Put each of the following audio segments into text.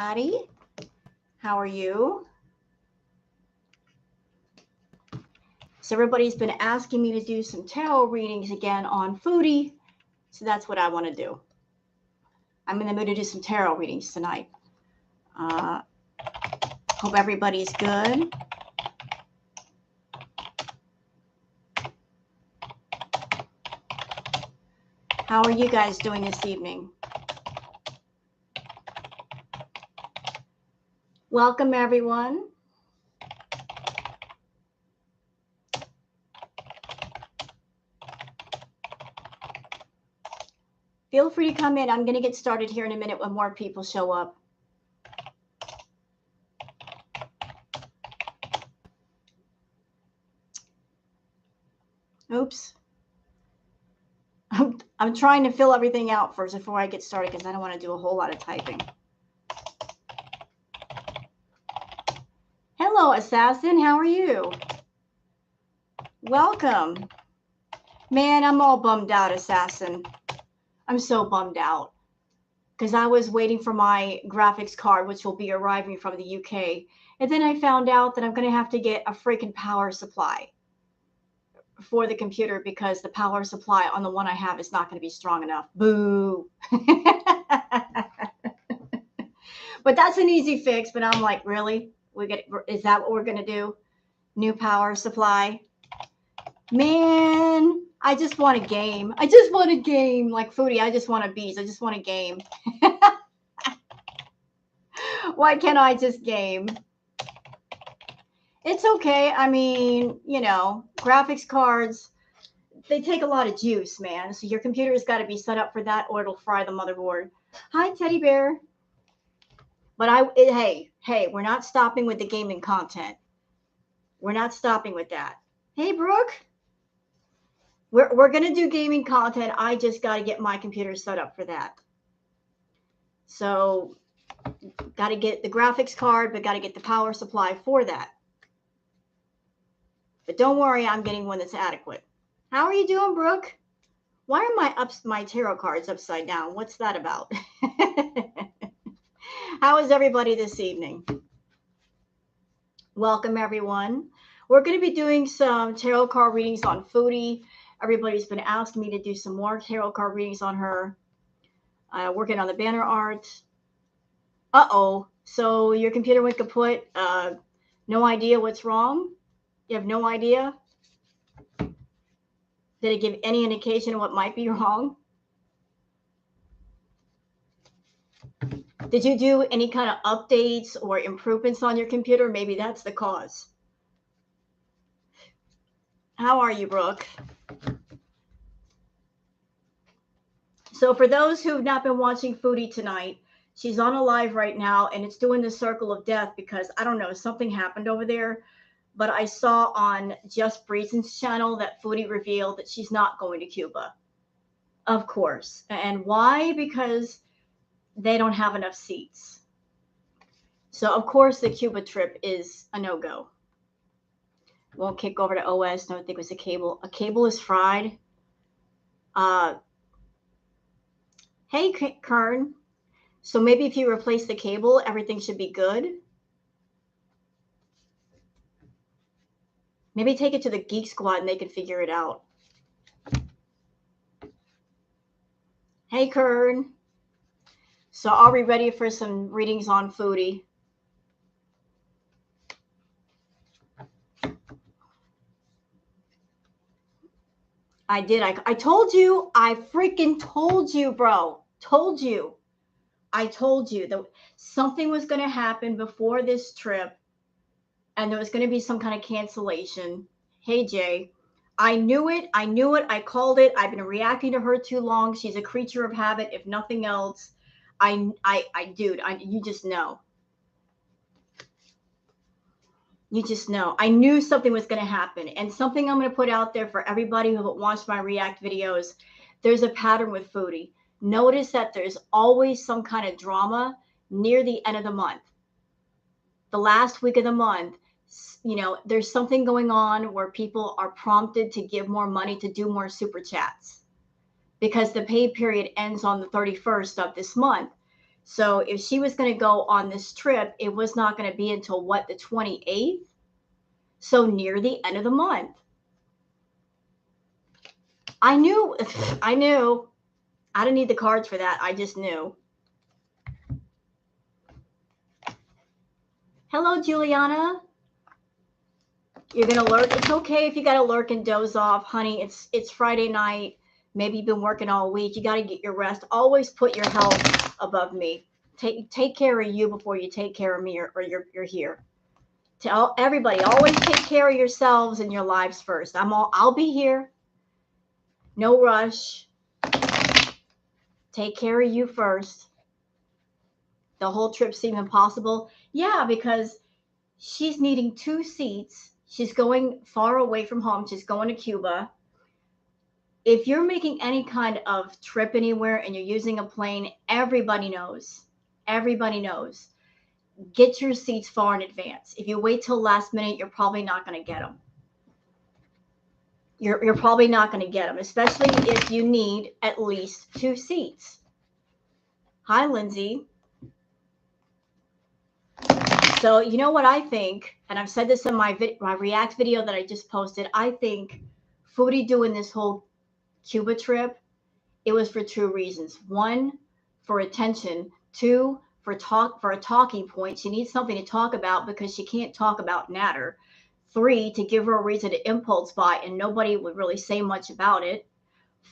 Patty, how are you? So everybody's been asking me to do some tarot readings again on Foodie, so that's what I want to do. I'm in the mood to do some tarot readings tonight. Hope everybody's good. How are you guys doing this evening? Welcome, everyone. Feel free to come in. I'm going to get started here in a minute when more people show up. Oops. I'm trying to fill everything out first before I get started because I don't want to do a whole lot of typing. Hello, Assassin. How are you? Welcome. Man, I'm all bummed out, Assassin. I'm so bummed out because I was waiting for my graphics card, which will be arriving from the UK. And then I found out that I'm going to have to get a freaking power supply for the computer because the power supply on the one I have is not going to be strong enough. Boo. But that's an easy fix. But I'm like, really? Is that what we're going to do? New power supply? Man, I just want a game. I just want a game. Like Foodie, I just want a beast. I just want a game. Why can't I just game? It's okay. I mean, you know, graphics cards, they take a lot of juice, man. So your computer's got to be set up for that or it'll fry the motherboard. Hi, Teddy Bear. But hey, we're not stopping with the gaming content. We're not stopping with that. Hey, Brooke. We're going to do gaming content. I just got to get my computer set up for that. So got to get the graphics card, but got to get the power supply for that. But don't worry, I'm getting one that's adequate. How are you doing, Brooke? Why are my tarot cards upside down? What's that about? How is everybody this evening? Welcome, everyone. We're going to be doing some tarot card readings on Foodie. Everybody's been asking me to do some more tarot card readings on her. Working on the banner art. Uh-oh. So your computer went kaput. No idea what's wrong? You have no idea? Did it give any indication of what might be wrong? Did you do any kind of updates or improvements on your computer? Maybe that's the cause. How are you, Brooke? So for those who have not been watching Foodie tonight, she's on a live right now, and it's doing the circle of death because, I don't know, something happened over there. But I saw on Just Breezen's channel that Foodie revealed that she's not going to Cuba. Of course. And why? Because they don't have enough seats. So, of course, the Cuba trip is a no-go. Won't kick over to OS. Don't think it was a cable. A cable is fried. Hey, Kern. So maybe if you replace the cable, everything should be good. Maybe take it to the Geek Squad and they can figure it out. Hey, Kern. So are we ready for some readings on Foodie? I did. I told you. I freaking told you, bro. Told you. I told you that something was going to happen before this trip and there was going to be some kind of cancellation. Hey, Jay. I knew it. I knew it. I called it. I've been reacting to her too long. She's a creature of habit, if nothing else. Dude, you just know. You just know. I knew something was going to happen. And something I'm going to put out there for everybody who watched my react videos, there's a pattern with Foodie. Notice that there's always some kind of drama near the end of the month. The last week of the month, you know, there's something going on where people are prompted to give more money to do more super chats because the pay period ends on the 31st of this month. So if she was going to go on this trip, it was not going to be until what, the 28th? So near the end of the month. I knew, I knew. I didn't need the cards for that. I just knew. Hello, Juliana. You're going to lurk. It's okay if you got to lurk and doze off, honey. It's Friday night. Maybe you've been working all week. You got to get your rest. Always put your health above me. Take care of you before you take care of me, or you're here. Tell everybody, always take care of yourselves and your lives first. I'll be here. No rush. Take care of you first. The whole trip seemed impossible. Yeah, because she's needing 2 seats. She's going far away from home. She's going to Cuba. If you're making any kind of trip anywhere and you're using a plane, everybody knows. Everybody knows. Get your seats far in advance. If you wait till last minute, you're probably not going to get them. You're probably not going to get them, especially if you need at least 2 seats. Hi, Lindsay. So you know what I think, and I've said this in my React video that I just posted. I think Foodie doing this whole Cuba trip, it was for 2 reasons. 1, for attention. 2, for a talking point. She needs something to talk about because she can't talk about Natter. 3, to give her a reason to impulse buy, and nobody would really say much about it.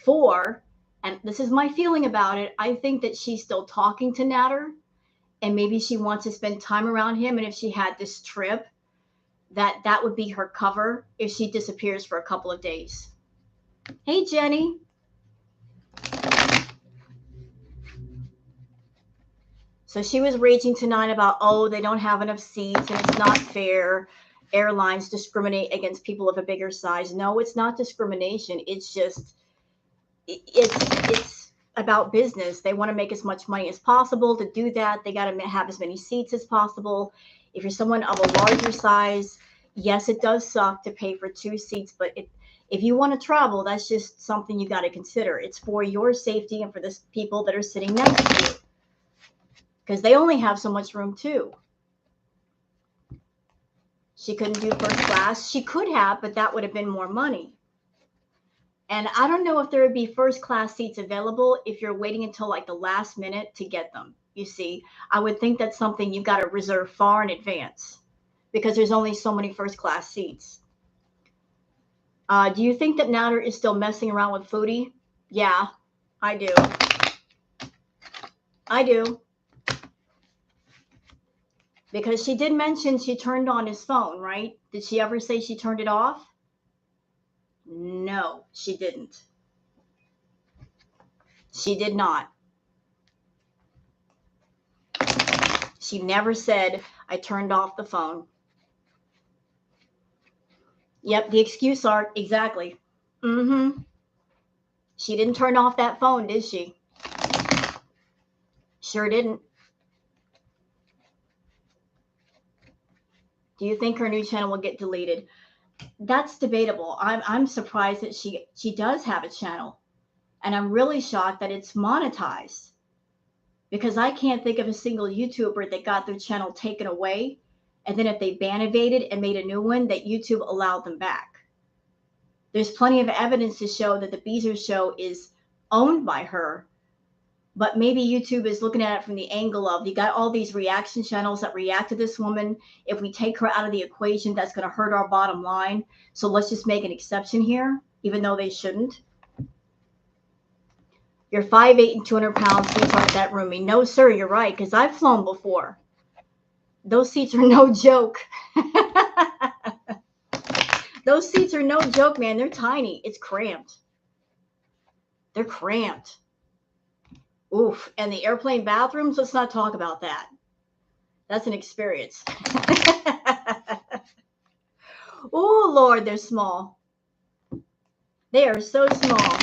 4, and this is my feeling about it, I think that she's still talking to Natter, and maybe she wants to spend time around him. And if she had this trip, that would be her cover if she disappears for a couple of days. Hey, Jenny. So she was raging tonight about, oh, they don't have enough seats and it's not fair. Airlines discriminate against people of a bigger size. No, it's not discrimination. It's just, it's about business. They want to make as much money as possible. To do that, they got to have as many seats as possible. If you're someone of a larger size, yes, it does suck to pay for 2 seats, but if you want to travel, that's just something you got to consider. It's for your safety and for the people that are sitting next to you, because they only have so much room too. She couldn't do first class. She could have, but that would have been more money. And I don't know if there would be first class seats available if you're waiting until like the last minute to get them. You see, I would think that's something you got to reserve far in advance because there's only so many first class seats. Do you think that Natter is still messing around with Foodie? Yeah, I do. I do. Because she did mention she turned on his phone, right? Did she ever say she turned it off? No, she didn't. She did not. She never said, I turned off the phone. Yep, the excuse art, exactly. Mm-hmm. She didn't turn off that phone, did she? Sure didn't. Do you think her new channel will get deleted? That's debatable. I'm surprised that she does have a channel. And I'm really shocked that it's monetized. Because I can't think of a single YouTuber that got their channel taken away, and then if they ban-evaded and made a new one, that YouTube allowed them back. There's plenty of evidence to show that the Beezer Show is owned by her, but maybe YouTube is looking at it from the angle of, you got all these reaction channels that react to this woman. If we take her out of the equation, that's going to hurt our bottom line. So let's just make an exception here, even though they shouldn't. You're 5'8" and 200 pounds. Seats aren't that roomy. No, sir, you're right, because I've flown before. Those seats are no joke. Those seats are no joke, man. They're tiny. It's cramped. They're cramped. Oof. And the airplane bathrooms, let's not talk about that. That's an experience. Oh, Lord, they're small. They are so small.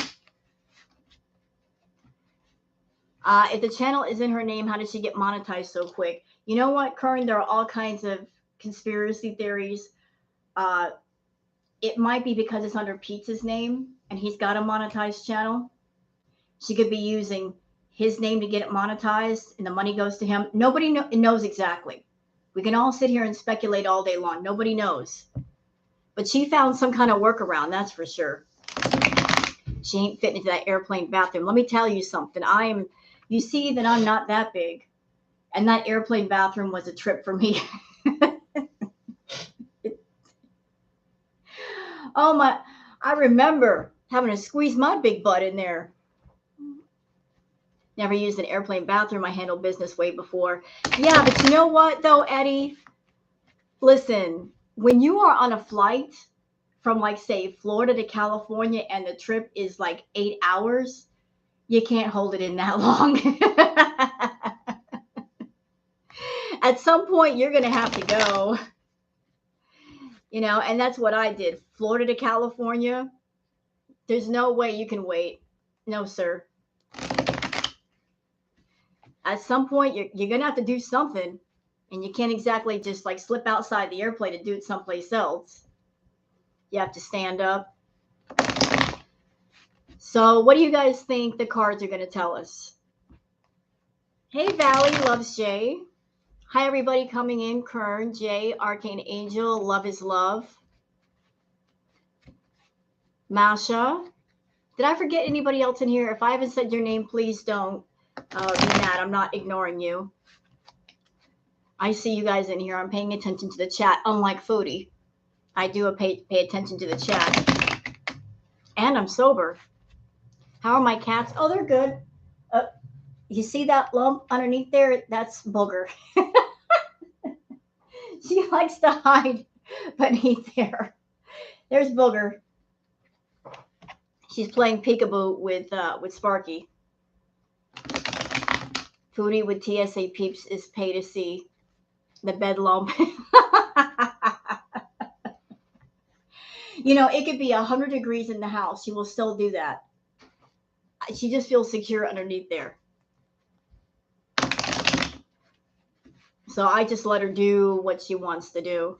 If the channel is in her name, how did she get monetized so quick? You know what, Kern? There are all kinds of conspiracy theories. It might be because it's under Pete's name and he's got a monetized channel. She could be using his name to get it monetized and the money goes to him. Nobody knows exactly. We can all sit here and speculate all day long. Nobody knows. But she found some kind of workaround, that's for sure. She ain't fitting into that airplane bathroom. Let me tell you something. You see that I'm not that big. And that airplane bathroom was a trip for me. Oh my, I remember having to squeeze my big butt in there. Never used an airplane bathroom. I handled business way before. Yeah, but you know what though, Eddie? Listen, when you are on a flight from like say Florida to California and the trip is like 8 hours, you can't hold it in that long. At some point you're going to have to go. And that's what I did. Florida to California. There's no way you can wait. No, sir. At some point you're going to have to do something, and you can't exactly just like slip outside the airplane and do it someplace else. You have to stand up. So what do you guys think the cards are going to tell us? Hey, Valley loves Jay. Hi, everybody coming in. Kern, Jay, Arcane Angel, Love is Love. Masha. Did I forget anybody else in here? If I haven't said your name, please don't be mad. I'm not ignoring you. I see you guys in here. I'm paying attention to the chat, unlike Foodie. I do pay attention to the chat. And I'm sober. How are my cats? Oh, they're good. You see that lump underneath there? That's Booger. She likes to hide beneath there. There's Booger. She's playing peekaboo with Sparky. Foodie with TSA peeps is pay to see the bed lump. It could be 100 degrees in the house. She will still do that. She just feels secure underneath there. So I just let her do what she wants to do.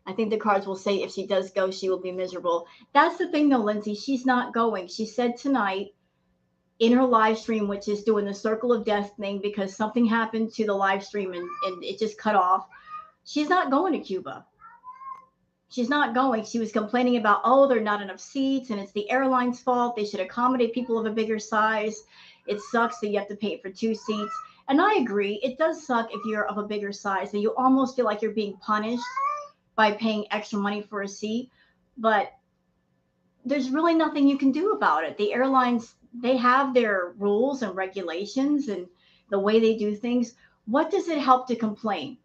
I think the cards will say if she does go, she will be miserable. That's the thing, though, Lindsay. She's not going. She said tonight in her live stream, which is doing the circle of death thing because something happened to the live stream and it just cut off. She's not going to Cuba. She's not going. She was complaining about, there are not enough seats and it's the airline's fault. They should accommodate people of a bigger size. It sucks that you have to pay for 2 seats. And I agree. It does suck if you're of a bigger size and you almost feel like you're being punished by paying extra money for a seat. But there's really nothing you can do about it. The airlines, they have their rules and regulations and the way they do things. What does it help to complain?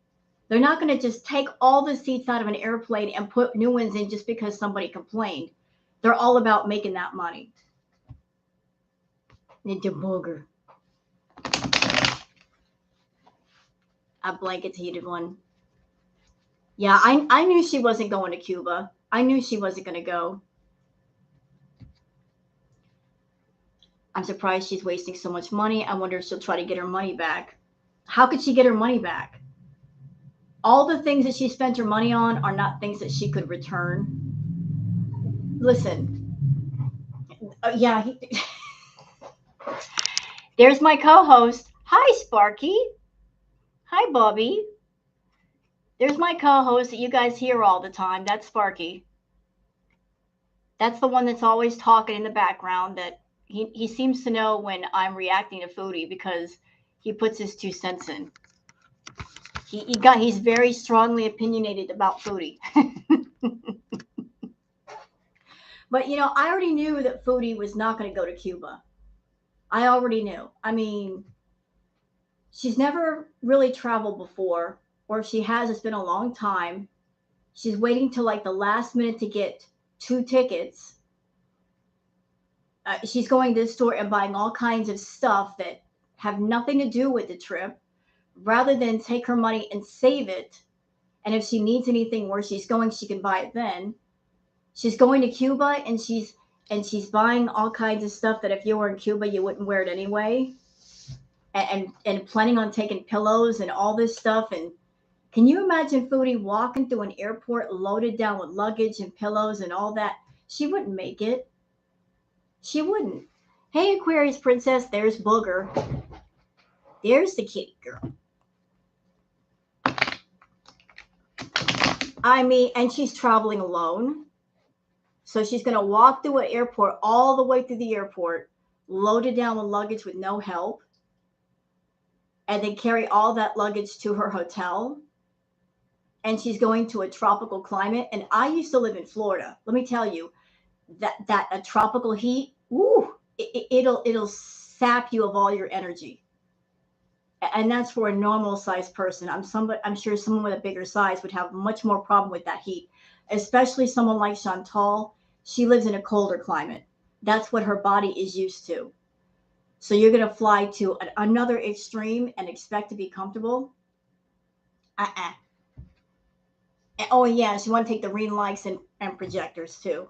They're not going to just take all the seats out of an airplane and put new ones in just because somebody complained. They're all about making that money. Ninja Booger. A blanket heated one. Yeah, I knew she wasn't going to Cuba. I knew she wasn't going to go. I'm surprised she's wasting so much money. I wonder if she'll try to get her money back. How could she get her money back? All the things that she spent her money on are not things that she could return. Listen. There's my co-host. Hi, Sparky. Hi, Bobby. There's my co-host that you guys hear all the time. That's Sparky. That's the one that's always talking in the background that he seems to know when I'm reacting to Foodie because he puts his 2 cents in. He's very strongly opinionated about Foodie. But, I already knew that Foodie was not going to go to Cuba. I already knew. I mean, she's never really traveled before, or if she has, it's been a long time. She's waiting till like the last minute to get 2 tickets. She's going to the store and buying all kinds of stuff that have nothing to do with the trip, rather than take her money and save it. And if she needs anything where she's going, she can buy it then. She's going to Cuba and she's buying all kinds of stuff that if you were in Cuba, you wouldn't wear it anyway. And planning on taking pillows and all this stuff. And can you imagine Foodie walking through an airport loaded down with luggage and pillows and all that? She wouldn't make it. She wouldn't. Hey, Aquarius princess, there's Booger. There's the kitty girl. I mean, and she's traveling alone. So she's going to walk through an airport all the way through the airport, loaded down with luggage with no help, and then carry all that luggage to her hotel. And she's going to a tropical climate. And I used to live in Florida. Let me tell you that a tropical heat, woo, it'll sap you of all your energy. And that's for a normal sized person. I'm sure someone with a bigger size would have much more problem with that heat, especially someone like Chantal. She lives in a colder climate. That's what her body is used to. So you're going to fly to another extreme and expect to be comfortable? Uh-uh. Oh, yeah, she want to take the ring lights and projectors too.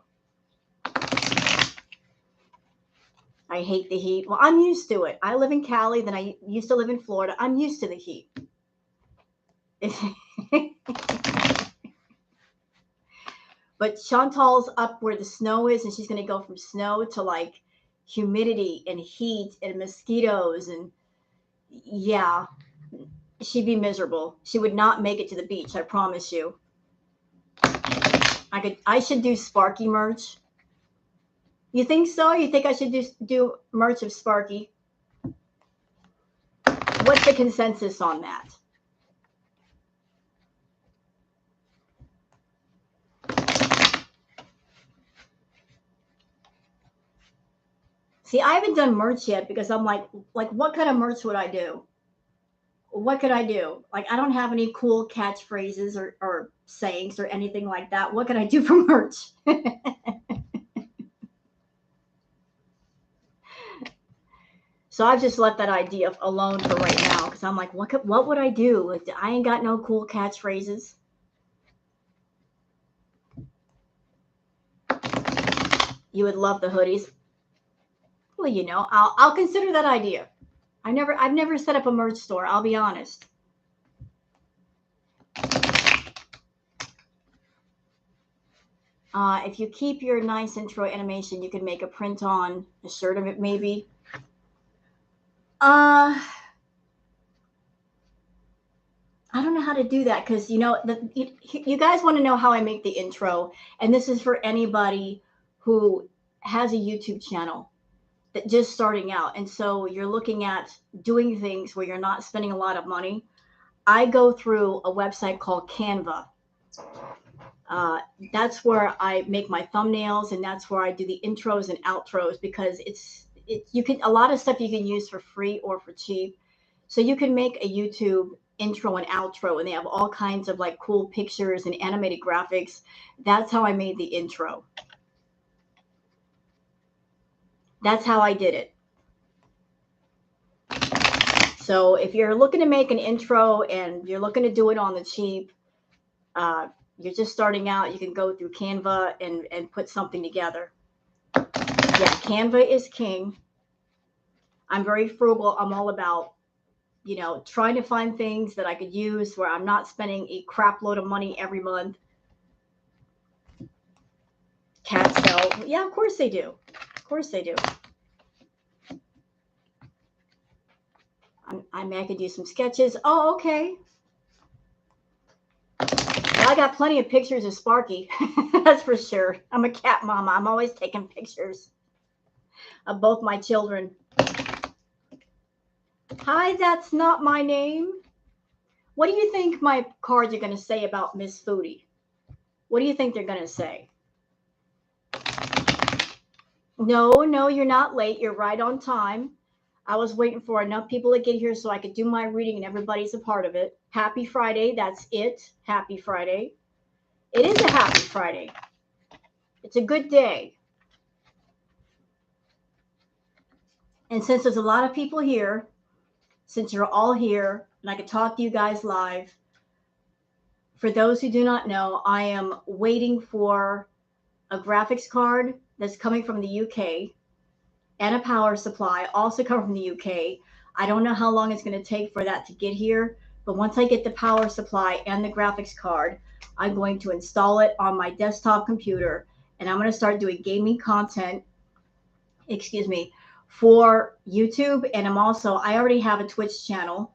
I hate the heat. Well, I'm used to it. I live in Cali, then I used to live in Florida. I'm used to the heat. But Chantal's up where the snow is, and she's going to go from snow to like humidity and heat and mosquitoes. And yeah, she'd be miserable. She would not make it to the beach, I promise you. I should do Sparky merch. You think so? You think I should do merch of Sparky? What's the consensus on that? See, I haven't done merch yet because I'm like, what kind of merch would I do? What could I do? Like, I don't have any cool catchphrases or sayings or anything like that. What could I do for merch? So I've just left that idea alone for right now because I'm like, what would I do if I ain't got no cool catchphrases? You would love the hoodies. Well, you know, I'll consider that idea. I've never set up a merch store. I'll be honest. If you keep your nice intro animation, you can make a print on a shirt of it, maybe. I don't know how to do that because you know you guys want to know how I make the intro, and this is for anybody who has a YouTube channel that just starting out, and so you're looking at doing things where you're not spending a lot of money. I go through a website called Canva. That's where I make my thumbnails, and that's where I do the intros and outros because you can a lot of stuff you can use for free or for cheap. So you can make a YouTube intro and outro, and they have all kinds of like cool pictures and animated graphics. That's how I made the intro. That's how I did it. So if you're looking to make an intro and you're looking to do it on the cheap, you're just starting out, you can go through Canva and put something together. Yeah, Canva is king. I'm very frugal. I'm all about, you know, trying to find things that I could use where I'm not spending a crap load of money every month. Cats sell. Yeah, of course they do. Of course they do. I could do some sketches. Oh, okay. Well, I got plenty of pictures of Sparky. That's for sure. I'm a cat mama. I'm always taking pictures of both my children. Hi, that's not my name. What do you think my cards are going to say about Miss Foodie? What do you think they're going to say? No, you're not late. You're right on time. I was waiting for enough people to get here so I could do my reading and everybody's a part of it. Happy Friday. That's it. Happy Friday. It is a happy Friday. It's a good day. And since there's a lot of people here, since you're all here and I could talk to you guys live, for those who do not know, I am waiting for a graphics card that's coming from the UK and a power supply also coming from the UK. I don't know how long it's going to take for that to get here, but once I get the power supply and the graphics card, I'm going to install it on my desktop computer and I'm going to start doing gaming content, for YouTube. And I already have a Twitch channel,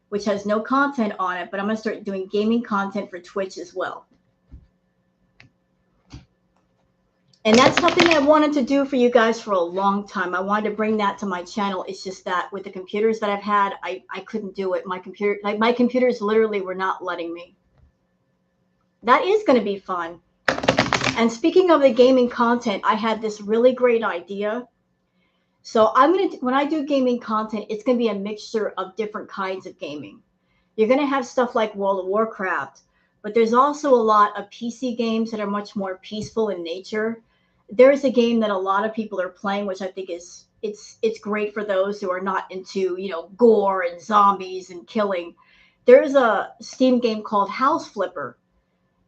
which has no content on it, but I'm going to start doing gaming content for Twitch as well. And that's something I wanted to do for you guys for a long time. I wanted to bring that to my channel. It's just that with the computers that I've had, I couldn't do it. My computers literally were not letting me. That is going to be fun. And speaking of the gaming content, I had this really great idea. So when I do gaming content, it's going to be a mixture of different kinds of gaming. You're going to have stuff like World of Warcraft, but there's also a lot of PC games that are much more peaceful in nature. There's a game that a lot of people are playing, which I think it's great for those who are not into, gore and zombies and killing. There's a Steam game called House Flipper.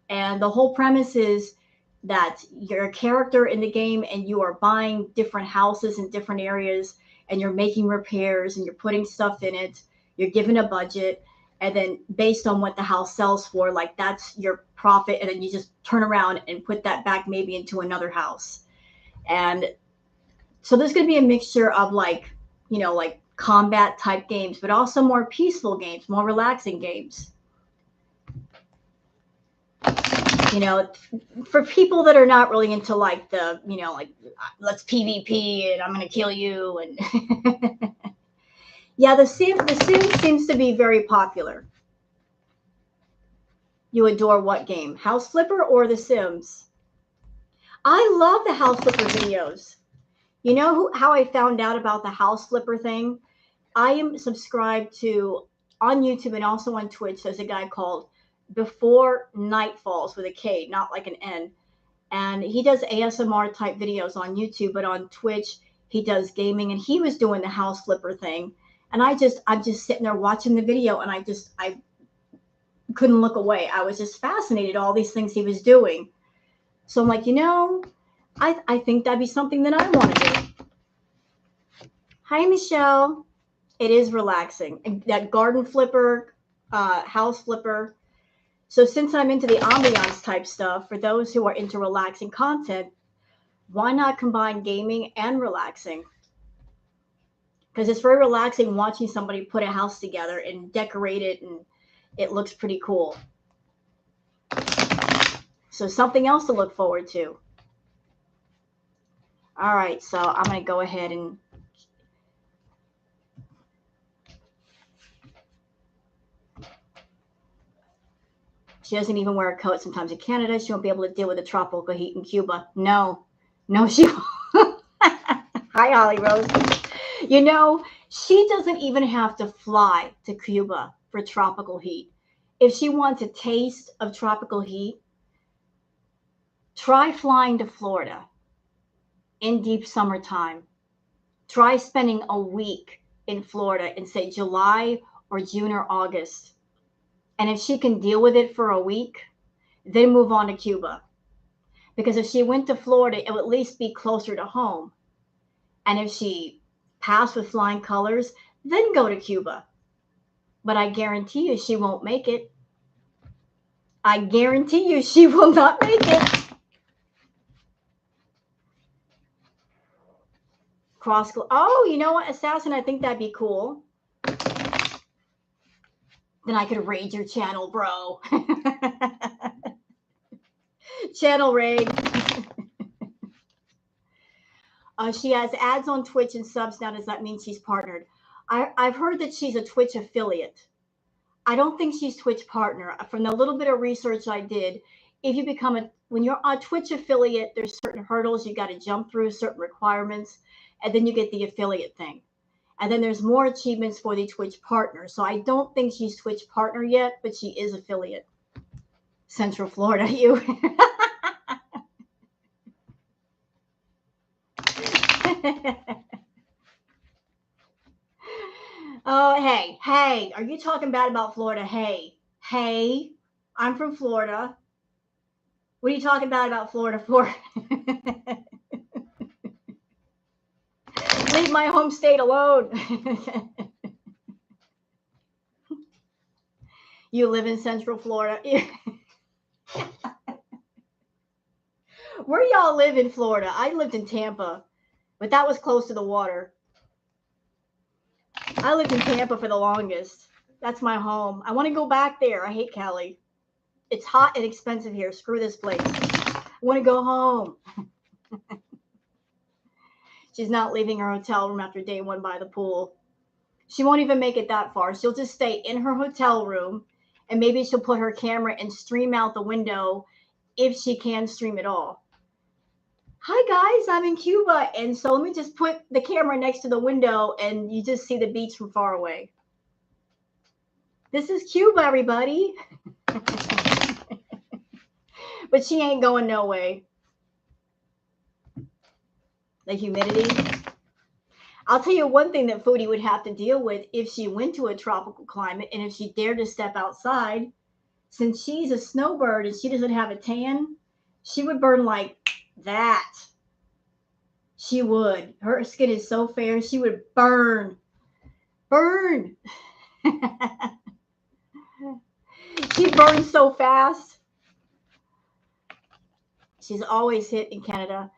And the whole premise is that you're a character in the game and you are buying different houses in different areas and you're making repairs and you're putting stuff in it. You're given a budget. And then based on what the house sells for, like that's your profit. And then you just turn around and put that back maybe into another house. And so there's going to be a mixture of like combat type games, but also more peaceful games, more relaxing games. For people that are not really into like the, let's PvP and I'm going to kill you. And yeah, the Sims seems to be very popular. You adore what game? House Flipper or The Sims? I love the House Flipper videos. You know how I found out about the House Flipper thing? I am subscribed to, on YouTube and also on Twitch, there's a guy called Before Night Falls with a K, not like an N. And he does ASMR type videos on YouTube, but on Twitch, he does gaming. And he was doing the House Flipper thing. And I'm just sitting there watching the video and I couldn't look away. I was just fascinated, all these things he was doing. So I'm like, I think that'd be something that I want to do. Hi, Michelle. It is relaxing. That garden flipper, house flipper. So since I'm into the ambiance type stuff, for those who are into relaxing content, why not combine gaming and relaxing? Because it's very relaxing watching somebody put a house together and decorate it, and it looks pretty cool. So something else to look forward to. All right, so I'm going to go ahead and she doesn't even wear a coat sometimes in Canada. She won't be able to deal with the tropical heat in Cuba. No, she won't. Hi, Holly Rose. She doesn't even have to fly to Cuba for tropical heat. If she wants a taste of tropical heat, try flying to Florida in deep summertime. Try spending a week in Florida in, say, July or June or August. And if she can deal with it for a week, then move on to Cuba. Because if she went to Florida, it would at least be closer to home. And if she passed with flying colors, then go to Cuba. But I guarantee you she won't make it. I guarantee you she will not make it. Oh, you know what, Assassin, I think that'd be cool. Then I could raid your channel, bro. Channel raid. She has ads on Twitch and subs now. Does that mean she's partnered? I've heard that she's a Twitch affiliate. I don't think she's Twitch partner. From the little bit of research I did, if you when you're a Twitch affiliate, there's certain hurdles you got to jump through, certain requirements, and then you get the affiliate thing. And then there's more achievements for the Twitch partner. So I don't think she's Twitch partner yet, but she is affiliate. Central Florida, you. Oh, hey, are you talking bad about Florida? Hey, I'm from Florida. What are you talking bad about Florida for? Leave my home state alone. You live in Central Florida. Where y'all live in Florida? I lived in Tampa. But that was close to the water. I lived in Tampa for the longest. That's my home. I want to go back there. I hate Cali. It's hot and expensive here. Screw this place. I want to go home. She's not leaving her hotel room after day one by the pool. She won't even make it that far. She'll just stay in her hotel room, and maybe she'll put her camera and stream out the window if she can stream at all. Hi guys, I'm in Cuba, and so let me just put the camera next to the window and you just see the beach from far away. This is Cuba, everybody. But she ain't going no way. The humidity. I'll tell you one thing that Foodie would have to deal with if she went to a tropical climate and if she dared to step outside. Since she's a snowbird and she doesn't have a tan, she would burn like that. She would. Her skin is so fair. She would burn. Burn. She burns so fast. She's always hit in Canada.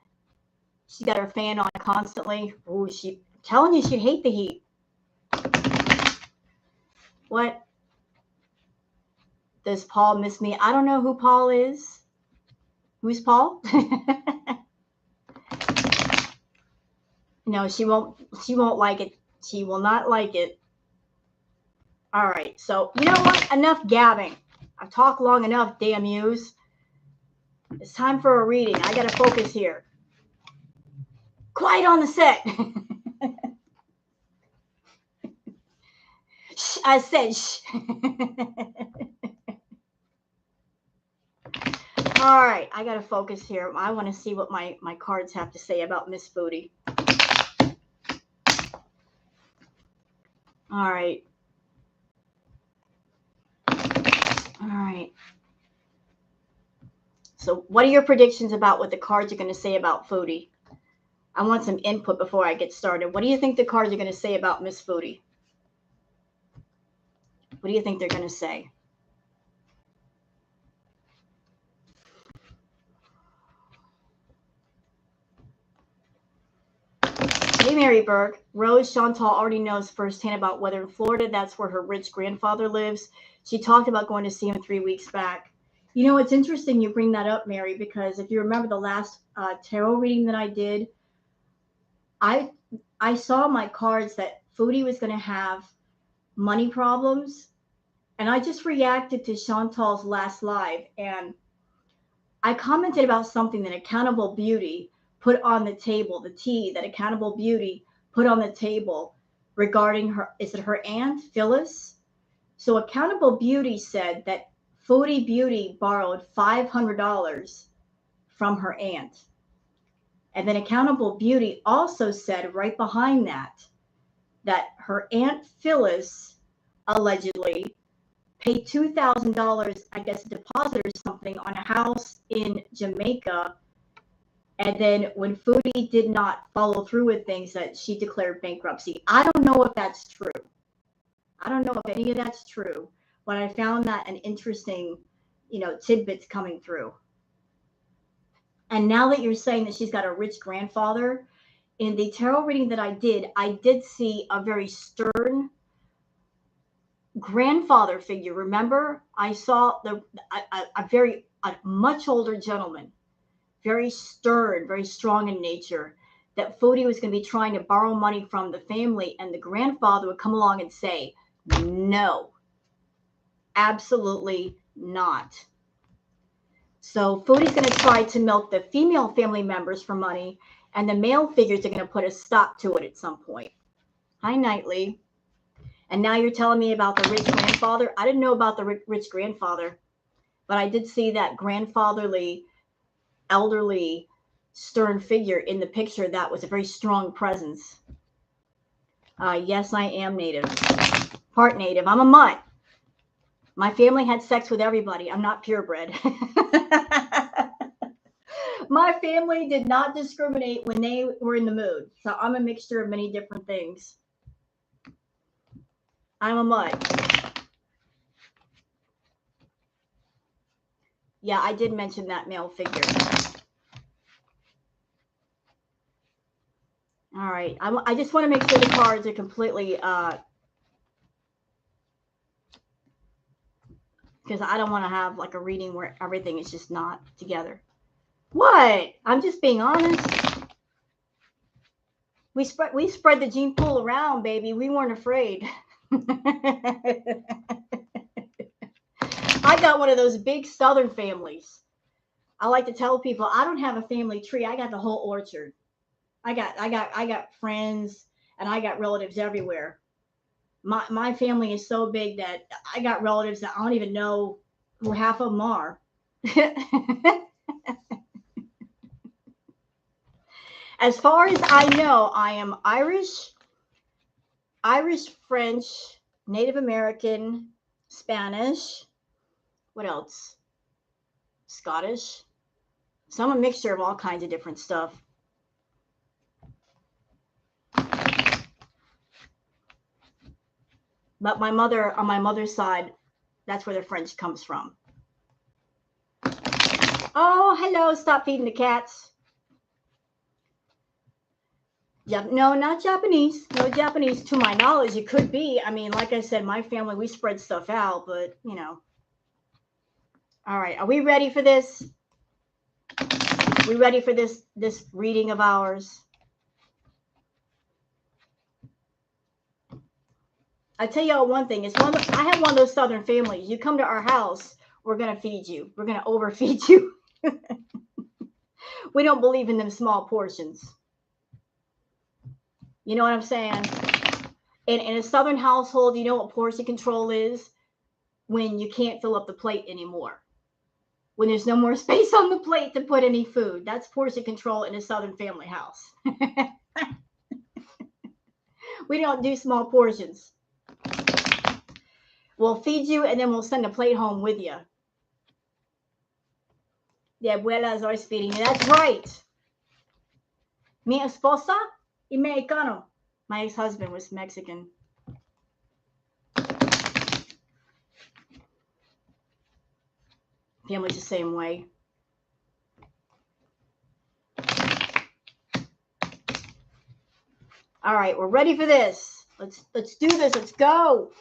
She's got her fan on constantly. Oh, I'm telling you, she'd hate the heat. What? Does Paul miss me? I don't know who Paul is. Who's Paul? No, she won't like it. She will not like it. All right. So, you know what? Enough gabbing. I've talked long enough, damn yous. It's time for a reading. I got to focus here. Quiet on the set. Shh, I said shh. All right, I got to focus here. I want to see what my cards have to say about Miss Foodie. All right. All right. So what are your predictions about what the cards are going to say about Foodie? I want some input before I get started. What do you think the cards are going to say about Miss Foodie? What do you think they're going to say? Hey, Mary Berg. Rose Chantal already knows firsthand about weather in Florida. That's where her rich grandfather lives. She talked about going to see him 3 weeks back. You know, it's interesting you bring that up, Mary, because if you remember the last tarot reading that I did, I saw my cards that Foodie was going to have money problems. And I just reacted to Chantal's last live. And I commented about something that Accountable Beauty put on the table, the tea that Accountable Beauty put on the table regarding her, is it her aunt, Phyllis? So Accountable Beauty said that Foodie Beauty borrowed $500 from her aunt. And then Accountable Beauty also said right behind that her aunt Phyllis allegedly paid $2,000, I guess, a deposit or something on a house in Jamaica. And then when Foodie did not follow through with things, that she declared bankruptcy. I don't know if that's true. I don't know if any of that's true, but I found that an interesting, tidbits coming through. And now that you're saying that she's got a rich grandfather, in the tarot reading that I did see a very stern grandfather figure. Remember, I saw a much older gentleman, very stern, very strong in nature, that Foodie was going to be trying to borrow money from the family, and the grandfather would come along and say, no, absolutely not. So Foodie's going to try to milk the female family members for money, and the male figures are going to put a stop to it at some point. Hi, Knightley. And now you're telling me about the rich grandfather. I didn't know about the rich grandfather, but I did see that grandfatherly, elderly, stern figure in the picture. That was a very strong presence. Yes, I am native. Part native. I'm a mutt. My family had sex with everybody. I'm not purebred. My family did not discriminate when they were in the mood. So I'm a mixture of many different things. I'm a mutt. Yeah, I did mention that male figure. right. I just want to make sure the cards are completely, because I don't want to have like a reading where everything is just not together. What? I'm just being honest. We spread the gene pool around, baby. We weren't afraid. I got one of those big Southern families. I like to tell people I don't have a family tree. I got the whole orchard. I got friends and I got relatives everywhere. My family is so big that I got relatives that I don't even know who half of them are. As far as I know, I am Irish, French, Native American, Spanish. What else? Scottish. So I'm a mixture of all kinds of different stuff. But my mother, on my mother's side, that's where the French comes from. Oh, hello. Stop feeding the cats. No, not Japanese. No Japanese. To my knowledge, it could be. I mean, like I said, my family, we spread stuff out, but, you know. All right. Are we ready for this? We ready for this reading of ours? I tell y'all one thing. I have one of those Southern families. You come to our house, we're going to feed you. We're going to overfeed you. We don't believe in them small portions. You know what I'm saying? In a Southern household, you know what portion control is? When you can't fill up the plate anymore. When there's no more space on the plate to put any food. That's portion control in a Southern family house. We don't do small portions. We'll feed you and then we'll send a plate home with you. The abuela is always feeding you. That's right. Mi esposa y mexicano. My ex-husband was Mexican. Family's the same way. All right, we're ready for this. Let's do this. Let's go.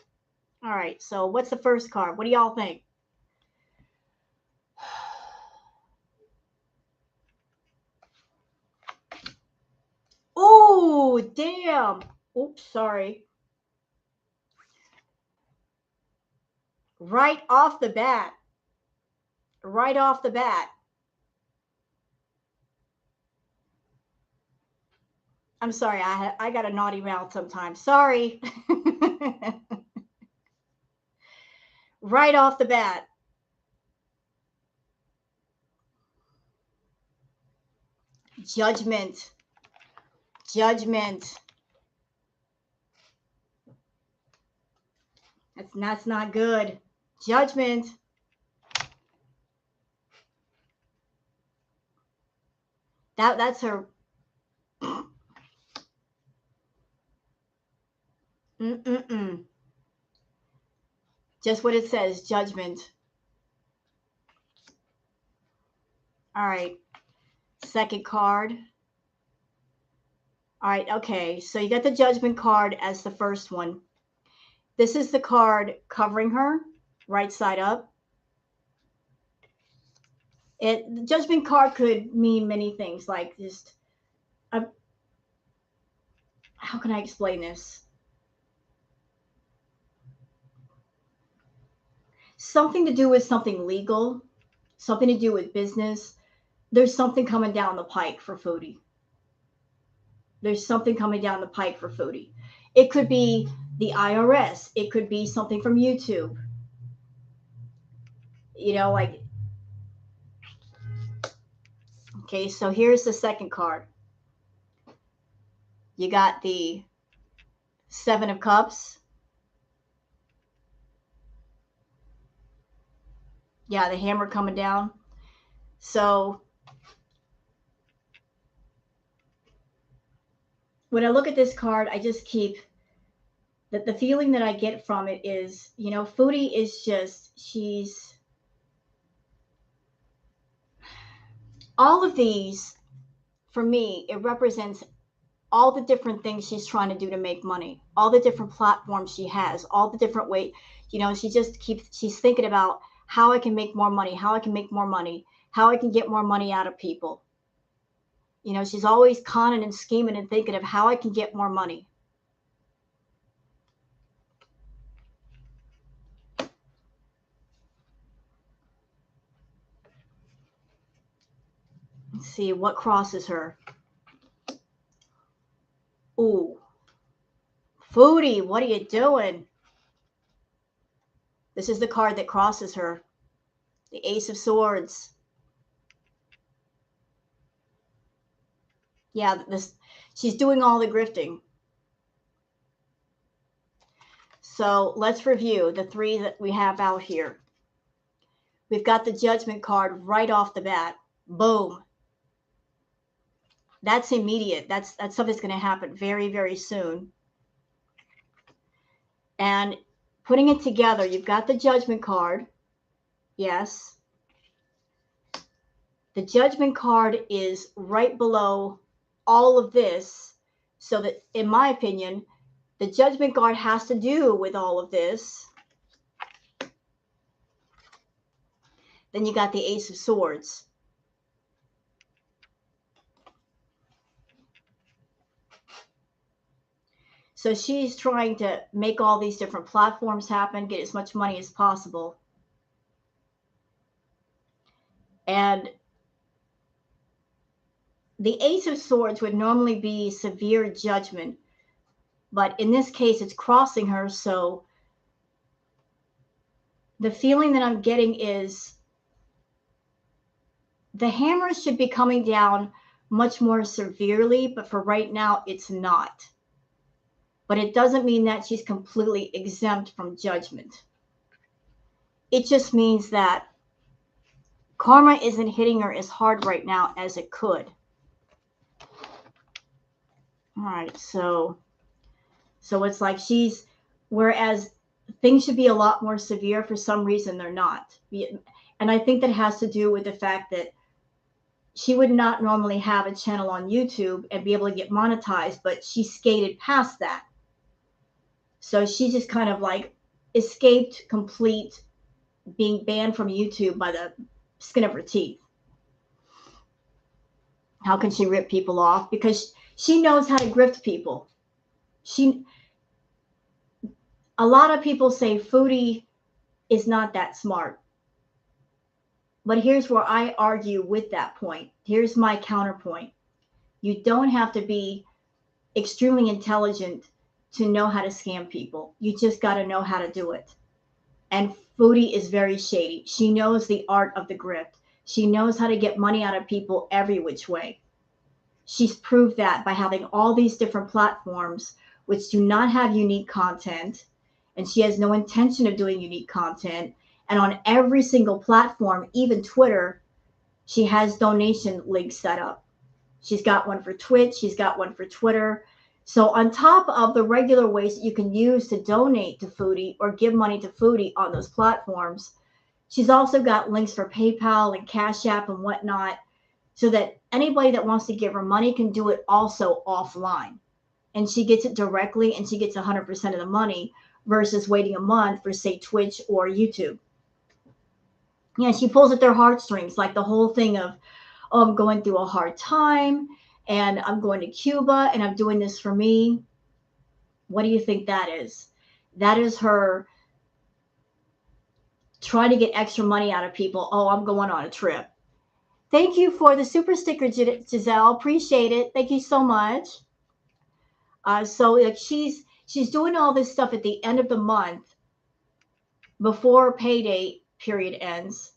All right, so what's the first card? What do y'all think? Oh, damn. Oops, sorry. Right off the bat. Right off the bat. I'm sorry, I got a naughty mouth sometimes. Sorry. Right off the bat. Judgment. Judgment. That's not good. Judgment. That's her. Mm-mm-mm. Just what it says, judgment. All right. Second card. All right, okay. So you got the judgment card as the first one. This is the card covering her, right side up. The judgment card could mean many things, like just, how can I explain this? Something to do with something legal, something to do with business. There's something coming down the pike for Foodie. There's something coming down the pike for Foodie. It could be the IRS. It could be something from YouTube. You know, like, okay, so here's the second card. You got the Seven of Cups. Yeah, the hammer coming down. So when I look at this card, I just keep the feeling that I get from it is, you know, Foodie is just, she's, all of these, for me, it represents all the different things she's trying to do to make money, all the different platforms she has, all the different ways. She's thinking about how I can make more money, how I can make more money, how I can get more money out of people. She's always conning and scheming and thinking of how I can get more money. Let's see what crosses her. Ooh. Foodie, what are you doing? This is the card that crosses her. The Ace of Swords. Yeah, she's doing all the grifting. So let's review the three that we have out here. We've got the Judgment card right off the bat. Boom. That's immediate. That's something that's going to happen very, very soon. And putting it together, you've got the Judgment card. Yes. The Judgment card is right below all of this. So that, in my opinion, the Judgment card has to do with all of this. Then you got the Ace of Swords. So she's trying to make all these different platforms happen, get as much money as possible. And the Ace of Swords would normally be severe judgment, but in this case, it's crossing her. So the feeling that I'm getting is the hammer should be coming down much more severely, but for right now, it's not. But it doesn't mean that she's completely exempt from judgment. It just means that karma isn't hitting her as hard right now as it could. All right, so it's like whereas things should be a lot more severe, for some reason they're not. And I think that has to do with the fact that she would not normally have a channel on YouTube and be able to get monetized, but she skated past that. So she just kind of like escaped complete being banned from YouTube by the skin of her teeth. How can she rip people off? Because she knows how to grift people. A lot of people say Foodie is not that smart. But here's where I argue with that point. Here's my counterpoint. You don't have to be extremely intelligent to know how to scam people. You just got to know how to do it. And Foodie is very shady. She knows the art of the grift. She knows how to get money out of people every which way. She's proved that by having all these different platforms which do not have unique content, and she has no intention of doing unique content. And on every single platform, even Twitter, she has donation links set up. She's got one for Twitch. She's got one for Twitter. So on top of the regular ways that you can use to donate to Foodie or give money to Foodie on those platforms, she's also got links for PayPal and Cash App and whatnot, so that anybody that wants to give her money can do it also offline. And she gets it directly, and she gets 100% of the money versus waiting a month for, say, Twitch or YouTube. Yeah, she pulls at their heartstrings, like the whole thing of, oh, I'm going through a hard time and I'm going to Cuba and I'm doing this for me. What do you think that is? That is her trying to get extra money out of people. Oh, I'm going on a trip. Thank you for the super sticker, Giselle. Appreciate it. Thank you so much. So like she's doing all this stuff at the end of the month before payday period ends.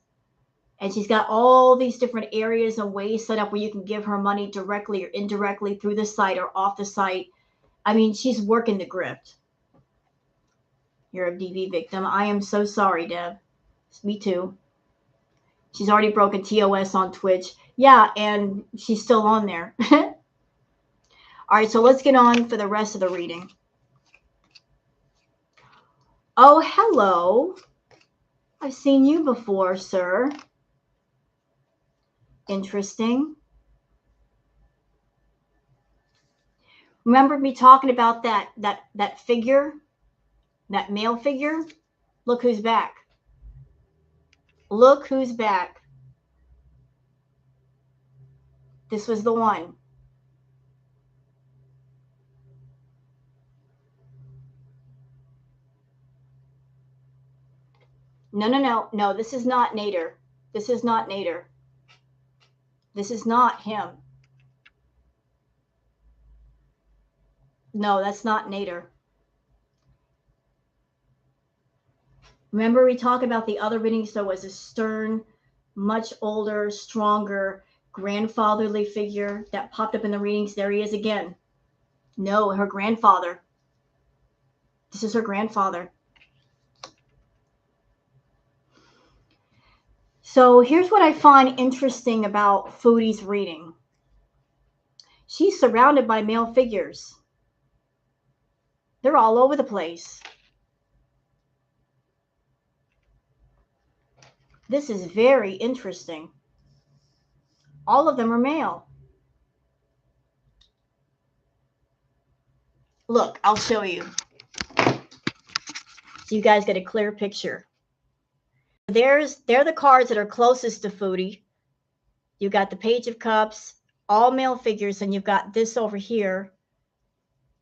And she's got all these different areas and ways set up where you can give her money directly or indirectly through the site or off the site. I mean, she's working the grift. You're a DV victim. I am so sorry, Deb. Me too. She's already broken TOS on Twitch. Yeah, and she's still on there. All right, so let's get on for the rest of the reading. Oh, hello. I've seen you before, sir. Interesting. Remember me talking about that figure, that male figure? Look who's back. Look who's back. This was the one. No, this is not Nader. This is not Nader. This is not him. No, that's not Nader. Remember we talked about the other readings? There was a stern, much older, stronger, grandfatherly figure that popped up in the readings. There he is again. No, her grandfather. This is her grandfather. So here's what I find interesting about Foodie's reading. She's surrounded by male figures. They're all over the place. This is very interesting. All of them are male. Look, I'll show you. So you guys get a clear picture. They're the cards that are closest to Foodie. You got the Page of Cups, all male figures, and you've got this over here,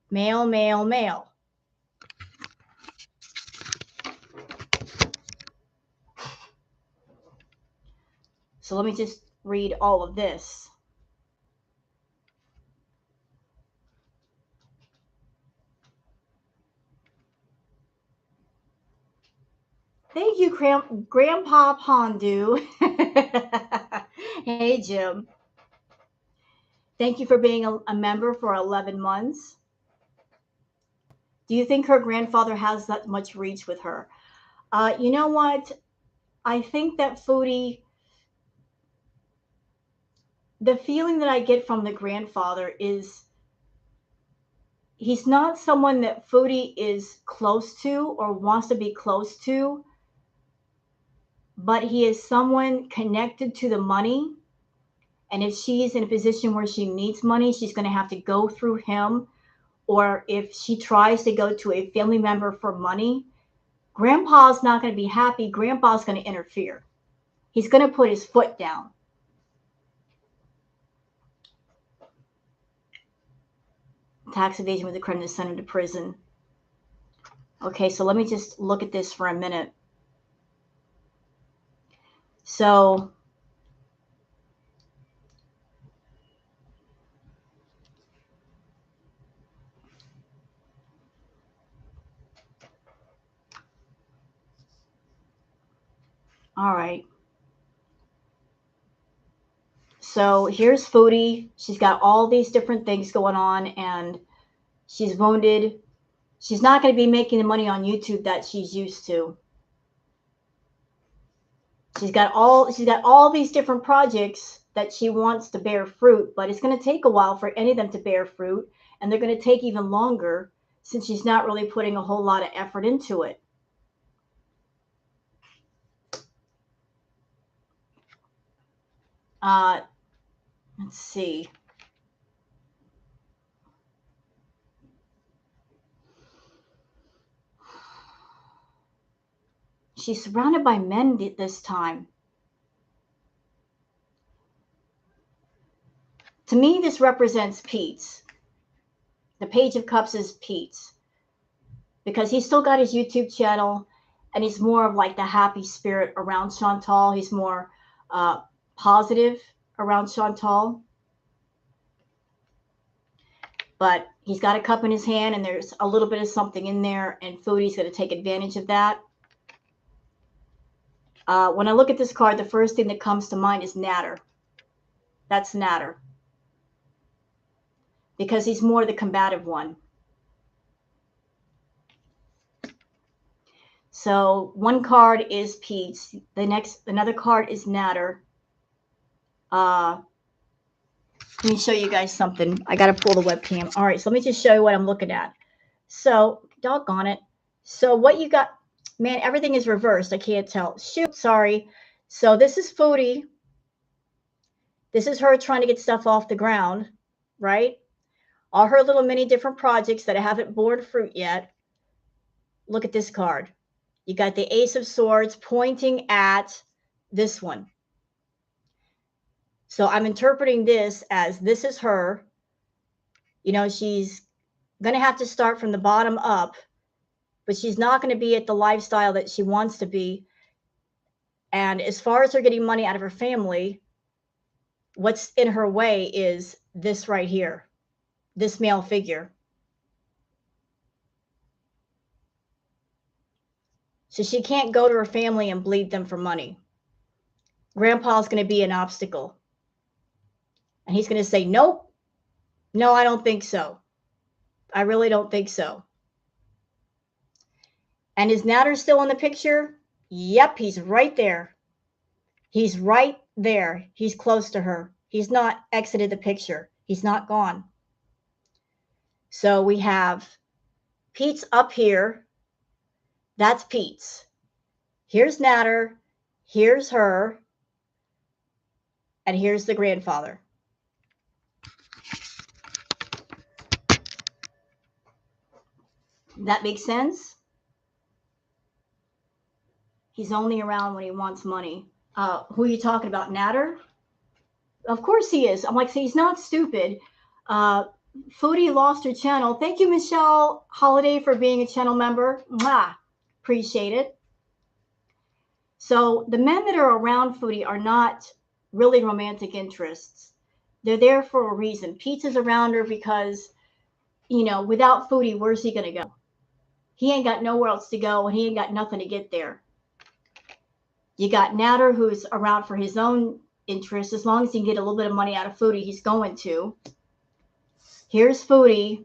male, male, male. So let me just read all of this. Thank you, Grandpa Pondu. Hey, Jim. Thank you for being a member for 11 months. Do you think her grandfather has that much reach with her? You know what? I think that Foodie, the feeling that I get from the grandfather is he's not someone that Foodie is close to or wants to be close to, but he is someone connected to the money. And if she's in a position where she needs money, she's going to have to go through him. Or if she tries to go to a family member for money, Grandpa's not going to be happy. Grandpa's going to interfere. He's going to put his foot down. Tax evasion with a criminal sent him to prison. Okay, so let me just look at this for a minute. So all right. So here's Foodie. She's got all these different things going on, and she's wounded. She's not going to be making the money on YouTube that she's used to. She's got all these different projects that she wants to bear fruit, but it's going to take a while for any of them to bear fruit, and they're going to take even longer since she's not really putting a whole lot of effort into it. Let's see. She's surrounded by men this time. To me, this represents Pete's. The Page of Cups is Pete's because he's still got his YouTube channel, and he's more of like the happy spirit around Chantal. He's more positive around Chantal. But he's got a cup in his hand, and there's a little bit of something in there, and Foodie's going to take advantage of that. When I look at this card, the first thing that comes to mind is Natter. That's Natter. Because he's more the combative one. So one card is Pete's. Another card is Natter. Let me show you guys something. I got to pull the webcam. All right, so let me just show you what I'm looking at. So, doggone it. So what you got, man, everything is reversed. I can't tell. Shoot, sorry. So this is Foodie. This is her trying to get stuff off the ground, right? all her little mini different projects that haven't borne fruit yet. Look at this card. You got the Ace of Swords pointing at this one. So I'm interpreting this as this is her. You know, she's going to have to start from the bottom up, but she's not going to be at the lifestyle that she wants to be. And as far as her getting money out of her family, what's in her way is this right here, this male figure. So she can't go to her family and bleed them for money. Grandpa's going to be an obstacle. And he's going to say, nope, no, I don't think so. I really don't think so. And is Natter still in the picture? Yep, he's right there. He's right there. He's close to her. He's not exited the picture. He's not gone. So we have Pete's up here. That's Pete's. Here's Natter. Here's her. And here's the grandfather. That makes sense? He's only around when he wants money. Who are you talking about, Natter? Of course he is. I'm like, see, he's not stupid. Foodie lost her channel. Thank you, Michelle Holiday, for being a channel member. Mwah. Appreciate it. So the men that are around Foodie are not really romantic interests. They're there for a reason. Pete's is around her because, you know, without Foodie, where's he going to go? He ain't got nowhere else to go, and he ain't got nothing to get there. You got Natter, who's around for his own interest. As long as he can get a little bit of money out of Foodie, he's going to. Here's Foodie.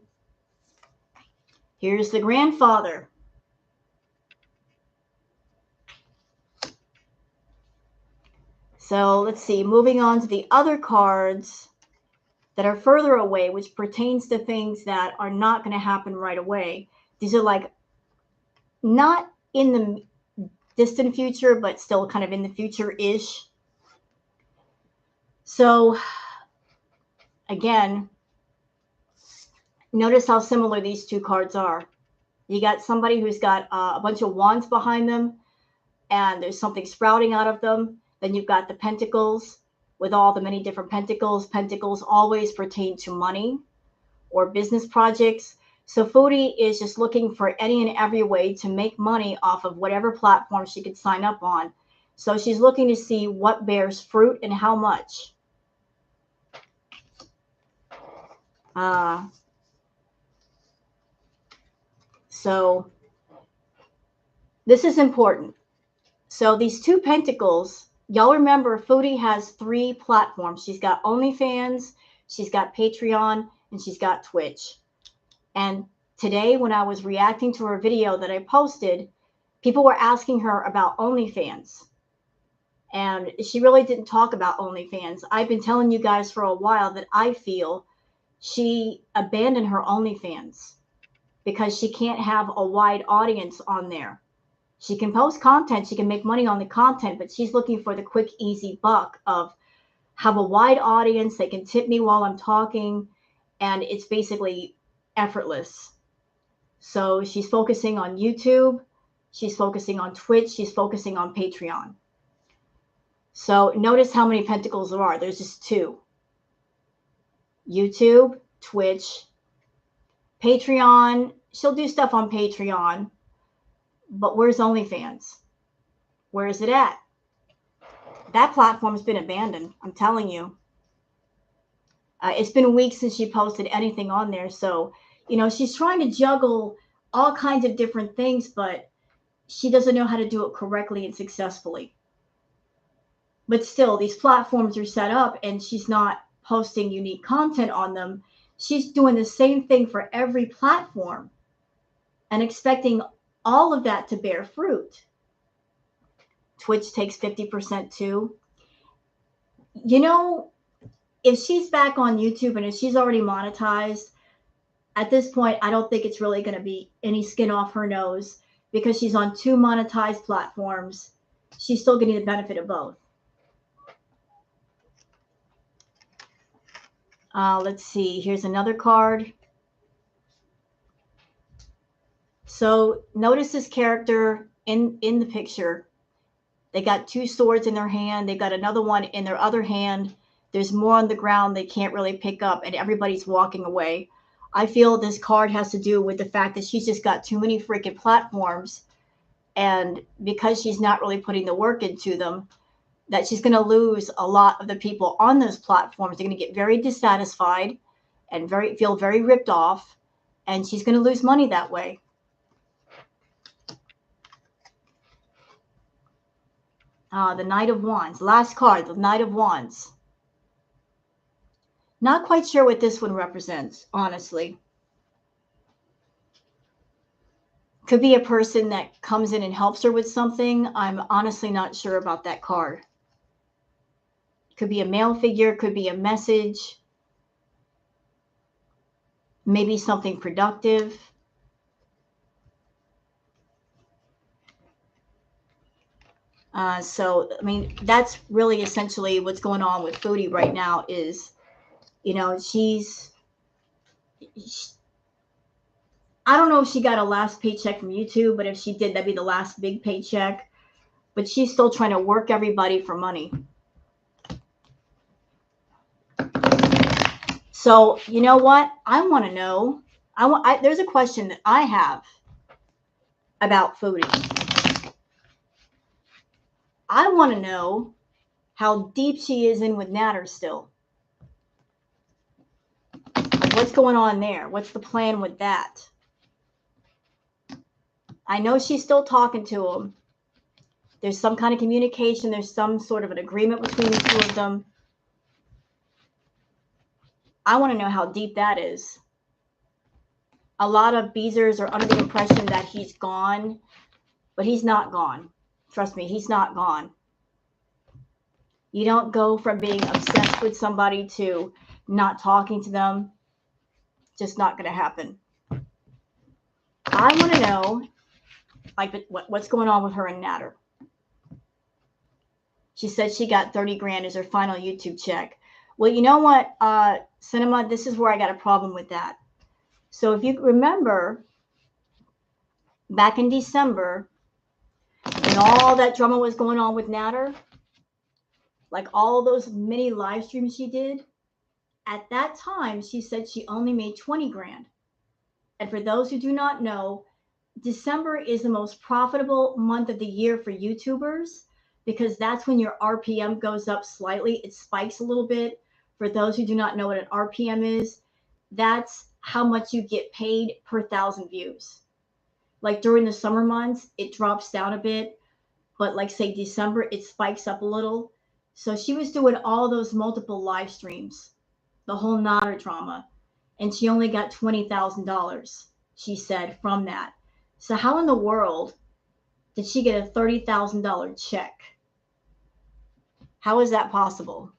Here's the grandfather. So let's see, moving on to the other cards that are further away, which pertains to things that are not going to happen right away. These are like not in the distant future, but still kind of in the future-ish. So again, notice how similar these two cards are. You got somebody who's got a bunch of wands behind them, and there's something sprouting out of them. Then you've got the pentacles with all the many different pentacles. Pentacles always pertain to money or business projects. So Foodie is just looking for any and every way to make money off of whatever platform she could sign up on. So she's looking to see what bears fruit and how much. So this is important. So these two pentacles, y'all remember Foodie has 3 platforms. She's got OnlyFans, she's got Patreon, and she's got Twitch. And today when I was reacting to her video that I posted, people were asking her about OnlyFans. And she really didn't talk about OnlyFans. I've been telling you guys for a while that I feel she abandoned her OnlyFans because she can't have a wide audience on there. She can post content, she can make money on the content, but she's looking for the quick, easy buck of have a wide audience, they can tip me while I'm talking, and it's basically effortless. So she's focusing on YouTube, she's focusing on Twitch, she's focusing on Patreon. So notice how many pentacles there are. There's just 2. YouTube, Twitch, Patreon. She'll do stuff on Patreon. But where's OnlyFans? Where is it at? That platform's been abandoned. I'm telling you. It's been weeks since she posted anything on there. So, you know, she's trying to juggle all kinds of different things, but she doesn't know how to do it correctly and successfully. But still, these platforms are set up and she's not posting unique content on them. She's doing the same thing for every platform and expecting all of that to bear fruit. Twitch takes 50% too. You know, if she's back on YouTube and if she's already monetized, at this point, I don't think it's really going to be any skin off her nose because she's on 2 monetized platforms. She's still getting the benefit of both. Let's see. Here's another card. So notice this character in the picture. They got two swords in their hand. They got another one in their other hand. There's more on the ground they can't really pick up, and everybody's walking away. I feel this card has to do with the fact that she's just got too many freaking platforms, and because she's not really putting the work into them, that she's going to lose a lot of the people on those platforms. They're going to get very dissatisfied and feel very ripped off, and she's going to lose money that way. The Knight of Wands. Last card, the Knight of Wands. Not quite sure what this one represents, honestly. Could be a person that comes in and helps her with something. I'm honestly not sure about that card. Could be a male figure, could be a message, maybe something productive. So, I mean, that's really essentially what's going on with Foodie right now is, you know, I don't know if she got a last paycheck from YouTube, but if she did, that'd be the last big paycheck. But she's still trying to work everybody for money. So, you know what? I want to know. There's a question that I have about Foodie. I want to know how deep she is in with Natter still. What's going on there? What's the plan with that? I know she's still talking to him. There's some kind of communication. There's some sort of an agreement between the two of them. I want to know how deep that is. A lot of Beezers are under the impression that he's gone, but he's not gone. Trust me, he's not gone. You don't go from being obsessed with somebody to not talking to them. Just not going to happen. I want to know, like, what's going on with her and Natter. She said she got 30 grand as her final YouTube check. Well, you know what, Cinema, this is where I got a problem with that. So if you remember, back in December, when all that drama was going on with Natter, like all those mini live streams she did, at that time, she said she only made 20 grand. And for those who do not know, December is the most profitable month of the year for YouTubers because that's when your RPM goes up slightly. It spikes a little bit. For those who do not know what an RPM is, that's how much you get paid per 1,000 views. Like during the summer months, it drops down a bit, but like say December, it spikes up a little. So she was doing all those multiple live streams, the whole Natter drama, and she only got $20,000, she said, from that. So how in the world did she get a $30,000 check? How is that possible?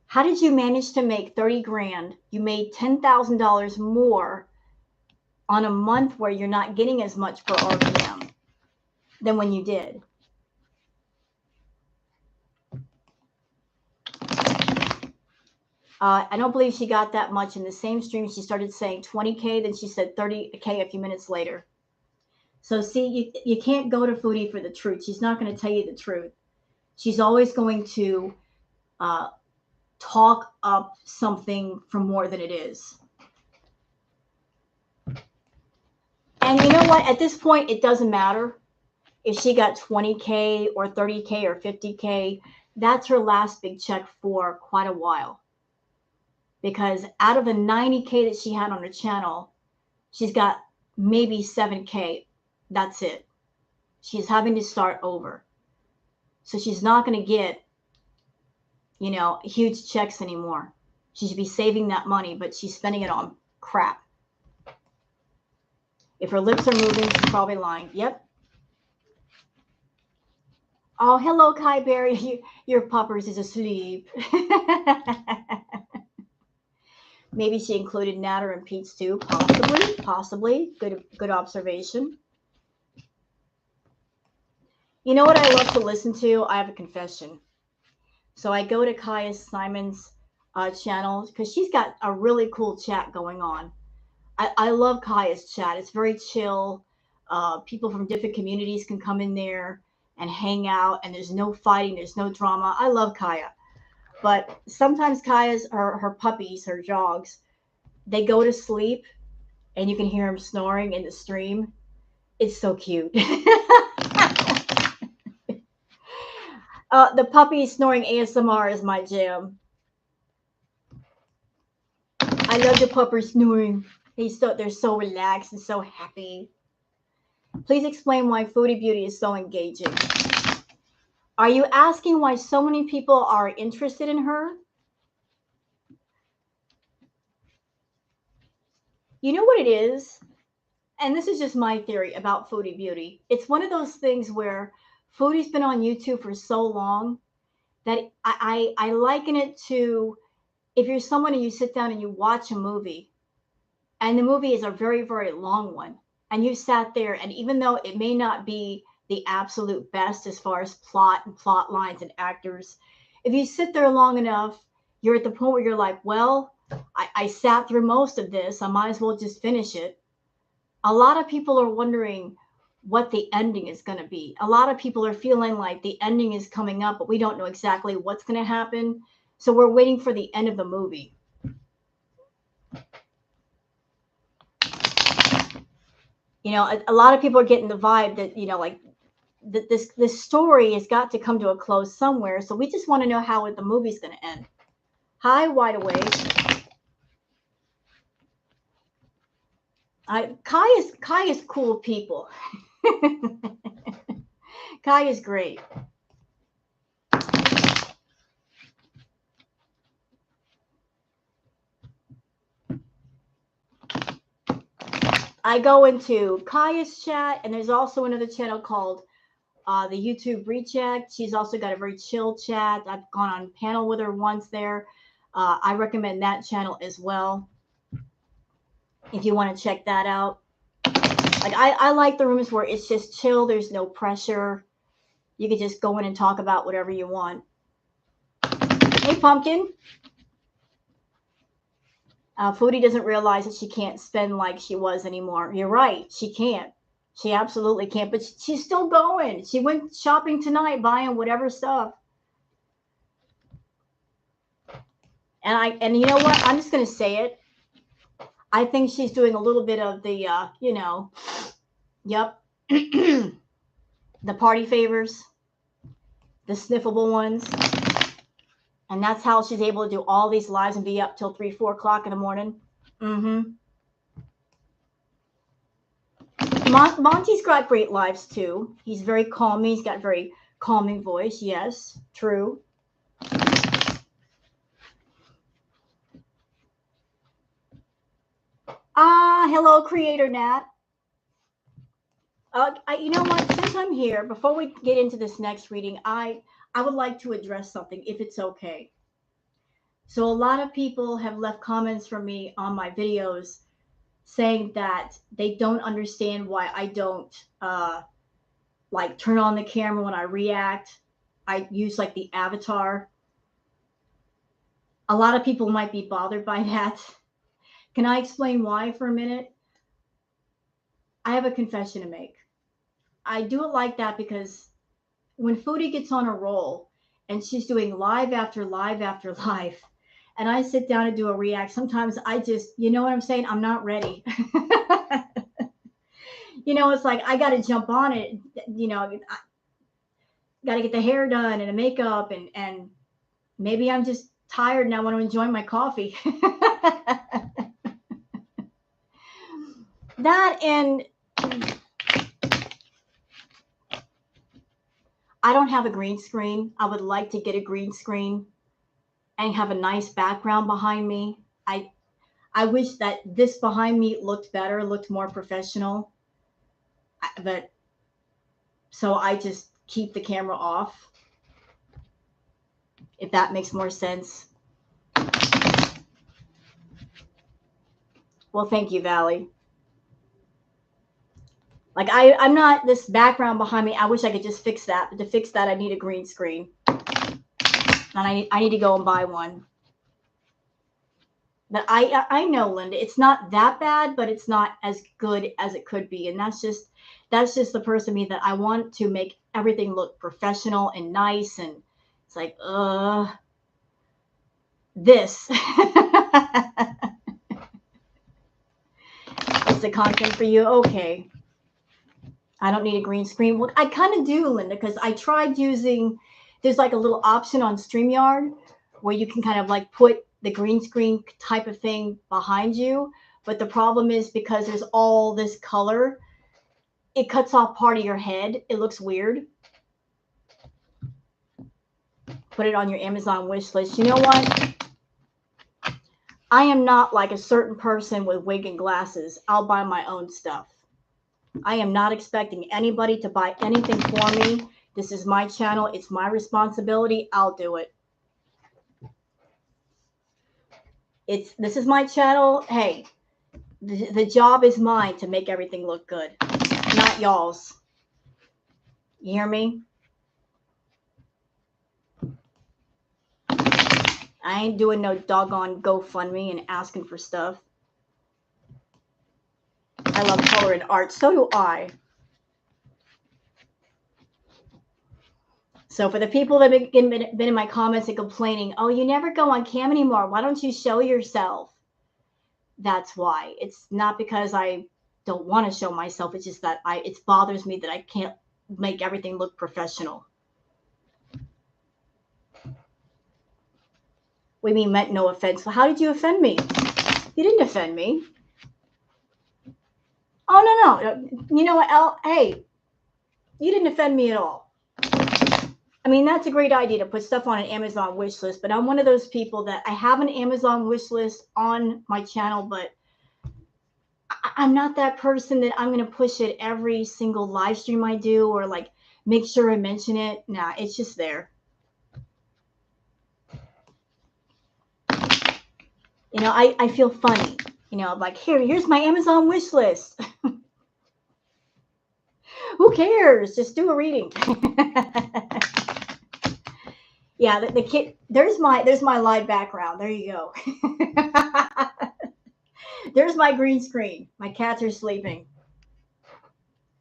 How did you manage to make 30 grand? You made $10,000 more on a month where you're not getting as much per RPM than when you did. I don't believe she got that much. In the same stream, she started saying 20K, then she said 30K a few minutes later. So see, you can't go to Foodie for the truth. She's not going to tell you the truth. She's always going to talk up something for more than it is. And you know what? At this point, it doesn't matter if she got 20K or 30K or 50K. That's her last big check for quite a while. Because out of the 90K that she had on her channel, she's got maybe 7K. That's it. She's having to start over. So she's not going to get, you know, huge checks anymore. She should be saving that money, but she's spending it on crap. If her lips are moving, she's probably lying. Yep. Oh, hello, Kai Berry. Your puppers is asleep. Maybe she included Natter and Pete's too. Possibly. Good observation. You know what I love to listen to? I have a confession. So I go to Kaya Simon's YouTube channel. channel because she's got a really cool chat going on. I love Kaya's chat. It's very chill. People from different communities can come in there and hang out, and there's no fighting, there's no drama. I love Kaya. But sometimes Kaya's her puppies, her dogs, they go to sleep and you can hear them snoring in the stream. It's so cute. The puppy snoring ASMR is my jam. I love the puppy snoring. They're so relaxed and so happy. Please explain why Foodie Beauty is so engaging. Are you asking why so many people are interested in her? You know what it is? And this is just my theory about Foodie Beauty. It's one of those things where Foodie's been on YouTube for so long that I liken it to if you're someone and you sit down and you watch a movie, and the movie is a very, very long one, and you sat there, and even though it may not be the absolute best as far as plot and plot lines and actors, if you sit there long enough, you're at the point where you're like, well, I sat through most of this. I might as well just finish it. A lot of people are wondering what the ending is going to be. A lot of people are feeling like the ending is coming up, but we don't know exactly what's going to happen. So we're waiting for the end of the movie. You know, a lot of people are getting the vibe that, you know, like this story has got to come to a close somewhere. So we just want to know how the movie's going to end. Hi, Wide Awake. Kaya's cool people. Kaya's great. I go into Kaya's chat, and there's also another channel called the YouTube Recheck. She's also got a very chill chat. I've gone on panel with her once there. I recommend that channel as well if you want to check that out. Like I like the rooms where it's just chill. There's no pressure. You can just go in and talk about whatever you want. Hey, Pumpkin. Foodie doesn't realize that she can't spend like she was anymore. You're right. She can't. She absolutely can't. But she's still going. She went shopping tonight, buying whatever stuff. And you know what? I'm just gonna say it. I think she's doing a little bit of the you know, yep, the party favors, the sniffable ones. And that's how she's able to do all these lives and be up till 3, 4 o'clock in the morning. Mm-hmm. Monty's got great lives too. He's very calming. He's got a very calming voice. Yes, true. Hello, Creator Nat. You know what? Since I'm here, before we get into this next reading, I would like to address something, if it's okay. So a lot of people have left comments from me on my videos saying that they don't understand why I don't like turn on the camera when I react. I use like the avatar. A lot of people might be bothered by that. Can I explain why for a minute? I have a confession to make. I do it like that because when Foodie gets on a roll and she's doing live after live after live, and I sit down and do a react, sometimes I just, you know what I'm saying? I'm not ready. You know, it's like I got to jump on it. You know, I got to get the hair done and the makeup, and maybe I'm just tired and I want to enjoy my coffee. That, and I don't have a green screen. I would like to get a green screen and have a nice background behind me. I wish that this behind me looked better, looked more professional. But so I just keep the camera off, if that makes more sense. Well, thank you, Valley. Like I'm not, this background behind me, I wish I could just fix that. But to fix that, I need a green screen. And I need to go and buy one. But I know, Linda, it's not that bad, but it's not as good as it could be. And that's just the person me that I want to make everything look professional and nice. And it's like, this. It's the content for you. Okay. I don't need a green screen. Well, I kind of do, Linda, because I tried using, there's like a little option on StreamYard where you can kind of like put the green screen type of thing behind you. But the problem is because there's all this color, it cuts off part of your head. It looks weird. Put it on your Amazon wish list. You know what? I am not like a certain person with wig and glasses. I'll buy my own stuff. I am not expecting anybody to buy anything for me. This is my channel. It's my responsibility. I'll do it. This is my channel. Hey, the job is mine to make everything look good, not y'all's. You hear me? I ain't doing no doggone GoFundMe and asking for stuff. I love color and art. So do I. So for the people that have been in my comments and complaining, oh, you never go on cam anymore. Why don't you show yourself? That's why. It's not because I don't want to show myself. It's just that it bothers me that I can't make everything look professional. We mean meant no offense. Well, how did you offend me? You didn't offend me. Oh, no. You know what, Elle? Hey, you didn't offend me at all. I mean, that's a great idea to put stuff on an Amazon wish list, but I'm one of those people that I have an Amazon wish list on my channel, but I'm not that person that I'm going to push it every single live stream I do or like make sure I mention it. Nah, it's just there. You know, I feel funny. You know, like, here's my Amazon wish list. Who cares? Just do a reading. Yeah, the kid. There's my live background. There you go. There's my green screen. My cats are sleeping.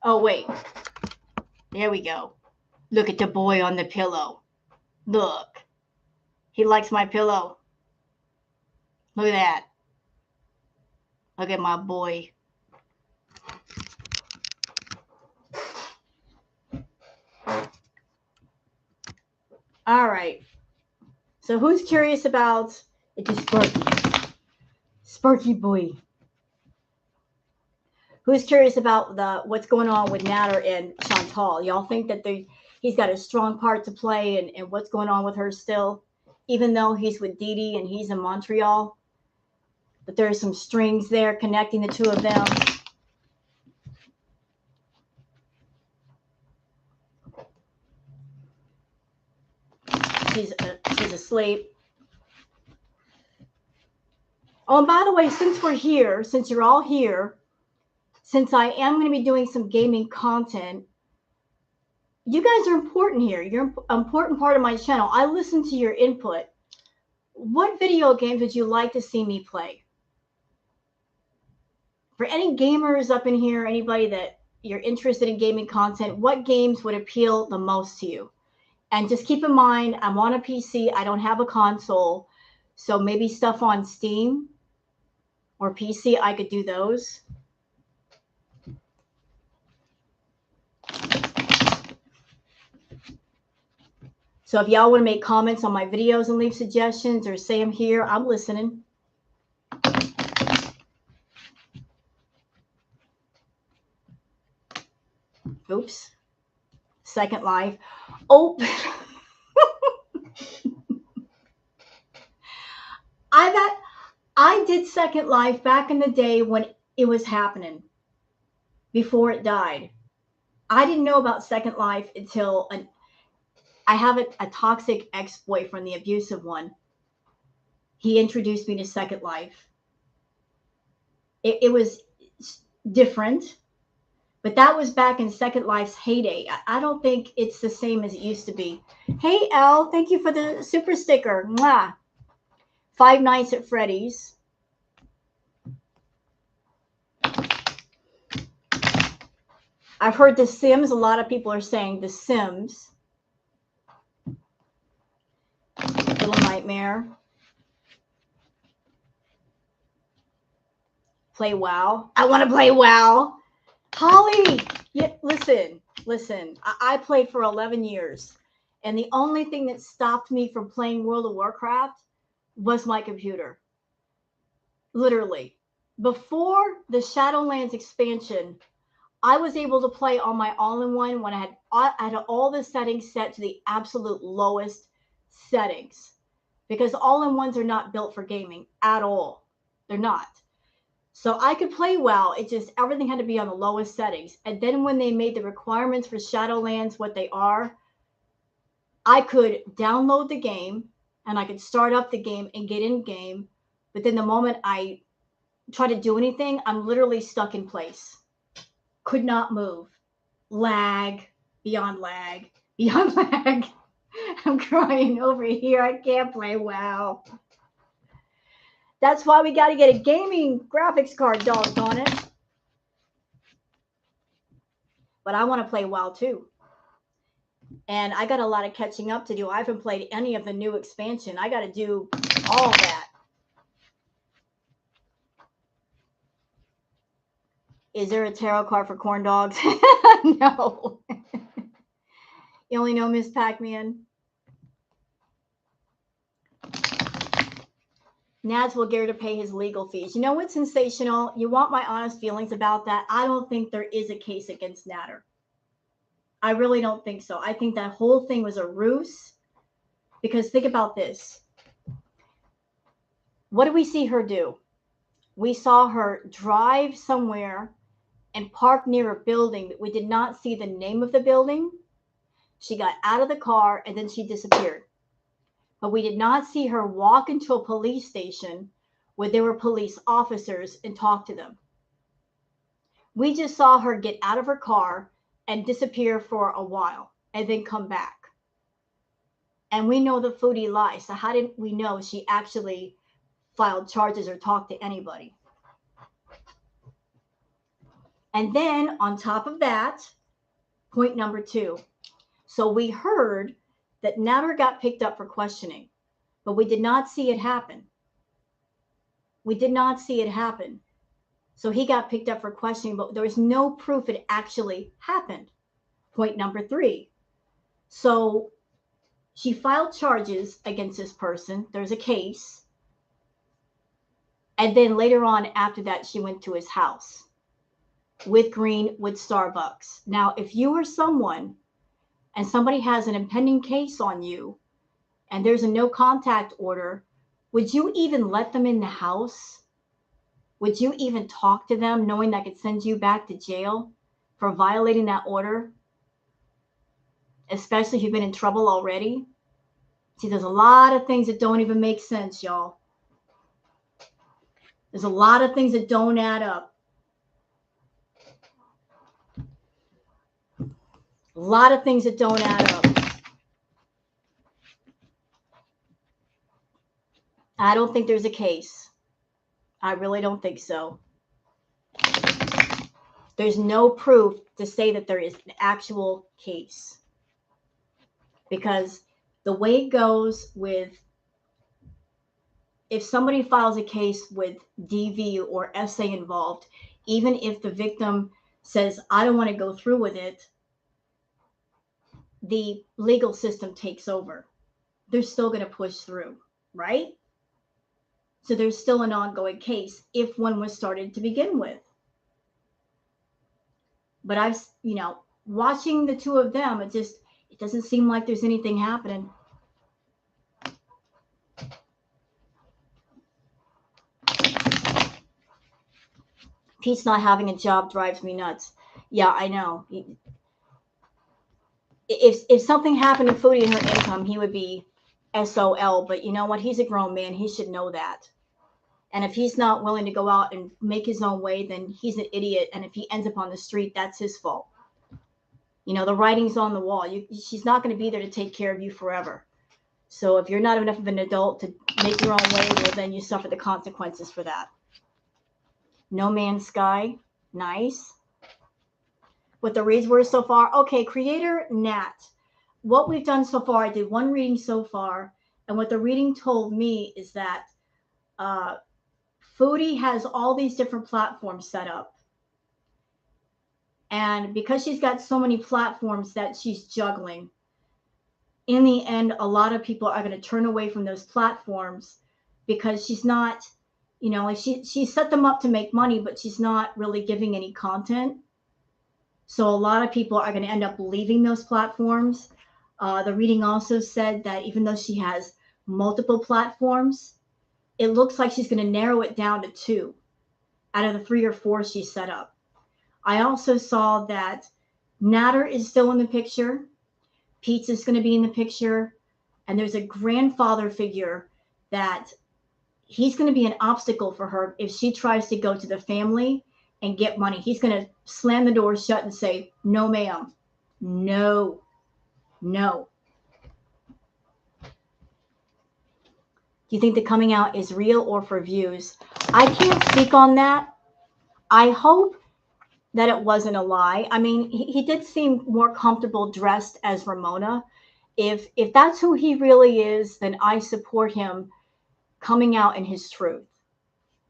Oh wait, there we go. Look at the boy on the pillow. Look, he likes my pillow. Look at that. Look at my boy. All right. So who's curious about it's Sparky boy? Who's curious about what's going on with Natter and Chantal? Y'all think that he's got a strong part to play and what's going on with her still, even though he's with Dee Dee and he's in Montreal? But there's some strings there connecting the two of them. She's asleep. Oh, and by the way, since we're here, since you're all here, since I am going to be doing some gaming content, you guys are important here. You're an important part of my channel. I listen to your input. What video games would you like to see me play? For any gamers up in here, anybody that you're interested in gaming content, what games would appeal the most to you? And just keep in mind, I'm on a PC. I don't have a console. So maybe stuff on Steam or PC, I could do those. So if y'all want to make comments on my videos and leave suggestions or say I'm here, I'm listening. Oops. Second Life. Oh. I did Second Life back in the day when it was happening, before it died. I didn't know about Second Life until I have a toxic ex-boyfriend, the abusive one. He introduced me to Second Life. It was different, but that was back in Second Life's heyday. I don't think it's the same as it used to be. Hey, Elle, thank you for the super sticker. Mwah. Five Nights at Freddy's. I've heard The Sims. A lot of people are saying The Sims. Little Nightmare. Play WoW. I want to play WoW. Holly, yeah, listen. I played for 11 years. And the only thing that stopped me from playing World of Warcraft was my computer. Literally. Before the Shadowlands expansion, I was able to play on my all-in-one when I had all the settings set to the absolute lowest settings. Because all-in-ones are not built for gaming at all. They're not. So I could play WoW. It just, everything had to be on the lowest settings. And then when they made the requirements for Shadowlands what they are, I could download the game and I could start up the game and get in game. But then the moment I try to do anything, I'm literally stuck in place. Could not move. Lag, beyond lag, beyond lag. I'm crying over here. I can't play WoW. That's why we got to get a gaming graphics card, doggone it. But I want to play WoW too. And I got a lot of catching up to do. I haven't played any of the new expansion. I got to do all that. Is there a tarot card for corn dogs? No. You only know Miss Pac-Man. Nads will get her to pay his legal fees. You know what's sensational? You want my honest feelings about that? I don't think there is a case against Natter. I really don't think so. I think that whole thing was a ruse. Because think about this. What did we see her do? We saw her drive somewhere and park near a building. We did not see the name of the building. She got out of the car and then she disappeared. But we did not see her walk into a police station where there were police officers and talk to them. We just saw her get out of her car and disappear for a while and then come back. And we know the Foodie lies. So how did we know she actually filed charges or talked to anybody? And then on top of that, point number 2. So we heard that Natter got picked up for questioning, but we did not see it happen. We did not see it happen. So he got picked up for questioning, but there was no proof it actually happened. Point number 3. So she filed charges against this person. There's a case. And then later on after that, she went to his house with Green, with Starbucks. Now, if you are someone and somebody has an impending case on you and there's a no contact order, would you even let them in the house? Would you even talk to them knowing that could send you back to jail for violating that order? Especially if you've been in trouble already. See, there's a lot of things that don't even make sense, y'all. There's a lot of things that don't add up. A lot of things that don't add up. I don't think there's a case. I really don't think so. There's no proof to say that there is an actual case. Because the way it goes with, if somebody files a case with DV or SA involved, even if the victim says, I don't want to go through with it, the legal system takes over. They're still going to push through, right? So there's still an ongoing case if one was started to begin with. But I've, watching the two of them, it doesn't seem like there's anything happening. Pete's not having a job drives me nuts. Yeah, I know. If something happened to Foodie and her income, he would be SOL. But you know what? He's a grown man. He should know that. And if he's not willing to go out and make his own way, then he's an idiot. And if he ends up on the street, that's his fault. The writing's on the wall. She's not going to be there to take care of you forever. So if you're not enough of an adult to make your own way, well, then you suffer the consequences for that. No Man's Sky. Nice. what the reads were so far. Okay, creator Nat. What we've done so far, I did one reading so far, and what the reading told me is that Foodie has all these different platforms set up. And because she's got so many platforms that she's juggling, in the end, a lot of people are going to turn away from those platforms because she's not, like she set them up to make money, but she's not really giving any content. So a lot of people are going to end up leaving those platforms. The reading also said that even though she has multiple platforms, it looks like she's going to narrow it down to 2 out of the 3 or 4 she set up. I also saw that Natter is still in the picture. Pete's is going to be in the picture. And there's a grandfather figure that he's going to be an obstacle for her if she tries to go to the family and get money. He's going to slam the door shut and say, no, ma'am. No. Do you think the coming out is real or for views? I can't speak on that. I hope that it wasn't a lie. I mean, he did seem more comfortable dressed as Ramona. If that's who he really is, then I support him coming out in his truth.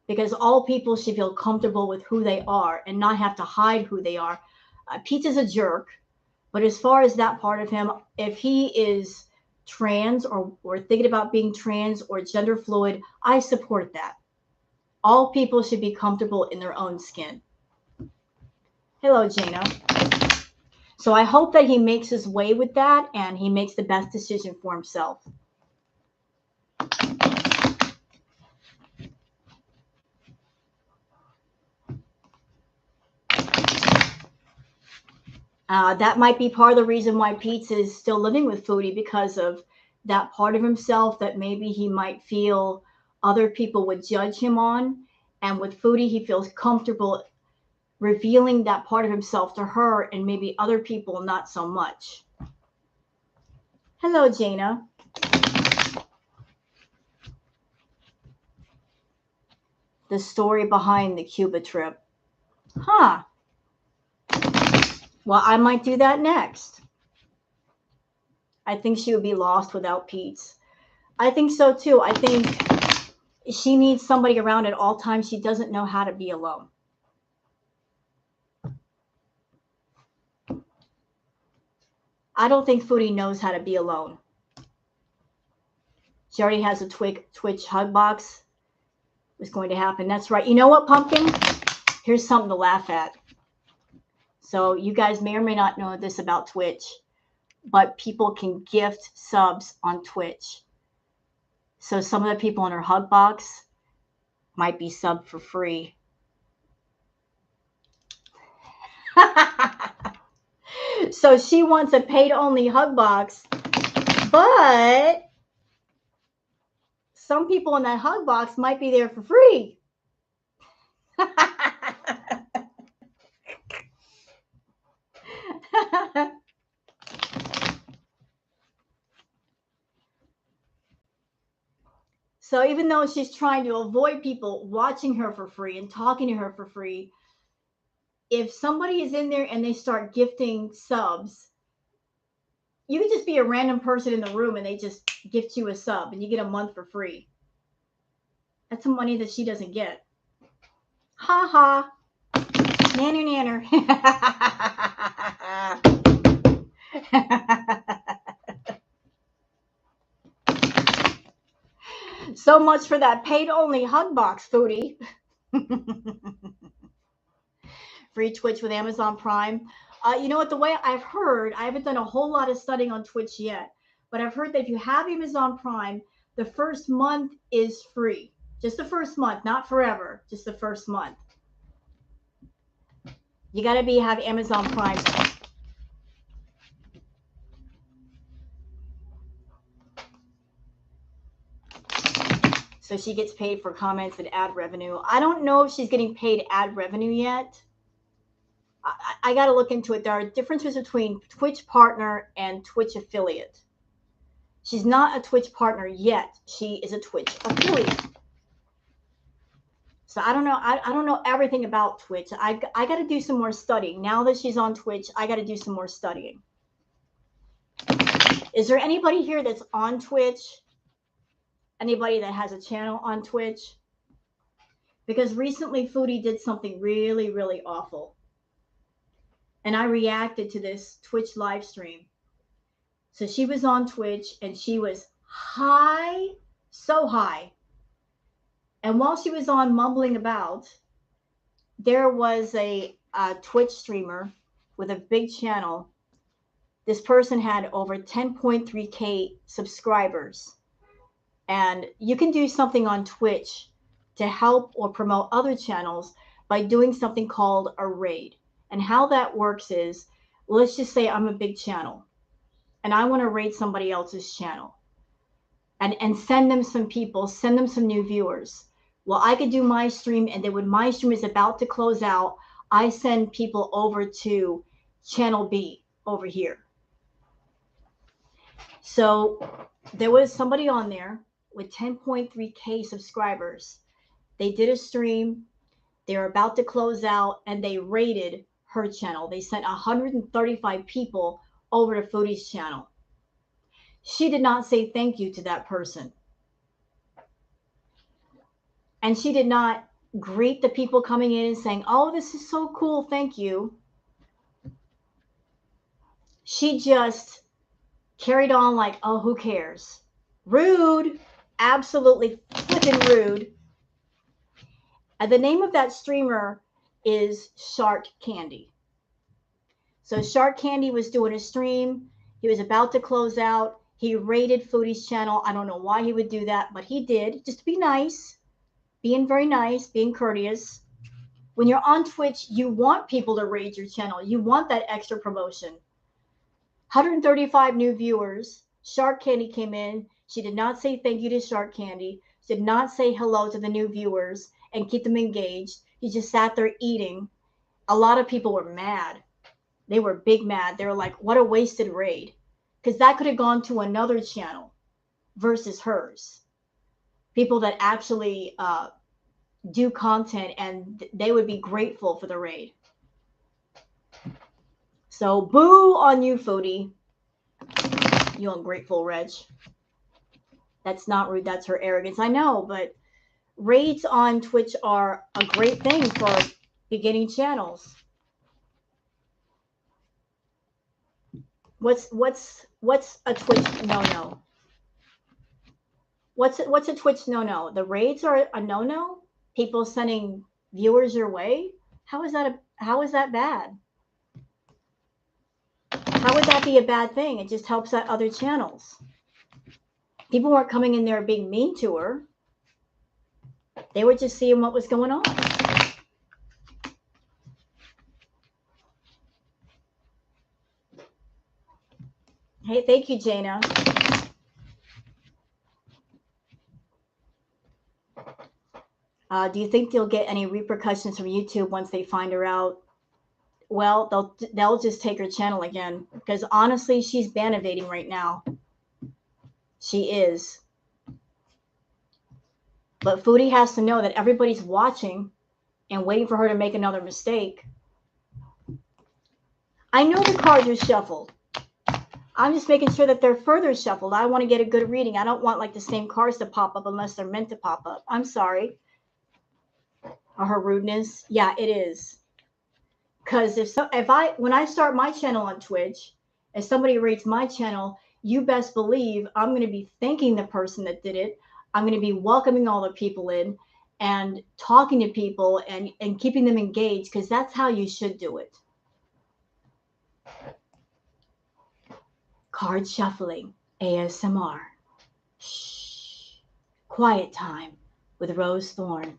Because all people should feel comfortable with who they are and not have to hide who they are. Pete is a jerk, but as far as that part of him, if he is trans or thinking about being trans or gender fluid, I support that. All people should be comfortable in their own skin. Hello, Jana. So I hope that he makes his way with that and he makes the best decision for himself. That might be part of the reason why Pete is still living with Foodie, because of that part of himself that maybe he might feel other people would judge him on. And with Foodie, he feels comfortable revealing that part of himself to her, and maybe other people not so much. Hello, Jana. The story behind the Cuba trip. Huh. Well, I might do that next. I think she would be lost without Pete. I think so too. I think she needs somebody around at all times. She doesn't know how to be alone. I don't think Foodie knows how to be alone. She already has a Twitch hug box. Was going to happen. That's right. You know what, Pumpkin? Here's something to laugh at. So you guys may or may not know this about Twitch, but people can gift subs on Twitch. So some of the people in her hug box might be subbed for free. So she wants a paid-only hug box, but some people in that hug box might be there for free. So even though she's trying to avoid people watching her for free and talking to her for free, if somebody is in there and they start gifting subs, you could just be a random person in the room and they just gift you a sub and you get a month for free. That's some money that she doesn't get. Ha ha. Nanner nanner. So much for that paid-only hug box, Foodie. Free Twitch with Amazon Prime. You know what? The way I've heard, I haven't done a whole lot of studying on Twitch yet, but I've heard that if you have Amazon Prime, the first month is free. Just the first month, not forever. Just the first month. You got to have Amazon Prime. So she gets paid for comments and ad revenue. I don't know if she's getting paid ad revenue yet. I got to look into it. There are differences between Twitch partner and Twitch affiliate. She's not a Twitch partner yet. She is a Twitch affiliate. So I don't know. I don't know everything about Twitch. I got to do some more studying. Now that she's on Twitch, I got to do some more studying. Is there anybody here that's on Twitch? Anybody that has a channel on Twitch? Because recently Foodie did something really, really awful. And I reacted to this Twitch live stream. So she was on Twitch and she was high, so high. And while she was on mumbling about, there was a Twitch streamer with a big channel. This person had over 10.3K subscribers. And you can do something on Twitch to help or promote other channels by doing something called a raid. And how that works is, let's just say I'm a big channel and I want to raid somebody else's channel and send them some people, send them some new viewers. Well, I could do my stream, and then when my stream is about to close out, I send people over to channel B over here. So there was somebody on there with 10.3K subscribers. They did a stream. They were about to close out, and they raided her channel. They sent 135 people over to Foodie's channel. She did not say thank you to that person. And she did not greet the people coming in and saying, oh, this is so cool, thank you. She just carried on like, oh, who cares? Rude, absolutely flipping rude. And the name of that streamer is Shark Candy. So Shark Candy was doing a stream. He was about to close out. He raided Foodie's channel. I don't know why he would do that, but he did, just to be nice. Being very nice, being courteous. When you're on Twitch, you want people to raid your channel. You want that extra promotion. 135 new viewers. Shark Candy came in. She did not say thank you to Shark Candy. She did not say hello to the new viewers and keep them engaged. He just sat there eating. A lot of people were mad. They were big mad. They were like, what a wasted raid. Because that could have gone to another channel versus hers. People that actually do content, and they would be grateful for the raid. So boo on you, Foodie. You ungrateful wretch. That's not rude. That's her arrogance. I know, but raids on Twitch are a great thing for beginning channels. What's a Twitch no-no? What's a Twitch no-no? The raids are a no-no? People sending viewers your way? How is that bad? How would that be a bad thing? It just helps out other channels. People weren't coming in there being mean to her. They were just seeing what was going on. Hey, thank you, Jana. Do you think they'll get any repercussions from YouTube once they find her out? Well, they'll just take her channel again, because honestly, she's ban evading right now. She is. But Foodie has to know that everybody's watching and waiting for her to make another mistake. I know the cards are shuffled. I'm just making sure that they're further shuffled. I want to get a good reading. I don't want like the same cards to pop up unless they're meant to pop up. I'm sorry. Or her rudeness. Yeah, it is. Because when I start my channel on Twitch, if somebody rates my channel, you best believe I'm going to be thanking the person that did it. I'm going to be welcoming all the people in and talking to people and keeping them engaged, because that's how you should do it. Card shuffling, ASMR. Shh. Quiet time with Rose Thorne.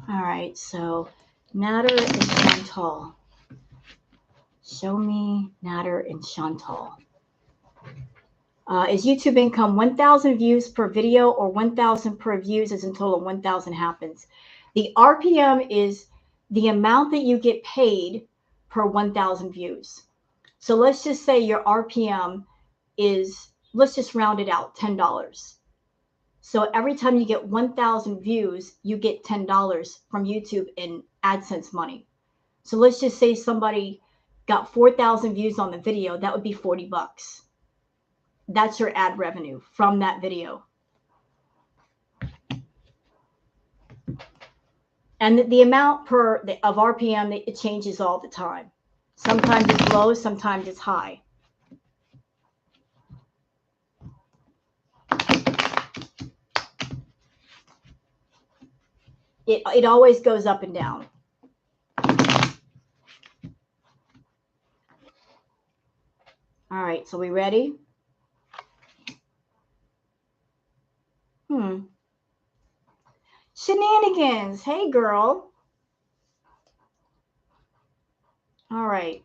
All right, so Nader and Chantal. Show me Nader and Chantal. Is YouTube income 1,000 views per video or 1,000 per views is in total 1,000 happens? The RPM is the amount that you get paid per 1,000 views. So let's just say your RPM is, let's just round it out, $10. So every time you get 1,000 views, you get $10 from YouTube in AdSense money. So let's just say somebody got 4,000 views on the video, that would be 40 bucks. That's your ad revenue from that video. And the amount of RPM, it changes all the time. Sometimes it's low, sometimes it's high. It always goes up and down. All right, so we ready? Shenanigans. Hey, girl. All right.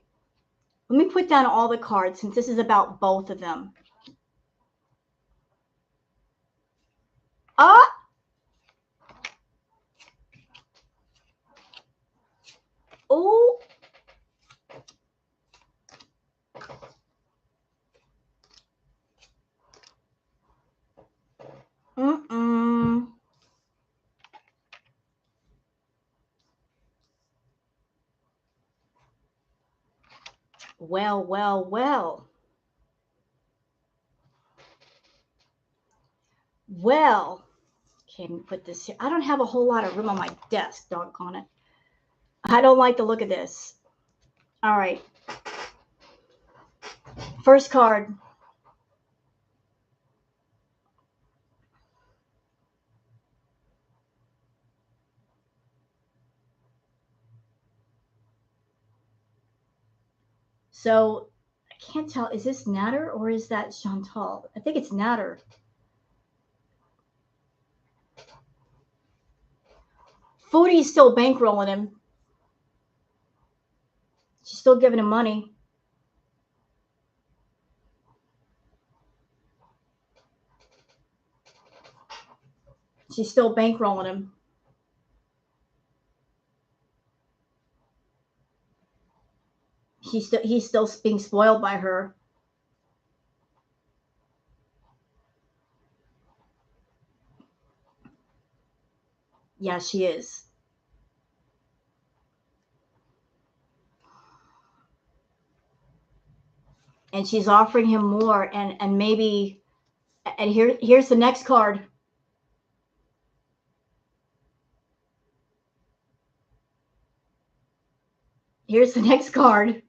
Let me put down all the cards since this is about both of them. Ah! Oh! Mm-mm. Well, well, well. Well. Okay, let me put this here. I don't have a whole lot of room on my desk, doggone it. I don't like the look of this. All right. First card. So I can't tell. Is this Natter or is that Chantal? I think it's Natter. Foodie's still bankrolling him. She's still giving him money. She's still bankrolling him. He's still being spoiled by her. Yeah, she is. And she's offering him more, and maybe, and here's the next card. Here's the next card.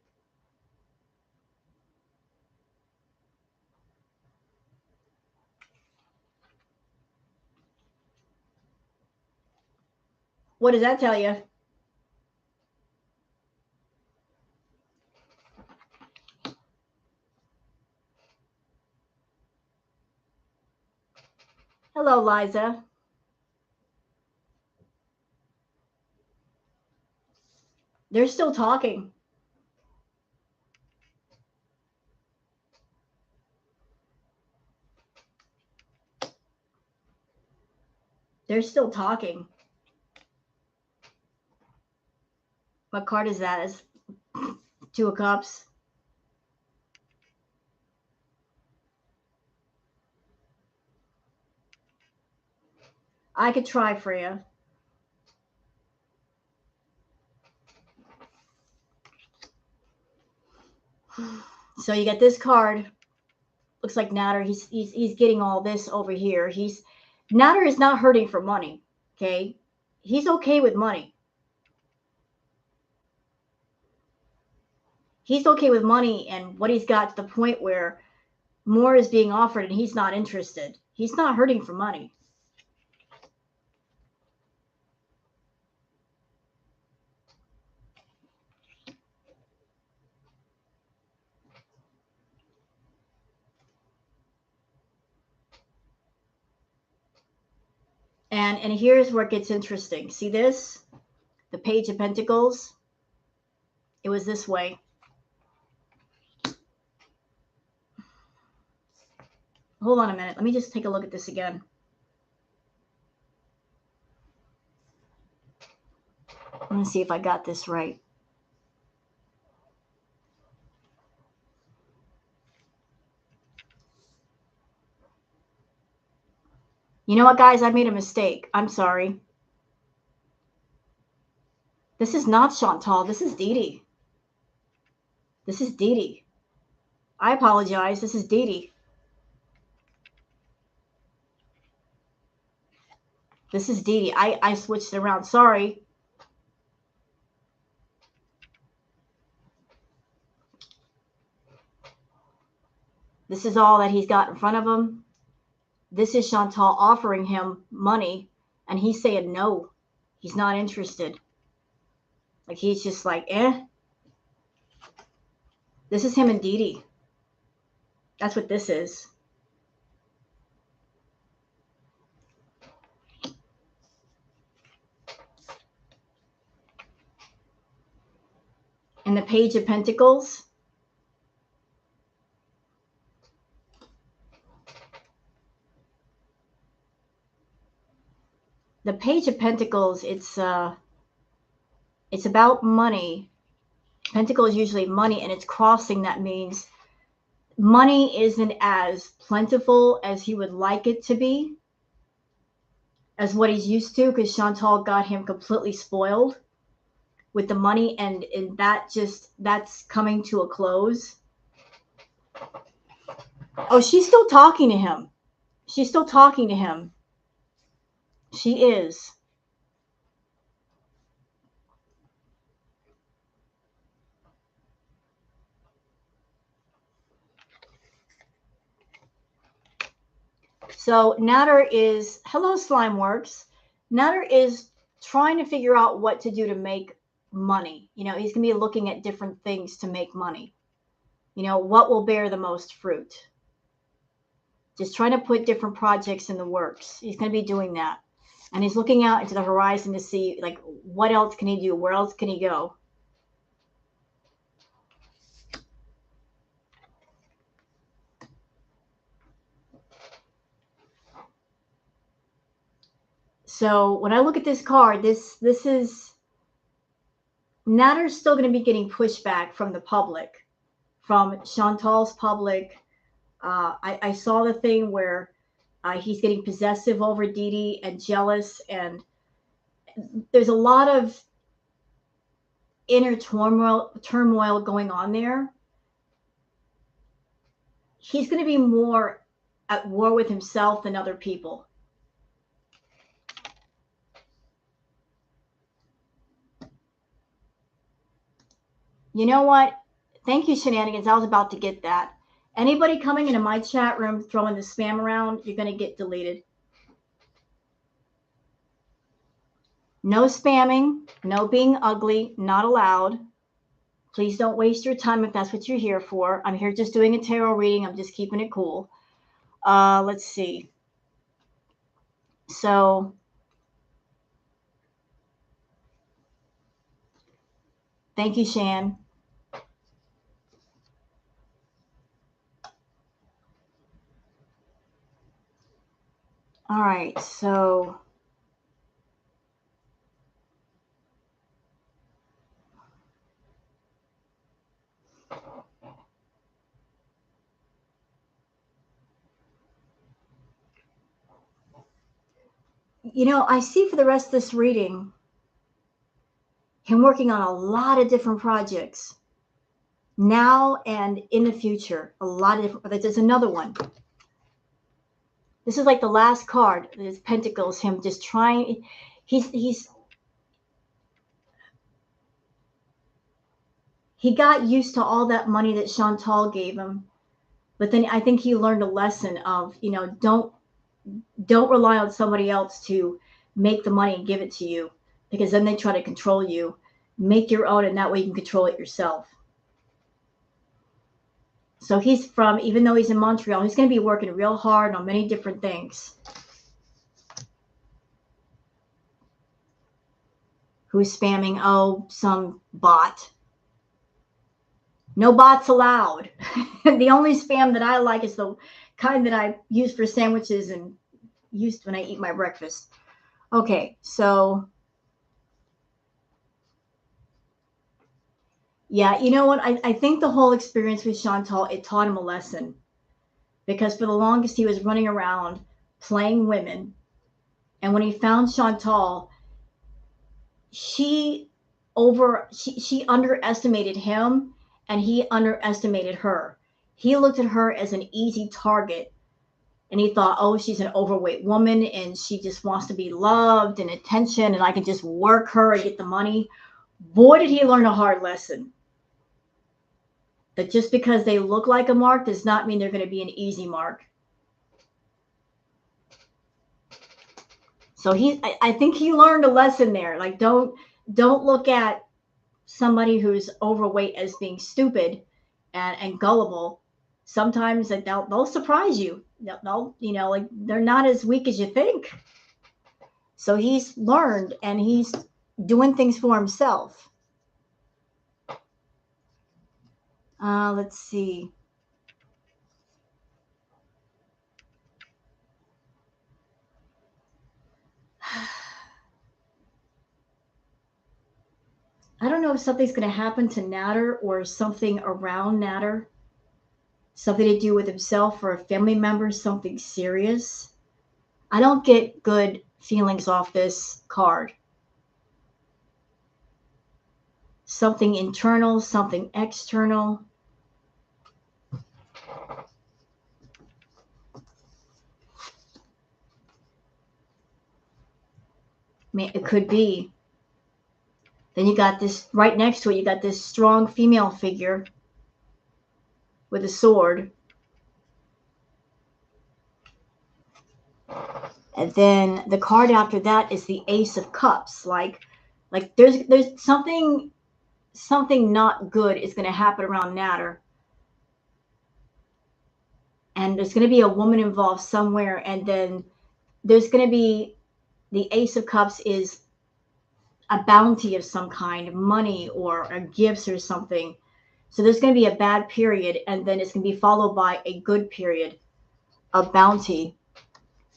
What does that tell you? Hello, Liza. They're still talking. They're still talking. What card is that? It's Two of Cups. I could try for you. So you get this card. Looks like Natter. He's getting all this over here. Natter is not hurting for money. Okay, he's okay with money. He's okay with money and what he's got to the point where more is being offered and he's not interested. He's not hurting for money. And here's where it gets interesting. See this? The Page of Pentacles. It was this way. Hold on a minute. Let me just take a look at this again. Let me see if I got this right. You know what, guys? I made a mistake. I'm sorry. This is not Chantal. This is Dee Dee. This is Dee Dee. I apologize. This is Dee Dee. This is Dee Dee. I switched it around. Sorry. This is all that he's got in front of him. This is Chantal offering him money, and he's saying no. He's not interested. Like, he's just like, eh. This is him and Dee Dee. That's what this is. And the Page of Pentacles. The Page of Pentacles, it's about money. Pentacle is usually money, and it's crossing. That means money isn't as plentiful as he would like it to be, as what he's used to, because Chantal got him completely spoiled with the money, and that's coming to a close. Oh, she's still talking to him. She's still talking to him. She is. So Natter is, hello Slimeworks. Natter is trying to figure out what to do to make money. You know, he's going to be looking at different things to make money. You know, what will bear the most fruit? Just trying to put different projects in the works. He's going to be doing that. And he's looking out into the horizon to see, like, what else can he do? Where else can he go? So when I look at this card, this is, Natter's still going to be getting pushback from the public, from Chantal's public. I saw the thing where he's getting possessive over Dee Dee and jealous, and there's a lot of inner turmoil going on there. He's going to be more at war with himself than other people. You know what? Thank you, Shenanigans. I was about to get that. Anybody coming into my chat room throwing the spam around, you're going to get deleted. No spamming, no being ugly, not allowed. Please don't waste your time if that's what you're here for. I'm here just doing a tarot reading. I'm just keeping it cool. Let's see. So, thank you, Shan. All right, so you know, I see for the rest of this reading him working on a lot of different projects now and in the future. A lot of different. There's another one. This is like the last card. There's Pentacles. Him just trying. He got used to all that money that Chantal gave him, but then I think he learned a lesson of, you know, don't rely on somebody else to make the money and give it to you, because then they try to control you. Make your own, and that way you can control it yourself. So he's from, even though he's in Montreal, he's going to be working real hard on many different things. Who's spamming? Oh, some bot. No bots allowed. The only spam that I like is the kind that I use for sandwiches and used when I eat my breakfast. Okay, so yeah, you know what? I think the whole experience with Chantal, it taught him a lesson, because for the longest he was running around playing women. And when he found Chantal, she she underestimated him, and he underestimated her. He looked at her as an easy target, and he thought, oh, she's an overweight woman and she just wants to be loved and attention, and I can just work her and get the money. Boy, did he learn a hard lesson. That just because they look like a mark does not mean they're going to be an easy mark. So I think he learned a lesson there. Like, don't look at somebody who's overweight as being stupid and gullible. Sometimes they'll surprise you. They'll, like, they're not as weak as you think. So he's learned, and he's doing things for himself. Let's see. I don't know if something's going to happen to Natter or something around Natter. Something to do with himself or a family member, something serious. I don't get good feelings off this card. Something internal, something external. It could be. Then you got this, right next to it, you got this strong female figure with a sword. And then the card after that is the Ace of Cups. Like there's something not good is going to happen around Natter. And there's going to be a woman involved somewhere. And then there's going to be, the Ace of Cups is a bounty of some kind, money or a gifts or something. So there's going to be a bad period, and then it's going to be followed by a good period of bounty,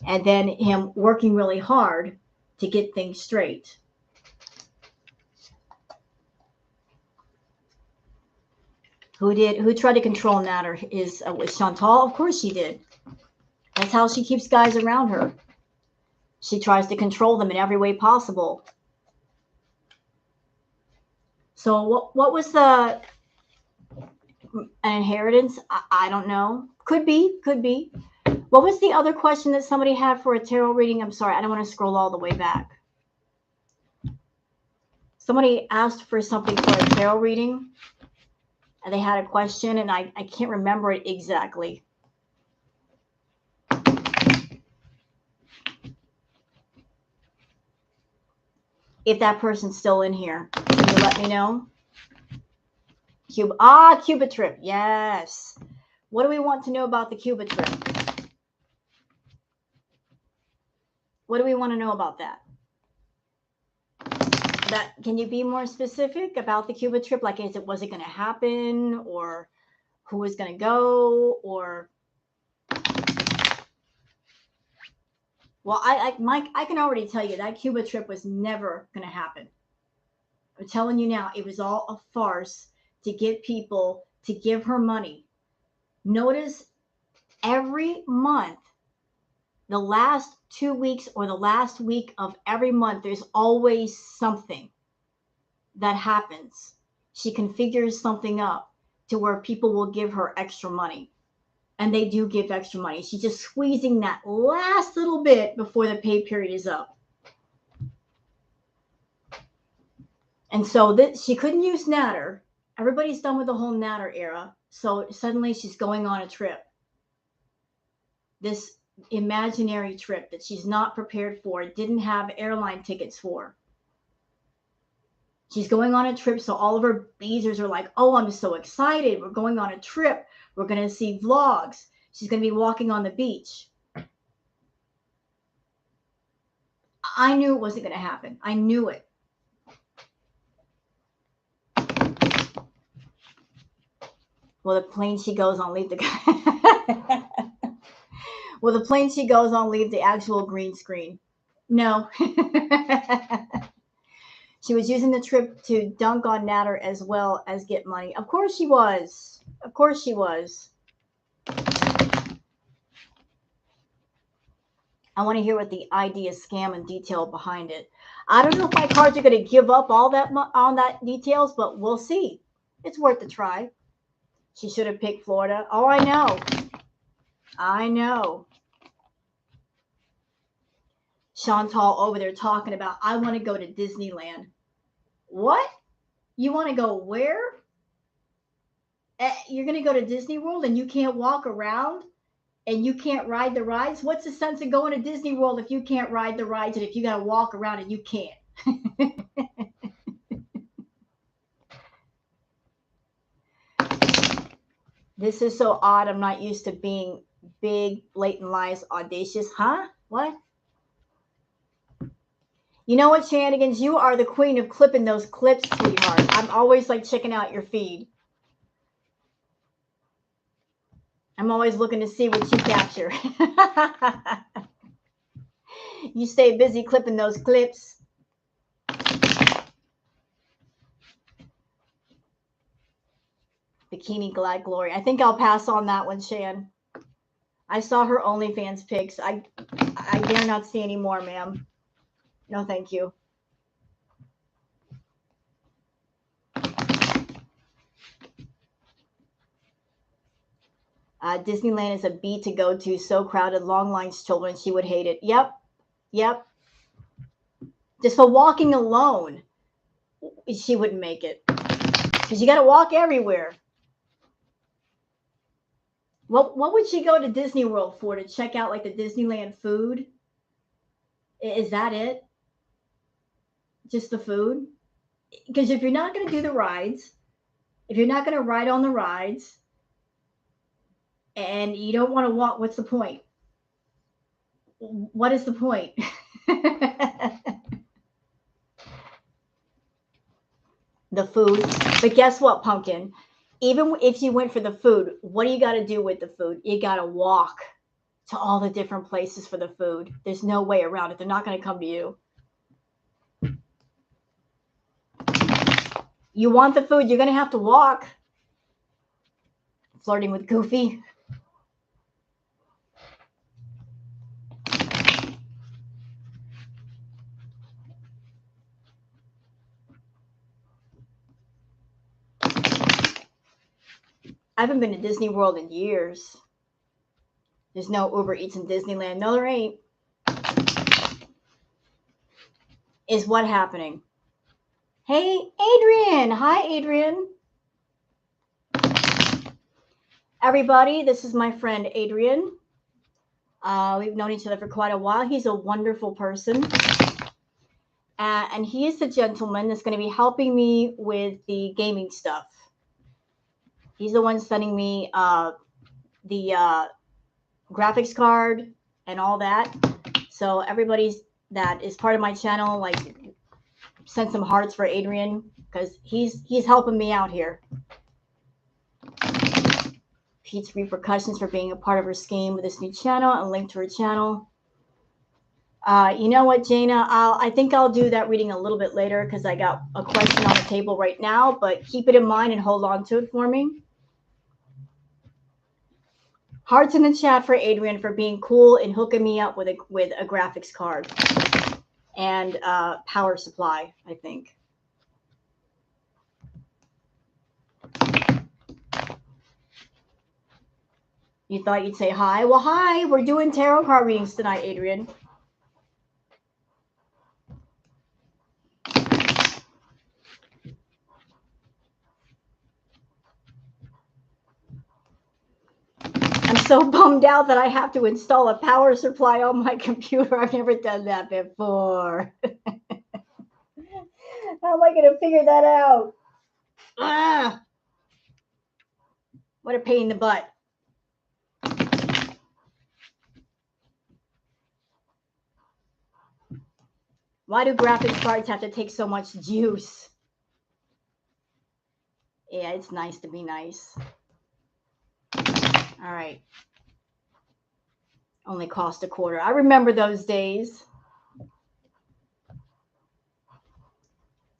and then him working really hard to get things straight. Who tried to control Natter was Chantal? Of course she did. That's how she keeps guys around her. She tries to control them in every way possible. So what was an inheritance? I don't know. Could be. What was the other question that somebody had for a tarot reading? I'm sorry, I don't want to scroll all the way back. Somebody asked for something for a tarot reading, and they had a question, and I can't remember it exactly. If that person's still in here, can you let me know? Cuba trip. Yes. What do we want to know about the Cuba trip? What do we want to know about that? Can you be more specific about the Cuba trip? Like, was it going to happen, or who was going to go, or? Well, Mike, I can already tell you that Cuba trip was never going to happen. I'm telling you now, it was all a farce to get people to give her money. Notice every month, the last 2 weeks or the last week of every month, there's always something that happens. She configures something up to where people will give her extra money. And they do give extra money. She's just squeezing that last little bit before the pay period is up. And so she couldn't use Natter. Everybody's done with the whole Natter era. So suddenly she's going on a trip. This imaginary trip that she's not prepared for, didn't have airline tickets for. She's going on a trip, so all of her beezers are like, oh, I'm so excited. We're going on a trip. We're going to see vlogs. She's going to be walking on the beach. I knew it wasn't going to happen. I knew it. Well, the plane she goes on, leave the Well, the plane she goes on, leave the actual green screen. No. She was using the trip to dunk on Natter as well as get money. Of course she was. Of course she was. I want to hear what the idea, scam, and detail behind it. I don't know if my cards are going to give up all that on that details, but we'll see. It's worth a try. She should have picked Florida. Oh, I know. I know. Chantal over there talking about, I want to go to Disneyland. What? You want to go where? You're going to go to Disney World and you can't walk around and you can't ride the rides? What's the sense of going to Disney World if you can't ride the rides and if you got to walk around and you can't? This is so odd. I'm not used to being big, blatant lies, audacious. Huh? What? You know what, Shenanigans? You are the queen of clipping those clips, sweetheart. I'm always like checking out your feed. I'm always looking to see what you capture. You stay busy clipping those clips. Bikini Glad Glory. I think I'll pass on that one, Shan. I saw her OnlyFans pics. I dare not see any more, ma'am. No, thank you. Disneyland is a B to go to. So crowded, long lines, children. She would hate it. Yep. Yep. Just for walking alone, she wouldn't make it. Because you got to walk everywhere. What would she go to Disney World for? To check out like the Disneyland food? Is that it? Just the food? Because if you're not going to do the rides, if you're not going to ride on the rides, and you don't want to walk, what's the point? What is the point? The food. But guess what, Pumpkin? Even if you went for the food, what do you got to do with the food? You got to walk to all the different places for the food. There's no way around it. They're not going to come to you. You want the food, you're going to have to walk. Flirting with Goofy. I haven't been to Disney World in years. There's no Uber Eats in Disneyland. No, there ain't. Is what happening? Hey, Adrian. Hi, Adrian. Everybody, this is my friend Adrian. We've known each other for quite a while. He's a wonderful person. And he is the gentleman that's going to be helping me with the gaming stuff. He's the one sending me the graphics card and all that. So everybody that is part of my channel, like, send some hearts for Adrian because he's helping me out here. Pete's repercussions for being a part of her scheme with this new channel and link to her channel. You know what, Jana? I think I'll do that reading a little bit later because I got a question on the table right now, but keep it in mind and hold on to it for me. Hearts in the chat for Adrian for being cool and hooking me up with a graphics card and power supply, I think. You thought you'd say hi? Well, hi. We're doing tarot card readings tonight, Adrian. I'm so bummed out that I have to install a power supply on my computer. I've never done that before. How am I going to figure that out? Ah! What a pain in the butt. Why do graphics cards have to take so much juice? Yeah, it's nice to be nice. All right. Only cost $0.25. I remember those days.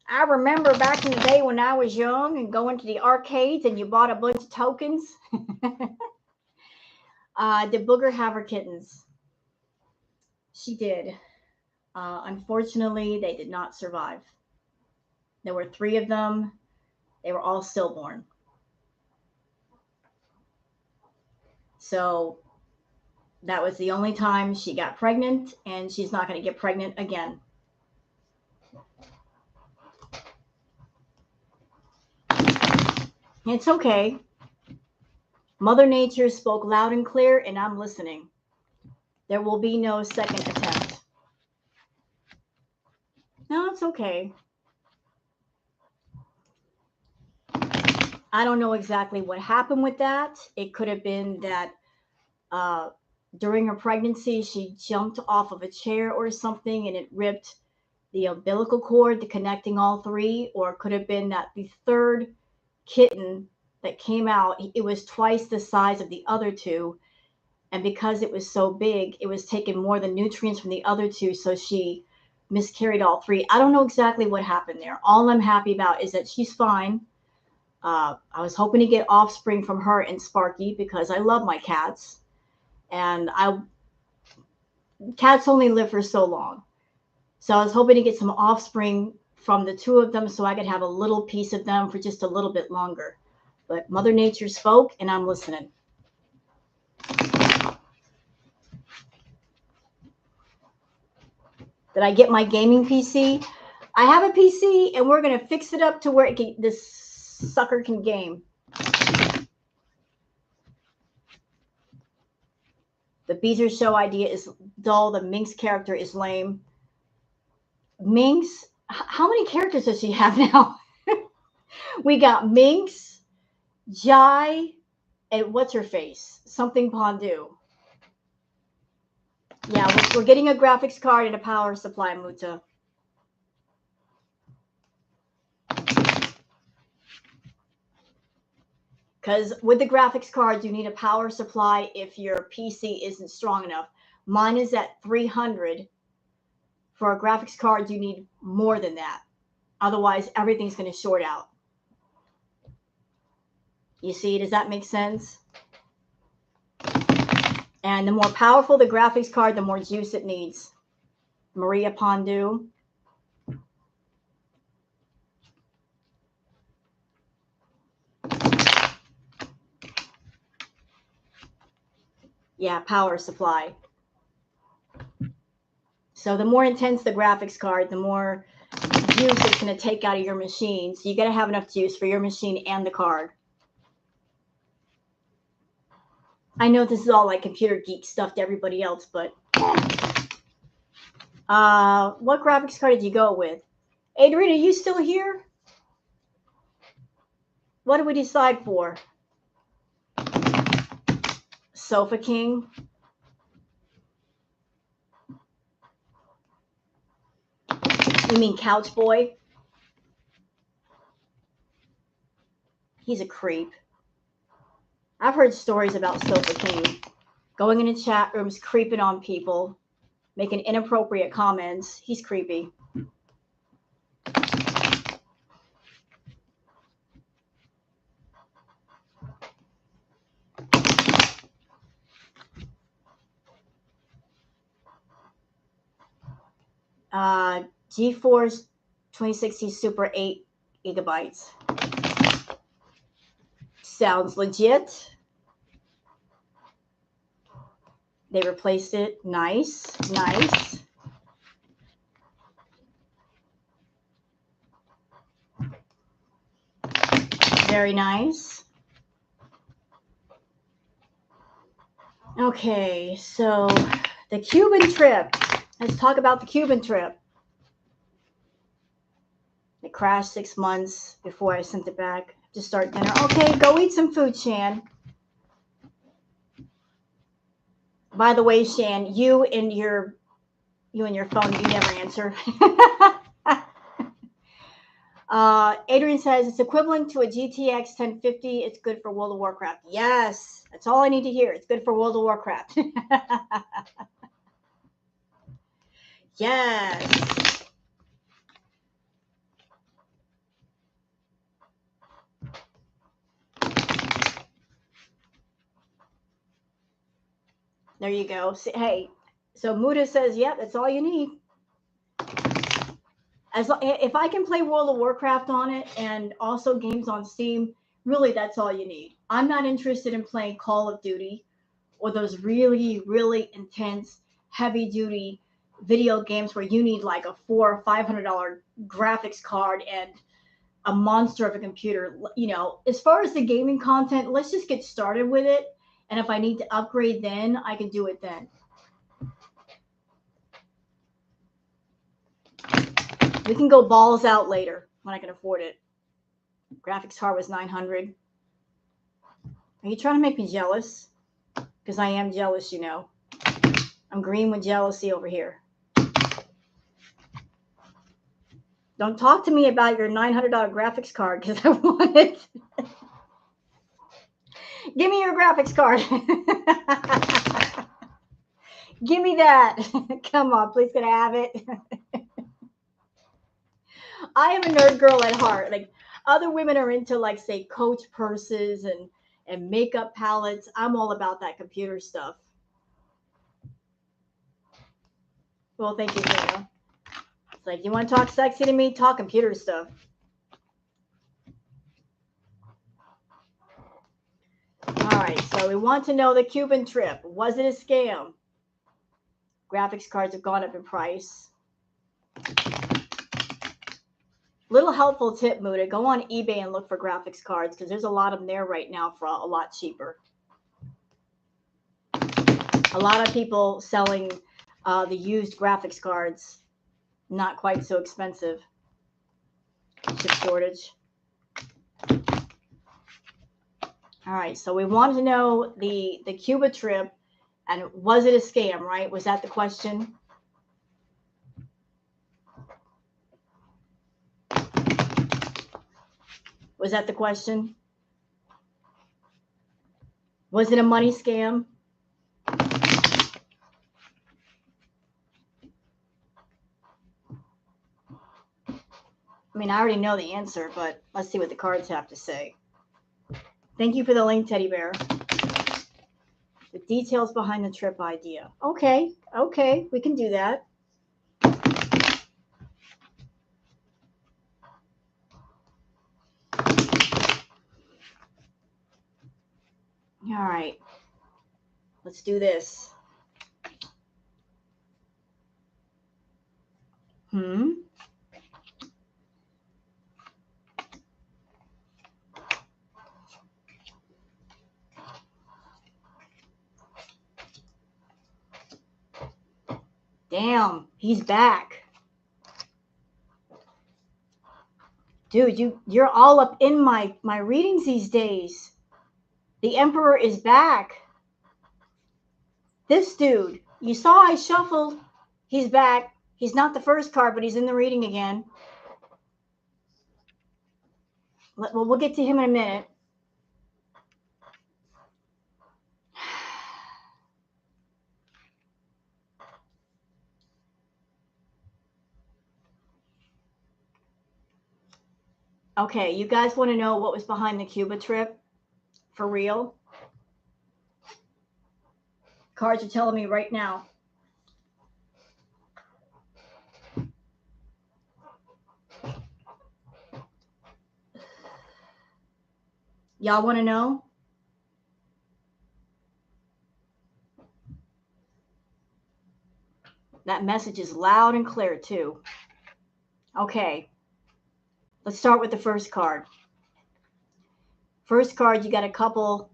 I remember back in the day when I was young and going to the arcades and you bought a bunch of tokens. Did Booger have her kittens? She did. Unfortunately, they did not survive. There were three of them. They were all stillborn. So that was the only time she got pregnant, and she's not going to get pregnant again. It's okay. Mother Nature spoke loud and clear, and I'm listening. There will be no second attempt. No, it's okay. I don't know exactly what happened with that. It could have been that during her pregnancy, she jumped off of a chair or something and it ripped the umbilical cord to connecting all three, or it could have been that the third kitten that came out, it was twice the size of the other two. And because it was so big, it was taking more of the nutrients from the other two. So she miscarried all three. I don't know exactly what happened there. All I'm happy about is that she's fine. I was hoping to get offspring from her and Sparky because I love my cats. And cats only live for so long. So I was hoping to get some offspring from the two of them so I could have a little piece of them for just a little bit longer. But Mother Nature spoke and I'm listening. Did I get my gaming PC? I have a PC and we're going to fix it up to where this sucker can game. The Beezer show idea is dull. The Minx character is lame. Minx? How many characters does she have now? We got Minx, Jai, and what's her face? Something Pondu. Yeah, we're getting a graphics card and a power supply, Muta. Because with the graphics card, you need a power supply if your PC isn't strong enough. Mine is at 300. For a graphics card, you need more than that. Otherwise, everything's going to short out. You see, does that make sense? And the more powerful the graphics card, the more juice it needs. Maria Pondu. Yeah, power supply. So the more intense the graphics card, the more juice it's going to take out of your machine. So you got to have enough juice for your machine and the card. I know this is all like computer geek stuff to everybody else, but what graphics card did you go with? Adrian, are you still here? What did we decide for? Sofa King. You mean Couch Boy? He's a creep. I've heard stories about Sofa King going into chat rooms, creeping on people, making inappropriate comments. He's creepy. GeForce 2060 Super 8 gigabytes. Sounds legit. They replaced it. Nice, nice. Very nice. Okay, so the Cuban trip. Let's talk about the Cuban trip. It crashed 6 months before I sent it back to start dinner. Okay, go eat some food, Shan. By the way, Shan, you and your phone, you never answer. Adrian says it's equivalent to a GTX 1050. It's good for World of Warcraft. Yes, that's all I need to hear. It's good for World of Warcraft. Yes. There you go. See, hey, So Muda says, yep, that's all you need. If I can play World of Warcraft on it and also games on Steam, really that's all you need. I'm not interested in playing Call of Duty or those really, really intense, heavy duty video games where you need like a $400 or $500 graphics card and a monster of a computer. You know, as far as the gaming content, let's just get started with it. And if I need to upgrade then, I can do it then. We can go balls out later when I can afford it. Graphics card was $900. Are you trying to make me jealous? Because I am jealous, you know. I'm green with jealousy over here. Don't talk to me about your $900 graphics card because I want it. Give me your graphics card. Give me that. Come on, please, can I have it? I am a nerd girl at heart. Like other women are into like say Coach purses and makeup palettes. I'm all about that computer stuff. Well, thank you, Dana. It's like you want to talk sexy to me? Talk computer stuff. All right, so we want to know the Cuban trip. Was it a scam? Graphics cards have gone up in price. Little helpful tip, Muda. Go on eBay and look for graphics cards because there's a lot of them there right now for a lot cheaper. A lot of people selling the used graphics cards, not quite so expensive. Chip shortage. All right, so we want to know the Cuba trip and was it a scam, right? Was that the question? Was that the question? Was it a money scam? I mean, I already know the answer, but let's see what the cards have to say. Thank you for the link, Teddy Bear. The details behind the trip idea. Okay, we can do that. All right, let's do this. Damn, he's back. Dude, you're all up in my readings these days. The Emperor is back. This dude, you saw I shuffled. He's back. He's not the first card, but he's in the reading again. Well, we'll get to him in a minute. Okay, you guys want to know what was behind the Cuba trip? For real? Cards are telling me right now. Y'all want to know? That message is loud and clear too. Okay, let's start with the first card. First card, you got a couple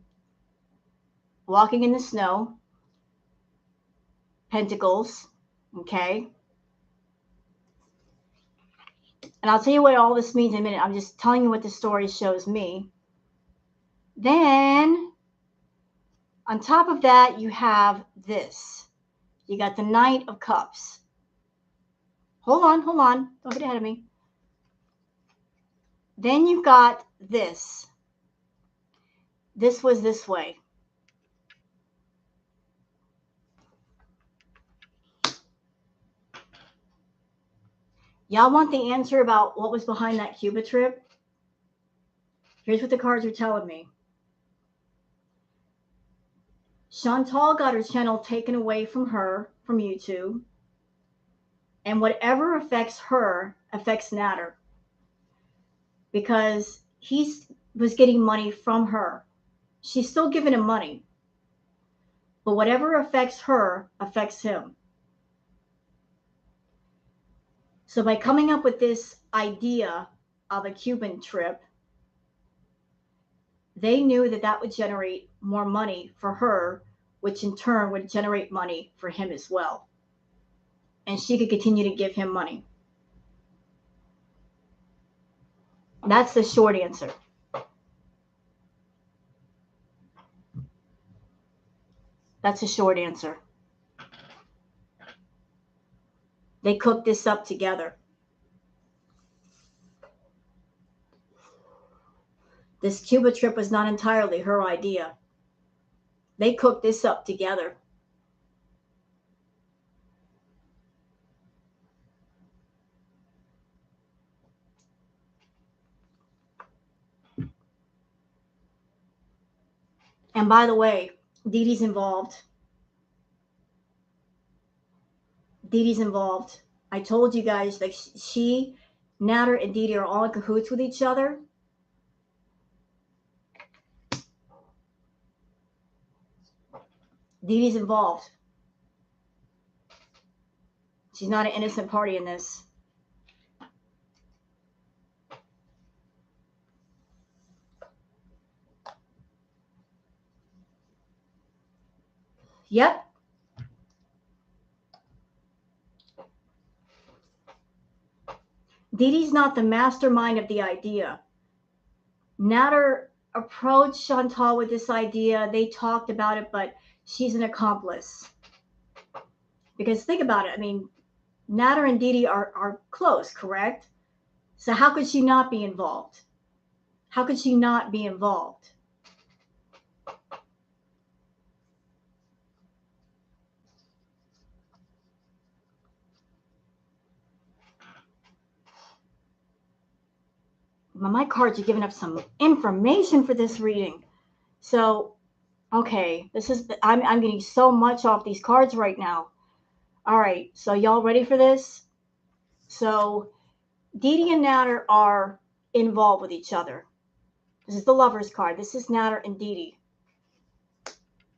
walking in the snow. Pentacles, okay? And I'll tell you what all this means in a minute. I'm just telling you what the story shows me. Then, on top of that, you have this. You got the Knight of Cups. Hold on. Don't get ahead of me. Then you've got this. This was this way. Y'all want the answer about what was behind that Cuba trip? Here's what the cards are telling me. Chantal got her channel taken away from her from YouTube, and whatever affects her affects Natter, because he was getting money from her. She's still giving him money, but whatever affects her affects him. So by coming up with this idea of a Cuban trip, they knew that that would generate more money for her, which in turn would generate money for him as well. And she could continue to give him money. That's the short answer. That's a short answer. They cooked this up together. This Cuba trip was not entirely her idea. They cooked this up together. And by the way, Dee Dee's involved. Dee Dee's involved. I told you guys that she, Natter, and Dee Dee are all in cahoots with each other. Dee Dee's involved. She's not an innocent party in this. Yep. Dee Dee's not the mastermind of the idea. Natter approached Chantal with this idea. They talked about it, but she's an accomplice. Because think about it. I mean, Natter and Dee Dee are close, correct? So how could she not be involved? How could she not be involved? My cards are giving up some information for this reading. So, okay, this is I'm getting so much off these cards right now. All right, so y'all ready for this? So, Dee Dee and Natter are involved with each other. This is the Lover's card. This is Natter and Dee Dee.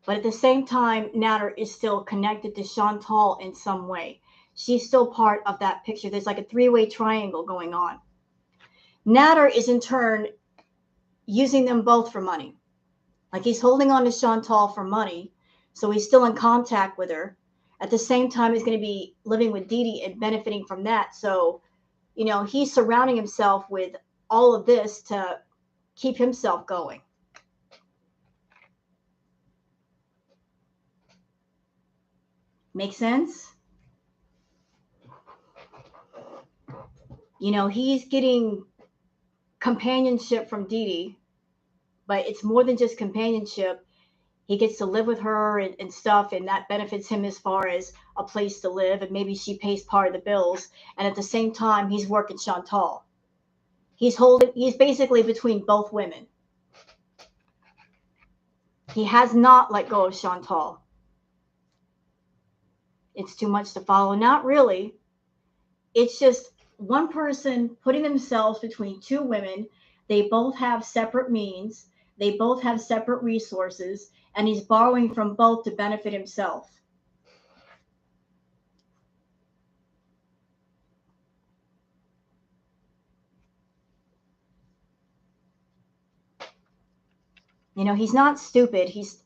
But at the same time, Natter is still connected to Chantal in some way. She's still part of that picture. There's like a three-way triangle going on. Natter is in turn using them both for money. Like he's holding on to Chantal for money, so he's still in contact with her. At the same time, he's going to be living with Dee Dee and benefiting from that. So, you know, he's surrounding himself with all of this to keep himself going. Make sense? You know, he's getting companionship from Dee Dee, but it's more than just companionship. He gets to live with her and stuff, and that benefits him as far as a place to live, and maybe she pays part of the bills. And at the same time, he's working Chantal. He's basically between both women. He has not let go of Chantal. It's too much to follow. Not really. It's just one person putting themselves between two women. They both have separate means. They both have separate resources, and he's borrowing from both to benefit himself. You know, he's not stupid. He's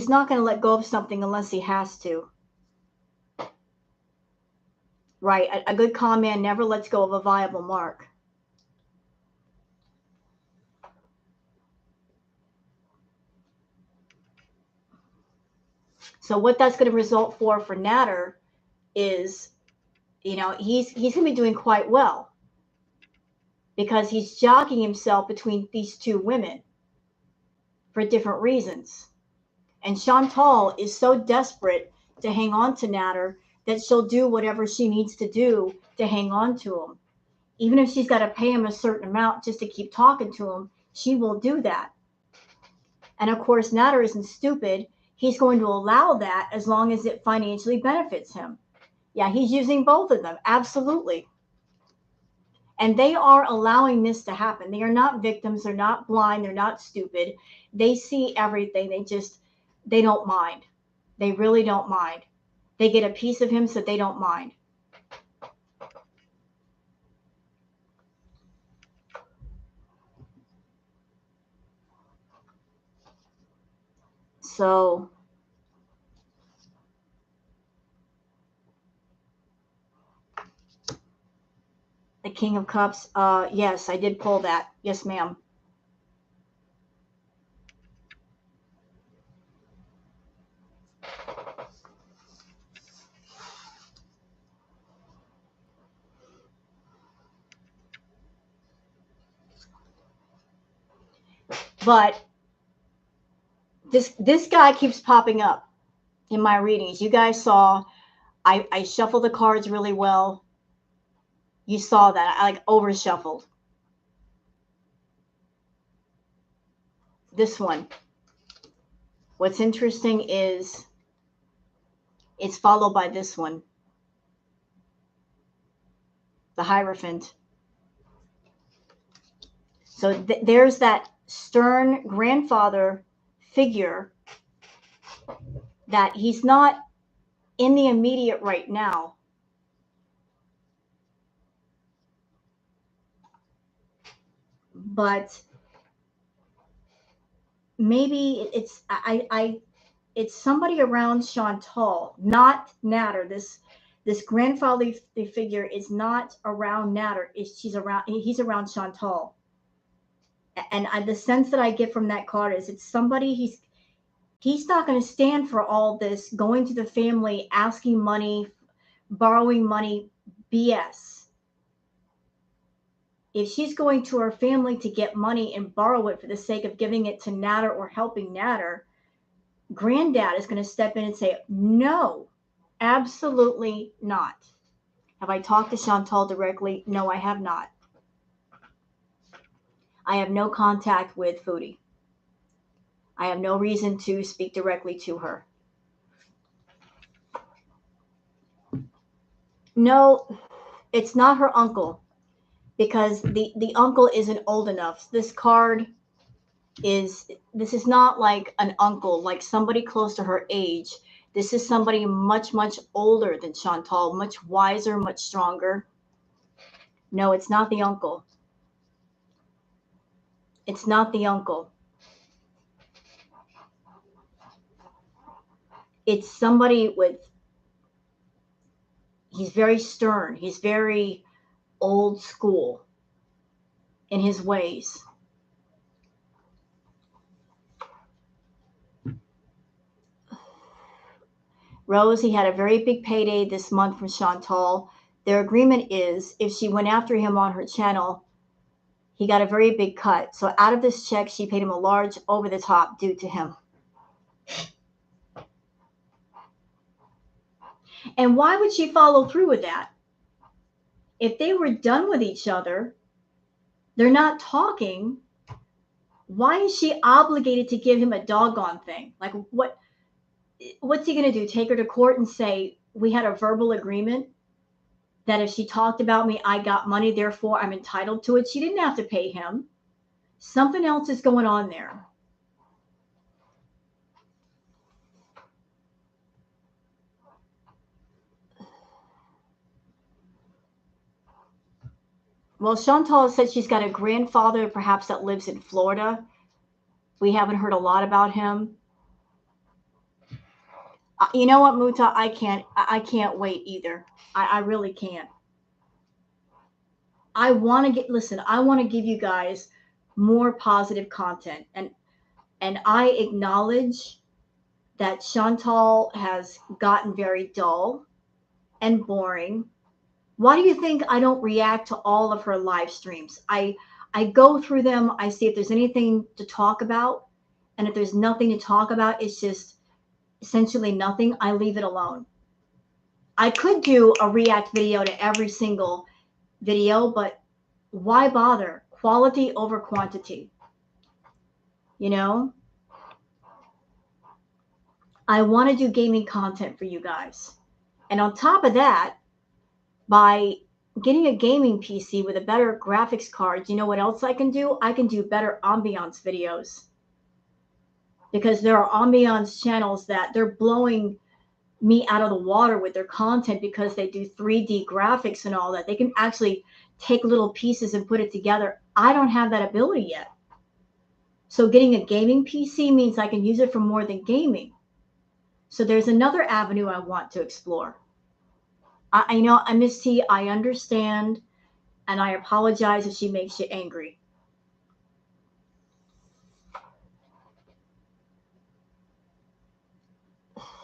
not going to let go of something unless he has to. Right. A good con man never lets go of a viable mark. So what that's going to result for Natter is, you know, he's going to be doing quite well because he's jockeying himself between these two women for different reasons. And Chantal is so desperate to hang on to Natter that she'll do whatever she needs to do to hang on to him. Even if she's got to pay him a certain amount just to keep talking to him, she will do that. And of course, Natter isn't stupid. he's going to allow that as long as it financially benefits him. Yeah, he's using both of them. Absolutely. And they are allowing this to happen. They are not victims. They're not blind. They're not stupid. They see everything. They don't mind. They really don't mind. They get a piece of him, so they don't mind. So the King of Cups, yes, I did pull that. Yes, ma'am. But this guy keeps popping up in my readings. You guys saw I shuffled the cards really well. You saw that. I like over shuffled. This one. What's interesting is it's followed by this one. The Hierophant. So there's that stern grandfather figure that he's not in the immediate right now. But maybe it's somebody around Chantal, not Natter. This grandfatherly figure is not around Natter. He's around Chantal. And the sense that I get from that card is it's somebody he's not going to stand for all this going to the family, asking money, borrowing money, BS. If she's going to her family to get money and borrow it for the sake of giving it to Natter or helping Natter, Granddad is going to step in and say, no, absolutely not. Have I talked to Chantal directly? No, I have not. I have no contact with Foodie. I have no reason to speak directly to her. No, it's not her uncle because the uncle isn't old enough. This is not like an uncle, like somebody close to her age. This is somebody much, much older than Chantal, much wiser, much stronger. No, it's not the uncle. It's not the uncle. It's somebody he's very stern. He's very old school in his ways. Rose, he had a very big payday this month from Chantal. Their agreement is if she went after him on her channel, he got a very big cut. So out of this check, she paid him a large over the top due to him. And why would she follow through with that? If they were done with each other, they're not talking. Why is she obligated to give him a doggone thing? Like what's he going to do? Take her to court and say, we had a verbal agreement that if she talked about me, I got money, therefore I'm entitled to it. She didn't have to pay him. Something else is going on there. Well, Chantal said she's got a grandfather, perhaps that lives in Florida. We haven't heard a lot about him. You know what, Muta? I can't wait either. I really can't. I want to give you guys more positive content. And I acknowledge that Chantal has gotten very dull and boring. Why do you think I don't react to all of her live streams? I go through them. I see if there's anything to talk about. And if there's nothing to talk about, it's just essentially nothing. I leave it alone. I could do a react video to every single video, but why bother? Quality over quantity. You know? I want to do gaming content for you guys. And on top of that, by getting a gaming PC with a better graphics card, you know what else I can do? I can do better ambiance videos. Because there are ambiance channels that they're blowing me out of the water with their content because they do 3D graphics and all that. They can actually take little pieces and put it together. I don't have that ability yet. So getting a gaming PC means I can use it for more than gaming. So there's another avenue I want to explore. I know, Miss T, I understand, and I apologize if she makes you angry.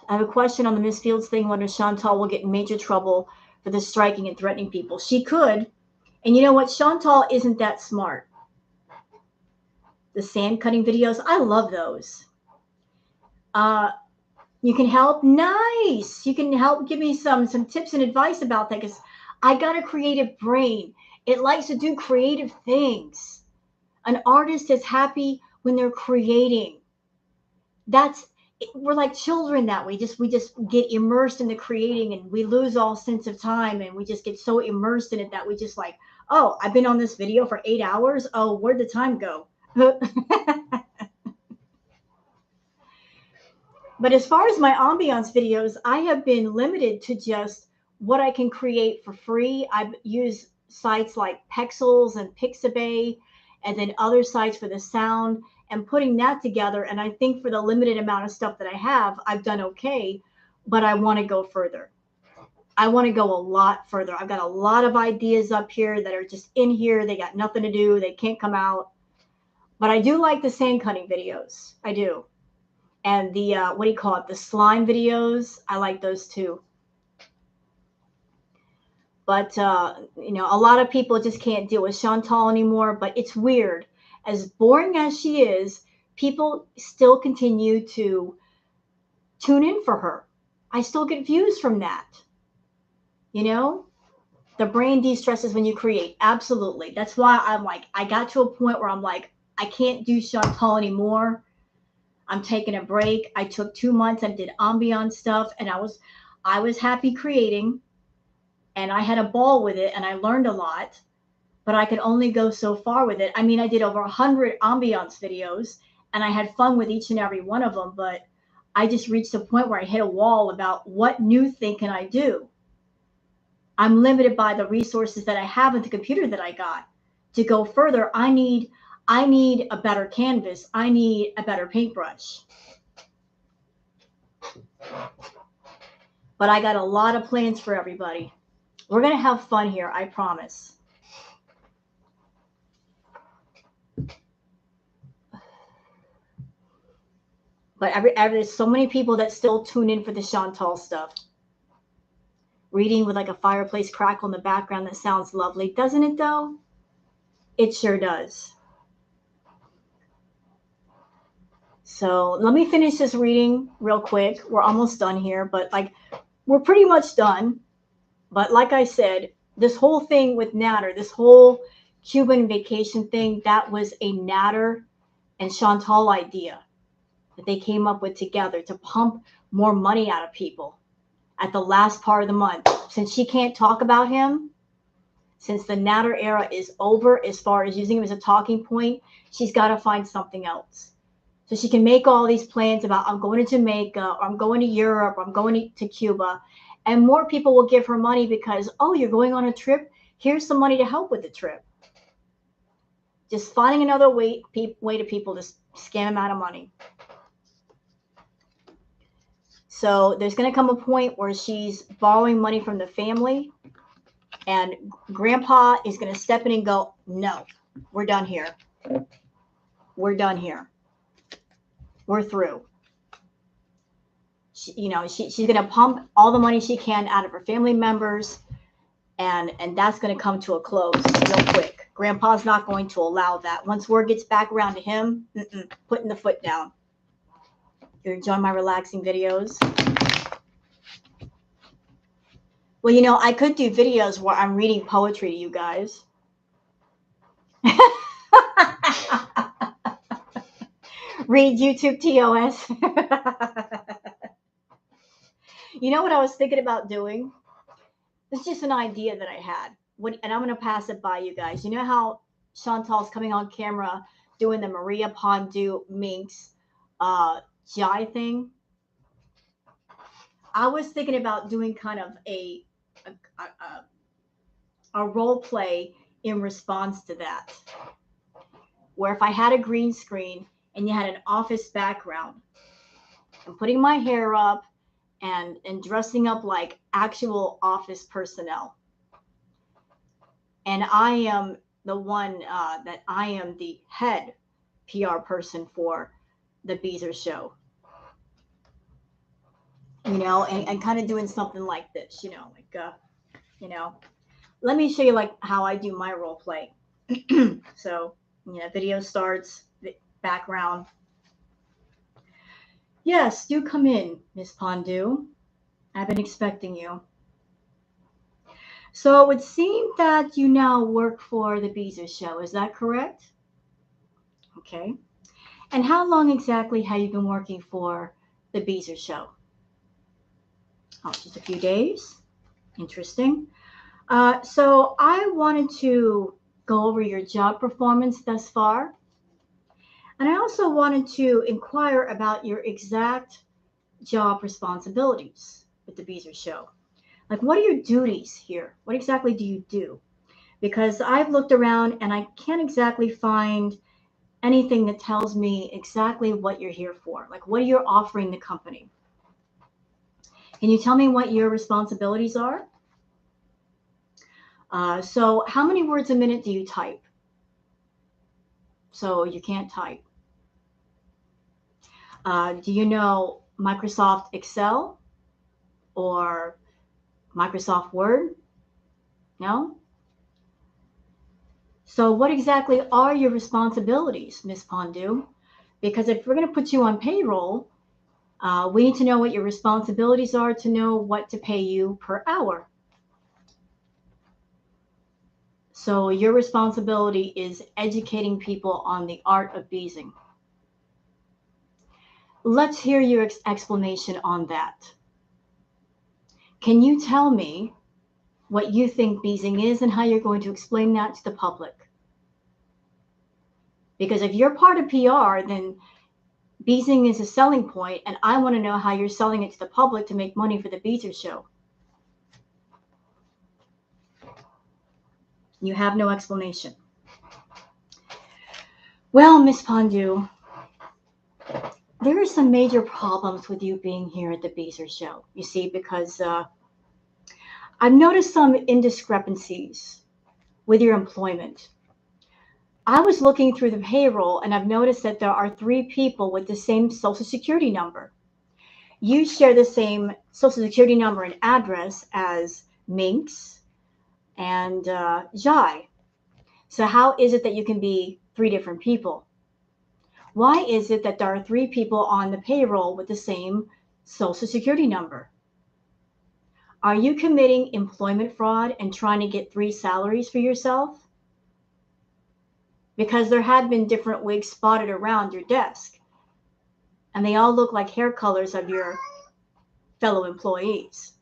I have a question on the Miss Fields thing, whether Chantal will get in major trouble for the striking and threatening people. She could. And you know what? Chantal isn't that smart. The sand cutting videos, I love those. You can help? Nice. You can help give me some tips and advice about that because I got a creative brain. It likes to do creative things. An artist is happy when they're creating. We're like children that way. We just get immersed in the creating and we lose all sense of time and we just get so immersed in it that we just like, oh, I've been on this video for 8 hours. Oh, where'd the time go? But as far as my ambiance videos, I have been limited to just what I can create for free. I've used sites like Pexels and Pixabay and then other sites for the sound and putting that together. And I think for the limited amount of stuff that I have, I've done okay, but I want to go further. I want to go a lot further. I've got a lot of ideas up here that are just in here. They got nothing to do. They can't come out. But I do like the sand cutting videos. I do. And the, what do you call it? The slime videos. I like those too. But, you know, a lot of people just can't deal with Chantal anymore. But it's weird. As boring as she is, people still continue to tune in for her. I still get views from that. You know, the brain de-stresses when you create. Absolutely. That's why I'm like, I got to a point where I'm like, I can't do Chantal anymore. I'm taking a break. I took 2 months and did ambiance stuff, and I was happy creating, and I had a ball with it, and I learned a lot, but I could only go so far with it. I mean, I did over 100 ambiance videos, and I had fun with each and every one of them, but I just reached a point where I hit a wall about what new thing can I do? I'm limited by the resources that I have with the computer that I got. To go further, I need a better canvas. I need a better paintbrush. But I got a lot of plans for everybody. We're going to have fun here, I promise. But there's so many people that still tune in for the Chantal stuff. Reading with like a fireplace crackle in the background that sounds lovely. Doesn't it though? It sure does. So let me finish this reading real quick. We're almost done here, but like we're pretty much done. But like I said, this whole thing with Natter, this whole Cuban vacation thing, that was a Natter and Chantal idea that they came up with together to pump more money out of people at the last part of the month. Since she can't talk about him, since the Natter era is over as far as using him as a talking point, she's got to find something else. So she can make all these plans about, I'm going to Jamaica, or I'm going to Europe, or I'm going to Cuba. And more people will give her money because, oh, you're going on a trip? Here's some money to help with the trip. Just finding another way to people to scam them out of money. So there's going to come a point where she's borrowing money from the family. And Grandpa is going to step in and go, no, we're done here. We're done here. We're through. She's going to pump all the money she can out of her family members, and that's going to come to a close real quick. Grandpa's not going to allow that. Once word gets back around to him, putting the foot down. You're enjoying my relaxing videos? Well, you know, I could do videos where I'm reading poetry to you guys. Read YouTube TOS. You know what I was thinking about doing? It's just an idea that I had. And I'm going to pass it by you guys. You know how Chantal's coming on camera doing the Maria Pondu Minx Jai thing? I was thinking about doing kind of a role play in response to that, where if I had a green screen and you had an office background, and putting my hair up and dressing up like actual office personnel, and I am the one that I am the head PR person for the Beezer show, and kind of doing something like this, you know, let me show you like how I do my role play. So, video starts, background. Yes, do come in, Miss Pondu. I've been expecting you. So it would seem that you now work for the Beezer show. Is that correct? Okay. And how long exactly have you been working for the Beezer show? Oh, just a few days. Interesting. So I wanted to go over your job performance thus far. And I also wanted to inquire about your exact job responsibilities with the Beezer show. Like, what are your duties here? What exactly do you do? Because I've looked around and I can't exactly find anything that tells me exactly what you're here for. Like, what are you offering the company? Can you tell me what your responsibilities are? So, how many words a minute do you type? So, you can't type. Do you know Microsoft Excel or Microsoft Word? No? So, what exactly are your responsibilities, Ms. Pondu? Because if we're going to put you on payroll, we need to know what your responsibilities are to know what to pay you per hour. So, your responsibility is educating people on the art of beezing. Let's hear your explanation on that. Can you tell me what you think beezing is and how you're going to explain that to the public? Because if you're part of PR, then beezing is a selling point, and I want to know how you're selling it to the public to make money for the Beezer show. You have no explanation. Well, Miss Pondu, there are some major problems with you being here at the Beezer show. You see, because I've noticed some indiscrepancies with your employment. I was looking through the payroll and I've noticed that there are 3 people with the same social security number. You share the same social security number and address as Minx and Jai. So how is it that you can be 3 different people? Why is it that there are 3 people on the payroll with the same social security number? Are you committing employment fraud and trying to get 3 salaries for yourself? Because there had been different wigs spotted around your desk, and they all look like hair colors of your fellow employees.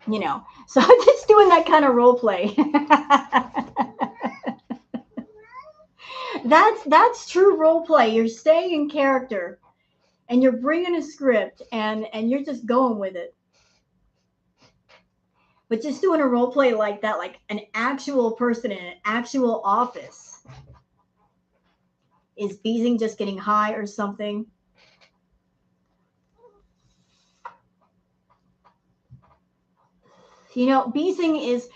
So I'm just doing that kind of role play. That's true role play. You're staying in character, and you're bringing a script, and you're just going with it. But just doing a role play like that, like an actual person in an actual office, is beezing just getting high or something? Beezing is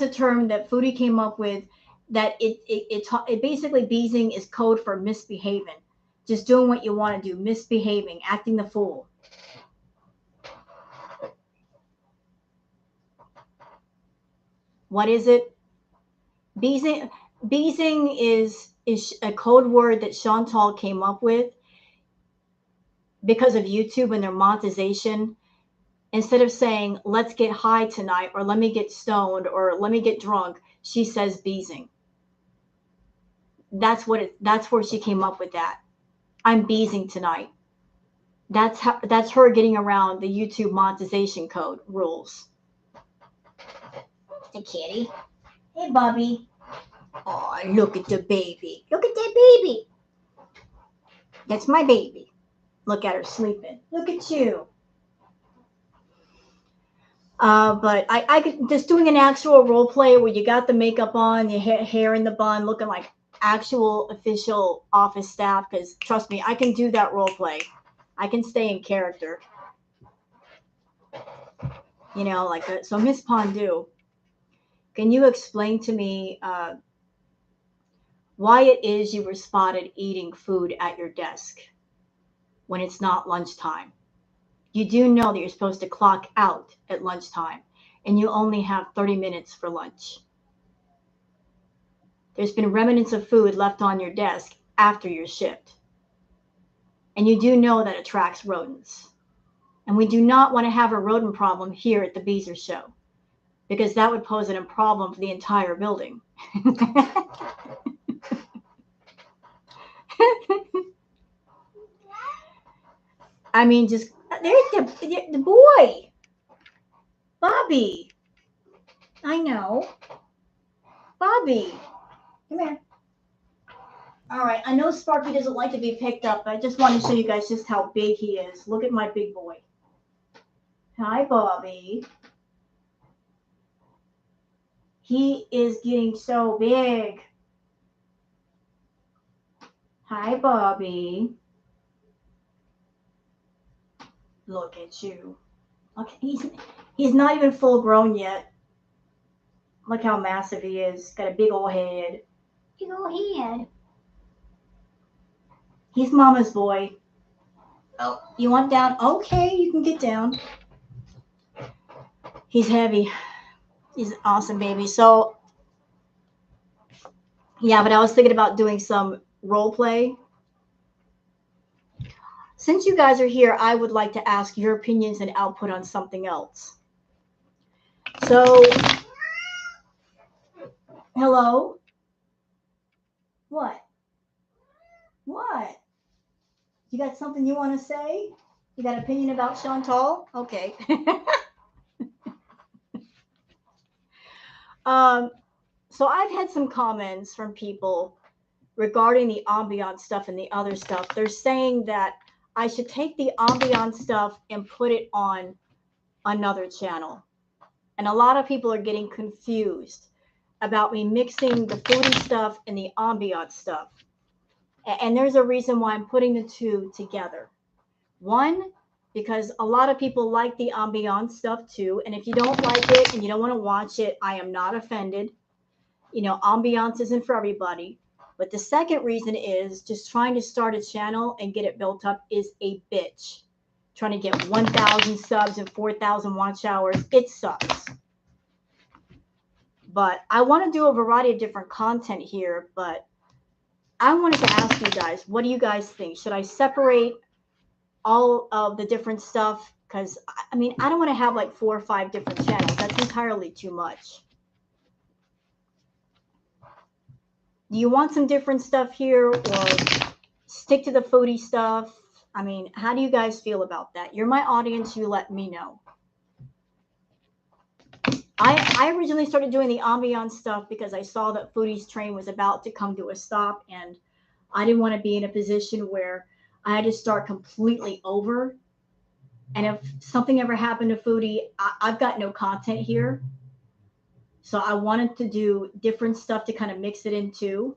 a term that Foodie came up with. That it basically, beezing is code for misbehaving, just doing what you want to do, misbehaving, acting the fool. What is it? Beezing is a code word that Chantal came up with because of YouTube and their monetization. Instead of saying, let's get high tonight, or let me get stoned, or let me get drunk, she says beezing. That's where she came up with that. I'm beezing tonight. That's her getting around the YouTube monetization code rules. The kitty. Hey, Bobby. Oh, look at the baby. Look at that baby. That's my baby. Look at her sleeping. Look at you. But I could just doing an actual role play where you got the makeup on, your hair in the bun, looking like actual official office staff. Because trust me, I can do that role play. I can stay in character. You know, like so. Miss Pondu, can you explain to me why it is you were spotted eating food at your desk when it's not lunchtime? You do know that you're supposed to clock out at lunchtime, and you only have 30 minutes for lunch. There's been remnants of food left on your desk after your shift. And you do know that attracts rodents. And we do not want to have a rodent problem here at the Beezer Show, because that would pose a problem for the entire building. I mean, just there's the boy, Bobby. I know, Bobby. Come here. All right, I know Sparky doesn't like to be picked up, but I just want to show you guys just how big he is. Look at my big boy. Hi, Bobby. He is getting so big. Hi, Bobby. Look at you. Okay, he's not even full grown yet. Look how massive he is. Got a big old head. Big old head. He's Mama's boy. Oh, you want down? Okay, you can get down. He's heavy. He's an awesome baby. So, yeah, but I was thinking about doing some role play. Since you guys are here, I would like to ask your opinions and output on something else. So, hello? What? What? You got something you want to say? You got an opinion about Chantal? Okay. So I've had some comments from people regarding the ambiance stuff and the other stuff. They're saying that I should take the ambiance stuff and put it on another channel. And a lot of people are getting confused about me mixing the foodie stuff and the ambiance stuff. And there's a reason why I'm putting the two together. One, because a lot of people like the ambiance stuff too. And if you don't like it and you don't want to watch it, I am not offended. You know, ambiance isn't for everybody. But the second reason is just trying to start a channel and get it built up is a bitch. Trying to get 1,000 subs and 4,000 watch hours, it sucks. But I want to do a variety of different content here, but I wanted to ask you guys, what do you guys think? Should I separate all of the different stuff? Because, I mean, I don't want to have like 4 or 5 different channels. That's entirely too much. Do you want some different stuff here or stick to the foodie stuff? I mean, how do you guys feel about that? You're my audience. You let me know. I originally started doing the ambiance stuff because I saw that Foodie's train was about to come to a stop, and I didn't want to be in a position where I had to start completely over. And if something ever happened to Foodie, I've got no content here. So I wanted to do different stuff to kind of mix it into.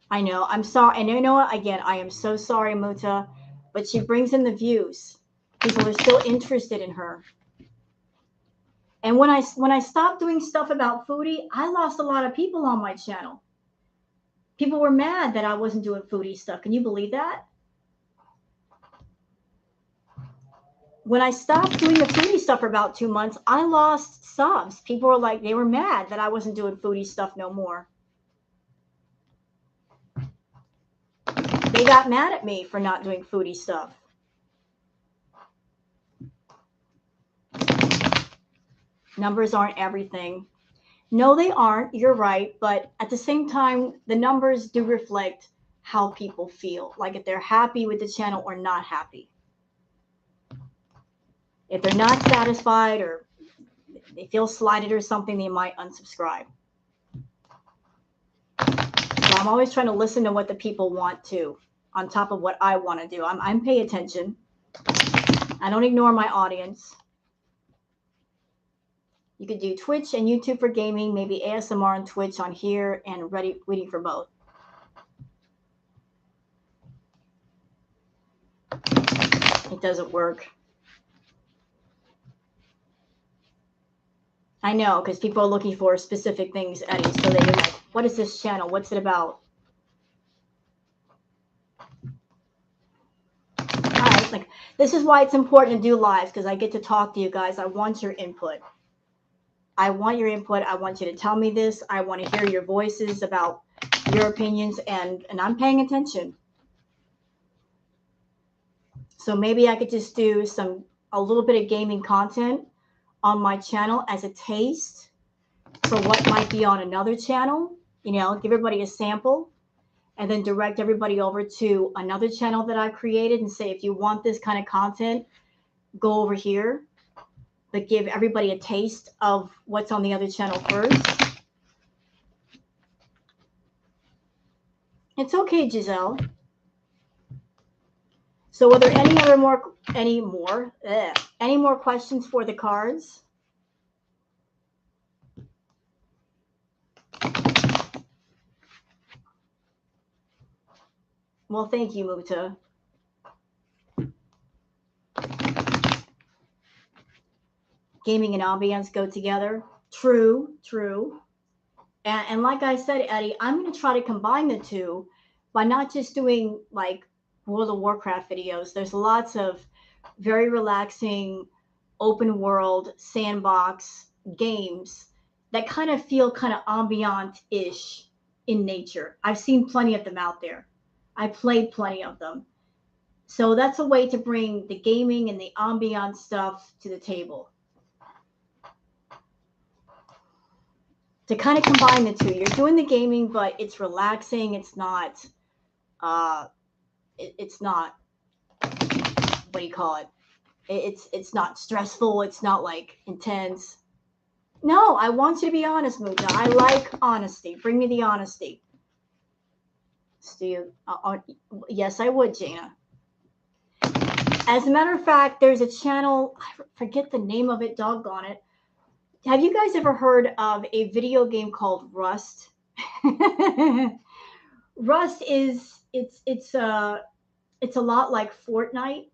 I know, I'm sorry. And you know what? Again, I am so sorry, Muta, but she brings in the views. People are still interested in her. And when I stopped doing stuff about Foodie, I lost a lot of people on my channel. People were mad that I wasn't doing Foodie stuff. Can you believe that? When I stopped doing the Foodie stuff for about 2 months, I lost subs. People were like, they were mad that I wasn't doing Foodie stuff no more. They got mad at me for not doing Foodie stuff. Numbers aren't everything. No, they aren't. You're right. But at the same time, the numbers do reflect how people feel, like if they're happy with the channel or not happy. If they're not satisfied or they feel slighted or something, they might unsubscribe. So I'm always trying to listen to what the people want to, on top of what I want to do. I'm pay attention. I don't ignore my audience. You could do Twitch and YouTube for gaming, maybe ASMR and Twitch on here, and reading for both. It doesn't work. I know, because people are looking for specific things, Eddie. So they're like, what is this channel? What's it about? All right, like this is why it's important to do lives, because I get to talk to you guys. I want your input. I want your input. I want you to tell me this. I want to hear your voices about your opinions, and I'm paying attention. So maybe I could just do a little bit of gaming content on my channel as a taste for what might be on another channel, you know, give everybody a sample and then direct everybody over to another channel that I created and say, if you want this kind of content, go over here, but give everybody a taste of what's on the other channel first. It's okay, Giselle. So are there any more questions for the cards? Well, thank you, Muta. Gaming and ambience go together. True, true. And like I said, Eddie, I'm going to try to combine the two by not just doing like World of Warcraft videos. There's lots of very relaxing, open world, sandbox games that kind of feel kind of ambient-ish in nature. I've seen plenty of them out there. I played plenty of them. So that's a way to bring the gaming and the ambient stuff to the table. To kind of combine the two. You're doing the gaming, but it's relaxing. It's not, it's not, what do you call it? It's not stressful. It's not like intense. No, I want you to be honest, Muta. I like honesty. Bring me the honesty. Steve, yes, I would, Jana. As a matter of fact, there's a channel, I forget the name of it, doggone it. Have you guys ever heard of a video game called Rust? Rust is it's a lot like Fortnite,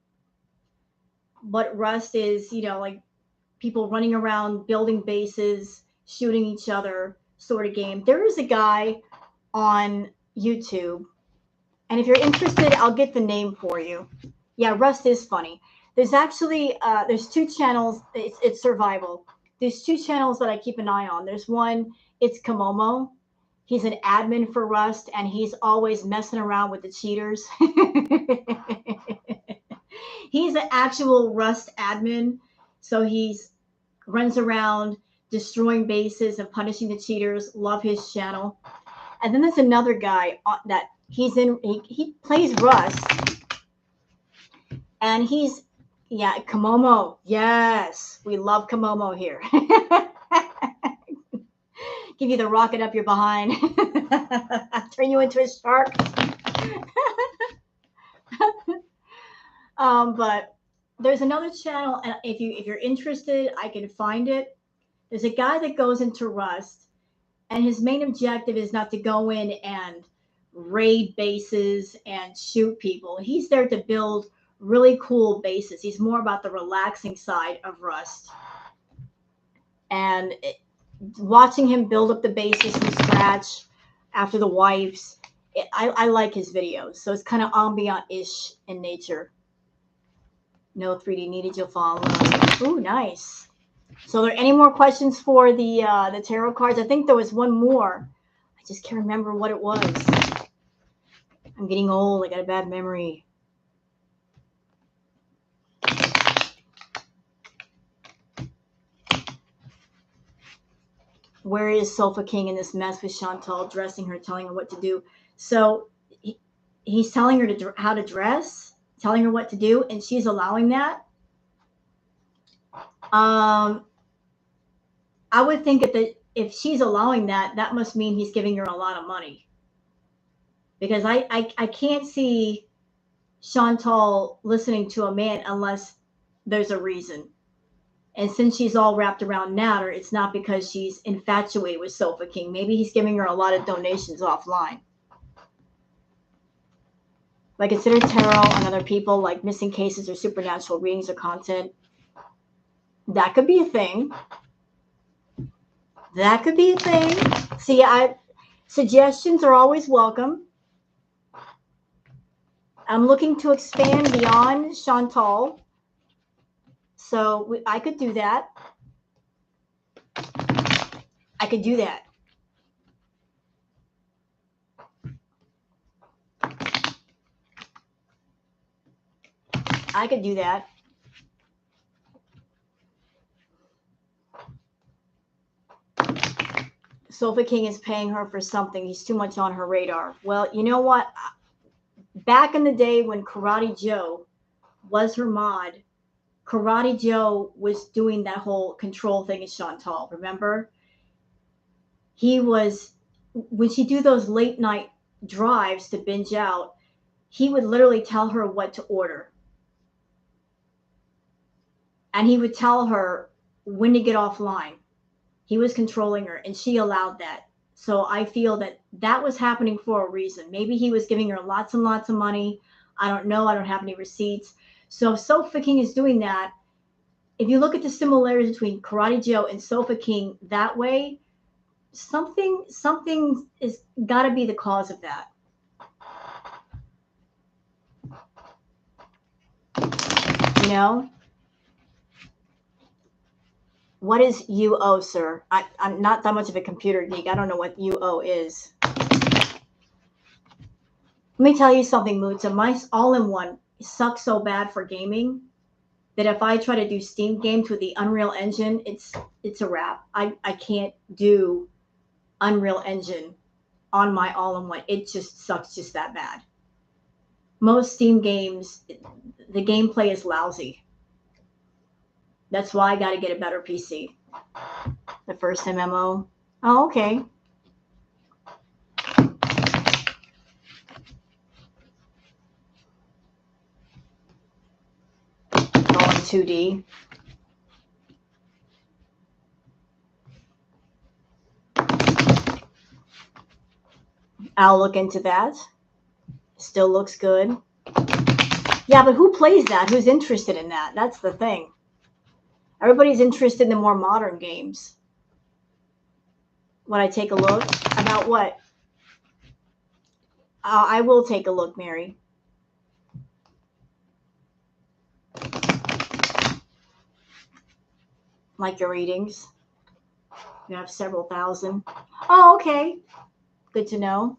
but Rust is, you know, like people running around building bases, shooting each other sort of game. There is a guy on YouTube, and if you're interested, I'll get the name for you. Yeah, Rust is funny. There's actually there's two channels. It's survival. There's two channels that I keep an eye on. There's one, it's Komomo. He's an admin for Rust, and he's always messing around with the cheaters. He's an actual Rust admin, so he's runs around destroying bases and punishing the cheaters. Love his channel. And then there's another guy that he plays Rust, and he's Komomo. Yes, we love Komomo here. Give you the rocket up your behind. Turn you into a shark. But there's another channel, and if you're interested, I can find it. There's a guy that goes into Rust, and his main objective is not to go in and raid bases and shoot people. He's there to build really cool bases. He's more about the relaxing side of Rust. And watching him build up the bases from scratch after the wipes, I like his videos. So it's kind of ambient-ish in nature. No 3D needed, you'll fall in love. Ooh, nice. So are there any more questions for the tarot cards? I think there was one more. I just can't remember what it was. I'm getting old. I got a bad memory. Where is Sofa King in this mess with Chantal, dressing her, telling her what to do? So he's telling her how to dress, telling her what to do, and she's allowing that. I would think if she's allowing that, that must mean he's giving her a lot of money. Because I can't see Chantal listening to a man unless there's a reason. And since she's all wrapped around Natter, it's not because she's infatuated with Sofa King. Maybe he's giving her a lot of donations offline. Like consider tarot and other people, like missing cases or supernatural readings or content. That could be a thing. That could be a thing. See, suggestions are always welcome. I'm looking to expand beyond Chantal. So I could do that. I could do that. I could do that. Sofa King is paying her for something. He's too much on her radar. Well, you know what? Back in the day when Karate Joe was her mod, Karate Joe was doing that whole control thing in Chantal. Remember? He was, when she do those late night drives to binge out, he would literally tell her what to order. And he would tell her when to get offline. He was controlling her, and she allowed that. So I feel that that was happening for a reason. Maybe he was giving her lots and lots of money. I don't know. I don't have any receipts. So if Sofa King is doing that, if you look at the similarities between Karate Joe and Sofa King that way, something is got to be the cause of that. You know? What is UO, sir? I'm not that much of a computer geek. I don't know what UO is. Let me tell you something, Mootsa. My all-in-one sucks so bad for gaming that if I try to do Steam games with the Unreal Engine, it's a wrap. I can't do Unreal Engine on my all-in-one. It just sucks just that bad. Most Steam games, the gameplay is lousy. That's why I got to get a better PC. The first MMO. Oh, okay. All in 2D. I'll look into that. Still looks good. Yeah, but who plays that? Who's interested in that? That's the thing. Everybody's interested in the more modern games. When I take a look, about what? I will take a look, Mary. Like your readings. You have several thousand. Oh, okay. Good to know.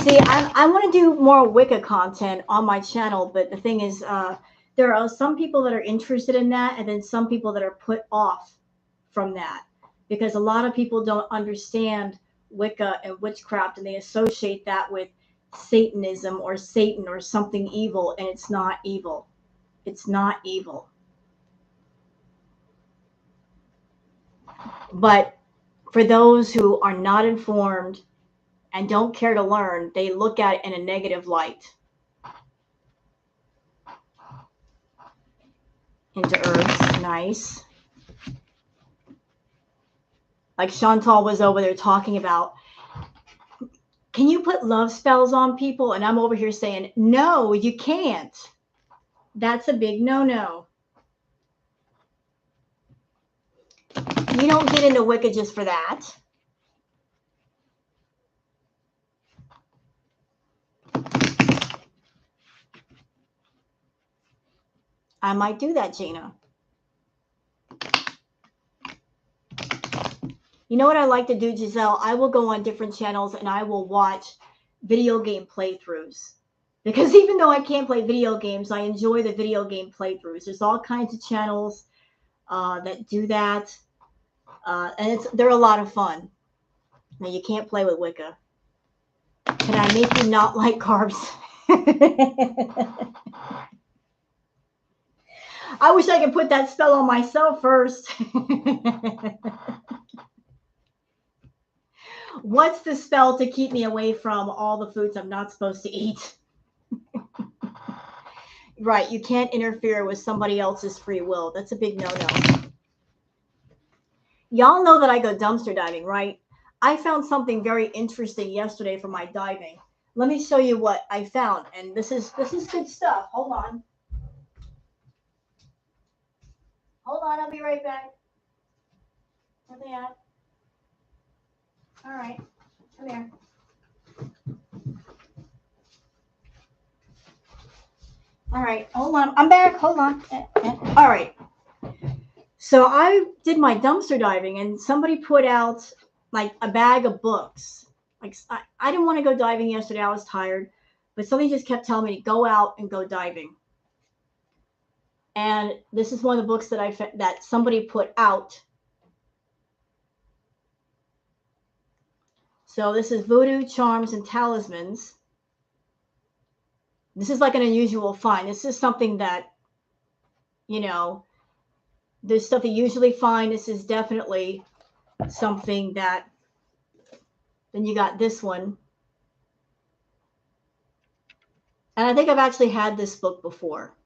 See, I want to do more Wicca content on my channel, but the thing is, there are some people that are interested in that, and then some people that are put off from that because a lot of people don't understand Wicca and witchcraft, and they associate that with Satanism or Satan or something evil, and it's not evil. It's not evil. But for those who are not informed and don't care to learn, they look at it in a negative light. Into herbs, nice. Like Chantal was over there talking about, can you put love spells on people? And I'm over here saying, no, you can't. That's a big no-no. You don't get into Wicca just for that. I might do that, Gina. You know what I like to do, Giselle? I will go on different channels and I will watch video game playthroughs. Because even though I can't play video games, I enjoy the video game playthroughs. There's all kinds of channels that do that, and they're a lot of fun. Now you can't play with Wicca. Can I make you not like carbs? I wish I could put that spell on myself first. What's the spell to keep me away from all the foods I'm not supposed to eat? Right, you can't interfere with somebody else's free will. That's a big no-no. Y'all know that I go dumpster diving, right? I found something very interesting yesterday for my diving. Let me show you what I found, and this is good stuff. Hold on. Hold on, I'll be right back. Where they at? All right, come here. All right, hold on. I'm back. Hold on. All right. So I did my dumpster diving, and somebody put out like a bag of books. Like I didn't want to go diving yesterday. I was tired, but somebody just kept telling me to go out and go diving. And this is one of the books that somebody put out. So this is Voodoo, Charms, and Talismans. This is like an unusual find. This is something that, you know, there's stuff you usually find. This is definitely something that, then you got this one. And I think I've actually had this book before.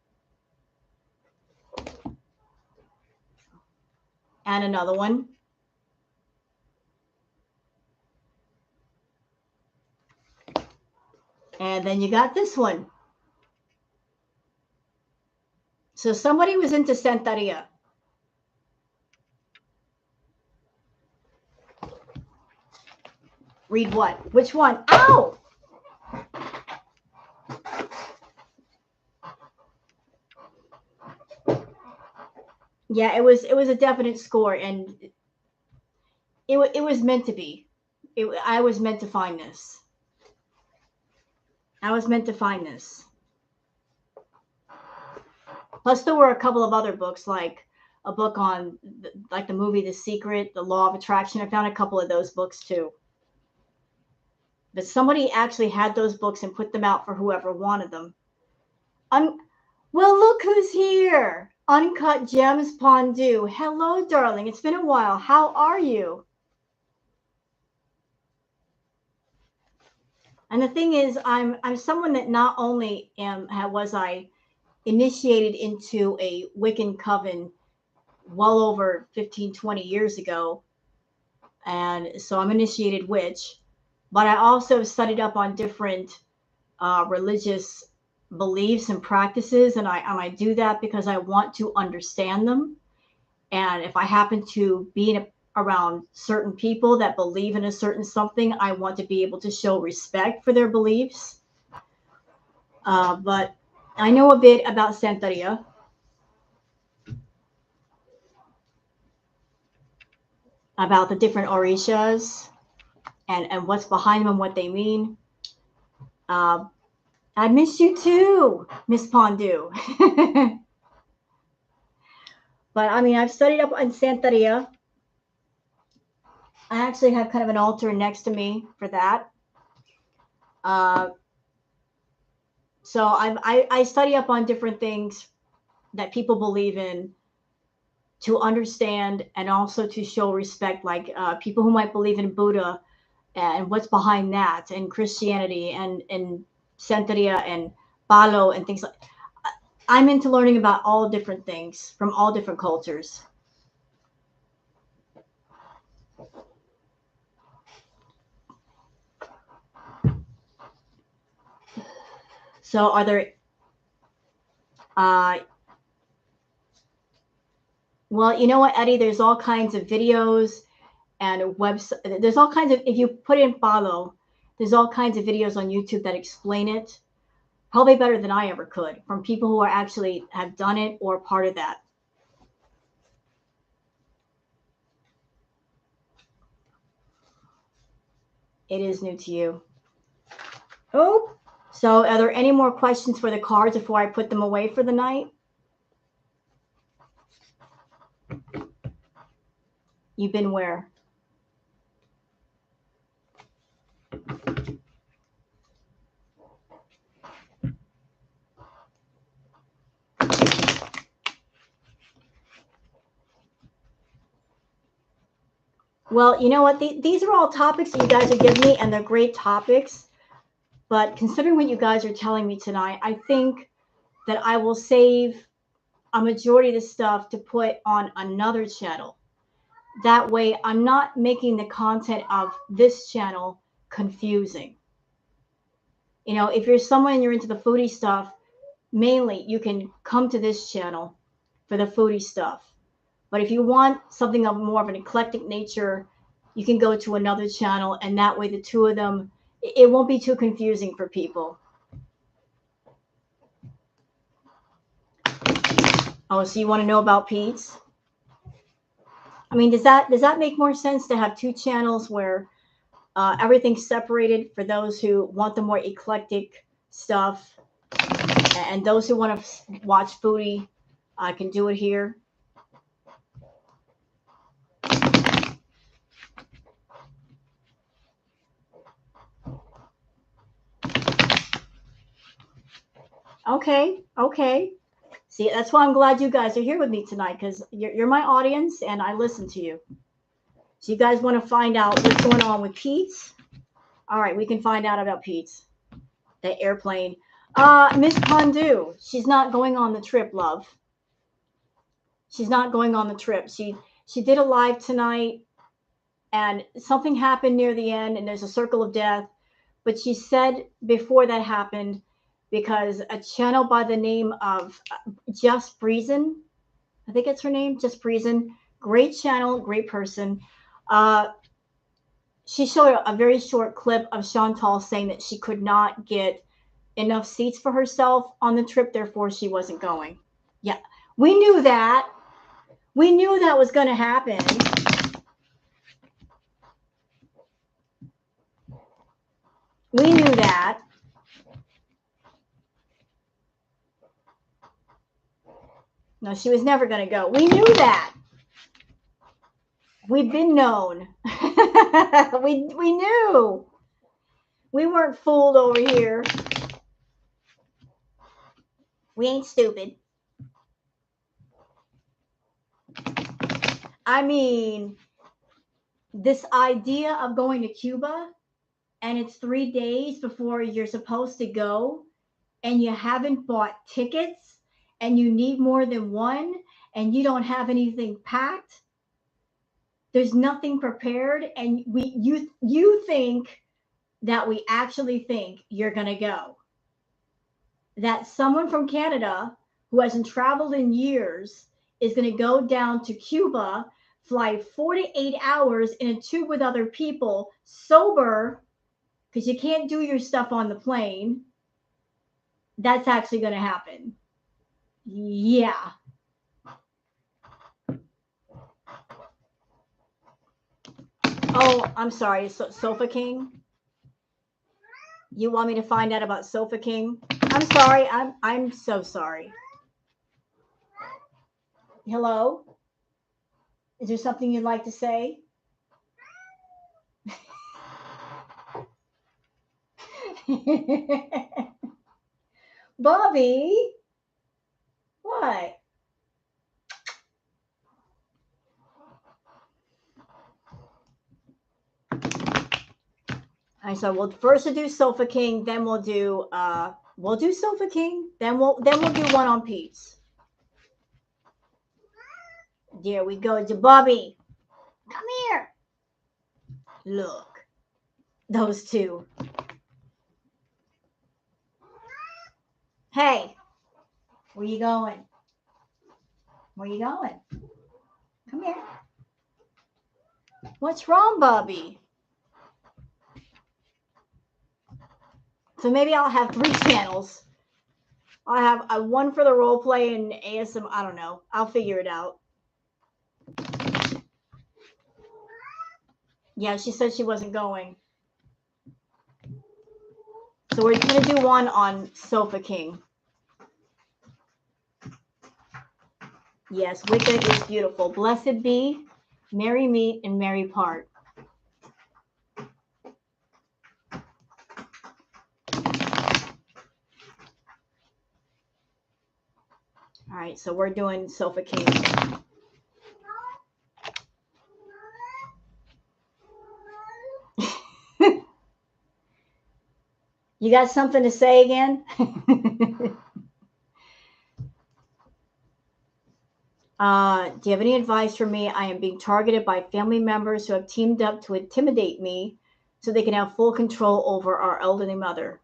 And another one. And then you got this one. So somebody was into Santeria. Read what? Which one? Ow! Yeah, it was a definite score, and it was meant to be. I was meant to find this. I was meant to find this. Plus, there were a couple of other books, like a book on like the movie The Secret, The Law of Attraction. I found a couple of those books too. But somebody actually had those books and put them out for whoever wanted them. Well, look who's here. Uncut Gems Pondu. Hello, darling. It's been a while. How are you? And the thing is, I'm someone that not only was I initiated into a Wiccan coven well over 15, 20 years ago. And so I'm initiated witch, but I also studied up on different religious beliefs and practices. And I do that because I want to understand them. And if I happen to be around certain people that believe in a certain something, I want to be able to show respect for their beliefs. But I know a bit about Santeria. About the different orishas and what's behind them and what they mean. I miss you too, Miss Pondu. But I mean, I've studied up on Santeria. I actually have kind of an altar next to me for that. So I study up on different things that people believe in to understand and also to show respect, like people who might believe in Buddha and what's behind that, and Christianity and Santeria and Palo and things like. I'm into learning about all different things from all different cultures. So are there well, you know what, Eddie, there's all kinds of videos and website. There's all kinds of, if you put in Palo, there's all kinds of videos on YouTube that explain it probably better than I ever could, from people who are actually have done it or part of that. It is new to you. Oh, So are there any more questions for the cards before I put them away for the night? You've been where? Well, you know what? These are all topics that you guys are giving me, and they're great topics. But considering what you guys are telling me tonight, I think that I will save a majority of the stuff to put on another channel. That way, I'm not making the content of this channel confusing. You know, if you're someone and you're into the foodie stuff, mainly you can come to this channel for the foodie stuff. But if you want something of more of an eclectic nature, you can go to another channel, and that way the two of them, it won't be too confusing for people. Oh, so you want to know about Pete's? I mean, does that make more sense to have two channels where everything's separated for those who want the more eclectic stuff, and those who want to watch foodie can do it here? Okay, okay. See, that's why I'm glad you guys are here with me tonight, because you're my audience and I listen to you. So you guys want to find out what's going on with Pete's? All right, we can find out about Pete's. The airplane. Miss Pondu, she's not going on the trip, love. She's not going on the trip. She did a live tonight, and something happened near the end, and there's a circle of death. But she said before that happened, because a channel by the name of Just Breezin, I think it's her name, Just Breezin, great channel, great person. She showed a very short clip of Chantal saying that she could not get enough seats for herself on the trip, therefore she wasn't going. Yeah, we knew that. We knew that was going to happen. We knew that. No, she was never going to go. We knew that. We've been known. we knew. We weren't fooled over here. We ain't stupid. I mean, this idea of going to Cuba, and it's 3 days before you're supposed to go, and you haven't bought tickets, and you need more than one, and you don't have anything packed, there's nothing prepared, and you think that we actually think you're going to go. That someone from Canada who hasn't traveled in years is going to go down to Cuba, fly 48 hours in a tube with other people, sober, because you can't do your stuff on the plane. That's actually going to happen. Yeah. Oh, I'm sorry. Sofa King? You want me to find out about Sofa King? I'm sorry. I'm so sorry. Hello? Is there something you'd like to say? Bobby? What? I said, well, first we'll do Sofa King, then we'll do Sofa King, then we'll do one on Pete's. There we go to Bobby. Come here. Look. Those two. Hey. Where you going? Where you going? Come here. What's wrong, Bobby? So maybe I'll have 3 channels. I'll have a one for the role play and ASM. I don't know. I'll figure it out. Yeah, she said she wasn't going. So we're going to do one on Sofa King. Yes, Wicked is beautiful. Blessed be, merry meet, and merry part. All right, so we're doing Sofa King. You got something to say again? Do you have any advice for me? I am being targeted by family members who have teamed up to intimidate me so they can have full control over our elderly mother.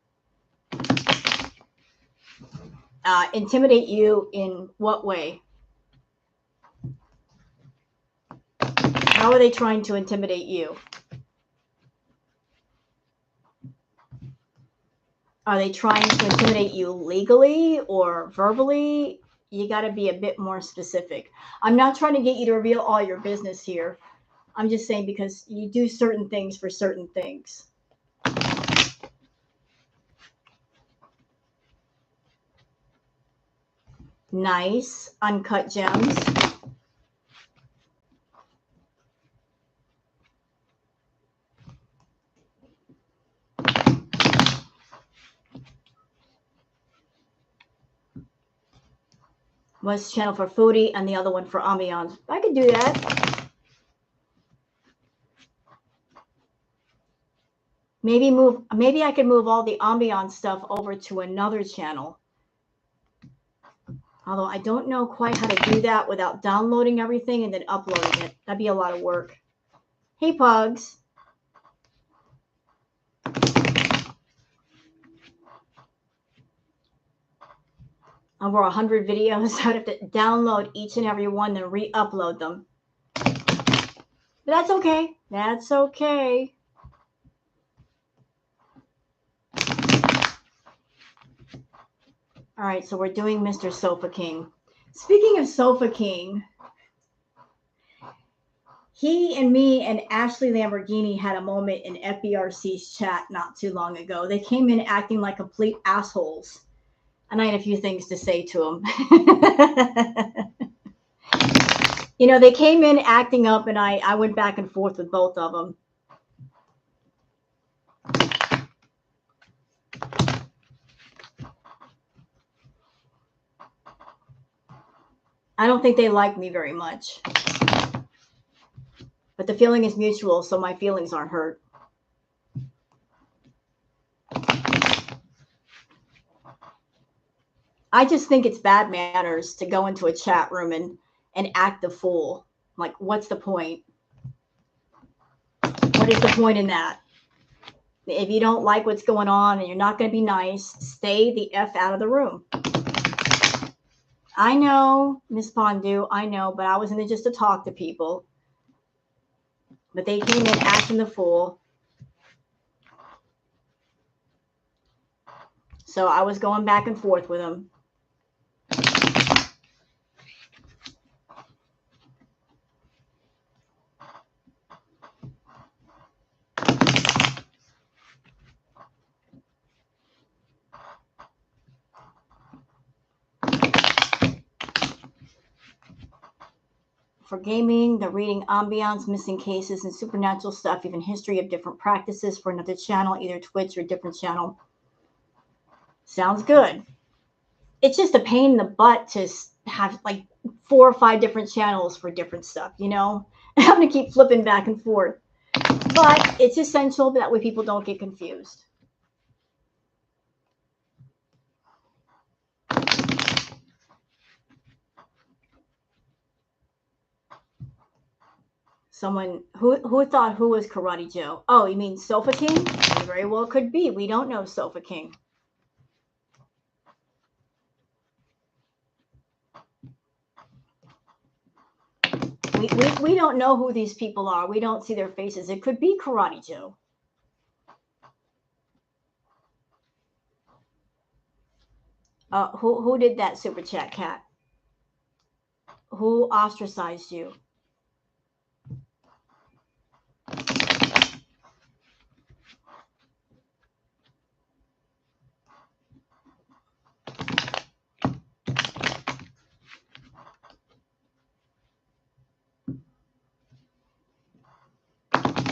Intimidate you in what way? How are they trying to intimidate you? Are they trying to intimidate you legally or verbally? You got to be a bit more specific. I'm not trying to get you to reveal all your business here. I'm just saying because you do certain things for certain things. Nice. Uncut gems. What's channel for Foodie and the other one for Ambiance? I could do that. Maybe I could move all the Ambiance stuff over to another channel. Although I don't know quite how to do that without downloading everything and then uploading it. That'd be a lot of work. Hey, Pugs. Over 100 videos. I'd have to download each and every one and re-upload them. But that's okay. That's okay. All right, so we're doing Mr. Sofa King. Speaking of Sofa King, he and me and Ashley Lamborghini had a moment in FBRC's chat not too long ago. They came in acting like complete assholes, and I had a few things to say to them. You know, they came in acting up, and I went back and forth with both of them. I don't think they like me very much. But the feeling is mutual, so my feelings aren't hurt. I just think it's bad manners to go into a chat room and act the fool. Like, what's the point? What is the point in that? If you don't like what's going on and you're not going to be nice, stay the F out of the room. I know, Miss Pondu, I know, but I was in it just to talk to people. But they came in acting the fool. So I was going back and forth with them. For gaming, the reading ambiance, missing cases, and supernatural stuff, even history of different practices for another channel, either Twitch or a different channel. Sounds good. It's just a pain in the butt to have like 4 or 5 different channels for different stuff, you know? I'm going to keep flipping back and forth. But it's essential that way people don't get confused. Someone who thought who was Karate Joe? Oh, you mean Sofa King? It very well could be. We don't know Sofa King. We don't know who these people are. We don't see their faces. It could be Karate Joe. Who did that super chat, Cat? Who ostracized you?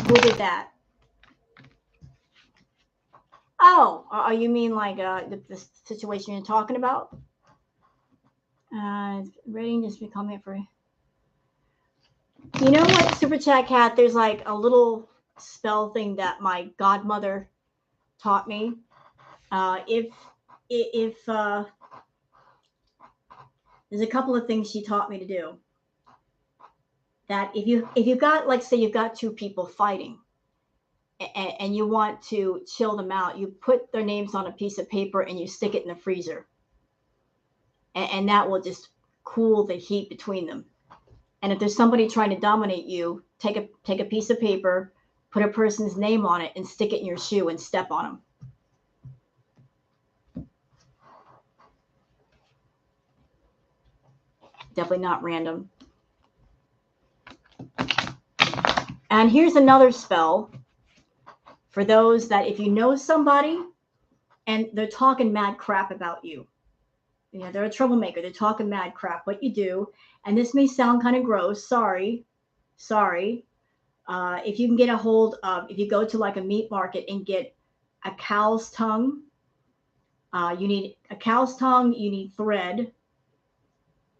Who did that? Oh, you mean like the situation you're talking about? Rating is becoming free. You know what, Super Chat Cat? There's like a little spell thing that my godmother taught me. If there's a couple of things she taught me to do. That if you got, like, say you've got two people fighting, and you want to chill them out, you put their names on a piece of paper and you stick it in the freezer, and that will just cool the heat between them. And if there's somebody trying to dominate you, take a piece of paper, put a person's name on it, and stick it in your shoe and step on them. Definitely not random. And here's another spell for those that if you know somebody and they're talking mad crap about you, you know, they're a troublemaker, they're talking mad crap, what you do, and this may sound kind of gross, sorry. If you can get a hold of, if you go to like a meat market and get a cow's tongue, you need a cow's tongue, you need thread,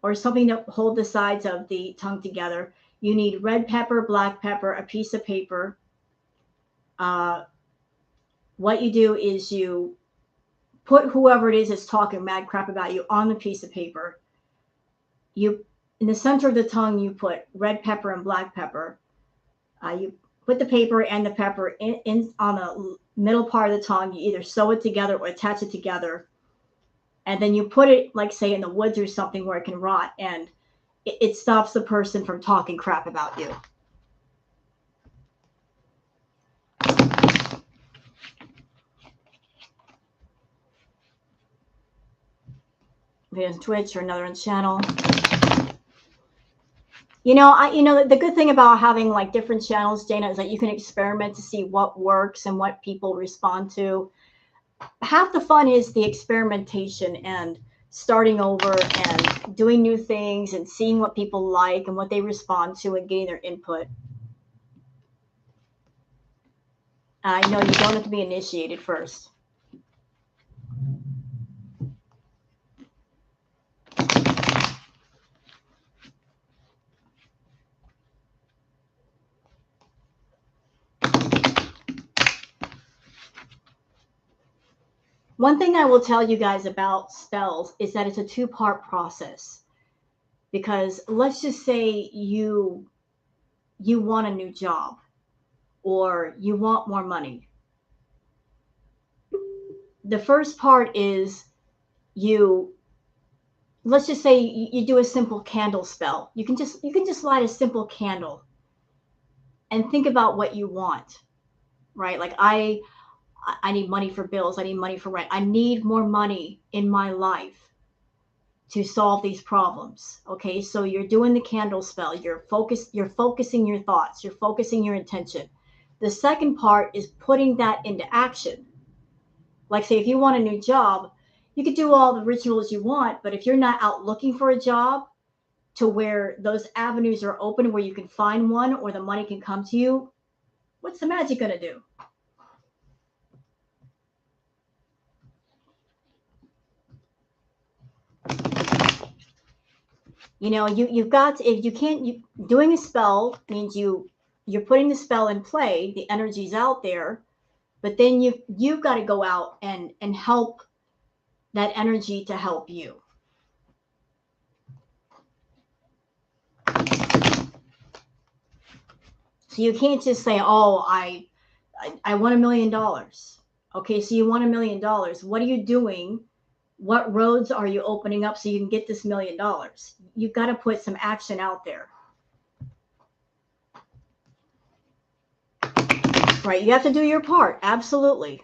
or something to hold the sides of the tongue together. You need red pepper, black pepper, a piece of paper. What you do is you put whoever it is that's talking mad crap about you on the piece of paper. You, in the center of the tongue, you put red pepper and black pepper. You put the paper and the pepper in on the middle part of the tongue. You either sew it together or attach it together. And then you put it, like, say, in the woods or something where it can rot, and it stops the person from talking crap about you. Videos on Twitch or another channel. You know, the good thing about having like different channels, Dana, is that you can experiment to see what works and what people respond to. Half the fun is the experimentation and starting over and doing new things and seeing what people like and what they respond to and getting their input. I know you don't have to be initiated first. One thing I will tell you guys about spells is that it's a two-part process. Because let's just say you want a new job or you want more money. The first part is let's just say you do a simple candle spell. You can just light a simple candle and think about what you want, right? Like I need money for bills. I need money for rent. I need more money in my life to solve these problems. Okay, so you're doing the candle spell. You're focusing your thoughts. You're focusing your intention. The second part is putting that into action. Like, say, if you want a new job, you could do all the rituals you want, but if you're not out looking for a job to where those avenues are open, where you can find one or the money can come to you, what's the magic going to do? You know, you've got to, if you can't, doing a spell means you're putting the spell in play, the energy's out there, but then you've got to go out and help that energy to help you. So you can't just say, oh, I want $1 million. Okay, so you want $1 million. What are you doing? What roads are you opening up so you can get this $1 million? You've got to put some action out there. Right, you have to do your part, absolutely.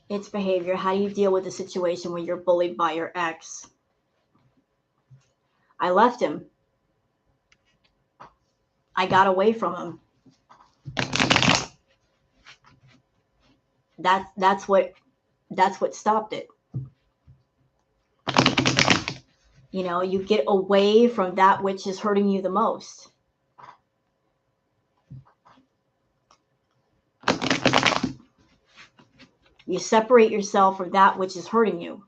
It's behavior. How do you deal with the situation when you're bullied by your ex? I left him. I got away from him. That's what stopped it. You know, you get away from that which is hurting you the most. You separate yourself from that which is hurting you.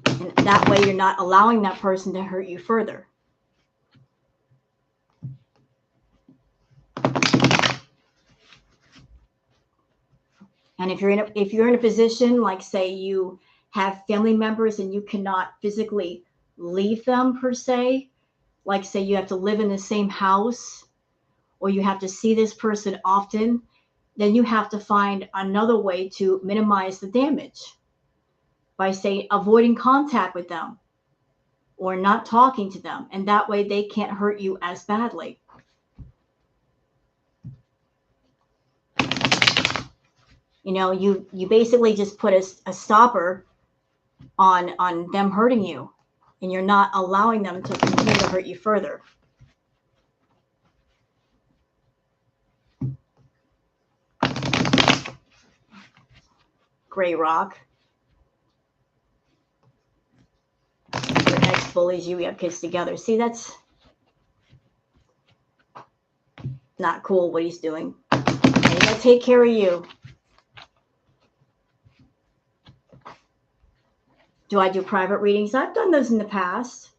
And that way you're not allowing that person to hurt you further. And if you're in a position, like say you have family members and you cannot physically leave them per se, like say you have to live in the same house or you have to see this person often, then you have to find another way to minimize the damage by say avoiding contact with them or not talking to them. And that way they can't hurt you as badly. You know, you basically just put a stopper on them hurting you, and you're not allowing them to continue to hurt you further. Gray rock. Your ex bullies you, we have kids together. See, that's not cool what he's doing. And you gotta take care of you. Do I do private readings? I've done those in the past.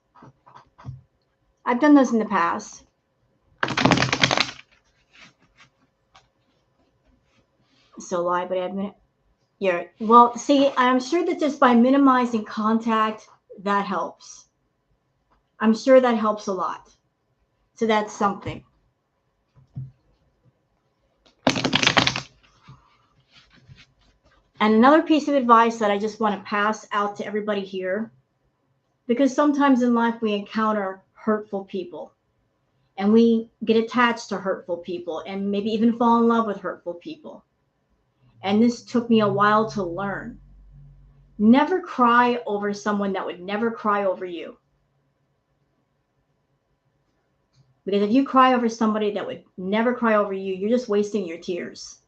So lie, but admit. Yeah. Well, see, I'm sure that just by minimizing contact, that helps. I'm sure that helps a lot. So that's something. And another piece of advice that I just want to pass out to everybody here, because sometimes in life we encounter hurtful people and we get attached to hurtful people and maybe even fall in love with hurtful people. And this took me a while to learn. Never cry over someone that would never cry over you. Because if you cry over somebody that would never cry over you, you're just wasting your tears.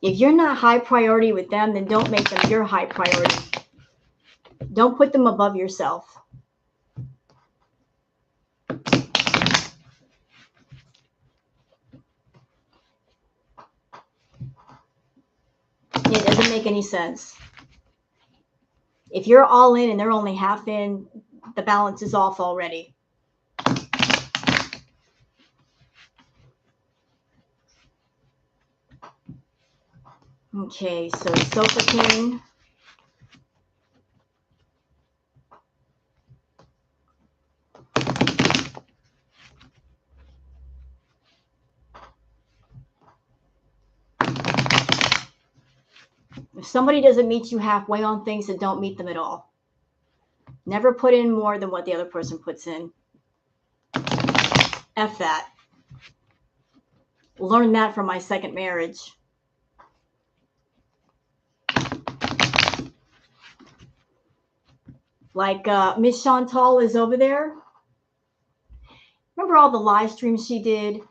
If you're not high priority with them, then don't make them your high priority. Don't put them above yourself. It doesn't make any sense. If you're all in and they're only half in, the balance is off already. Okay, so Sofa King. If somebody doesn't meet you halfway on things, then don't meet them at all. Never put in more than what the other person puts in. F that. Learned that from my second marriage. Like Miss Chantal is over there. Remember all the live streams she did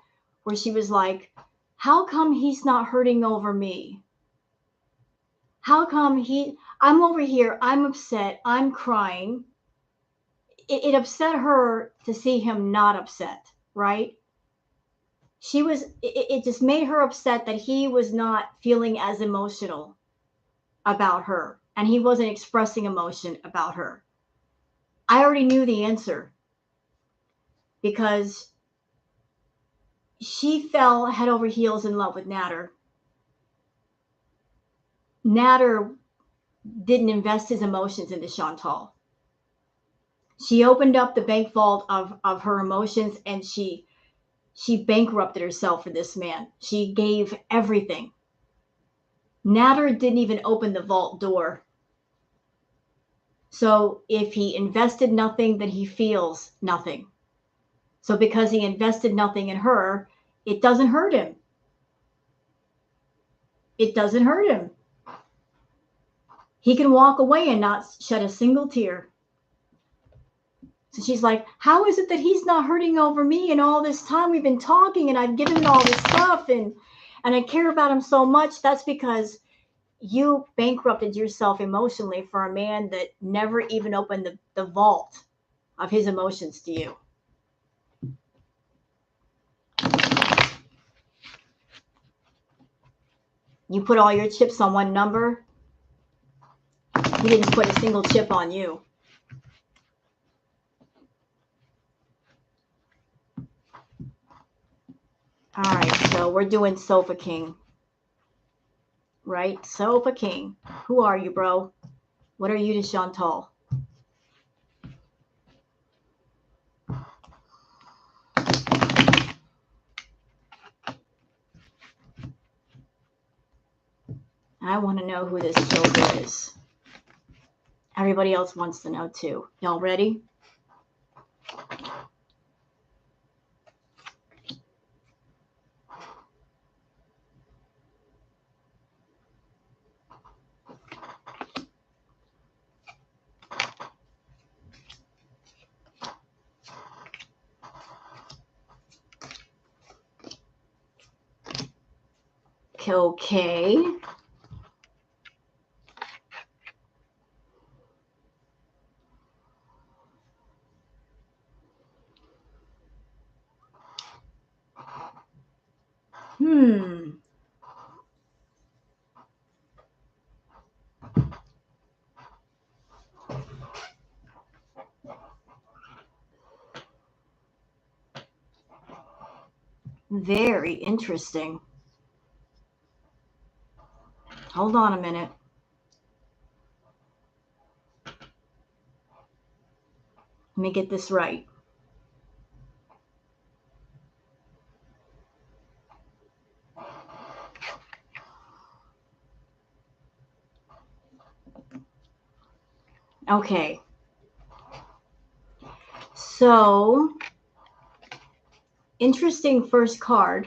where she was like, how come he's not hurting over me? How come I'm over here, I'm upset, I'm crying. It upset her to see him not upset, right? It just made her upset that he was not feeling as emotional about her and he wasn't expressing emotion about her. I already knew the answer because she fell head over heels in love with Natter. Natter didn't invest his emotions into Chantal. She opened up the bank vault of her emotions and she bankrupted herself for this man. She gave everything. Natter didn't even open the vault door. So if he invested nothing, then he feels nothing. So because he invested nothing in her, it doesn't hurt him. It doesn't hurt him. He can walk away and not shed a single tear. So she's like, how is it that he's not hurting over me? And all this time we've been talking and I've given him all this stuff and I care about him so much. That's because you bankrupted yourself emotionally for a man that never even opened the vault of his emotions to you. You put all your chips on one number. He didn't put a single chip on you. All right, so we're doing Sofa King. Right? Sofa King. Who are you, bro? What are you to Chantal? I want to know who this Sofa is. Everybody else wants to know too. Y'all ready? Okay. Very interesting. Hold on a minute. Let me get this right. Okay. So, interesting first card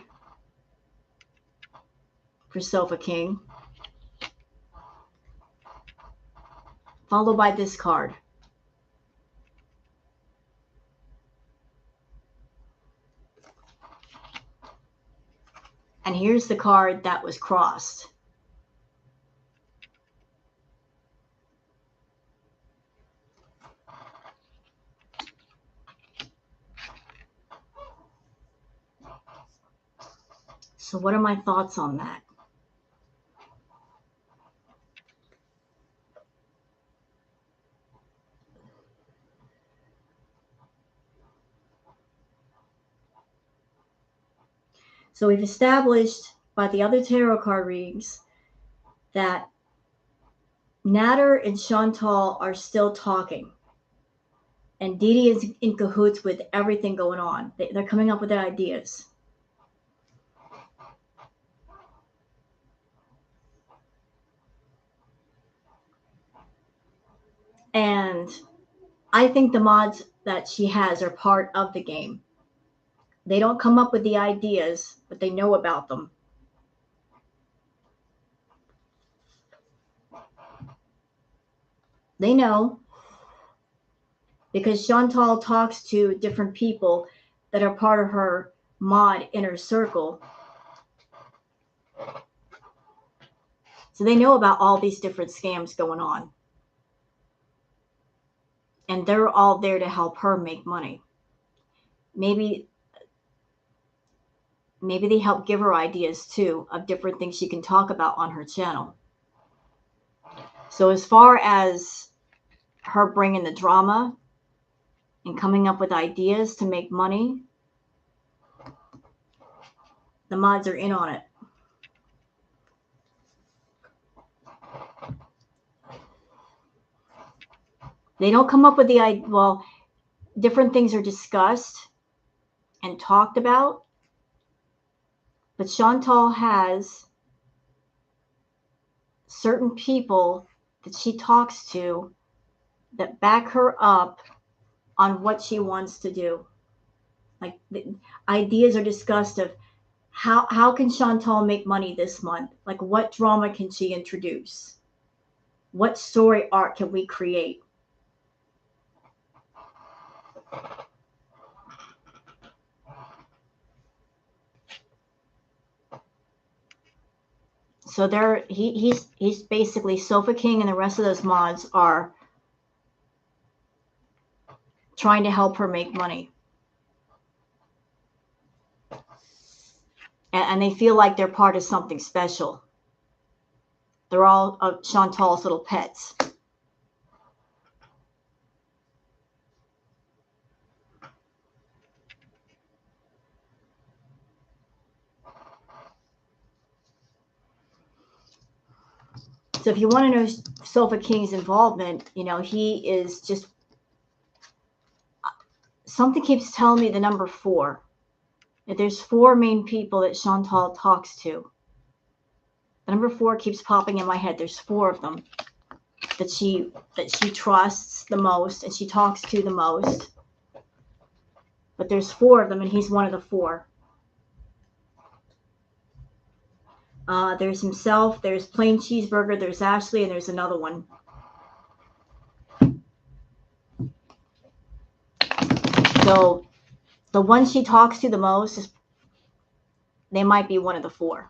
for Sofa King, followed by this card. And here's the card that was crossed. So what are my thoughts on that? So we've established by the other tarot card readings that Nader and Chantal are still talking. And Dee Dee is in cahoots with everything going on. They're coming up with their ideas. And I think the mods that she has are part of the game. They don't come up with the ideas, but they know about them. They know because Chantal talks to different people that are part of her mod inner circle. So they know about all these different scams going on. And they're all there to help her make money. Maybe they help give her ideas too of different things she can talk about on her channel. So as far as her bringing the drama and coming up with ideas to make money, the mods are in on it. They don't come up with the idea. Well, different things are discussed and talked about, but Chantal has certain people that she talks to that back her up on what she wants to do. Like the ideas are discussed of how can Chantal make money this month? Like what drama can she introduce? What story arc can we create? So he's basically Sofa King, and the rest of those mods are trying to help her make money. And they feel like they're part of something special. They're all Chantal's little pets. So if you want to know Sofa King's involvement, you know, he is just, something keeps telling me the number 4. That there's 4 main people that Chantal talks to. The number 4 keeps popping in my head. There's 4 of them that she trusts the most and she talks to the most. But there's 4 of them, and he's one of the 4. There's himself, there's Plain Cheeseburger, there's Ashley, and there's another one. So the one she talks to the most is, they might be one of the 4.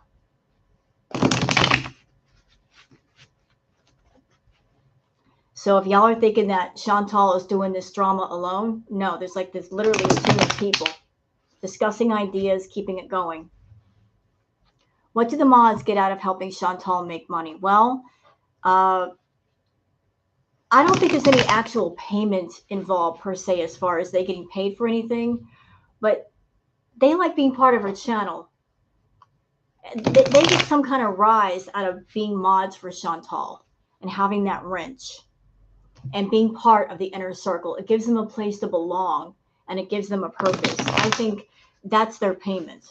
So if y'all are thinking that Chantal is doing this drama alone, no, there's literally a team of people discussing ideas, keeping it going. What do the mods get out of helping Chantal make money? Well, I don't think there's any actual payment involved per se as far as they getting paid for anything, but they like being part of her channel. They get some kind of rise out of being mods for Chantal and having that wrench and being part of the inner circle. It gives them a place to belong, and it gives them a purpose. I think that's their payment.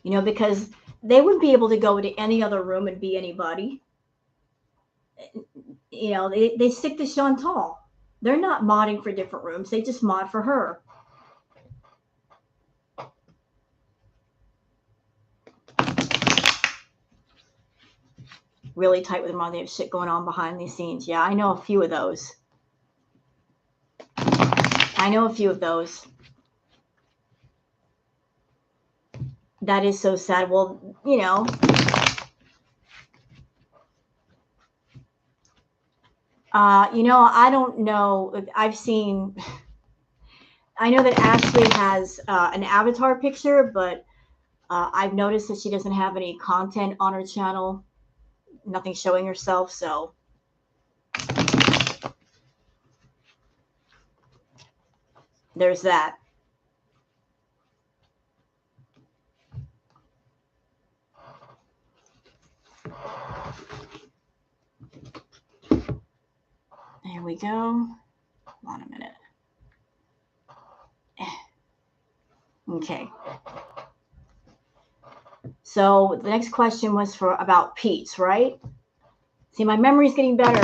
You know, because they wouldn't be able to go into any other room and be anybody. You know, they stick to Chantal. They're not modding for different rooms. They just mod for her. Really tight with them on. They have shit going on behind the scenes. Yeah, I know a few of those. That is so sad. Well, you know, I don't know. I know that Ashley has an avatar picture, but I've noticed that she doesn't have any content on her channel. Nothing showing herself, so. There's that. There we go. Hold on a minute. Okay. So the next question was about Pete's, right? See, my memory's getting better.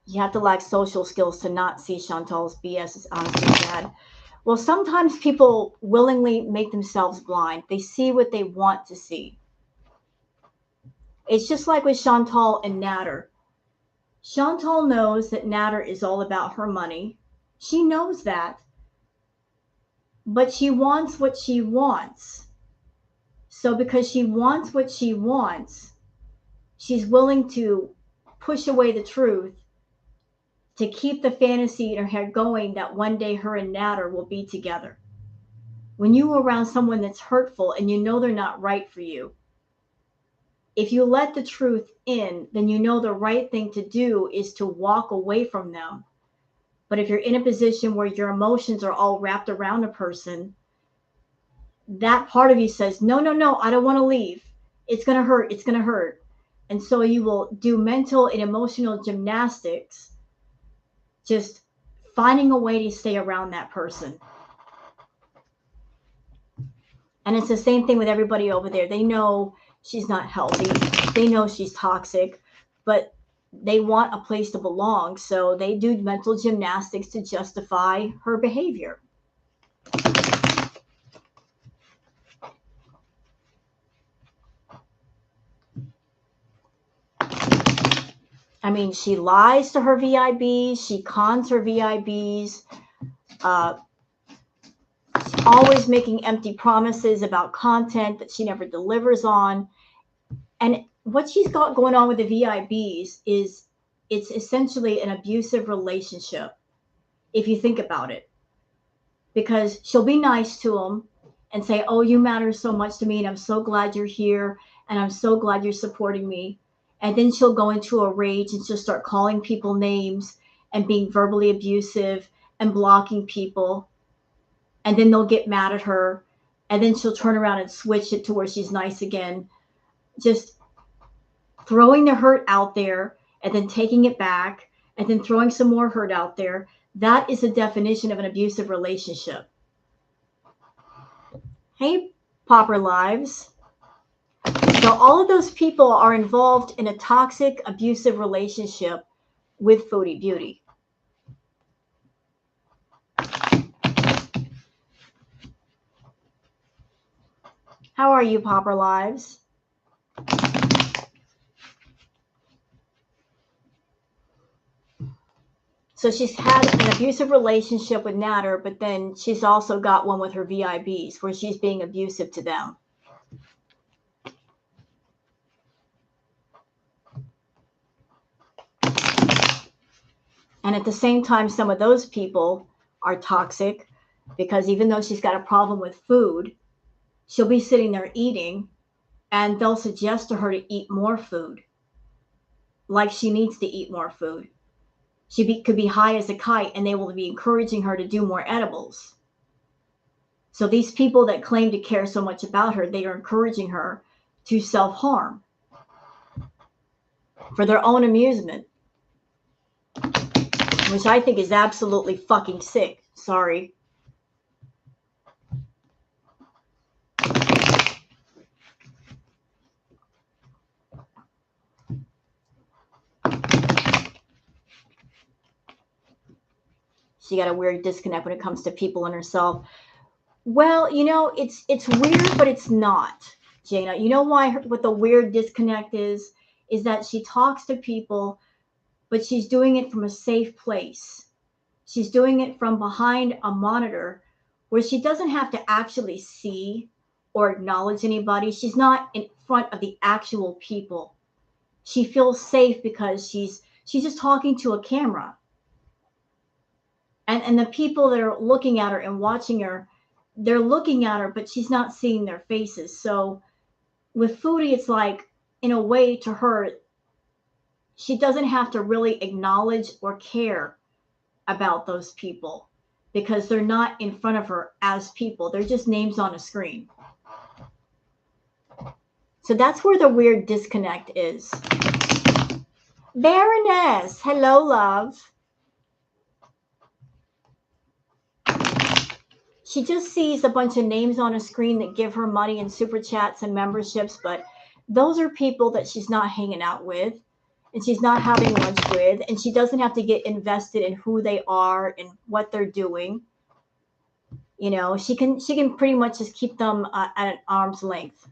You have to lack social skills to not see Chantal's BS. It's honestly sad. Well, sometimes people willingly make themselves blind. They see what they want to see. It's just like with Chantal and Natter. Chantal knows that Natter is all about her money. She knows that. But she wants what she wants. So because she wants what she wants, she's willing to push away the truth to keep the fantasy in her head going that one day her and Natter will be together. When you are around someone that's hurtful and you know they're not right for you, if you let the truth in, then you know the right thing to do is to walk away from them. But if you're in a position where your emotions are all wrapped around a person, that part of you says, no, I don't want to leave. It's going to hurt. It's going to hurt. And so you will do mental and emotional gymnastics, just finding a way to stay around that person. And it's the same thing with everybody over there. They know she's not healthy. They know she's toxic, but they want a place to belong. So they do mental gymnastics to justify her behavior. I mean, she lies to her VIBs. She cons her VIBs. She's always making empty promises about content that she never delivers on. And what she's got going on with the VIBs is it's essentially an abusive relationship, if you think about it. Because she'll be nice to them and say, oh, you matter so much to me, and I'm so glad you're here, and I'm so glad you're supporting me. And then she'll go into a rage and she'll start calling people names and being verbally abusive and blocking people. And then they'll get mad at her. And then she'll turn around and switch it to where she's nice again. Just throwing the hurt out there and then taking it back and then throwing some more hurt out there. That is the definition of an abusive relationship. Hey, Popper Lives. So all of those people are involved in a toxic, abusive relationship with Foodie Beauty. How are you, Popper Lives? So she's had an abusive relationship with Natter, but then she's also got one with her VIBs where she's being abusive to them. And at the same time, some of those people are toxic because even though she's got a problem with food, she'll be sitting there eating and they'll suggest to her to eat more food, like she needs to eat more food. She could be high as a kite and they will be encouraging her to do more edibles. So these people that claim to care so much about her, they are encouraging her to self-harm for their own amusement, which I think is absolutely fucking sick. Sorry. She got a weird disconnect when it comes to people and herself. Well, you know, it's weird, but it's not, Jana. You know why? What the weird disconnect is that she talks to people, but she's doing it from a safe place. She's doing it from behind a monitor where she doesn't have to actually see or acknowledge anybody. She's not in front of the actual people. She feels safe because she's just talking to a camera. And the people that are looking at her and watching her, they're looking at her, but she's not seeing their faces. So with Foodie, it's like, in a way, to her, she doesn't have to really acknowledge or care about those people because they're not in front of her as people. They're just names on a screen. So that's where the weird disconnect is. Baroness, hello, love. She just sees a bunch of names on a screen that give her money and super chats and memberships, but those are people that she's not hanging out with and she's not having lunch with, and she doesn't have to get invested in who they are and what they're doing. You know, she can pretty much just keep them at an arm's length.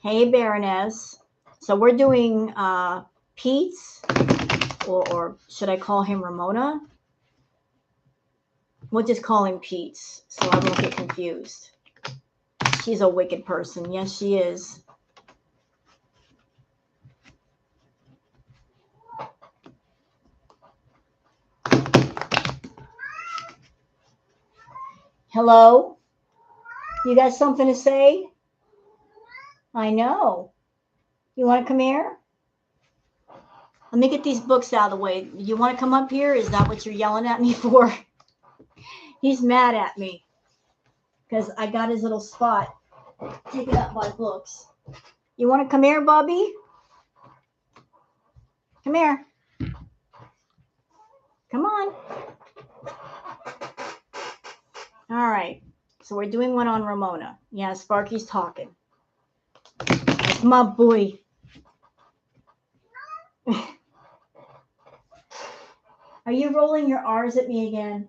Hey, Baroness. So we're doing Pete's, or should I call him Ramona? We'll just call him Pete's so I won't get confused. She's a wicked person. Yes, she is. Hello? You got something to say? I know. You want to come here? Let me get these books out of the way. You want to come up here? Is that what you're yelling at me for? He's mad at me because I got his little spot taken up by books. You want to come here, Bubby? Come here. Come on. All right. So we're doing one on Ramona. Yeah, Sparky's talking. That's my boy. Are you rolling your R's at me again?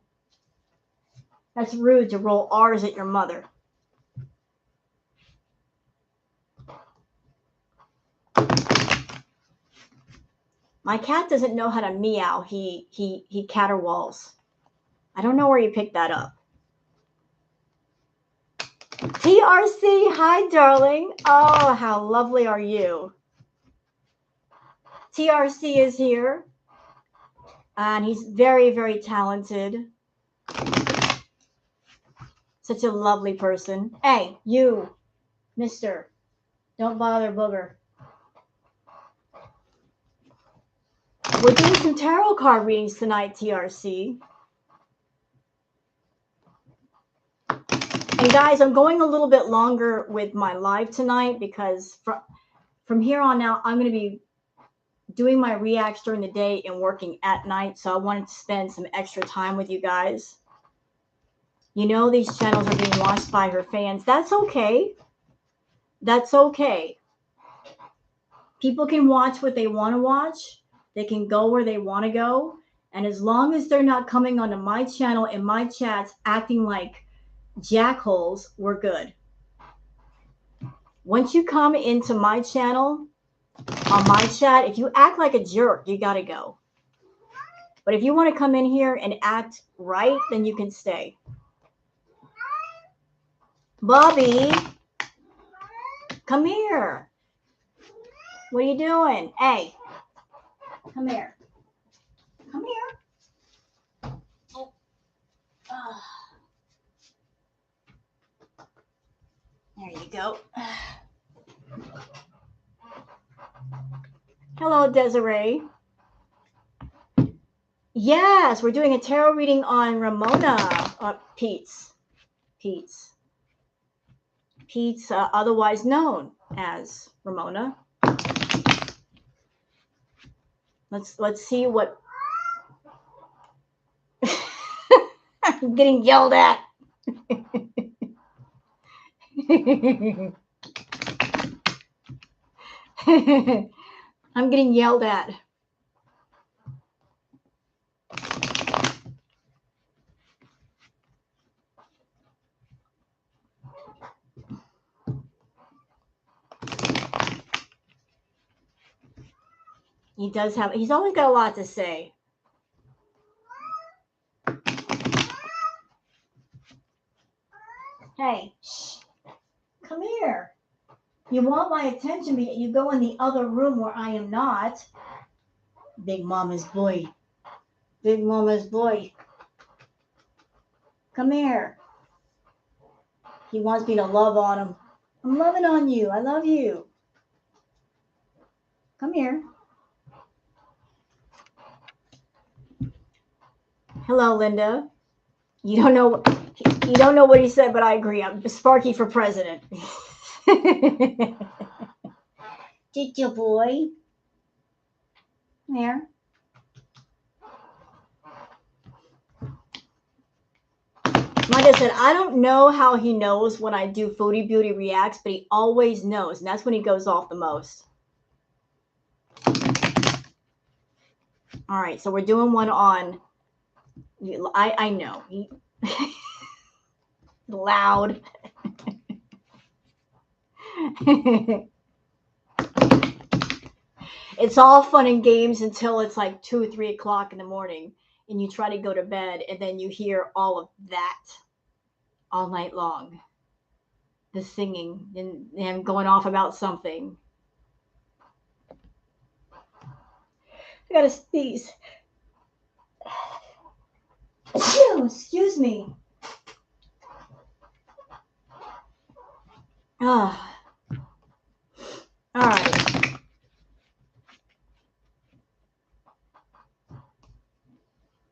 That's rude to roll R's at your mother. My cat doesn't know how to meow. He caterwauls. I don't know where you picked that up. TRC, hi, darling. Oh, how lovely are you? TRC is here, and he's very, very talented. Such a lovely person. Hey, you, mister, don't bother Booger. We're doing some tarot card readings tonight, TRC. And guys, I'm going a little bit longer with my live tonight because from here on out, I'm going to be doing my reacts during the day and working at night. So I wanted to spend some extra time with you guys. You know, these channels are being watched by her fans. That's okay. That's okay. People can watch what they want to watch. They can go where they want to go. And as long as they're not coming onto my channel and my chats acting like jackholes, we're good. Once you come into my channel, on my chat, if you act like a jerk, you got to go. But if you want to come in here and act right, then you can stay. Bobby, come here. What are you doing? Hey, come here. Come here. Oh. There you go. Hello, Desiree. Yes, we're doing a tarot reading on Ramona Pete's, otherwise known as Ramona. Let's see what I'm getting yelled at. I'm getting yelled at. He's always got a lot to say. Hey, shh, come here. You want my attention, but you go in the other room where I am not. Big Mama's boy. Big Mama's boy. Come here. He wants me to love on him. I'm loving on you. I love you. Come here. Hello, Linda. You don't know what he said, but I agree. I'm Sparky for president. Did you, boy? Come here. Like I said, I don't know how he knows when I do Foodie Beauty Reacts, but he always knows, and that's when he goes off the most. All right, so we're doing one on. I know. Loud. It's all fun and games until it's like 2 or 3 o'clock in the morning and you try to go to bed and then you hear all of that all night long. The singing and him going off about something. I gotta sneeze. Excuse me. Ah. All right.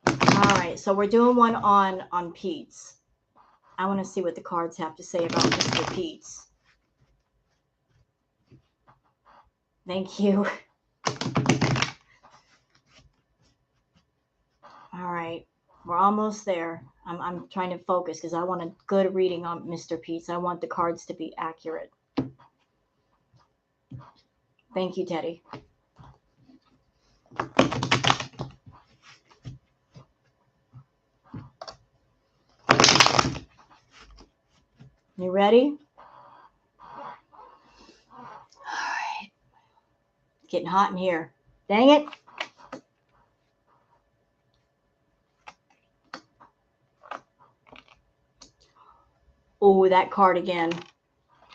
All right. So we're doing one on Pete's. I want to see what the cards have to say about Mr. Pete's. Thank you. All right. We're almost there. I'm trying to focus because I want a good reading on Mr. Pete's. I want the cards to be accurate. Thank you, Teddy. You ready? All right. Getting hot in here. Dang it. Oh, that card again.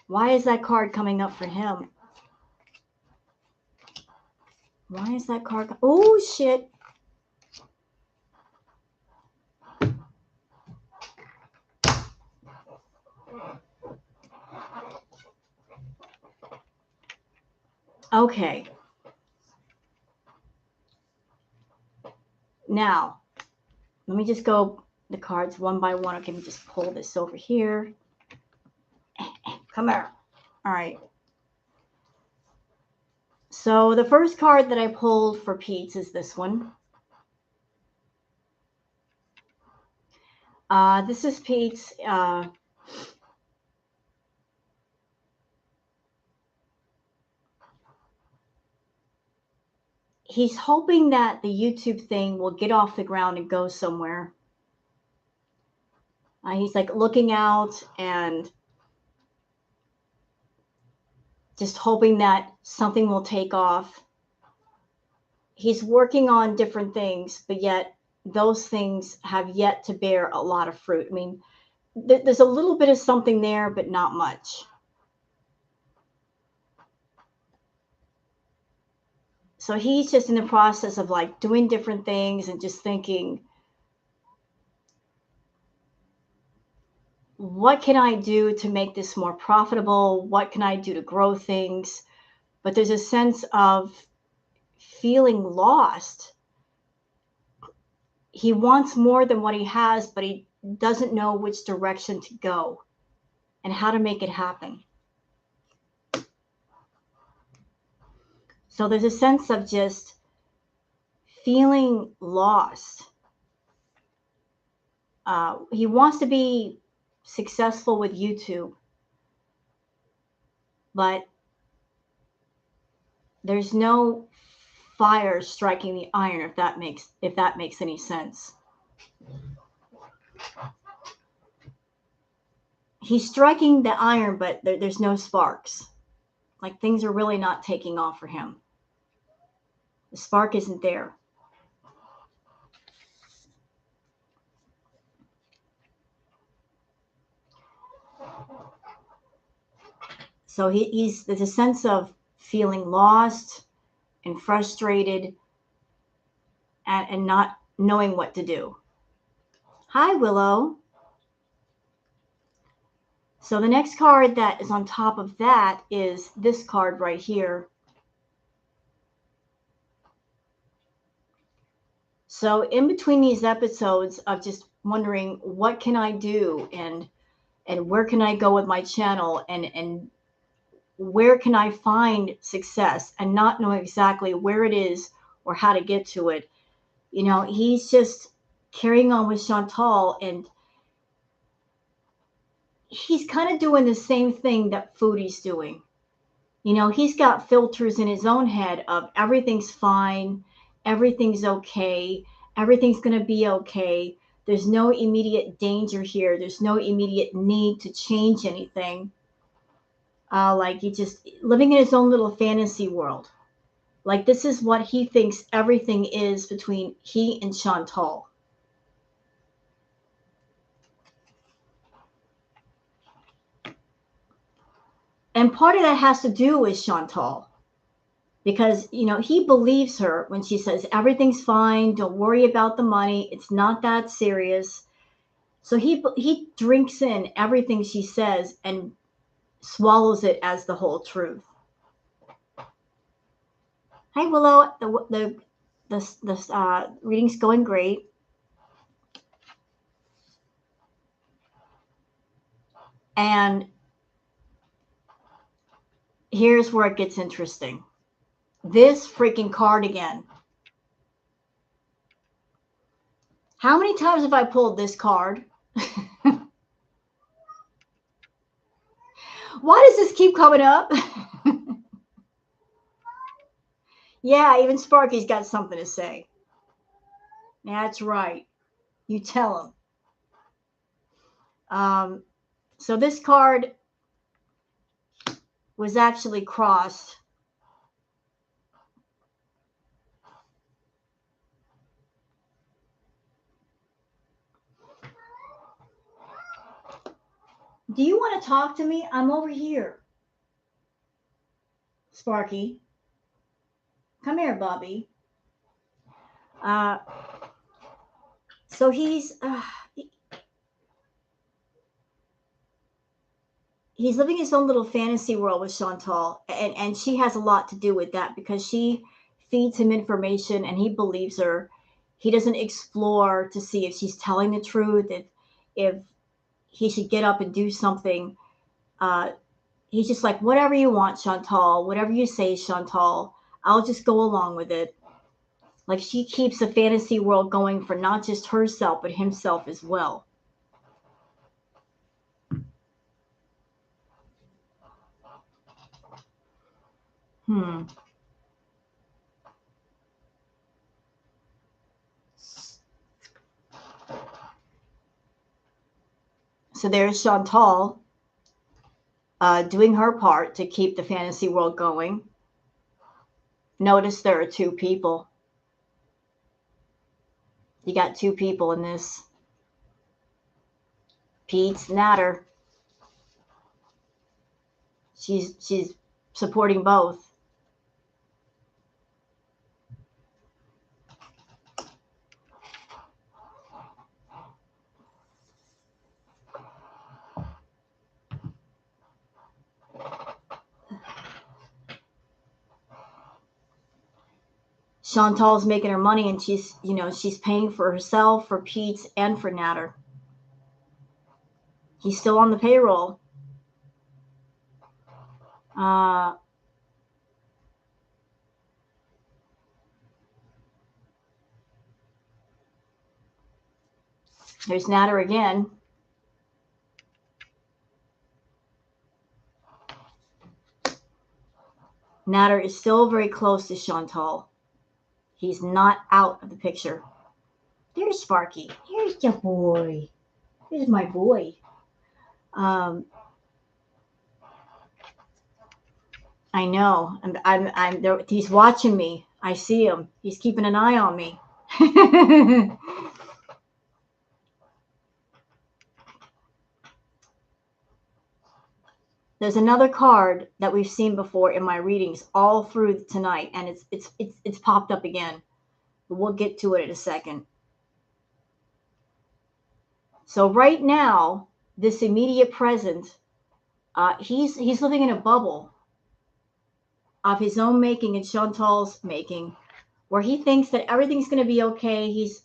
Why is that card coming up for him? Why is that card? Oh, shit. Okay. Now, let me just go the cards one by one. Okay, let me just pull this over here. Come here. All right. So the first card that I pulled for Pete's is this one. This is Pete's. He's hoping that the YouTube thing will get off the ground and go somewhere. He's like looking out and just hoping that something will take off. He's working on different things, but yet those things have yet to bear a lot of fruit. I mean, there's a little bit of something there, but not much. So he's just in the process of like doing different things and just thinking, what can I do to make this more profitable? What can I do to grow things? But there's a sense of feeling lost. He wants more than what he has, but he doesn't know which direction to go and how to make it happen. So there's a sense of just feeling lost. He wants to be successful with YouTube, but there's no fire striking the iron, if that makes any sense. He's striking the iron, but there's no sparks. Like things are really not taking off for him. The spark isn't there. So there's a sense of feeling lost and frustrated and not knowing what to do. Hi, Willow. So the next card that is on top of that is this card right here. So in between these episodes of just wondering what can I do and where can I go with my channel and where can I find success and not knowing exactly where it is or how to get to it. You know, he's just carrying on with Chantal and he's kind of doing the same thing that Foodie's doing. You know, he's got filters in his own head of everything's fine, everything's okay, everything's going to be okay. There's no immediate danger here. There's no immediate need to change anything. Like he just living in his own little fantasy world. Like this is what he thinks everything is between he and Chantal. And part of that has to do with Chantal. Because, you know, he believes her when she says, everything's fine. Don't worry about the money. It's not that serious. So he drinks in everything she says and swallows it as the whole truth. Hi, Willow. The reading's going great. And here's where it gets interesting. This freaking card again. How many times have I pulled this card? Why does this keep coming up? Yeah, even Sparky's got something to say. That's right. You tell him. So this card was actually crossed. Do you want to talk to me? I'm over here. Sparky. Come here, Bobby. So he's living his own little fantasy world with Chantal, and she has a lot to do with that because she feeds him information and he believes her. He doesn't explore to see if she's telling the truth, if he should get up and do something. He's just like, whatever you want, Chantal, whatever you say, Chantal, I'll just go along with it. Like she keeps the fantasy world going for not just herself, but himself as well. So there's Chantal doing her part to keep the fantasy world going. Notice there are two people. You got two people in this. Pete's Natter. She's supporting both. Chantal's making her money and she's paying for herself, for Pete's, and for Natter. He's still on the payroll. There's Natter again. Natter is still very close to Chantal. He's not out of the picture. There's Sparky. Here's your boy. Here's my boy. I know. I'm there. He's watching me. I see him. He's keeping an eye on me. There's another card that we've seen before in my readings all through tonight, and it's popped up again. But we'll get to it in a second. So right now, this immediate present, he's living in a bubble of his own making and Chantal's making, where he thinks that everything's going to be okay. He's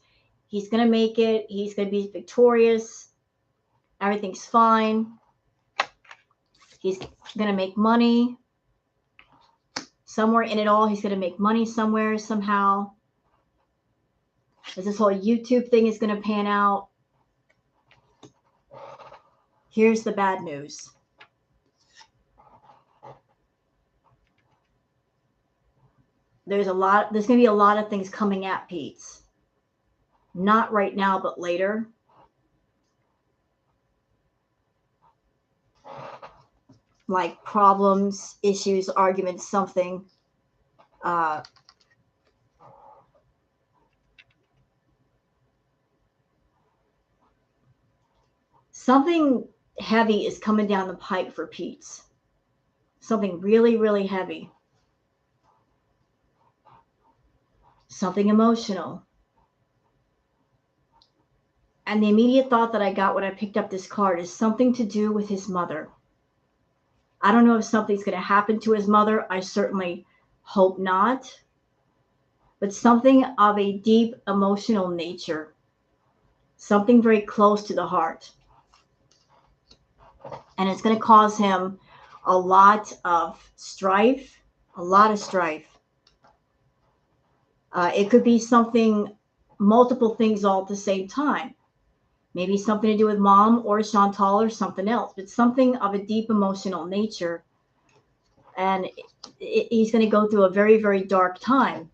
going to make it. He's going to be victorious. Everything's fine. He's going to make money. Somewhere in it all, he's going to make money somewhere, somehow. This whole YouTube thing is going to pan out. Here's the bad news. There's going to be a lot of things coming at Pete's. Not right now, but later. Like problems, issues, arguments, something. Something heavy is coming down the pipe for Pete's. Something really, really heavy. Something emotional. And the immediate thought that I got when I picked up this card is something to do with his mother. I don't know if something's going to happen to his mother. I certainly hope not. But something of a deep emotional nature. Something very close to the heart. And it's going to cause him a lot of strife. A lot of strife. It could be multiple things all at the same time. Maybe something to do with mom or Chantal or something else, but something of a deep emotional nature. And he's going to go through a very, very dark time.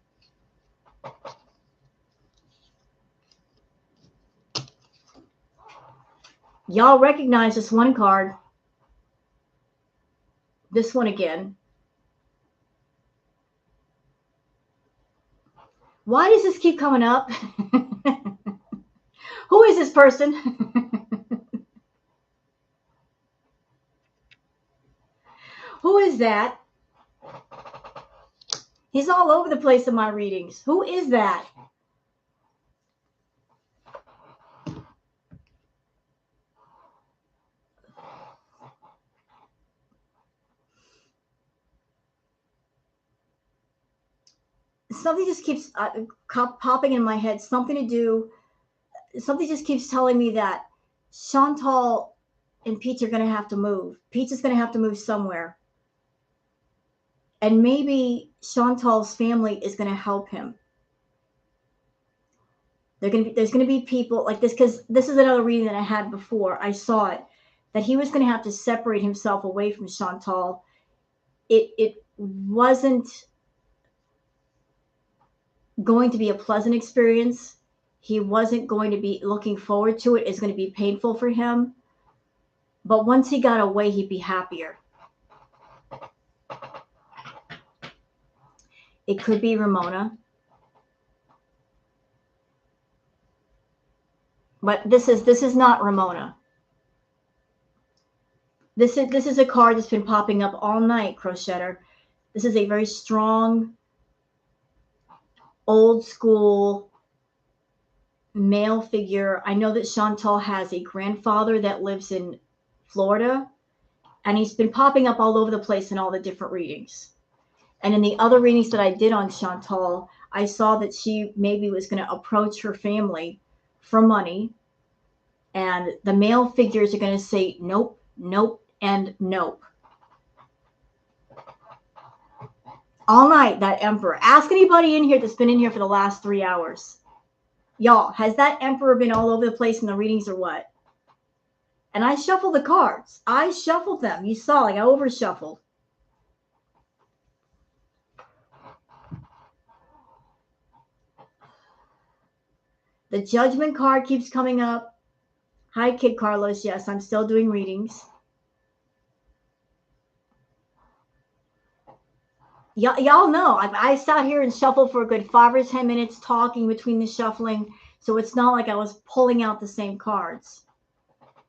Y'all recognize this one card. This one again. Why does this keep coming up? Who is this person? Who is that? He's all over the place in my readings. Who is that? Something just keeps popping in my head. Something just keeps telling me that Chantal and Peach are going to have to move. Peach is going to have to move somewhere. And maybe Chantal's family is going to help him. There's going to be people like this, because this is another reading that I had before. I saw it, that he was going to have to separate himself away from Chantal. It wasn't going to be a pleasant experience. He wasn't going to be looking forward to it. It's going to be painful for him. But once he got away, he'd be happier. It could be Ramona. But this is not Ramona. This is a card that's been popping up all night, Crochetter. This is a very strong, old school male figure. I know that Chantal has a grandfather that lives in Florida, and he's been popping up all over the place in all the different readings. And in the other readings that I did on Chantal, I saw that she maybe was going to approach her family for money. And the male figures are going to say nope, nope, and nope. All night, that Emperor. Ask anybody in here that's been in here for the last 3 hours. Y'all, has that Emperor been all over the place in the readings or what? And I shuffled the cards. I shuffled them. You saw, like I over shuffled. The Judgment card keeps coming up. Hi, Kid Carlos. Yes, I'm still doing readings. Y'all know I sat here and shuffled for a good 5 or 10 minutes talking between the shuffling. So it's not like I was pulling out the same cards.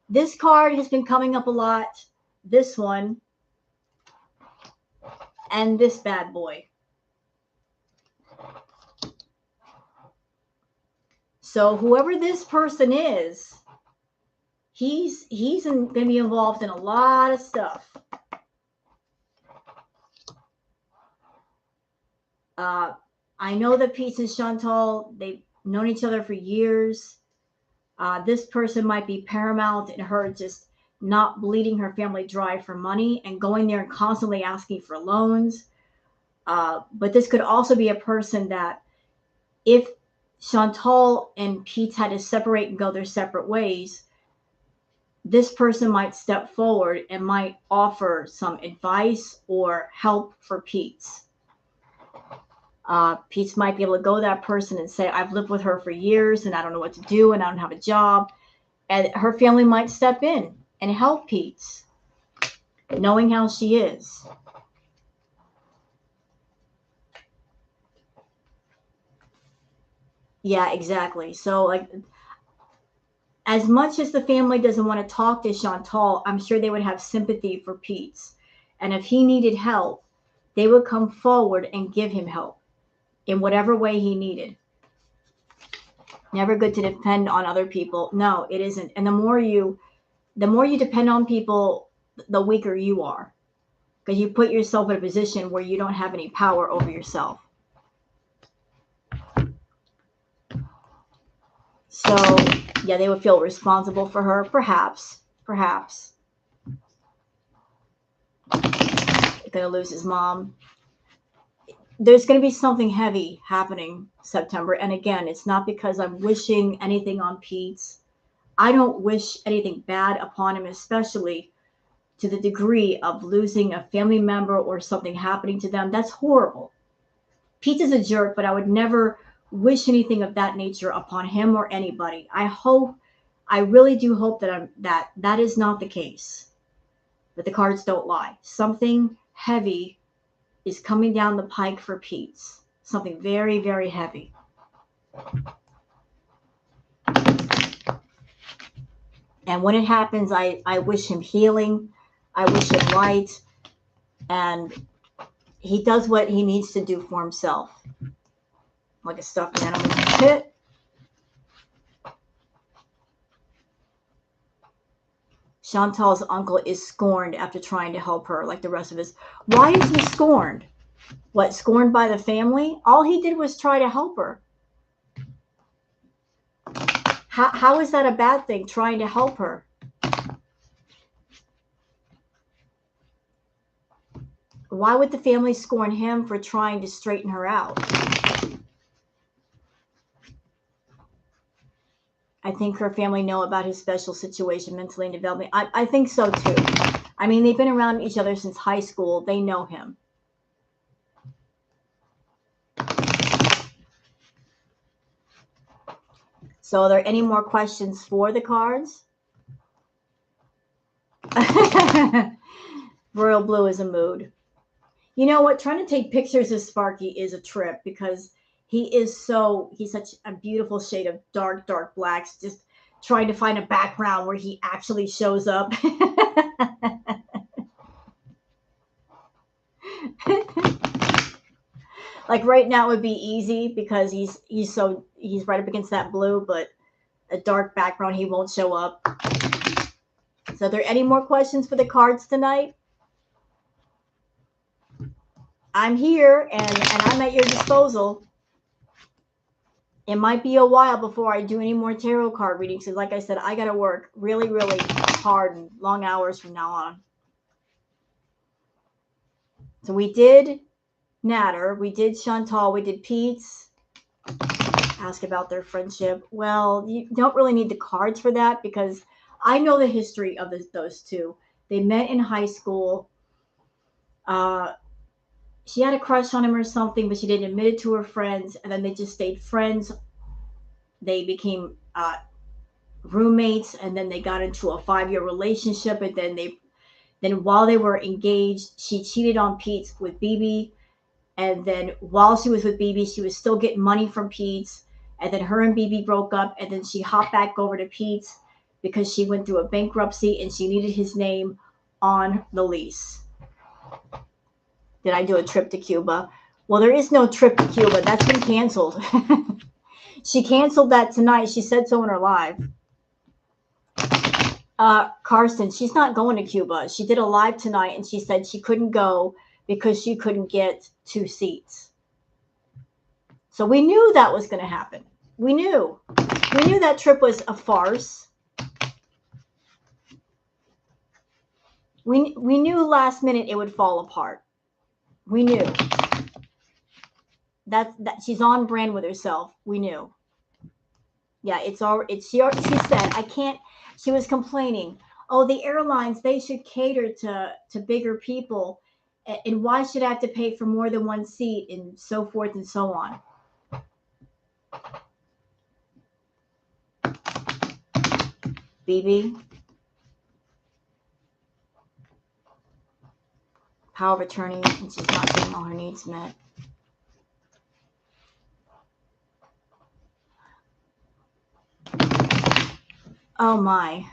This card has been coming up a lot. This one. And this bad boy. So whoever this person is, he's going to be involved in a lot of stuff. I know that Pete and Chantal, they've known each other for years. This person might be paramount in her just not bleeding her family dry for money and going there and constantly asking for loans. But this could also be a person that if Chantal and Pete had to separate and go their separate ways, this person might step forward and might offer some advice or help for Pete's. Pete might be able to go to that person and say, I've lived with her for years and I don't know what to do and I don't have a job. And her family might step in and help Pete, knowing how she is. Yeah, exactly. So, like, as much as the family doesn't want to talk to Chantal, I'm sure they would have sympathy for Pete. And if he needed help, they would come forward and give him help in whatever way he needed. Never good to depend on other people. No, it isn't. And the more you depend on people, the weaker you are, because you put yourself in a position where you don't have any power over yourself. So, yeah, they would feel responsible for her. Perhaps. He's going to lose his mom. There's going to be something heavy happening September. And again, it's not because I'm wishing anything on Pete. I don't wish anything bad upon him, especially to the degree of losing a family member or something happening to them. That's horrible. Pete is a jerk, but I would never wish anything of that nature upon him or anybody. I hope I really do hope that that is not the case. But the cards don't lie. Something heavy is coming down the pike for Pete's. Something very, very heavy. And when it happens, I wish him healing. I wish him light. And he does what he needs to do for himself. Like a stuffed animal pit. Chantal's uncle is scorned after trying to help her like the rest of us. Why is he scorned? What, scorned by the family? All he did was try to help her. How is that a bad thing, trying to help her? Why would the family scorn him for trying to straighten her out? I think her family know about his special situation mentally and development. I think so too. I mean, they've been around each other since high school. They know him. So are there any more questions for the cards? Royal blue is a mood. You know what? Trying to take pictures of Sparky is a trip because he's such a beautiful shade of dark, dark blacks. Just trying to find a background where he actually shows up. Like right now it would be easy because he's right up against that blue, but a dark background, he won't show up. So are there any more questions for the cards tonight? I'm here and I'm at your disposal. It might be a while before I do any more tarot card readings because like I said, I got to work really, really hard and long hours from now on. So we did Natter, we did Chantal, we did Pete's. Ask about their friendship. Well, you don't really need the cards for that because I know the history of those two. They met in high school. She had a crush on him or something, but she didn't admit it to her friends, and then they just stayed friends. They became roommates, and then they got into a 5-year relationship, and then while they were engaged, she cheated on Pete with BB. And then while she was with BB, she was still getting money from Pete's. And then her and BB broke up. And then she hopped back over to Pete's because she went through a bankruptcy and she needed his name on the lease. Did I do a trip to Cuba? Well, there is no trip to Cuba. That's been canceled. She canceled that tonight. She said so in her live. Karsten, she's not going to Cuba. She did a live tonight and she said she couldn't go because she couldn't get 2 seats. So we knew that was going to happen. We knew that trip was a farce. We knew last minute it would fall apart. We knew. That she's on brand with herself. We knew. Yeah, she said, I can't, she was complaining. Oh, the airlines, they should cater to bigger people. And why should I have to pay for more than 1 seat and so forth and so on? BB. Power of attorney, and she's not getting all her needs met. Oh my.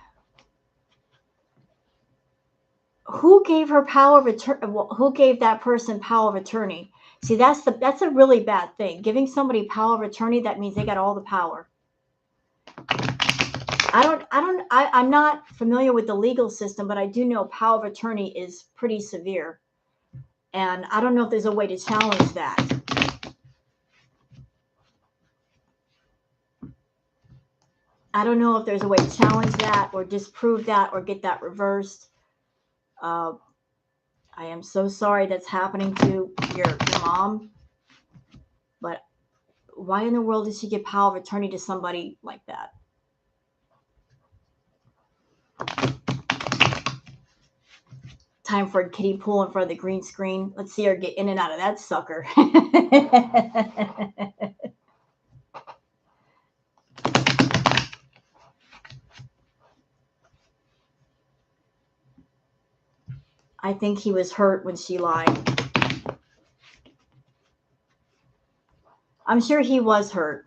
Who gave her power of attorney? Who gave that person power of attorney? See, that's a really bad thing. Giving somebody power of attorney, that means they got all the power. I'm not familiar with the legal system, but I do know power of attorney is pretty severe. And I don't know if there's a way to challenge that. I don't know if there's a way to challenge that or disprove that or get that reversed. I am so sorry that's happening to your mom. But why in the world did she give power of attorney to somebody like that? Time for a kiddie pool in front of the green screen. Let's see her get in and out of that sucker. I think he was hurt when she lied. I'm sure he was hurt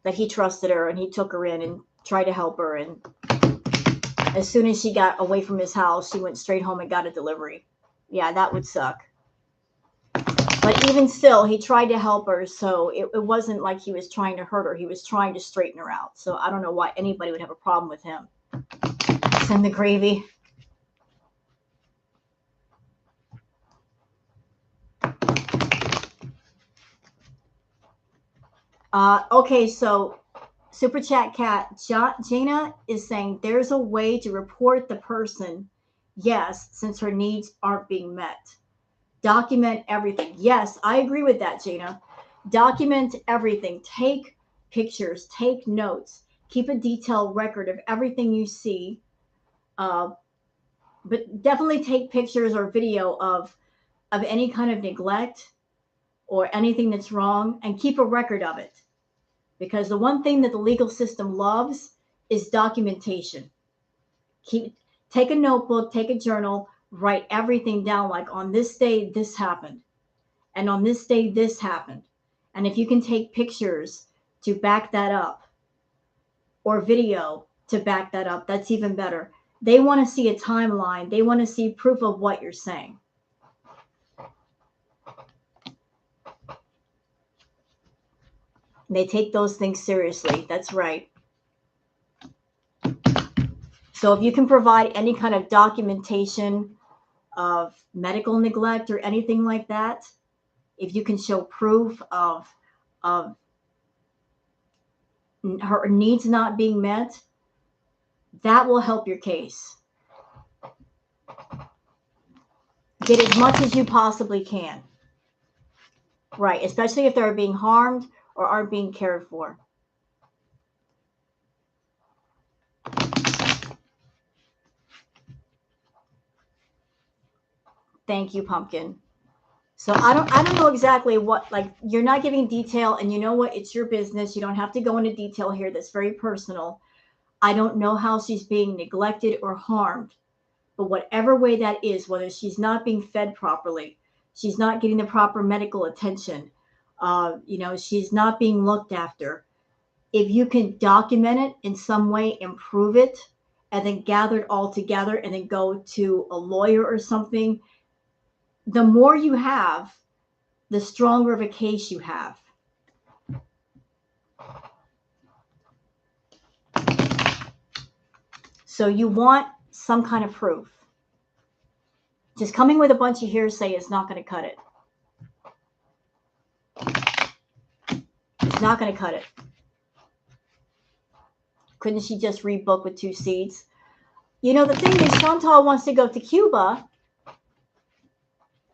that he trusted her and he took her in and tried to help her. And as soon as she got away from his house, she went straight home and got a delivery. Yeah, that would suck. But even still, he tried to help her, so it wasn't like he was trying to hurt her. He was trying to straighten her out. So I don't know why anybody would have a problem with him. Send the gravy. Okay, so Super Chat Cat, Jana is saying there's a way to report the person. Yes, since her needs aren't being met. Document everything. Yes, I agree with that, Jana. Document everything. Take pictures, take notes, keep a detailed record of everything you see. But definitely take pictures or video of any kind of neglect or anything that's wrong, and keep a record of it. Because the one thing that the legal system loves is documentation. Take a notebook, take a journal, write everything down, like on this day this happened, and on this day this happened. And if you can take pictures to back that up, or video to back that up, that's even better. They want to see a timeline. They want to see proof of what you're saying. They take those things seriously. That's right. So if you can provide any kind of documentation of medical neglect or anything like that, if you can show proof of her needs not being met, that will help your case. Get as much as you possibly can. Right, especially if they're being harmed or aren't being cared for. Thank you, Pumpkin. So I don't know exactly what, like, you're not giving detail, and you know what? It's your business. You don't have to go into detail here. That's very personal. I don't know how she's being neglected or harmed, but whatever way that is, whether she's not being fed properly, she's not getting the proper medical attention, she's not being looked after. If you can document it in some way, improve it, and then gather it all together and then go to a lawyer or something, the more you have, the stronger of a case you have. So you want some kind of proof. Just coming with a bunch of hearsay is not going to cut it. It's not going to cut it. Couldn't she just rebook with 2 seats? The thing is, Chantal wants to go to Cuba.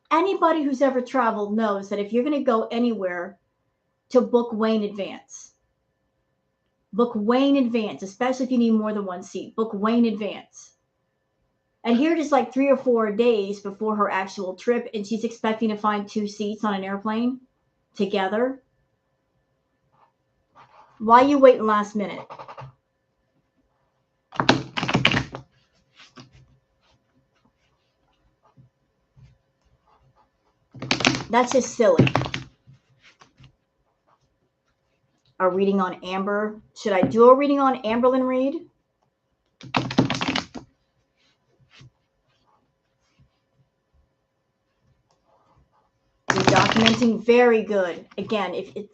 Anybody who's ever traveled knows that if you're going to go anywhere, to book way in advance. Book way in advance, especially if you need more than 1 seat. Book way in advance. And here it is like 3 or 4 days before her actual trip, and she's expecting to find 2 seats on an airplane together. Why are you waiting last minute? That's just silly. A reading on Amber. Should I do a reading on Amberlyn Reed? You're documenting. Very good. Again, if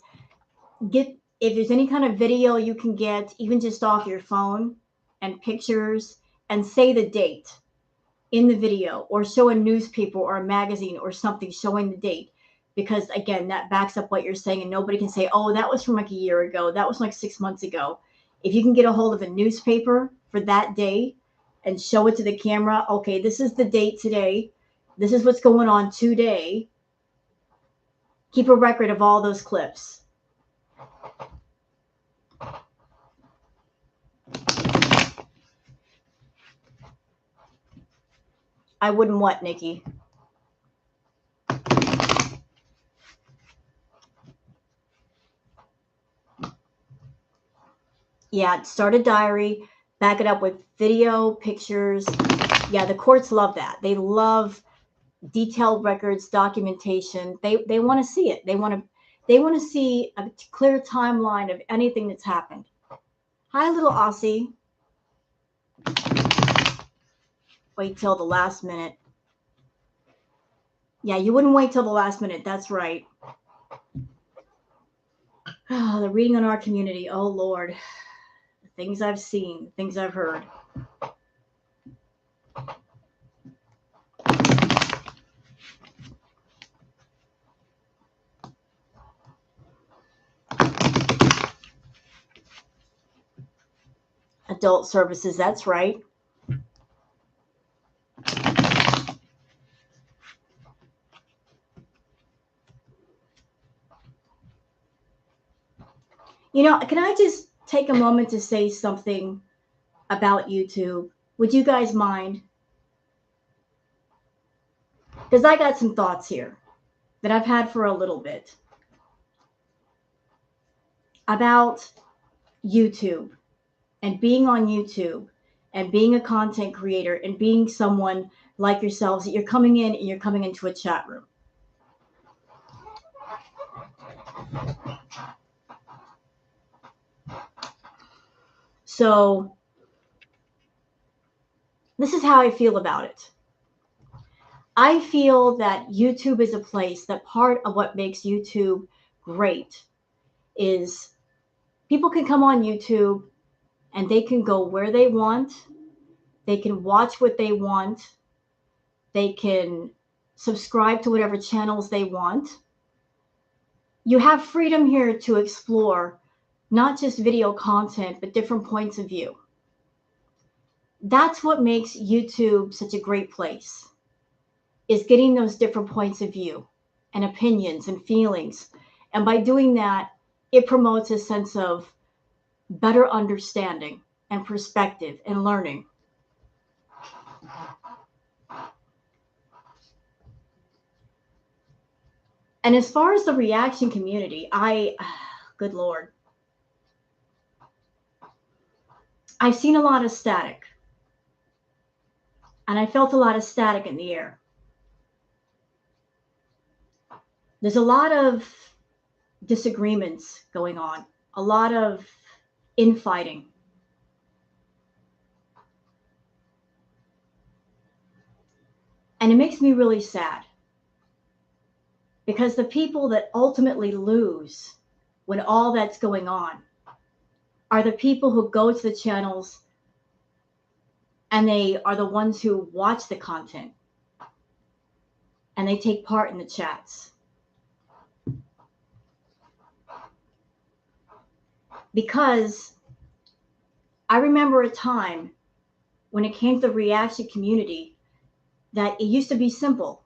there's any kind of video you can get, even just off your phone, and pictures, and say the date in the video, or show a newspaper or a magazine or something showing the date, because again, that backs up what you're saying, and nobody can say, oh, that was from like a year ago, that was like 6 months ago. If you can get a hold of a newspaper for that day and show it to the camera, okay, this is the date today, this is what's going on today. Keep a record of all those clips. I wouldn't what, Nikki? Yeah, start a diary. Back it up with video, pictures. Yeah, the courts love that. They love detailed records, documentation. They want to see it. They want to see a clear timeline of anything that's happened. Hi, little Aussie. Wait till the last minute. Yeah, you wouldn't wait till the last minute. That's right. Oh, the reading on our community. Oh, Lord. The things I've seen, the things I've heard. Adult services, that's right. You know, can I just take a moment to say something about YouTube? Would you guys mind? Because I got some thoughts here that I've had for a little bit about YouTube and being on YouTube and being a content creator and being someone like yourselves that you're coming in and you're coming into a chat room. So this is how I feel about it. I feel that YouTube is a place that part of what makes YouTube great is people can come on YouTube and they can go where they want. They can watch what they want. They can subscribe to whatever channels they want. You have freedom here to explore not just video content, but different points of view. That's what makes YouTube such a great place, is getting those different points of view and opinions and feelings. And by doing that, it promotes a sense of better understanding and perspective and learning. And as far as the reaction community, good Lord, I've seen a lot of static. And I felt a lot of static in the air. There's a lot of disagreements going on, a lot of infighting. And it makes me really sad because the people that ultimately lose when all that's going on are the people who go to the channels and they are the ones who watch the content and they take part in the chats. Because I remember a time when it came to the reaction community that it used to be simple.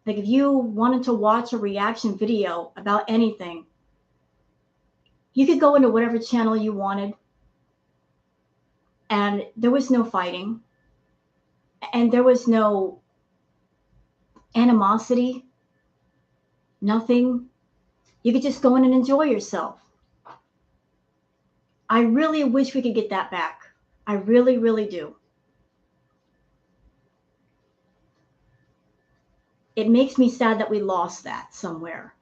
Like if you wanted to watch a reaction video about anything, you could go into whatever channel you wanted and there was no fighting and there was no animosity, nothing. You could just go in and enjoy yourself. I really wish we could get that back. I really, really do. It makes me sad that we lost that somewhere.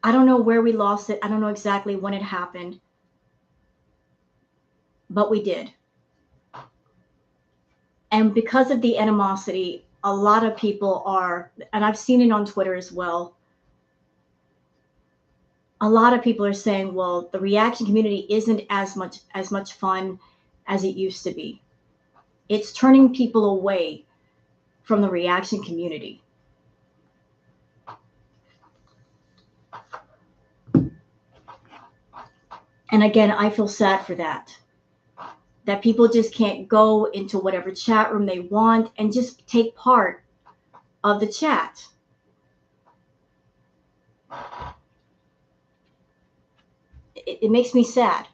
I don't know where we lost it. I don't know exactly when it happened, but we did. And because of the animosity, a lot of people are, and I've seen it on Twitter as well, a lot of people are saying, well, the reaction community isn't as much fun as it used to be. It's turning people away from the reaction community. And again, I feel sad for that. That people just can't go into whatever chat room they want and just take part of the chat. It makes me sad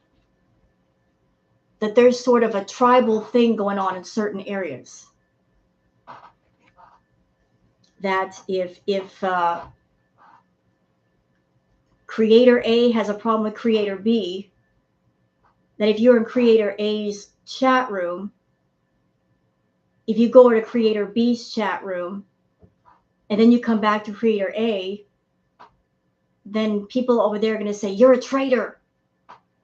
that there's sort of a tribal thing going on in certain areas. That if creator A has a problem with creator B, that if you're in Creator A's chat room, if you go to Creator B's chat room, and then you come back to Creator A, then people over there are going to say, you're a traitor.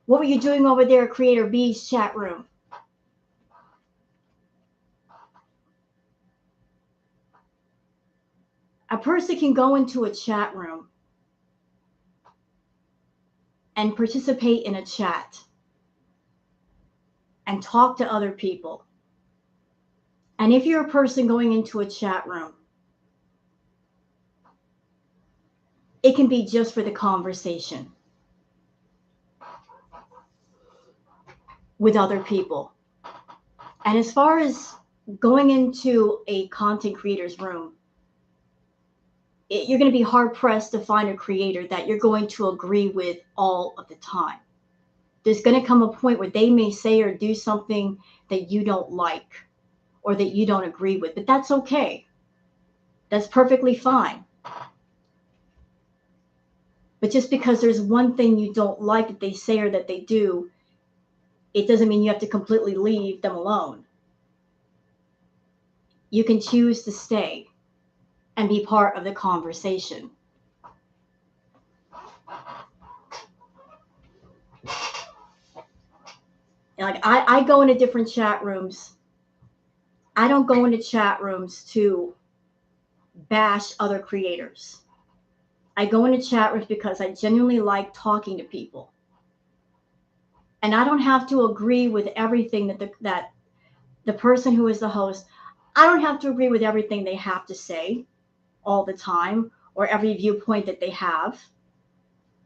What were you doing over there at Creator B's chat room? A person can go into a chat room and participate in a chat and talk to other people. And if you're a person going into a chat room, it can be just for the conversation with other people. And as far as going into a content creator's room, you're going to be hard pressed to find a creator that you're going to agree with all of the time. There's going to come a point where they may say or do something that you don't like or that you don't agree with, but that's okay. That's perfectly fine. But just because there's one thing you don't like that they say or that they do, it doesn't mean you have to completely leave them alone. You can choose to stay and be part of the conversation. Like I go into different chat rooms. I don't go into chat rooms to bash other creators. I go into chat rooms because I genuinely like talking to people. And I don't have to agree with everything that the person who is the host, I don't have to agree with everything they have to say all the time or every viewpoint that they have.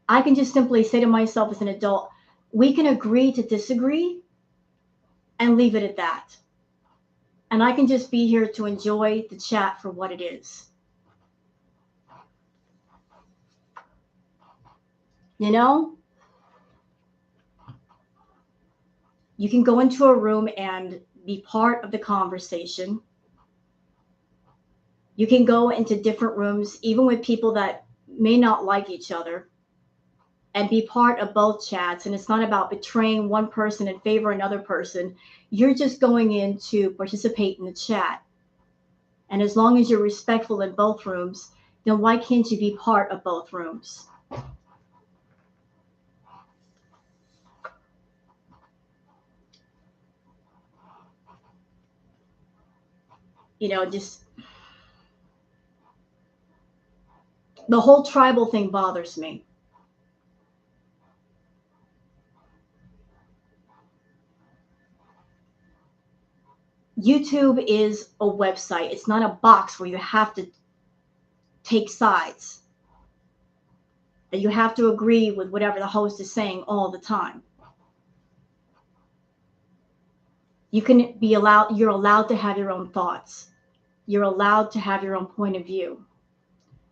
I can just simply say to myself as an adult, we can agree to disagree and leave it at that. And I can just be here to enjoy the chat for what it is. You know, you can go into a room and be part of the conversation. You can go into different rooms, even with people that may not like each other, and be part of both chats. And it's not about betraying one person in favor of another person. You're just going in to participate in the chat. And as long as you're respectful in both rooms, then why can't you be part of both rooms? You know, just the whole tribal thing bothers me. YouTube is a website. It's not a box where you have to take sides, that you have to agree with whatever the host is saying all the time. You're allowed to have your own thoughts. You're allowed to have your own point of view.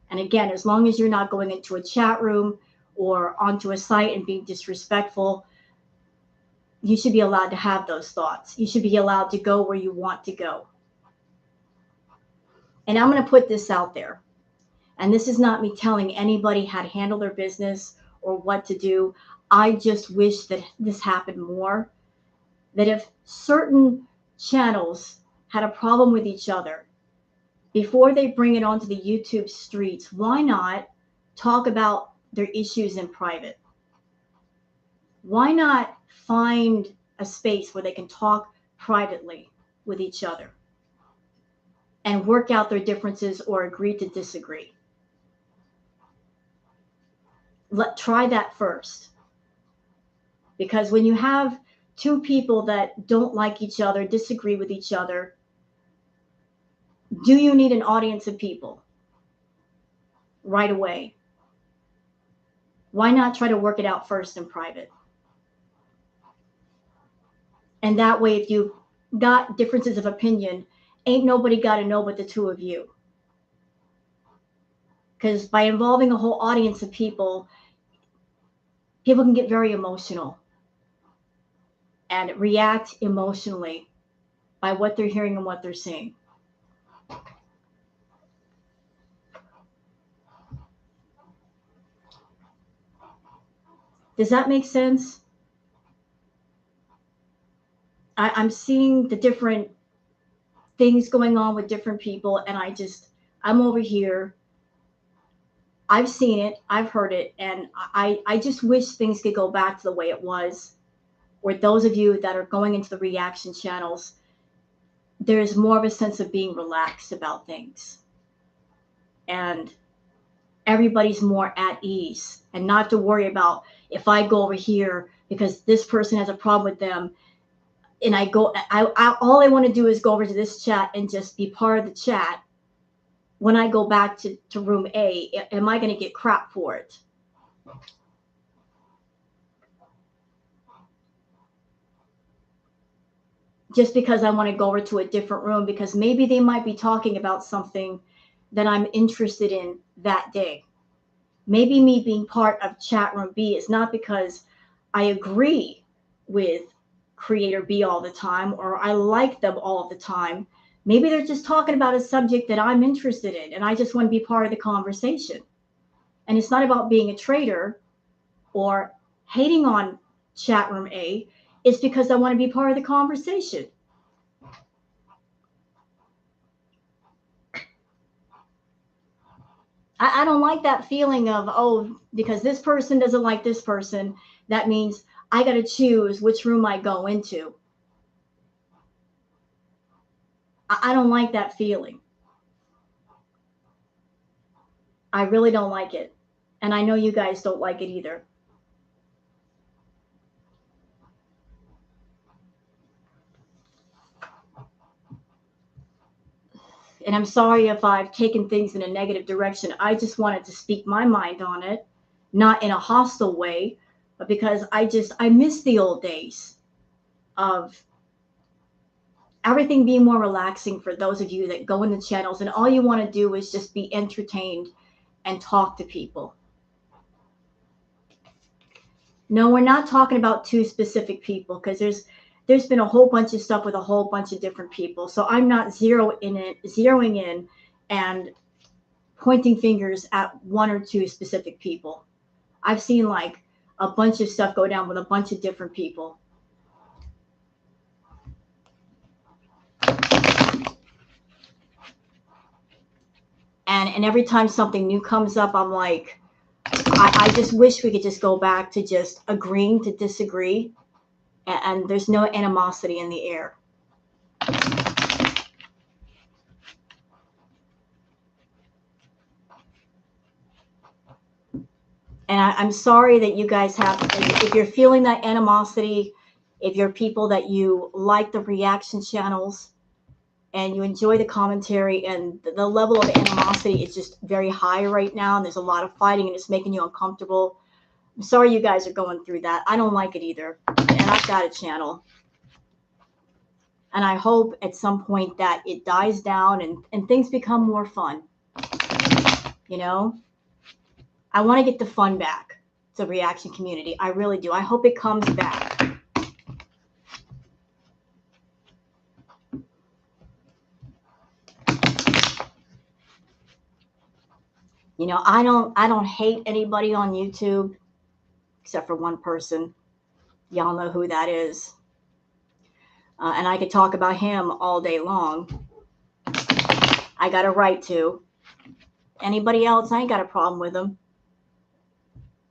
And again, as long as you're not going into a chat room or onto a site and being disrespectful, you should be allowed to have those thoughts. You should be allowed to go where you want to go. And I'm going to put this out there. And this is not me telling anybody how to handle their business or what to do. I just wish that this happened more. That if certain channels had a problem with each other, before they bring it onto the YouTube streets, why not talk about their issues in private? Why not find a space where they can talk privately with each other and work out their differences or agree to disagree? Try that first. Because when you have two people that don't like each other, disagree with each other, do you need an audience of people right away? Why not try to work it out first in private? And that way, if you've got differences of opinion, ain't nobody got to know but the two of you. Because by involving a whole audience of people, people can get very emotional and react emotionally by what they're hearing and what they're seeing. Does that make sense? I'm seeing the different things going on with different people, and I'm over here. I've seen it, I've heard it, and I just wish things could go back to the way it was, where those of you that are going into the reaction channels, there's more of a sense of being relaxed about things. And everybody's more at ease and not to worry about if I go over here because this person has a problem with them and all I want to do is go over to this chat and just be part of the chat. When I go back to room A, am I going to get crap for it? Just because I want to go over to a different room because maybe they might be talking about something that I'm interested in that day. Maybe me being part of chat room B is not because I agree with creator B all the time or I like them all the time. Maybe they're just talking about a subject that I'm interested in and I just want to be part of the conversation. And it's not about being a traitor or hating on chat room A. It's because I want to be part of the conversation. I don't like that feeling of, oh, because this person doesn't like this person, that means I got to choose which room I go into. I don't like that feeling. I really don't like it. And I know you guys don't like it either. And I'm sorry if I've taken things in a negative direction. I just wanted to speak my mind on it, not in a hostile way, but because I miss the old days of everything being more relaxing for those of you that go in the channels and all you want to do is just be entertained and talk to people. No, we're not talking about two specific people because there's been a whole bunch of stuff with a whole bunch of different people. So I'm not zeroing in and pointing fingers at one or two specific people. I've seen like a bunch of stuff go down with a bunch of different people. And every time something new comes up, I'm like, I just wish we could just go back to just agreeing to disagree. And there's no animosity in the air. And I'm sorry that you guys have, if you're feeling that animosity, if you're people that you like the reaction channels and you enjoy the commentary and the level of animosity is just very high right now and there's a lot of fighting and it's making you uncomfortable. I'm sorry you guys are going through that. I don't like it either. And I've got a channel. And I hope at some point that it dies down and things become more fun. You know? I want to get the fun back to the reaction community. I really do. I hope it comes back. You know, I don't hate anybody on YouTube except for one person. Y'all know who that is. And I could talk about him all day long. I got a right to. Anybody else, I ain't got a problem with them.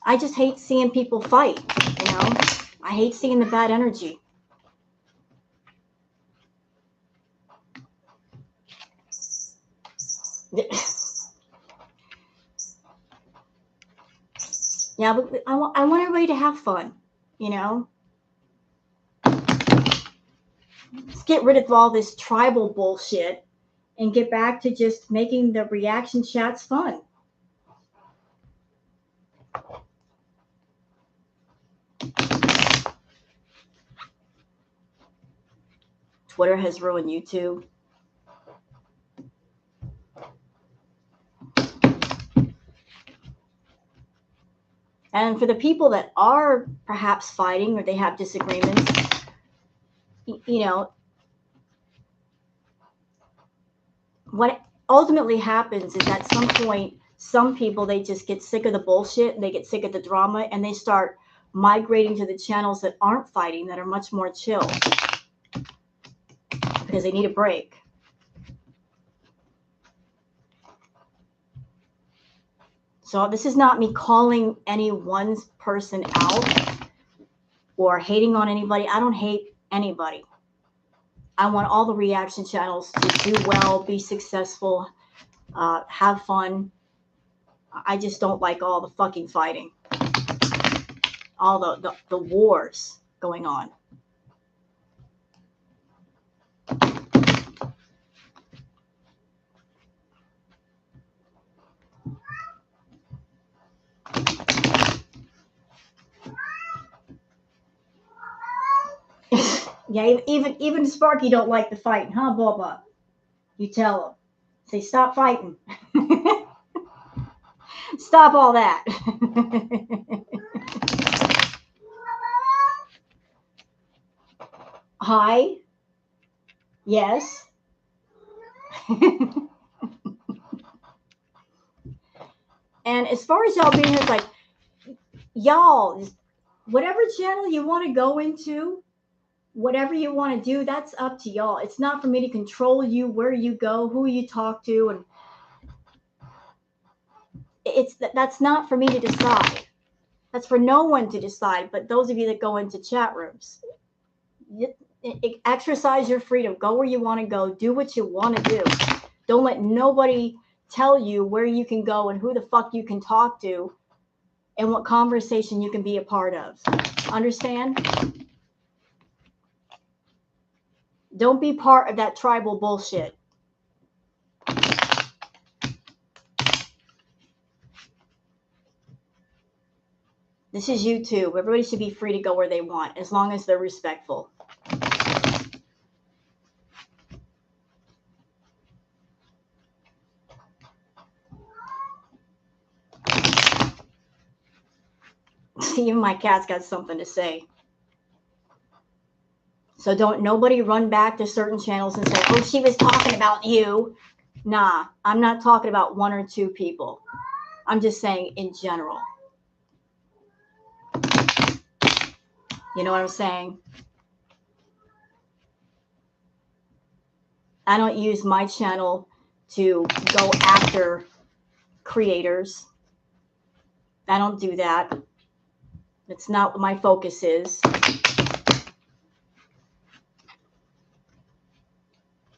I just hate seeing people fight, you know? I hate seeing the bad energy. Yeah, but I want everybody to have fun, you know? Let's get rid of all this tribal bullshit and get back to just making the reaction chats fun. Twitter has ruined YouTube. And for the people that are perhaps fighting or they have disagreements, you know, what ultimately happens is at some point, some people, they just get sick of the bullshit and they get sick of the drama and they start migrating to the channels that aren't fighting, that are much more chill. because they need a break. So this is not me calling any one person out or hating on anybody. I don't hate anybody. I want all the reaction channels to do well, be successful, have fun. I just don't like all the fucking fighting, all the wars going on. Yeah, even Sparky don't like the fighting, huh, Bubba? You tell him. Say, stop fighting. Stop all that. Hi. Yes. And as far as y'all being here, it's like, y'all, whatever channel you want to go into, whatever you want to do, that's up to y'all. It's not for me to control you, where you go, who you talk to, and that's not for me to decide. That's for no one to decide, but those of you that go into chat rooms. Exercise your freedom. Go where you want to go. Do what you want to do. Don't let nobody tell you where you can go and who the fuck you can talk to and what conversation you can be a part of. Understand? Don't be part of that tribal bullshit. This is YouTube. Everybody should be free to go where they want as long as they're respectful. Even my cat's got something to say. So don't nobody run back to certain channels and say, oh, she was talking about you. Nah, I'm not talking about one or two people. I'm just saying in general. You know what I'm saying? I don't use my channel to go after creators. I don't do that. That's not what my focus is.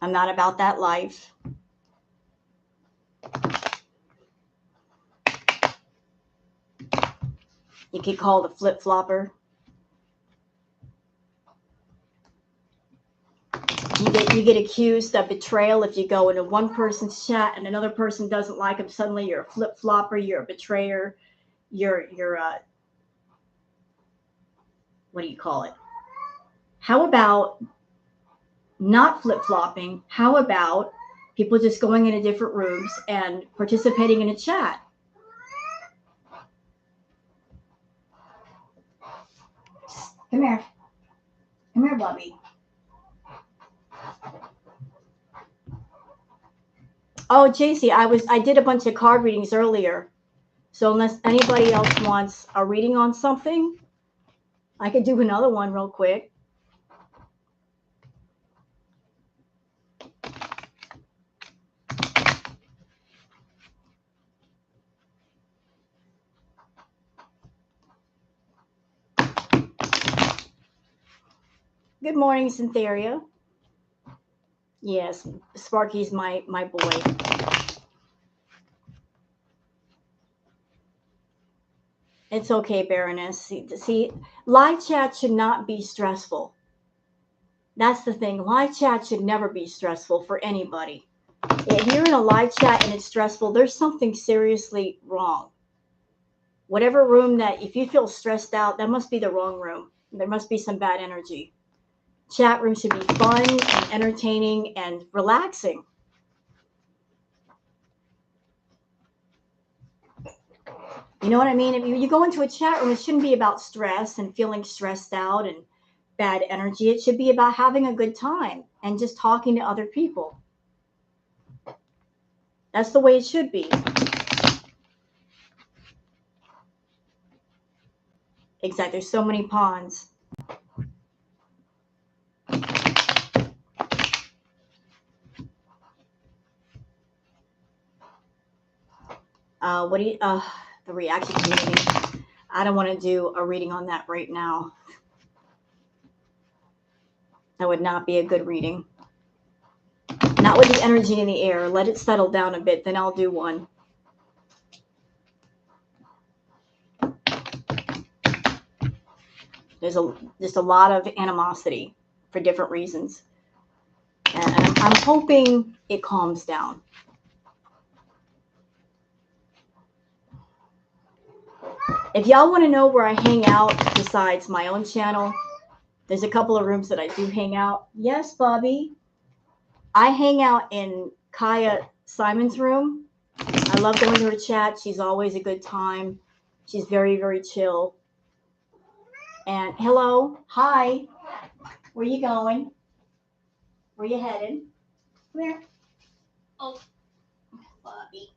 I'm not about that life. You could call it a flip-flopper. You get accused of betrayal if you go into one person's chat and another person doesn't like them. Suddenly you're a flip-flopper, you're a betrayer, you're what do you call it? How about not flip-flopping? How about people just going into different rooms and participating in a chat? Come here. Come here, Bubby. Oh, JC, I did a bunch of card readings earlier. So unless anybody else wants a reading on something, I could do another one real quick. Good morning, Cytheria. Yes, Sparky's my boy. It's okay, Baroness. See, live chat should not be stressful. That's the thing. Live chat should never be stressful for anybody. If you're in a live chat and it's stressful, there's something seriously wrong. Whatever room that, if you feel stressed out, that must be the wrong room. There must be some bad energy. Chat room should be fun and entertaining and relaxing. You know what I mean? If you go into a chat room, it shouldn't be about stress and feeling stressed out and bad energy. It should be about having a good time and just talking to other people. That's the way it should be. Exactly. There's so many pawns. What do you, the reaction community? I don't want to do a reading on that right now. That would not be a good reading. Not with the energy in the air. Let it settle down a bit, then I'll do one. There's just a lot of animosity for different reasons. And I'm hoping it calms down. If y'all want to know where I hang out besides my own channel, there's a couple of rooms that I do hang out. Yes, Bobby. I hang out in Kaya Simon's room. I love going to her chat. She's always a good time. She's very, very chill. And hello, hi. Where you going? Where you headed? Come here. Oh, Bobby.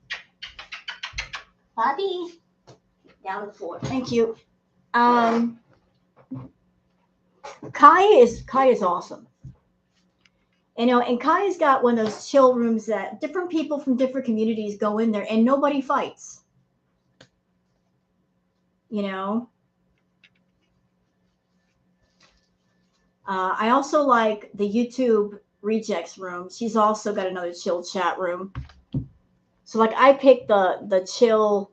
Bobby. Down the floor. Thank you. Kai is awesome. You know, and Kai's got one of those chill rooms that different people from different communities go in there and nobody fights. You know? I also like the YouTube Rejects room. She's also got another chill chat room. So like I picked the chill,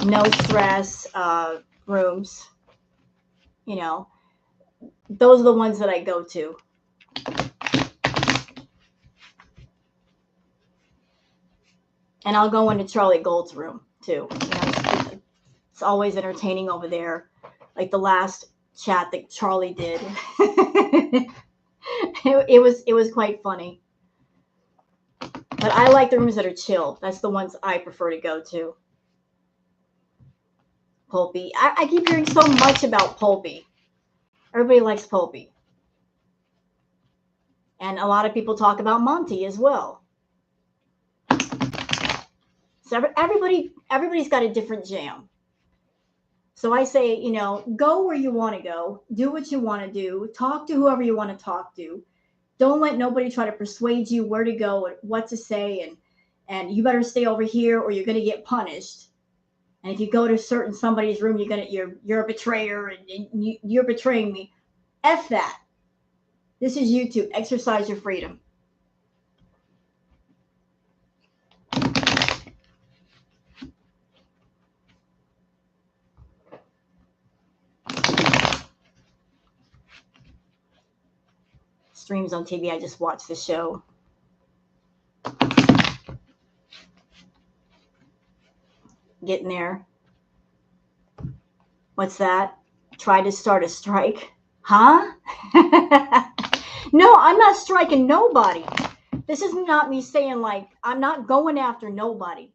no stress rooms. You know, those are the ones that I go to. And I'll go into Charlie Gold's room too. You know, it's always entertaining over there. Like the last chat that Charlie did. it was quite funny. But I like the rooms that are chill. That's the ones I prefer to go to. Pulpy. I keep hearing so much about Pulpy. Everybody likes Pulpy. And a lot of people talk about Monty as well. So everybody's got a different jam. So I say, you know, go where you want to go, do what you want to do, talk to whoever you want to talk to. Don't let nobody try to persuade you where to go and what to say, and you better stay over here or you're going to get punished. And if you go to certain somebody's room, you're a betrayer and you're betraying me. F that. This is YouTube. Exercise your freedom. Streams on TV. I just watched the show. Getting there. What's that? Try to start a strike. Huh? No, I'm not striking nobody. This is not me saying like, I'm not going after nobody.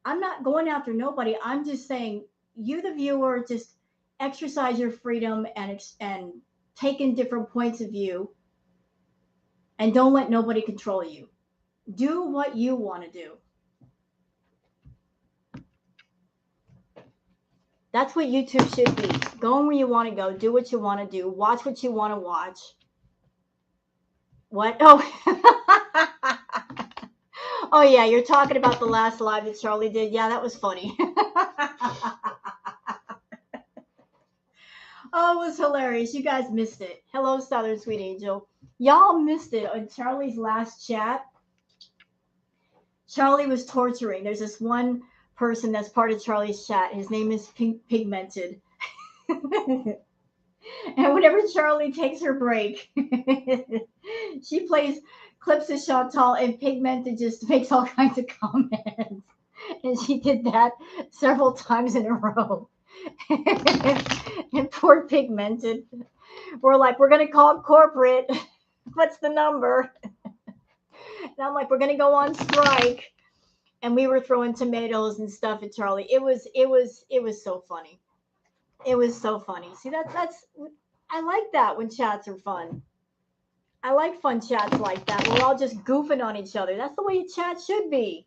I'm not going after nobody. I'm just saying, you, the viewer, just exercise your freedom and take in different points of view. And don't let nobody control you. Do what you want to do. That's what YouTube should be. Go where you want to go. Do what you want to do. Watch what you want to watch. What? Oh. Oh, yeah. You're talking about the last live that Charlie did. Yeah, that was funny. Oh, it was hilarious. You guys missed it. Hello, Southern Sweet Angel. Y'all missed it on Charlie's last chat. Charlie was torturing. There's this one person that's part of Charlie's chat. His name is Pigmented. And whenever Charlie takes her break, she plays clips of Chantal, and Pigmented just makes all kinds of comments. And she did that several times in a row. And poor Pigmented. We're like, we're going to call corporate. What's the number? And I'm like, we're going to go on strike. And we were throwing tomatoes and stuff at Charlie. It was so funny. It was so funny. See, that's I like that when chats are fun. I like fun chats like that. We're all just goofing on each other. That's the way a chat should be.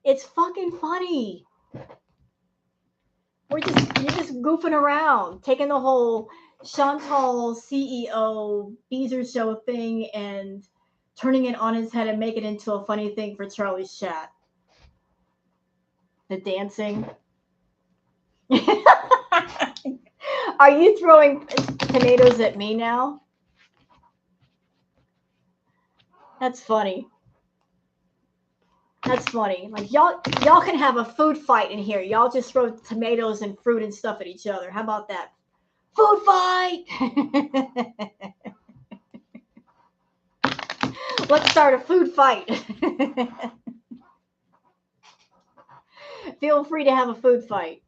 It's fucking funny. You're just goofing around, taking the whole Chantal CEO Beezer show thing and turning it on his head and make it into a funny thing for Charlie's chat. The dancing. Are you throwing tomatoes at me now? That's funny. That's funny. Like y'all can have a food fight in here. Y'all just throw tomatoes and fruit and stuff at each other. How about that? Food fight. Let's start a food fight. Feel free to have a food fight.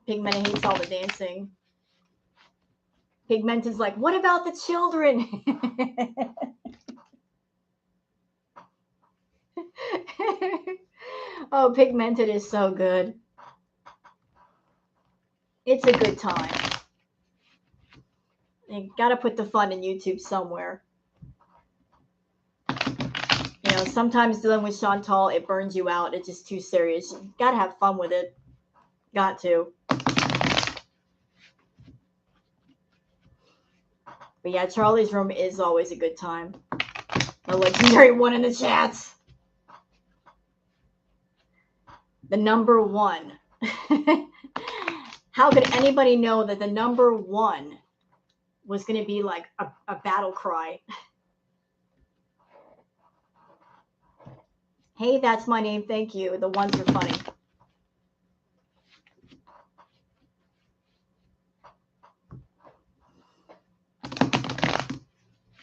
Pigmenta hates all the dancing. Pigmenta's like, what about the children? Oh, Pigmented is so good. It's a good time. You gotta put the fun in YouTube somewhere. You know, sometimes dealing with Chantal, it burns you out. It's just too serious. You gotta have fun with it. Got to. But yeah, Charlie's room is always a good time. The legendary one in the chats. The number one. How could anybody know that the number one was going to be like a battle cry? Hey, that's my name. Thank you. The ones are funny.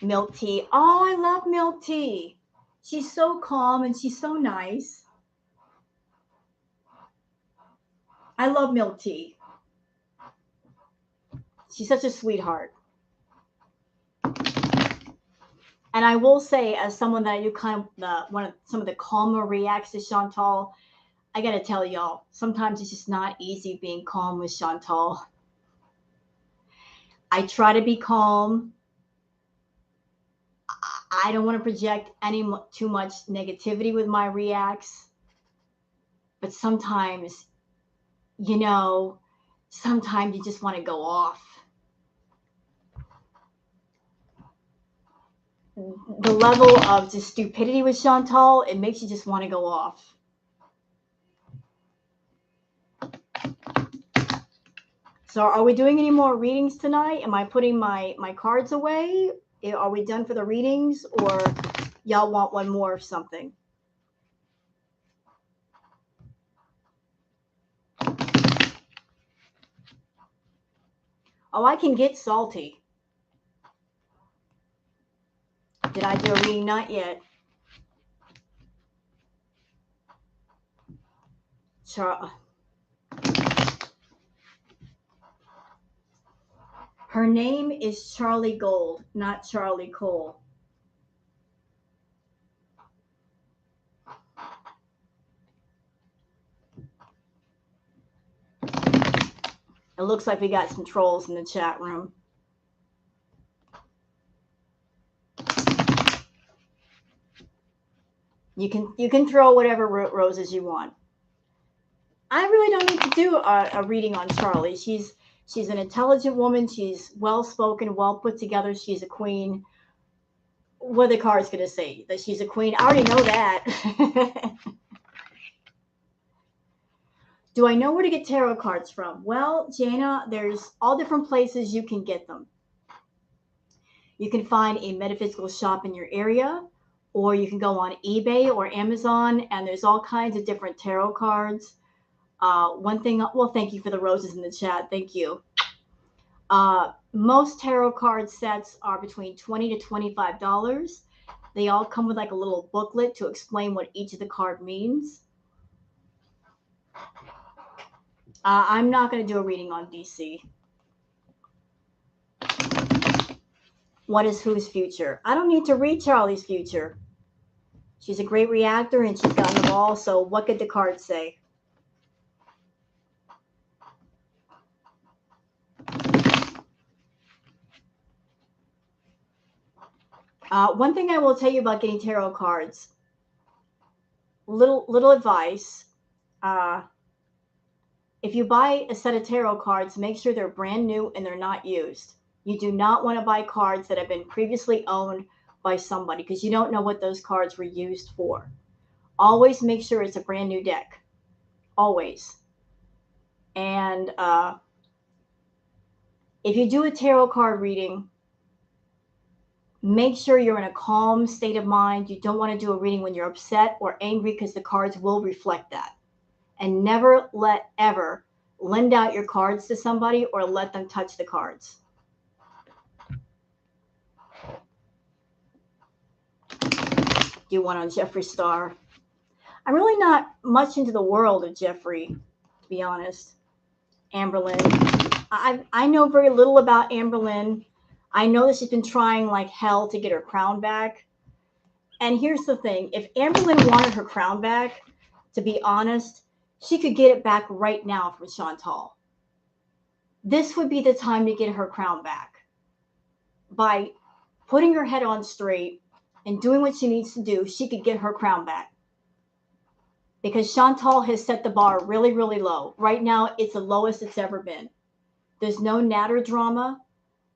Milk tea. Oh, I love milk tea. She's so calm and she's so nice. I love milk tea. She's such a sweetheart. And I will say, as someone that I do kind of some of the calmer reacts to Chantal, I gotta tell y'all, sometimes it's just not easy being calm with Chantal. I try to be calm. I don't want to project too much negativity with my reacts, but sometimes, sometimes you just want to go off. The level of just stupidity with Chantal, it makes you just want to go off. So are we doing any more readings tonight? Am I putting my cards away? Are we done for the readings, or y'all want one more of something? Oh, I can get salty. Did I do a reading? Not yet. Her name is Charlie Gold, not Charlie Cole. It looks like we got some trolls in the chat room. You can throw whatever roses you want. I really don't need to do a reading on Charlie. She's an intelligent woman. She's well spoken, well put together. She's a queen. What are the cards going to say? That she's a queen? I already know that. Do I know where to get tarot cards from? Well, Jana, there's all different places you can get them. You can find a metaphysical shop in your area, or you can go on eBay or Amazon, and there's all kinds of different tarot cards. One thing, well, thank you for the roses in the chat. Thank you. Most tarot card sets are between $20 to $25. They all come with like a little booklet to explain what each of the card means. I'm not going to do a reading on DC. What is whose future? I don't need to read Charlie's future. She's a great reactor and she's gotten them all. So what could the cards say? One thing I will tell you about getting tarot cards, little advice. If you buy a set of tarot cards, make sure they're brand new and they're not used. You do not want to buy cards that have been previously owned by somebody because you don't know what those cards were used for. Always make sure it's a brand new deck. always. And if you do a tarot card reading, make sure you're in a calm state of mind. You don't want to do a reading when you're upset or angry, because the cards will reflect that. And never ever lend out your cards to somebody or let them touch the cards. Do one on Jeffree Star. I'm really not much into the world of Jeffree, to be honest. Amberlynn. I know very little about Amberlynn. I know that she's been trying like hell to get her crown back. And here's the thing. If Amberlynn wanted her crown back, to be honest, she could get it back right now from Chantal. This would be the time to get her crown back. By putting her head on straight and doing what she needs to do, she could get her crown back. Because Chantal has set the bar really, really low. Right now, it's the lowest it's ever been. There's no natter drama.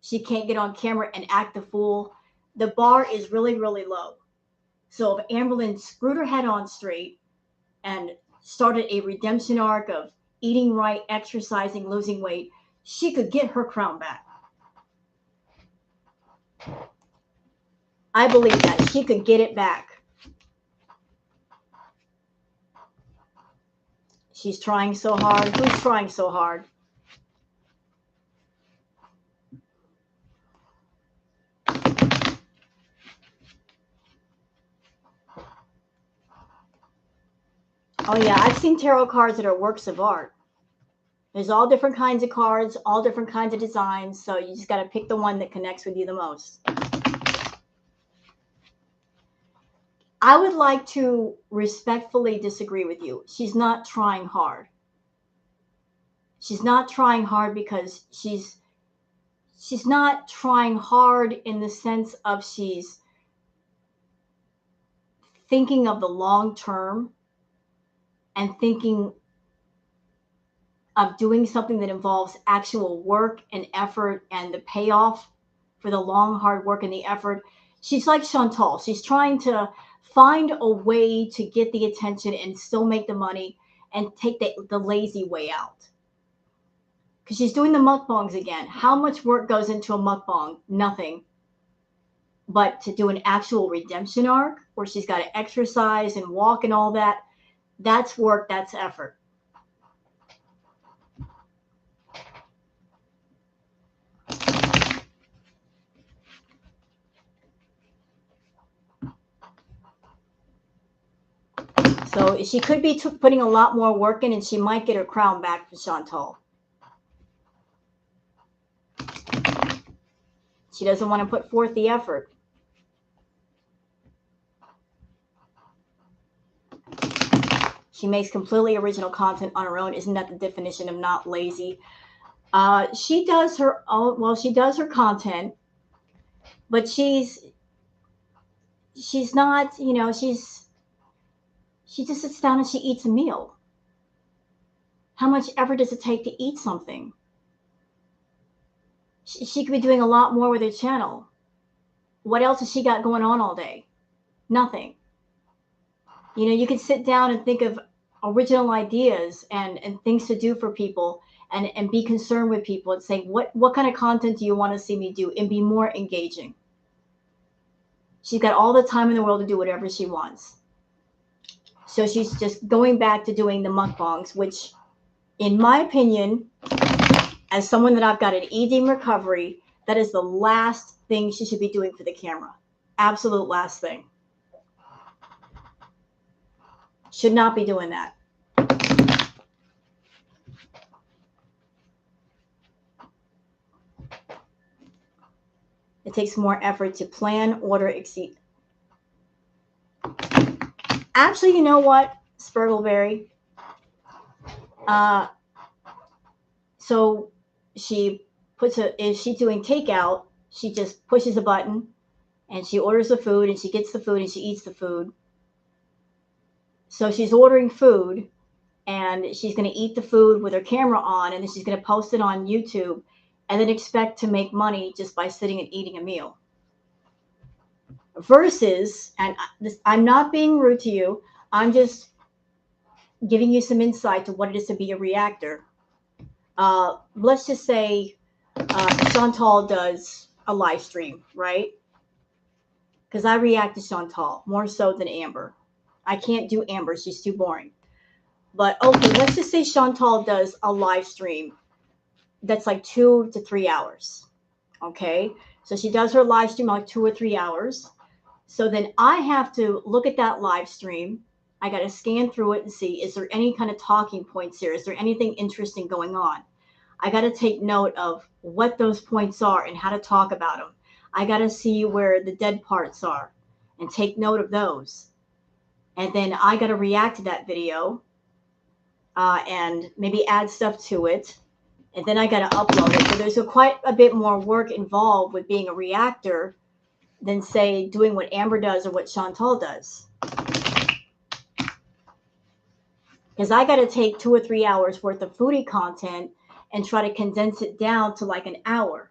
She can't get on camera and act the fool. The bar is really, really low. So if Amberlynn screwed her head on straight and started a redemption arc of eating right, exercising, losing weight, she could get her crown back. I believe that. She could get it back. She's trying so hard. Who's trying so hard? Oh yeah, I've seen tarot cards that are works of art. There's all different kinds of cards, all different kinds of designs, so you just got to pick the one that connects with you the most. I would like to respectfully disagree with you. She's not trying hard. She's not trying hard because she's not trying hard in the sense of she's thinking of the long term and thinking of doing something that involves actual work and effort and the payoff for the long, hard work and the effort. She's like Chantal. She's trying to find a way to get the attention and still make the money and take the lazy way out. Because she's doing the mukbangs again. How much work goes into a mukbang? Nothing. But to do an actual redemption arc where she's got to exercise and walk and all that, that's work, that's effort. So she could be putting a lot more work in, and she might get her crown back from Chantal. She doesn't want to put forth the effort. She makes completely original content on her own. Isn't that the definition of not lazy? She does her own, well, she does her content, but she's not, you know, she just sits down and she eats a meal. How much effort does it take to eat something? She could be doing a lot more with her channel. What else has she got going on all day? Nothing. You know, you can sit down and think of original ideas and things to do for people and be concerned with people and say, what kind of content do you want to see me do, and be more engaging. She's got all the time in the world to do whatever she wants. So she's just going back to doing the mukbangs, which, in my opinion, as someone that I've got an eating recovery, that is the last thing she should be doing for the camera. Absolute last thing. Should not be doing that. It takes more effort to plan, order, exceed. Actually, you know what, Spurgleberry? So she puts if she's doing takeout, she just pushes a button and she orders the food and she gets the food and she eats the food. So she's ordering food and she's going to eat the food with her camera on, and then she's going to post it on YouTube and then expect to make money just by sitting and eating a meal. Versus, and I'm not being rude to you, I'm just giving you some insight to what it is to be a reactor. Let's just say Chantal does a live stream, right? Because I react to Chantal more so than Amber. I can't do Amber, she's too boring. But okay, let's just say Chantal does a live stream that's like 2 to 3 hours. Okay, so she does her live stream like 2 or 3 hours. So then I have to look at that live stream. I got to scan through it and see, is there any kind of talking points here? Is there anything interesting going on? I got to take note of what those points are and how to talk about them. I got to see where the dead parts are and take note of those. And then I got to react to that video and maybe add stuff to it. And then I got to upload it. So there's quite a bit more work involved with being a reactor than, say, doing what Amber does or what Chantal does. Because I got to take 2 or 3 hours worth of foodie content and try to condense it down to like an hour.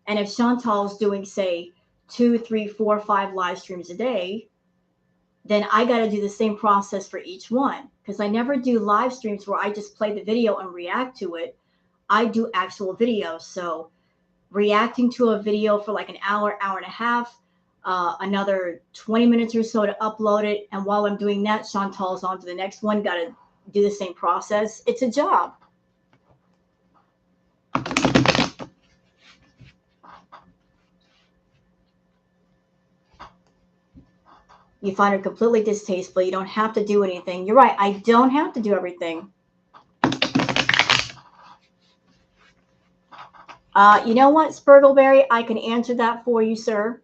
And if Chantal's doing, say, 2, 3, 4, 5 live streams a day, then I got to do the same process for each one. Because I never do live streams where I just play the video and react to it. I do actual videos. So reacting to a video for like an hour, hour and a half, another 20 minutes or so to upload it. And while I'm doing that, Chantal's on to the next one. Got to do the same process. It's a job. You find it completely distasteful. You don't have to do anything. You're right. I don't have to do everything. You know what, Spurgleberry? I can answer that for you, sir.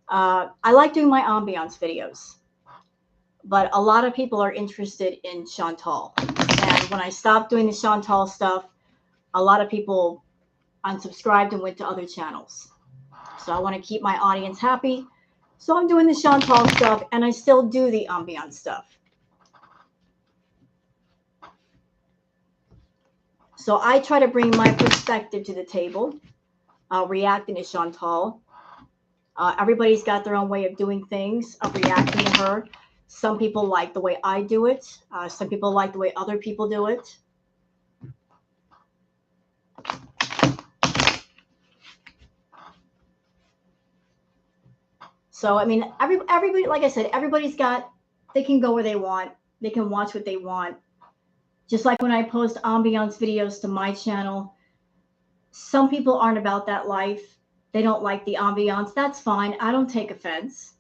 I like doing my ambiance videos, but a lot of people are interested in Chantal. And when I stopped doing the Chantal stuff, a lot of people unsubscribed and went to other channels. So I want to keep my audience happy. So I'm doing the Chantal stuff, and I still do the ambiance stuff. So I try to bring my perspective to the table, reacting to Chantal. Everybody's got their own way of doing things, of reacting to her. Some people like the way I do it. Some people like the way other people do it. So, I mean, everybody, like I said, everybody's got, they can go where they want. They can watch what they want. Just like when I post ambiance videos to my channel, some people aren't about that life. They don't like the ambiance. That's fine. I don't take offense.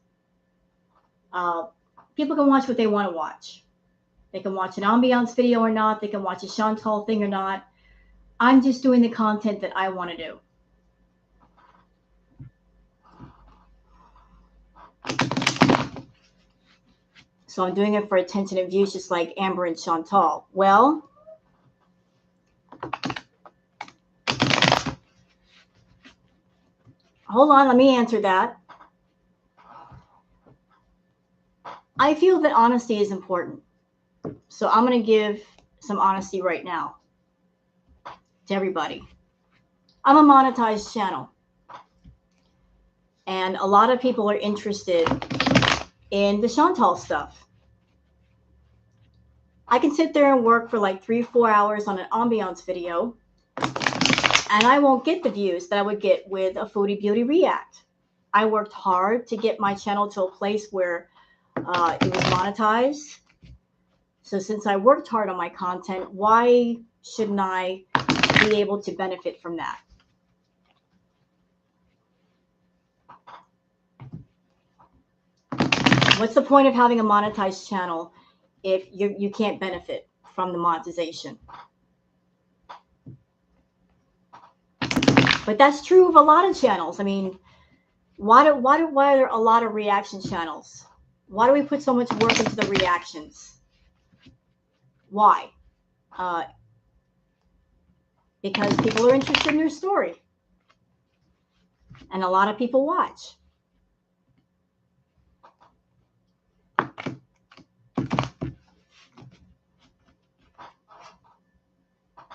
People can watch what they want to watch. They can watch an ambiance video or not. They can watch a Chantal thing or not. I'm just doing the content that I want to do. So I'm doing it for attention and views, just like Amber and Chantal. Well, hold on, let me answer that. I feel that honesty is important. So I'm going to give some honesty right now to everybody. I'm a monetized channel. And a lot of people are interested in the Chantal stuff. I can sit there and work for like 3 or 4 hours on an ambiance video, and I won't get the views that I would get with a Foodie Beauty React. I worked hard to get my channel to a place where it was monetized. So since I worked hard on my content, why shouldn't I be able to benefit from that? What's the point of having a monetized channel if you can't benefit from the monetization? But that's true of a lot of channels. I mean, why are there a lot of reaction channels? Why do we put so much work into the reactions? Why? Because people are interested in your story. And a lot of people watch.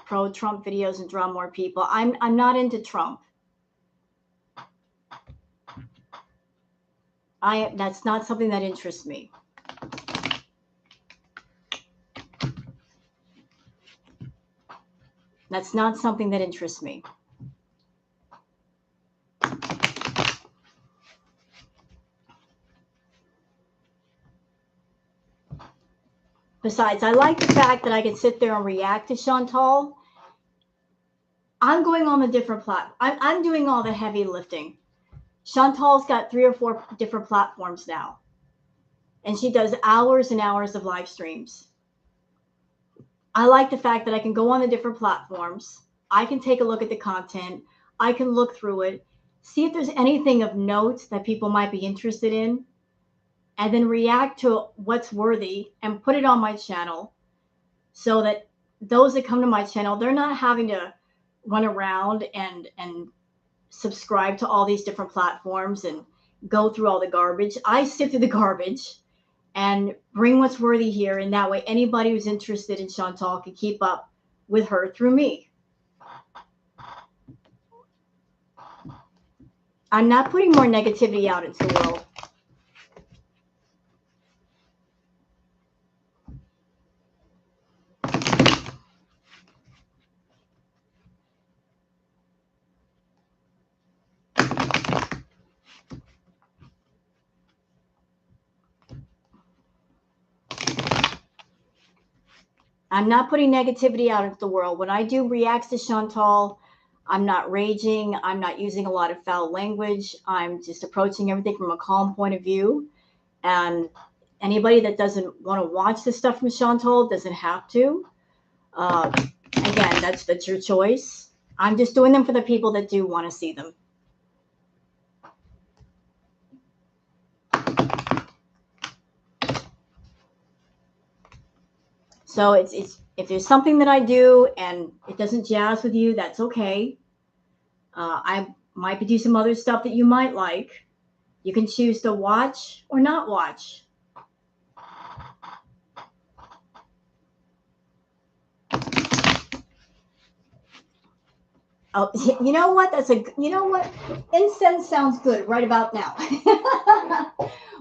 Pro-Trump videos and draw more people. I'm not into Trump. That's not something that interests me. That's not something that interests me. Besides, I like the fact that I can sit there and react to Chantal. I'm going on the different platform. I'm doing all the heavy lifting. Chantal's got 3 or 4 different platforms now. And she does hours and hours of live streams. I like the fact that I can go on the different platforms. I can take a look at the content. I can look through it, see if there's anything of note that people might be interested in, and then react to what's worthy and put it on my channel so that those that come to my channel, they're not having to run around and subscribe to all these different platforms and go through all the garbage. I sift through the garbage and bring what's worthy here. And that way, anybody who's interested in Chantal can keep up with her through me. I'm not putting more negativity out into the world. I'm not putting negativity out into the world. When I do reacts to Chantal, I'm not raging. I'm not using a lot of foul language. I'm just approaching everything from a calm point of view. And anybody that doesn't want to watch the stuff from Chantal doesn't have to. Again, that's your choice. I'm just doing them for the people that do want to see them. So it's if there's something that I do and it doesn't jazz with you, that's okay. I might do some other stuff that you might like. You can choose to watch or not watch. Oh, you know what? You know what? Incense sounds good right about now.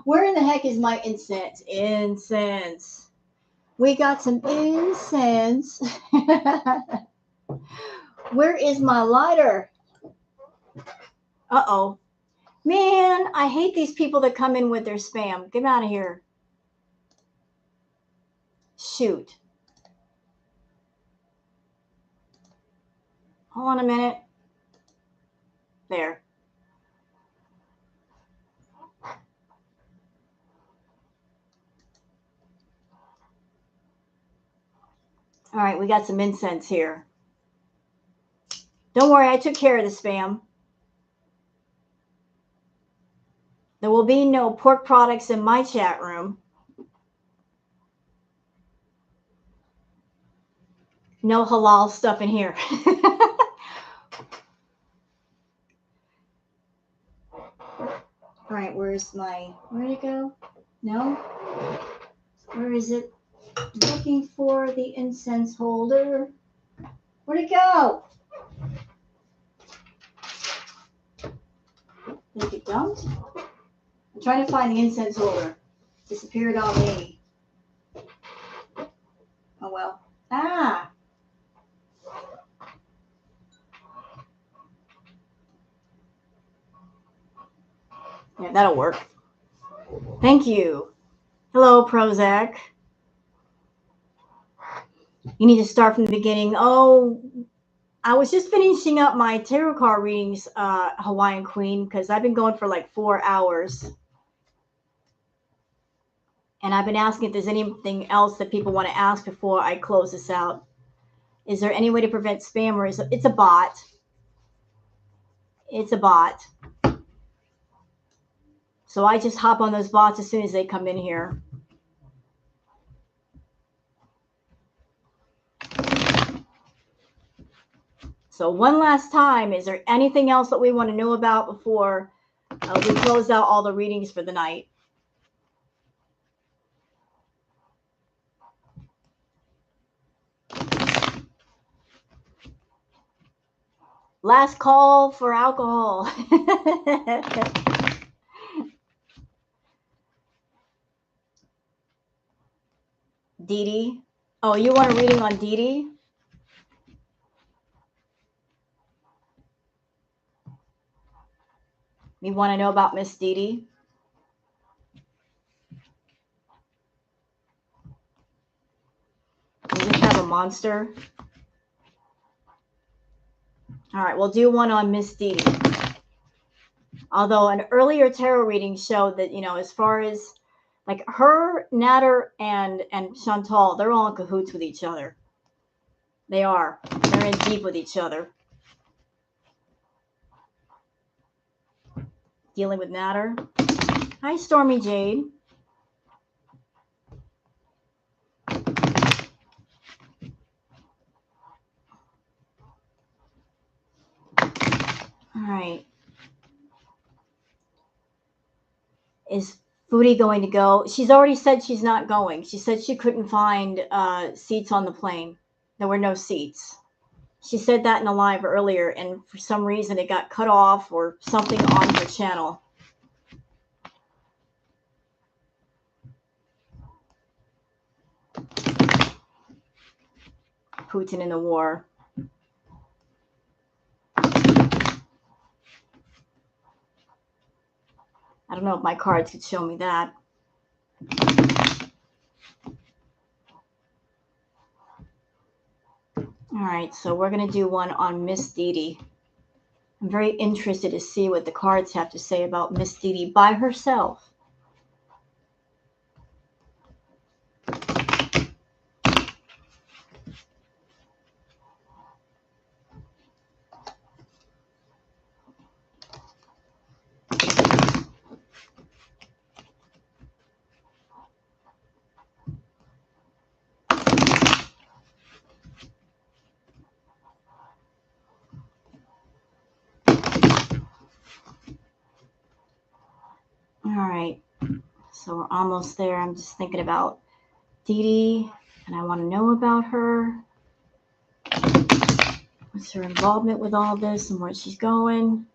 Where in the heck is my incense? Incense. We got some incense. Where is my lighter? Uh-oh. Man, I hate these people that come in with their spam. Get out of here. Shoot. Hold on a minute. There. All right, we got some incense here. Don't worry, I took care of the spam. There will be no pork products in my chat room. No halal stuff in here. All right, where'd it go? No? Where is it? Looking for the incense holder. Where'd it go? Think it dumped? I'm trying to find the incense holder. Disappeared on me. Oh well. Ah! Yeah, that'll work. Thank you. Hello, Prozac. You need to start from the beginning. Oh, I was just finishing up my tarot card readings, Hawaiian Queen, because I've been going for like 4 hours. And I've been asking if there's anything else that people want to ask before I close this out. Is there any way to prevent spam, or it's a bot? It's a bot. So I just hop on those bots as soon as they come in here. So one last time, is there anything else that we want to know about before we close out all the readings for the night? Last call for alcohol. Dee Dee. Oh, you want a reading on Dee Dee? You want to know about Miss Dee? You just have a monster. All right, we'll do one on Miss Dee. Although an earlier tarot reading showed that, as far as like her, Natter, and Chantal, they're all in cahoots with each other. They are. They're in deep with each other. Dealing with Natter. Hi, Stormy Jade. All right. Is Foodie going to go? She's already said she's not going. She said she couldn't find seats on the plane. There were no seats. She said that in a live earlier, and for some reason it got cut off or something on her channel. Putin in the war. I don't know if my cards could show me that. All right, so we're going to do one on Miss Dee. I'm very interested to see what the cards have to say about Miss Dee by herself. All right, so we're almost there. I'm just thinking about Dee, and I want to know about her. What's her involvement with all this and where she's going?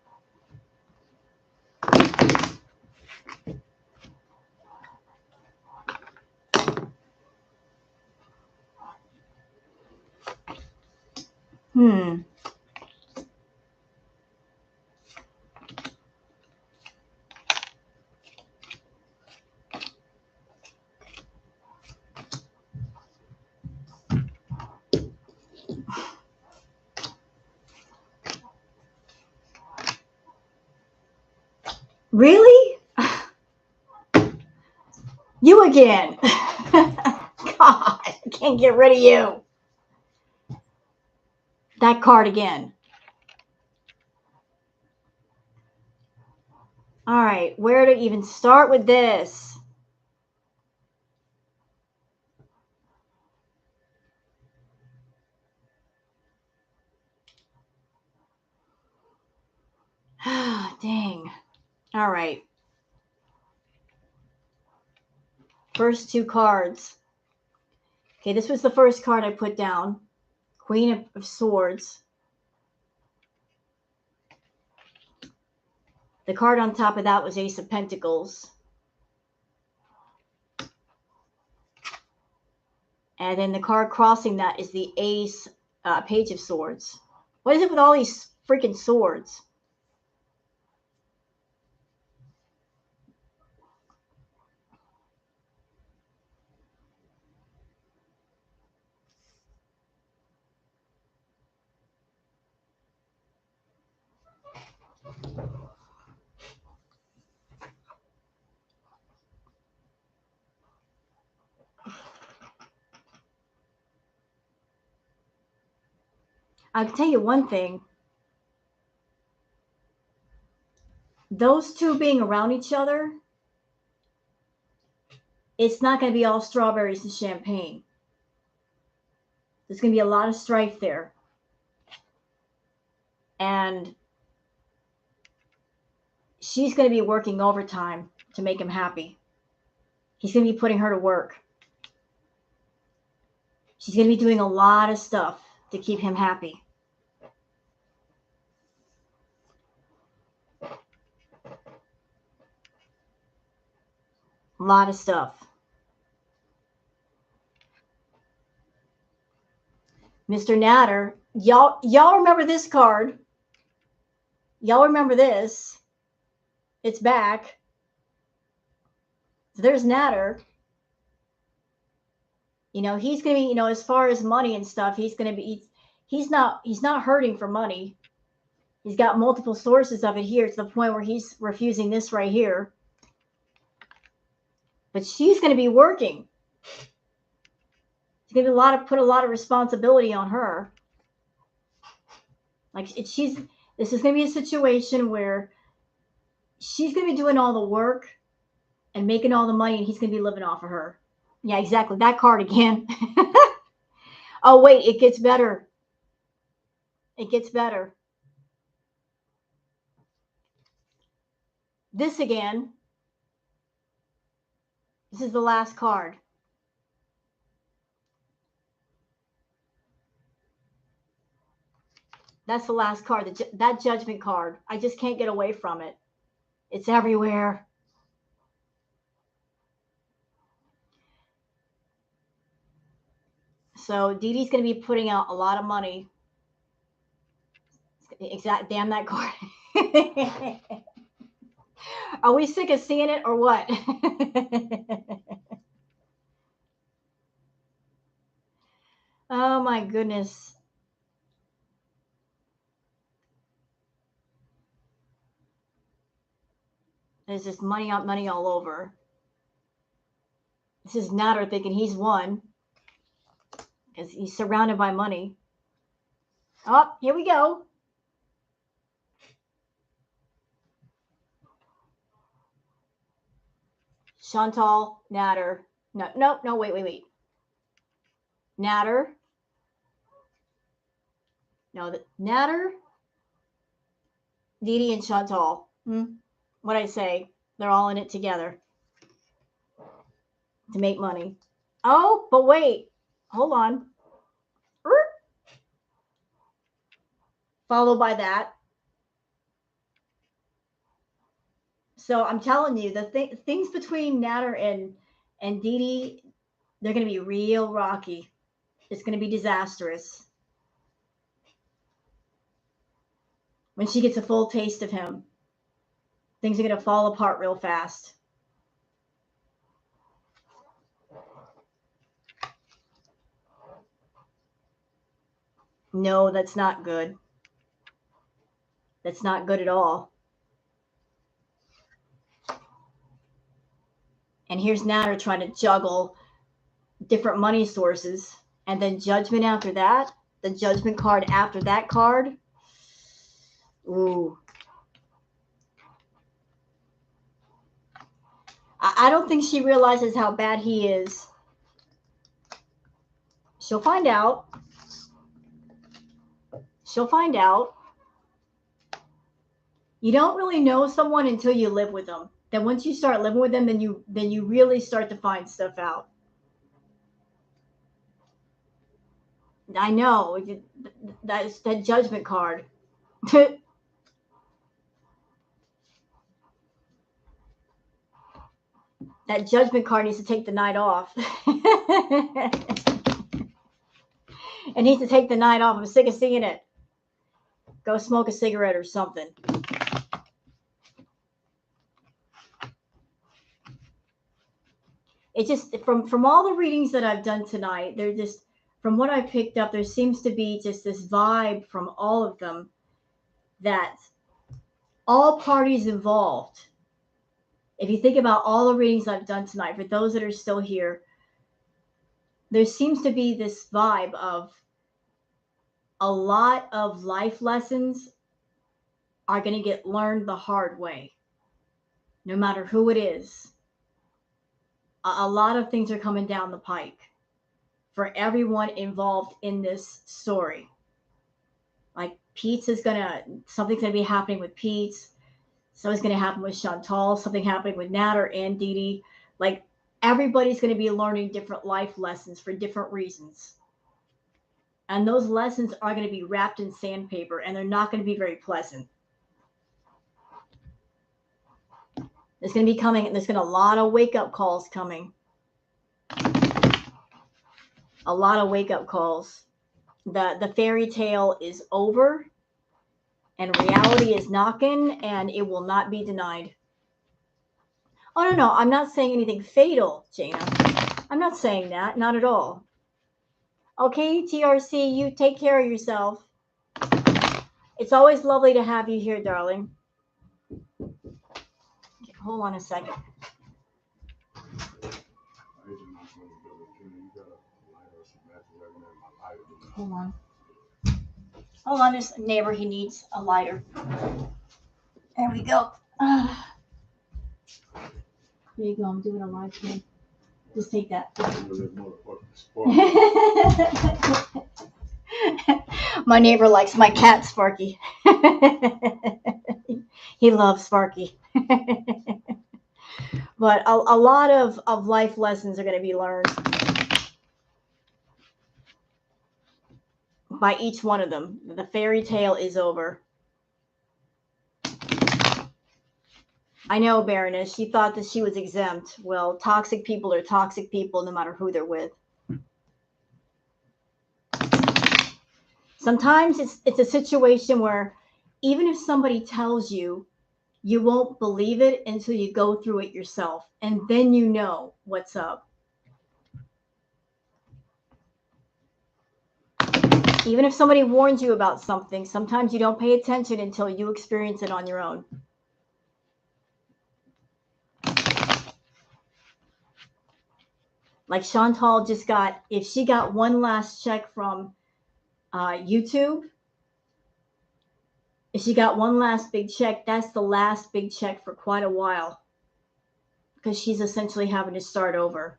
Really? You again. God, I can't get rid of you. That card again. All right, where to even start with this? Dang. All right. First two cards. Okay, this was the first card I put down. Queen of Swords. The card on top of that was Ace of Pentacles. And then the card crossing that is the Ace, Page of Swords. What is it with all these freaking swords? I'll tell you one thing. Those two being around each other, it's not going to be all strawberries and champagne. There's going to be a lot of strife there. And she's going to be working overtime to make him happy. He's going to be putting her to work. She's going to be doing a lot of stuff to keep him happy. A lot of stuff. Mr. Natter, y'all remember this card? Y'all remember this? It's back. So there's Natter. You know, he's going to be, you know, as far as money and stuff, he's going to be, he's not hurting for money. He's got multiple sources of it here to the point where he's refusing this right here. But she's going to be working. It's going to be put a lot of responsibility on her. Like this is going to be a situation where she's going to be doing all the work and making all the money, and he's going to be living off of her. Yeah, exactly. That card again. Oh, wait, it gets better. It gets better. This again. This is the last card. That's the last card. That judgment card. I just can't get away from it. It's everywhere. So Dee Dee's going to be putting out a lot of money. Damn that card. Are we sick of seeing it or what? Oh my goodness. There's just money all over. This is Natter thinking he's won because he's surrounded by money. Oh, here we go. Chantal, Natter. No, wait. Natter. No, Natter, Dee Dee, and Chantal. What'd I say? They're all in it together to make money. Oh, but wait. Hold on. Followed by that. So I'm telling you, the things between Natter and Dee Dee, they're going to be real rocky. It's going to be disastrous. When she gets a full taste of him, things are going to fall apart real fast. No, that's not good. That's not good at all. And here's Natter trying to juggle different money sources. And then judgment after that. The judgment card after that card. Ooh. I don't think she realizes how bad he is. She'll find out. She'll find out. You don't really know someone until you live with them. Then once you start living with them, then you really start to find stuff out. I know. That's that judgment card. That judgment card needs to take the night off. It needs to take the night off. I'm sick of seeing it. Go smoke a cigarette or something. It just from all the readings that I've done tonight, they're just from what I picked up, there seems to be just this vibe from all of them that all parties involved. If you think about all the readings I've done tonight, for those that are still here, there seems to be this vibe of a lot of life lessons are going to get learned the hard way, no matter who it is. A lot of things are coming down the pike for everyone involved in this story. Like something's going to be happening with Pete. Something's going to happen with Chantal. Something happening with Natter and Dee Dee. Like everybody's going to be learning different life lessons for different reasons. And those lessons are going to be wrapped in sandpaper, and they're not going to be very pleasant. There's going to be coming, there's going to be a lot of wake-up calls coming. A lot of wake-up calls. The fairy tale is over, and reality is knocking, and it will not be denied. Oh, no, no. I'm not saying anything fatal, Jana. I'm not saying that. Not at all. Okay, TRC, you take care of yourself. It's always lovely to have you here, darling. Okay, hold on a second. Hold on. Hold on, this neighbor, he needs a lighter. There we go. There you go. I'm doing a live stream. Just take that. My neighbor likes my cat, Sparky. He loves Sparky. But a lot of life lessons are going to be learned by each one of them. The fairy tale is over. I know, Baroness. She thought that she was exempt. Well, toxic people are toxic people no matter who they're with. Sometimes it's a situation where even if somebody tells you, you won't believe it until you go through it yourself. And then you know what's up. Even if somebody warns you about something, sometimes you don't pay attention until you experience it on your own. Like Chantal just got, if she got one last check from YouTube, if she got one last big check, that's the last big check for quite a while, because she's essentially having to start over.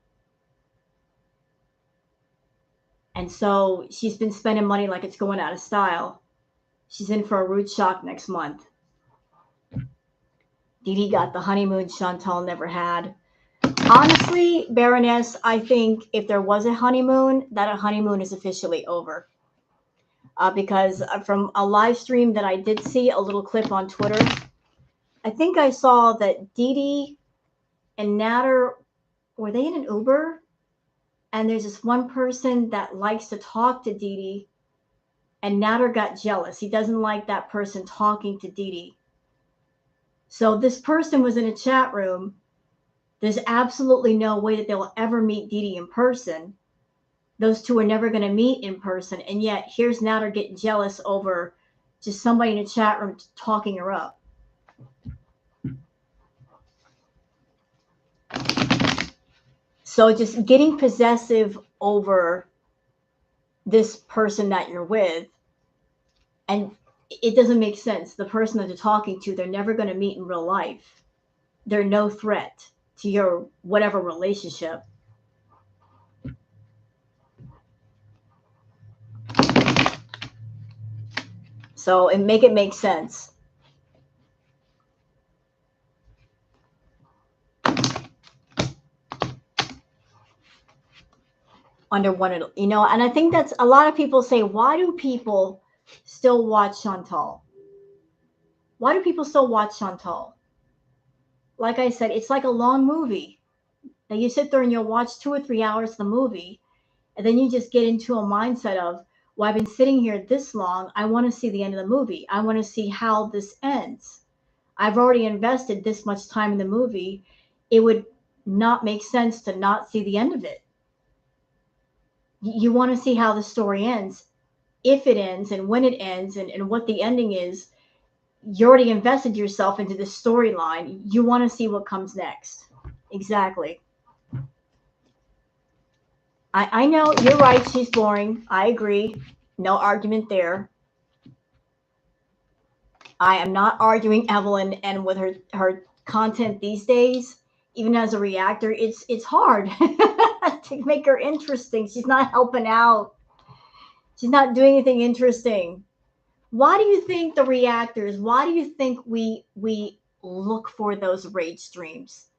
And so she's been spending money like it's going out of style. She's in for a rude shock next month. Dee Dee got the honeymoon Chantal never had. Honestly, Baroness, I think if there was a honeymoon, that a honeymoon is officially over. Because from a live stream that I did see, a little clip on Twitter, I think I saw that Dee Dee and Natter, were they in an Uber? And there's this one person that likes to talk to Dee Dee, and Natter got jealous. He doesn't like that person talking to Dee Dee. So this person was in a chat room. There's absolutely no way that they'll ever meet Dee Dee in person. Those two are never going to meet in person. And yet here's Natter getting jealous over just somebody in a chat room talking her up. So just getting possessive over this person that you're with, and it doesn't make sense. The person that you're talking to, they're never going to meet in real life. They're no threat to your whatever relationship. So and make it make sense. Under one, and I think that's a lot of people say, why do people still watch Chantal? Why do people still watch Chantal? Like I said, it's like a long movie. Now you sit there and you'll watch 2 or 3 hours of the movie, and then you just get into a mindset of, well, I've been sitting here this long. I want to see the end of the movie. I want to see how this ends. I've already invested this much time in the movie. It would not make sense to not see the end of it. You want to see how the story ends, if it ends and when it ends and what the ending is. You already invested yourself into the storyline. You want to see what comes next. Exactly. I know you're right. She's boring. I agree. No argument there. I am not arguing Evelyn, and with her content these days, even as a reactor, it's hard to make her interesting. She's not helping out. She's not doing anything interesting. Why do you think the reactors, why do you think we look for those rage streams?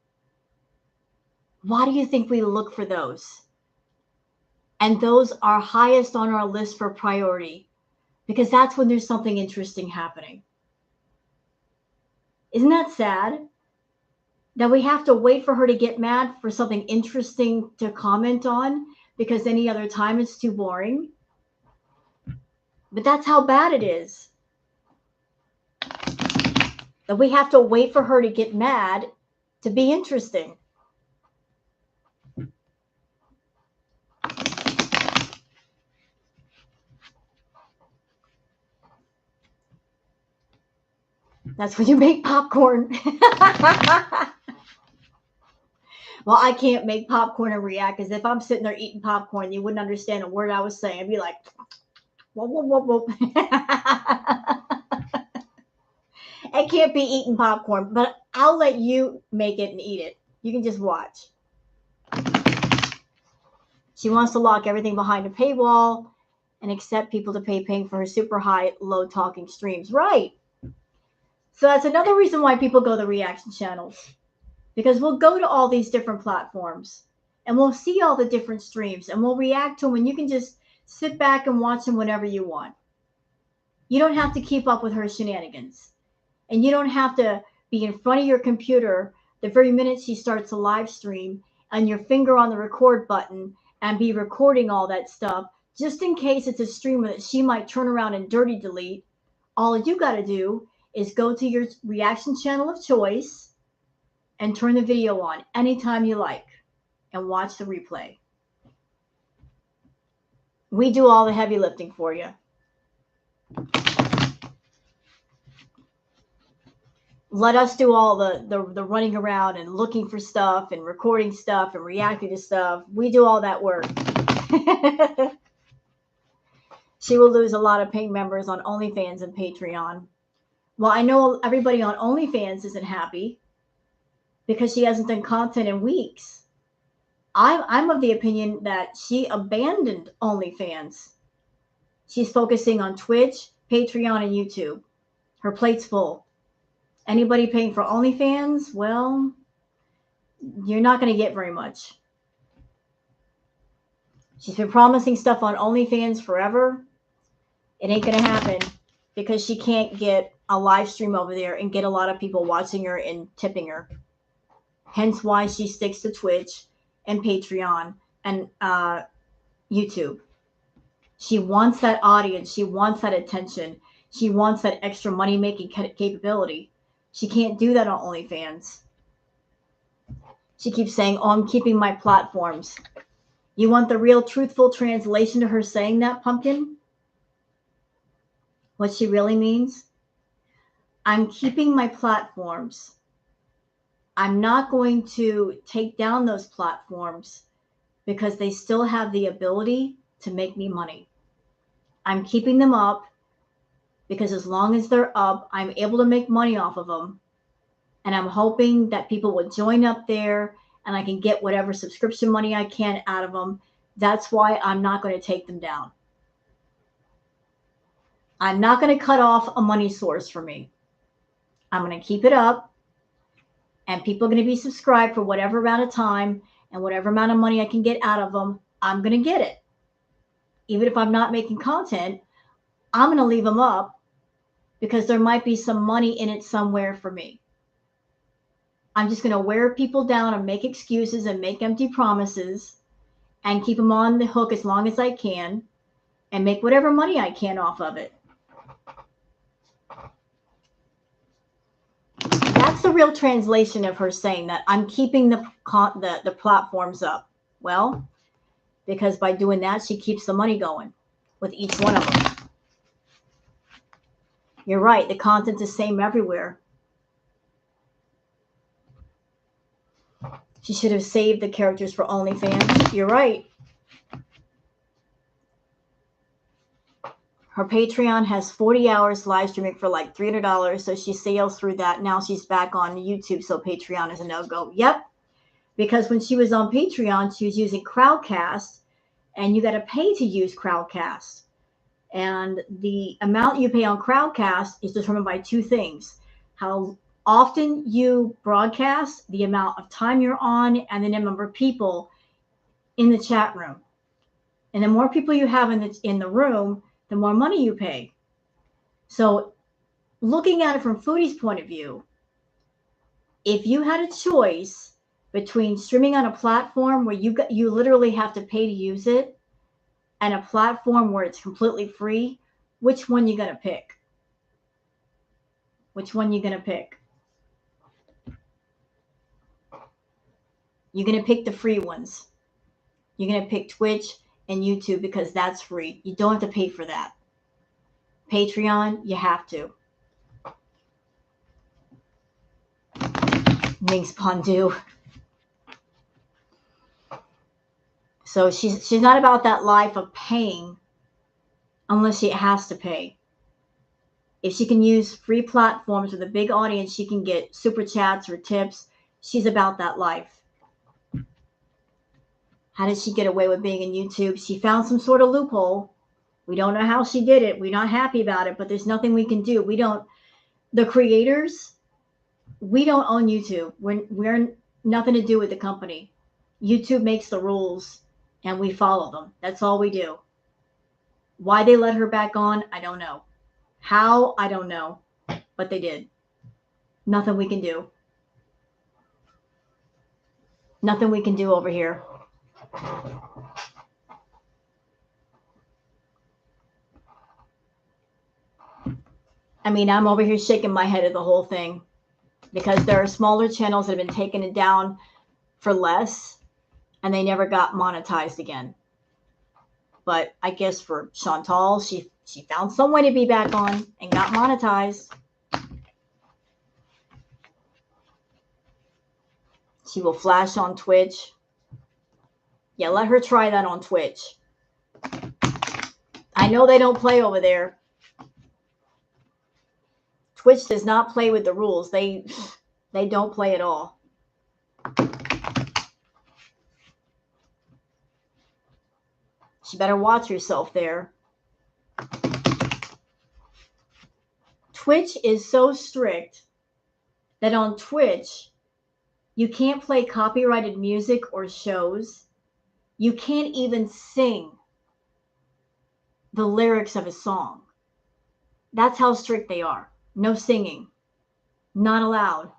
Why do you think we look for those? And those are highest on our list for priority, because that's when there's something interesting happening. Isn't that sad? That we have to wait for her to get mad for something interesting to comment on, because any other time it's too boring. But that's how bad it is. That we have to wait for her to get mad to be interesting. That's when you make popcorn. Well, I can't make popcorn and react, because if I'm sitting there eating popcorn, you wouldn't understand a word I was saying. I'd be like, whoa, whoa, whoa, whoa. I can't be eating popcorn, but I'll let you make it and eat it. You can just watch. She wants to lock everything behind a paywall and accept people to paying for her super high, low talking streams. Right. So that's another reason why people go to reaction channels, because we'll go to all these different platforms and we'll see all the different streams and we'll react to them, and you can just sit back and watch them whenever you want. You don't have to keep up with her shenanigans, and you don't have to be in front of your computer the very minute she starts a live stream and your finger on the record button and be recording all that stuff just in case it's a stream that she might turn around and dirty delete. All you got to do is go to your reaction channel of choice and turn the video on anytime you like and watch the replay. We do all the heavy lifting for you. Let us do all the running around and looking for stuff and recording stuff and reacting to stuff. We do all that work. She will lose a lot of paying members on OnlyFans and Patreon. Well, I know everybody on OnlyFans isn't happy because she hasn't done content in weeks. I'm of the opinion that she abandoned OnlyFans. She's focusing on Twitch, Patreon, and YouTube. Her plate's full. Anybody paying for OnlyFans, well, you're not going to get very much. She's been promising stuff on OnlyFans forever. It ain't going to happen because she can't get a live stream over there and get a lot of people watching her and tipping her. Hence why she sticks to Twitch and Patreon and YouTube. She wants that audience. She wants that attention. She wants that extra money-making capability. She can't do that on OnlyFans. She keeps saying, oh, I'm keeping my platforms. You want the real truthful translation to her saying that, Pumpkin? What she really means? I'm keeping my platforms. I'm not going to take down those platforms because they still have the ability to make me money. I'm keeping them up because as long as they're up, I'm able to make money off of them. And I'm hoping that people will join up there and I can get whatever subscription money I can out of them. That's why I'm not going to take them down. I'm not going to cut off a money source for me. I'm going to keep it up, and people are going to be subscribed for whatever amount of time, and whatever amount of money I can get out of them, I'm going to get it. Even if I'm not making content, I'm going to leave them up because there might be some money in it somewhere for me. I'm just going to wear people down and make excuses and make empty promises and keep them on the hook as long as I can and make whatever money I can off of it. That's the real translation of her saying that I'm keeping the platforms up. Well, because by doing that, she keeps the money going with each one of them. You're right. The content's the same everywhere. She should have saved the characters for OnlyFans. You're right. Her Patreon has 40 hours live streaming for like $300, so she sails through that. Now she's back on YouTube, so Patreon is a no-go. Yep, because when she was on Patreon, she was using Crowdcast, and you got to pay to use Crowdcast. And the amount you pay on Crowdcast is determined by two things: how often you broadcast, the amount of time you're on, and the number of people in the chat room. And the more people you have in the room, the more money you pay. So looking at it from Foodie's point of view, if you had a choice between streaming on a platform where you literally have to pay to use it and a platform where it's completely free, which one you going to pick? Which one you going to pick? You're going to pick the free ones. You're going to pick Twitch and YouTube because that's free. You don't have to pay for that. Patreon, you have to. Minx Pondu. So she's not about that life of paying unless she has to pay. If she can use free platforms with a big audience, she can get super chats or tips. She's about that life. How did she get away with being in YouTube? She found some sort of loophole. We don't know how she did it. We're not happy about it, but there's nothing we can do. The creators, we don't own YouTube. We're nothing to do with the company. YouTube makes the rules and we follow them. That's all we do. Why they let her back on, I don't know. How, I don't know. But they did. Nothing we can do. Nothing we can do over here. I mean, I'm over here shaking my head at the whole thing because there are smaller channels that have been taken down for less and they never got monetized again. But I guess for Chantal, she found some way to be back on and got monetized. She will flash on Twitch. Yeah, let her try that on Twitch. I know they don't play over there. Twitch does not play with the rules. They don't play at all. She better watch herself there. Twitch is so strict that on Twitch, you can't play copyrighted music or shows. You can't even sing the lyrics of a song. That's how strict they are. No singing. Not allowed.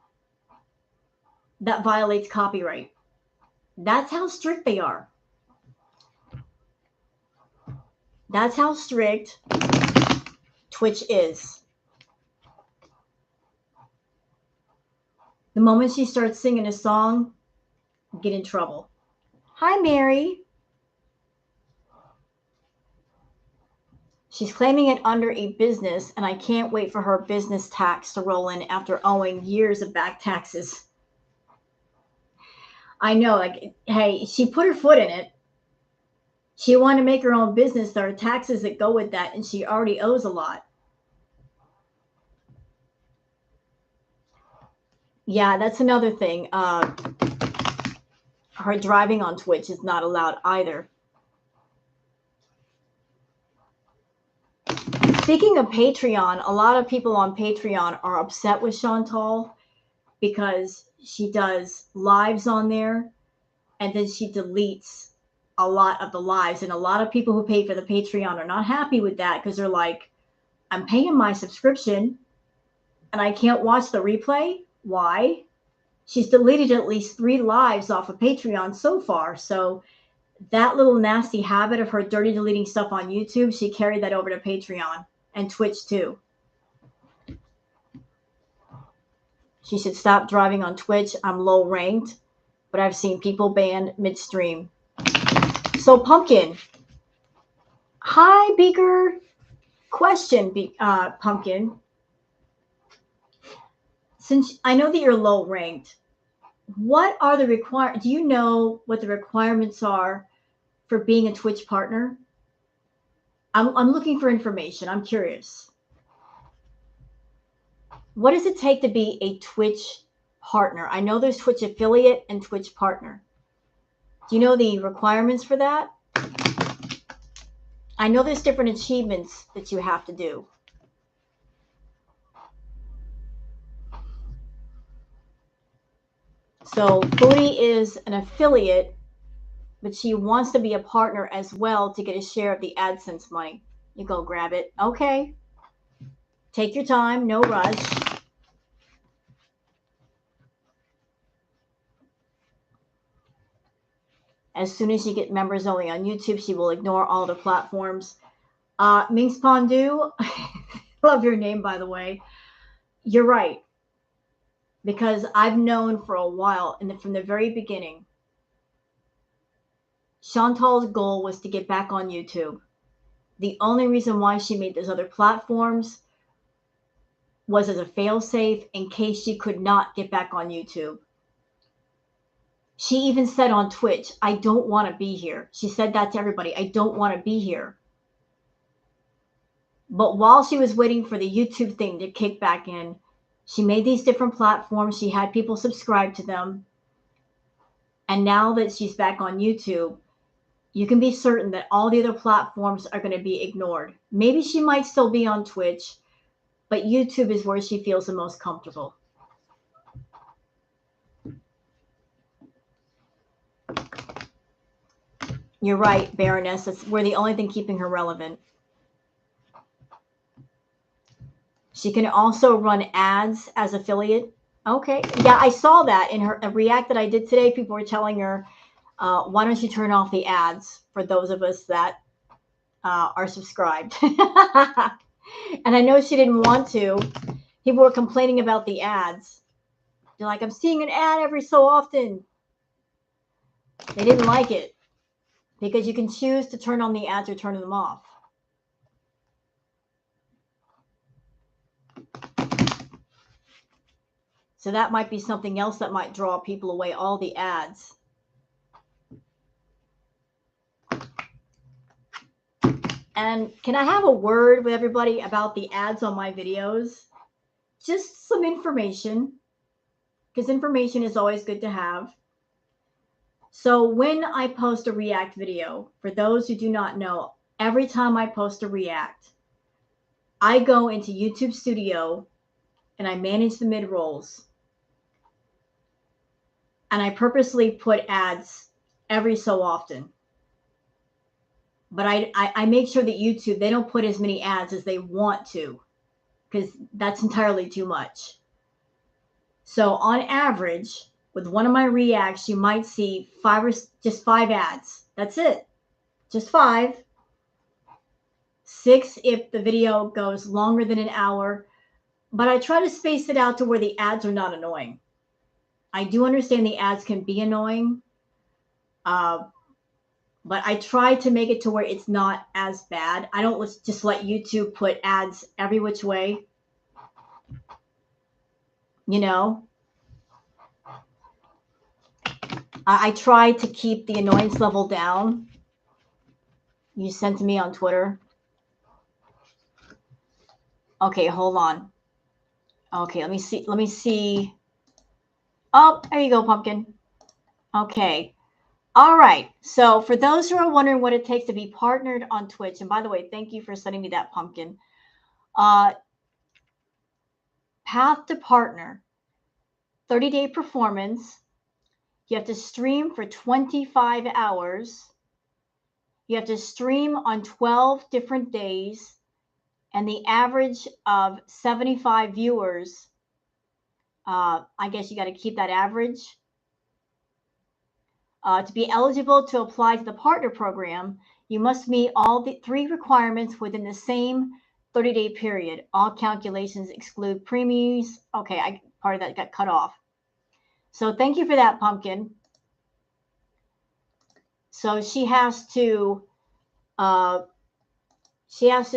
That violates copyright. That's how strict they are. That's how strict Twitch is. The moment she starts singing a song, get in trouble. Hi, Mary. She's claiming it under a business, and I can't wait for her business tax to roll in after owing years of back taxes. I know, like, hey, she put her foot in it. She wanted to make her own business. There are taxes that go with that, and she already owes a lot. Yeah, that's another thing. Her driving on Twitch is not allowed either. Speaking of Patreon, a lot of people on Patreon are upset with Chantal because she does lives on there and then she deletes a lot of the lives. And a lot of people who pay for the Patreon are not happy with that because they're like, I'm paying my subscription and I can't watch the replay. Why? She's deleted at least 3 lives off of Patreon so far. So that little nasty habit of her dirty deleting stuff on YouTube, she carried that over to Patreon and Twitch too. She should stop driving on Twitch. I'm low ranked, but I've seen people banned midstream. So Pumpkin. Hi, Beaker. Question, Pumpkin. Since I know that you're low ranked, what are the do you know what the requirements are for being a Twitch partner? I'm looking for information. I'm curious. What does it take to be a Twitch partner? I know there's Twitch affiliate and Twitch partner. Do you know the requirements for that? I know there's different achievements that you have to do. So Foodie is an affiliate, but she wants to be a partner as well to get a share of the AdSense money. You go grab it. Okay. Take your time. No rush. As soon as you get members only on YouTube, she will ignore all the platforms. Minx Pondu, love your name, by the way. You're right. Because I've known for a while, and from the very beginning, Chantal's goal was to get back on YouTube. The only reason why she made those other platforms was as a failsafe in case she could not get back on YouTube. She even said on Twitch, I don't want to be here. She said that to everybody. I don't want to be here. But while she was waiting for the YouTube thing to kick back in, she made these different platforms. She had people subscribe to them. And now that she's back on YouTube, you can be certain that all the other platforms are going to be ignored. Maybe she might still be on Twitch, but YouTube is where she feels the most comfortable. You're right, Baroness. We're the only thing keeping her relevant. She can also run ads as affiliate. Okay. Yeah, I saw that in a React that I did today. People were telling her, why don't you turn off the ads for those of us that are subscribed? And I know she didn't want to. People were complaining about the ads. They're like, I'm seeing an ad every so often. They didn't like it because you can choose to turn on the ads or turn them off. So that might be something else that might draw people away, all the ads. And can I have a word with everybody about the ads on my videos? Just some information, because information is always good to have. So when I post a React video, for those who do not know, every time I post a React, I go into YouTube Studio and I manage the mid-rolls. And I purposely put ads every so often. But I make sure that YouTube, they don't put as many ads as they want to, because that's entirely too much. So on average, with one of my reacts, you might see just five ads. That's it. Just 5. 6 if the video goes longer than an hour. But I try to space it out to where the ads are not annoying. I do understand the ads can be annoying. But I try to make it to where it's not as bad. I don't just let YouTube put ads every which way. You know, I try to keep the annoyance level down. You sent to me on Twitter. Okay, hold on. Okay, let me see. Oh, there you go, Pumpkin. Okay. All right. So for those who are wondering what it takes to be partnered on Twitch, and by the way, thank you for sending me that, Pumpkin. Path to partner, 30-day performance. You have to stream for 25 hours. You have to stream on 12 different days, and the average of 75 viewers. I guess you got to keep that average. To be eligible to apply to the partner program, you must meet all the 3 requirements within the same 30-day period. All calculations exclude premiums. Okay, part of that got cut off. So thank you for that, Pumpkin. So she has to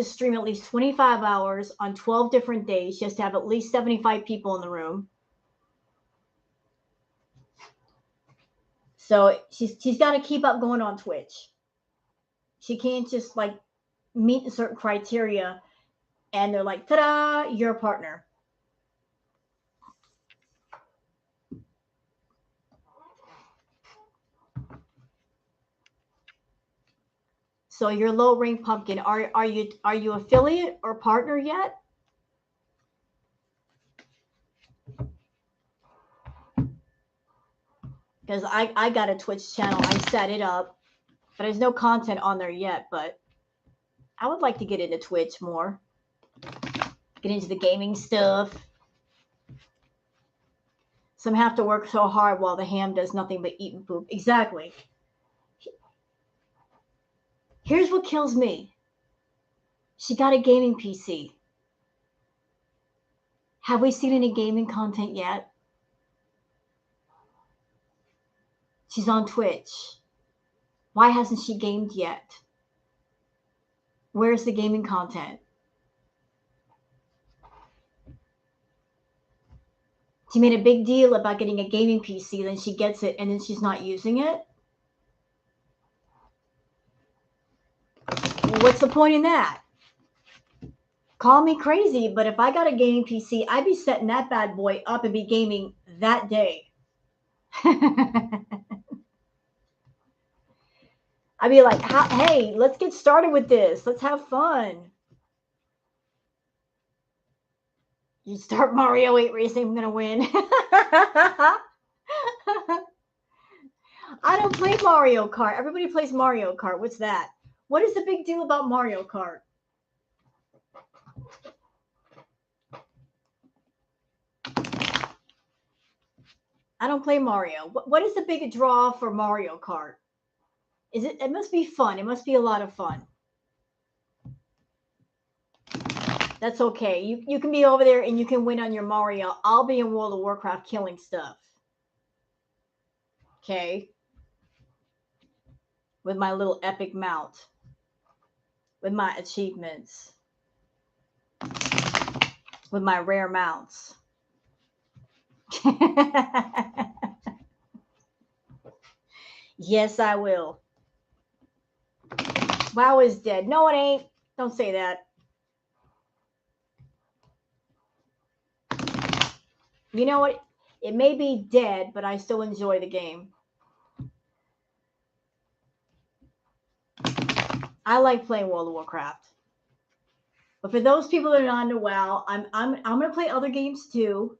stream at least 25 hours on 12 different days. She has to have at least 75 people in the room. So she's got to keep up going on Twitch. She can't just like meet a certain criteria and they're like, ta-da, you're a partner. So your low rank Pumpkin, are you affiliate or partner yet? Because I got a Twitch channel. I set it up, but there's no content on there yet. But I would like to get into Twitch more. Get into the gaming stuff. Some have to work so hard while the ham does nothing but eat and poop. Exactly. Here's what kills me. She got a gaming PC. Have we seen any gaming content yet? She's on Twitch. Why hasn't she gamed yet? Where's the gaming content? She made a big deal about getting a gaming PC, then she gets it, and then she's not using it. Well, what's the point in that? Call me crazy, but if I got a gaming PC, I'd be setting that bad boy up and be gaming that day. I'd be like, hey, let's get started with this. Let's have fun. You start Mario 8 Racing, I'm going to win. I don't play Mario Kart. Everybody plays Mario Kart. What's that? What is the big deal about Mario Kart? I don't play Mario. What is the big draw for Mario Kart? It must be fun. It must be a lot of fun. That's okay. You can be over there and you can win on your Mario. I'll be in World of Warcraft killing stuff. Okay. With my little epic mount. With my achievements. With my rare mounts. Yes, I will. WoW is dead. No, it ain't. Don't say that. You know what? It may be dead, but I still enjoy the game. I like playing World of Warcraft. But for those people that are not into WoW, I'm gonna play other games too.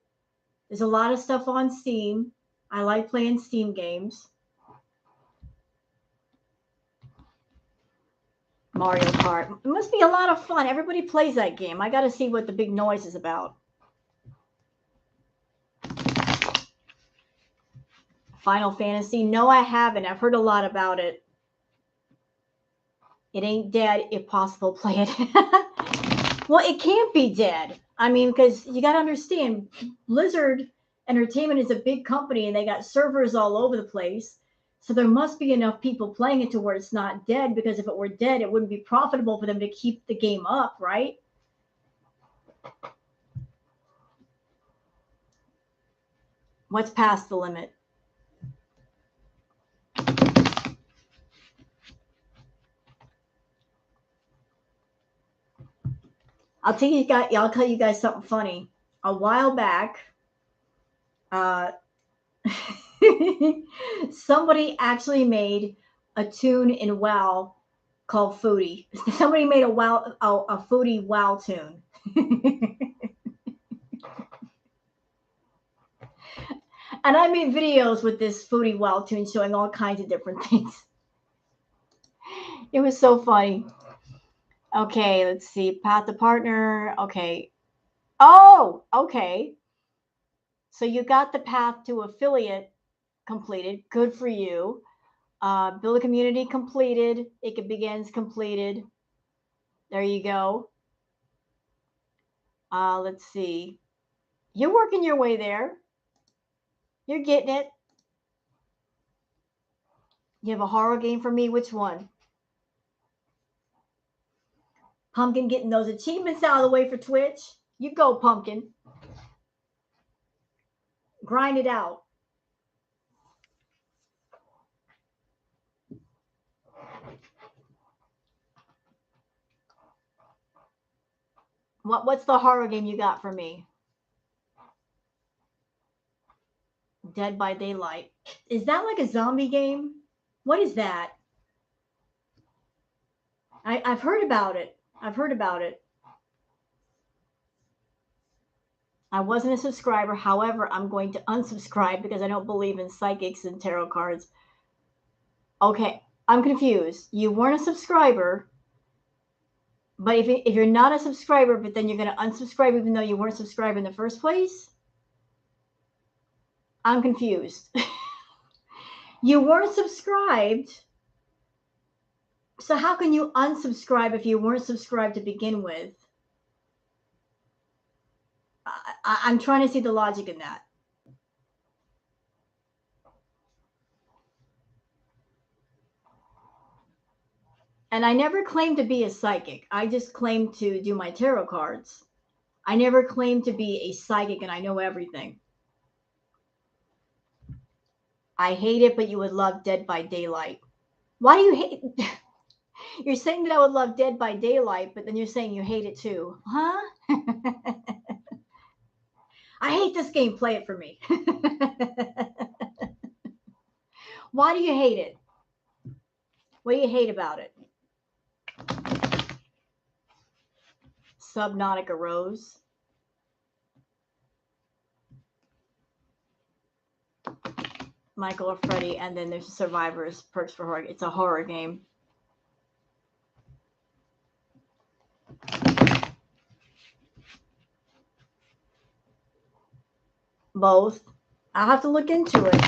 There's a lot of stuff on Steam. I like playing Steam games. Mario Kart. It must be a lot of fun. Everybody plays that game. I gotta see what the big noise is about. Final Fantasy. No, I haven't. I've heard a lot about it. It ain't dead. If possible, play it. Well, it can't be dead. I mean, because you got to understand, Blizzard Entertainment is a big company and they got servers all over the place. So there must be enough people playing it to where it's not dead, because if it were dead, it wouldn't be profitable for them to keep the game up, right? What's past the limit? I'll tell you guys something funny. A while back, somebody actually made a tune in WoW called Foodie. Somebody made a Foodie WoW tune. And I made videos with this Foodie WoW tune showing all kinds of different things. It was so funny. Okay, let's see. Path to partner. Okay. Oh, okay. So you got the path to affiliate completed. Good for you. Build a community completed. It begins completed. There you go. Let's see. You're working your way there. You're getting it. You have a horror game for me? Which one? Pumpkin getting those achievements out of the way for Twitch. You go, Pumpkin. Grind it out. What's the horror game you got for me? Dead by Daylight. Is that like a zombie game? What is that? I've heard about it. I've heard about it. I wasn't a subscriber. However, I'm going to unsubscribe because I don't believe in psychics and tarot cards. Okay, I'm confused. You weren't a subscriber, but if you're not a subscriber, but then you're going to unsubscribe even though you weren't subscribed in the first place? I'm confused. You weren't subscribed. So how can you unsubscribe if you weren't subscribed to begin with? I'm trying to see the logic in that. And I never claimed to be a psychic. I just claimed to do my tarot cards. I never claimed to be a psychic and I know everything. I hate it, but you would love Dead by Daylight. Why do you hate? You're saying that I would love Dead by Daylight, but then you're saying you hate it too, huh? I hate this game. Play it for me. Why do you hate it? What do you hate about it? Subnautica Rose. Michael or Freddy, and then there's Survivors, Perks for Horror. It's a horror game. Both. I'll have to look into it.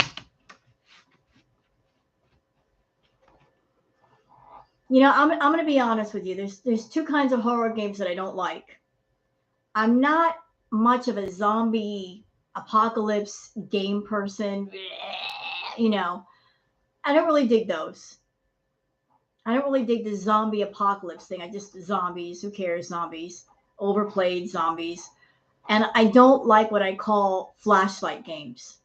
You know, I'm going to be honest with you. There's two kinds of horror games that I don't like. I'm not much of a zombie apocalypse game person. You know, I don't really dig those. I don't really dig the zombie apocalypse thing. I just zombies. Who cares? Zombies. Overplayed zombies. And I don't like what I call flashlight games.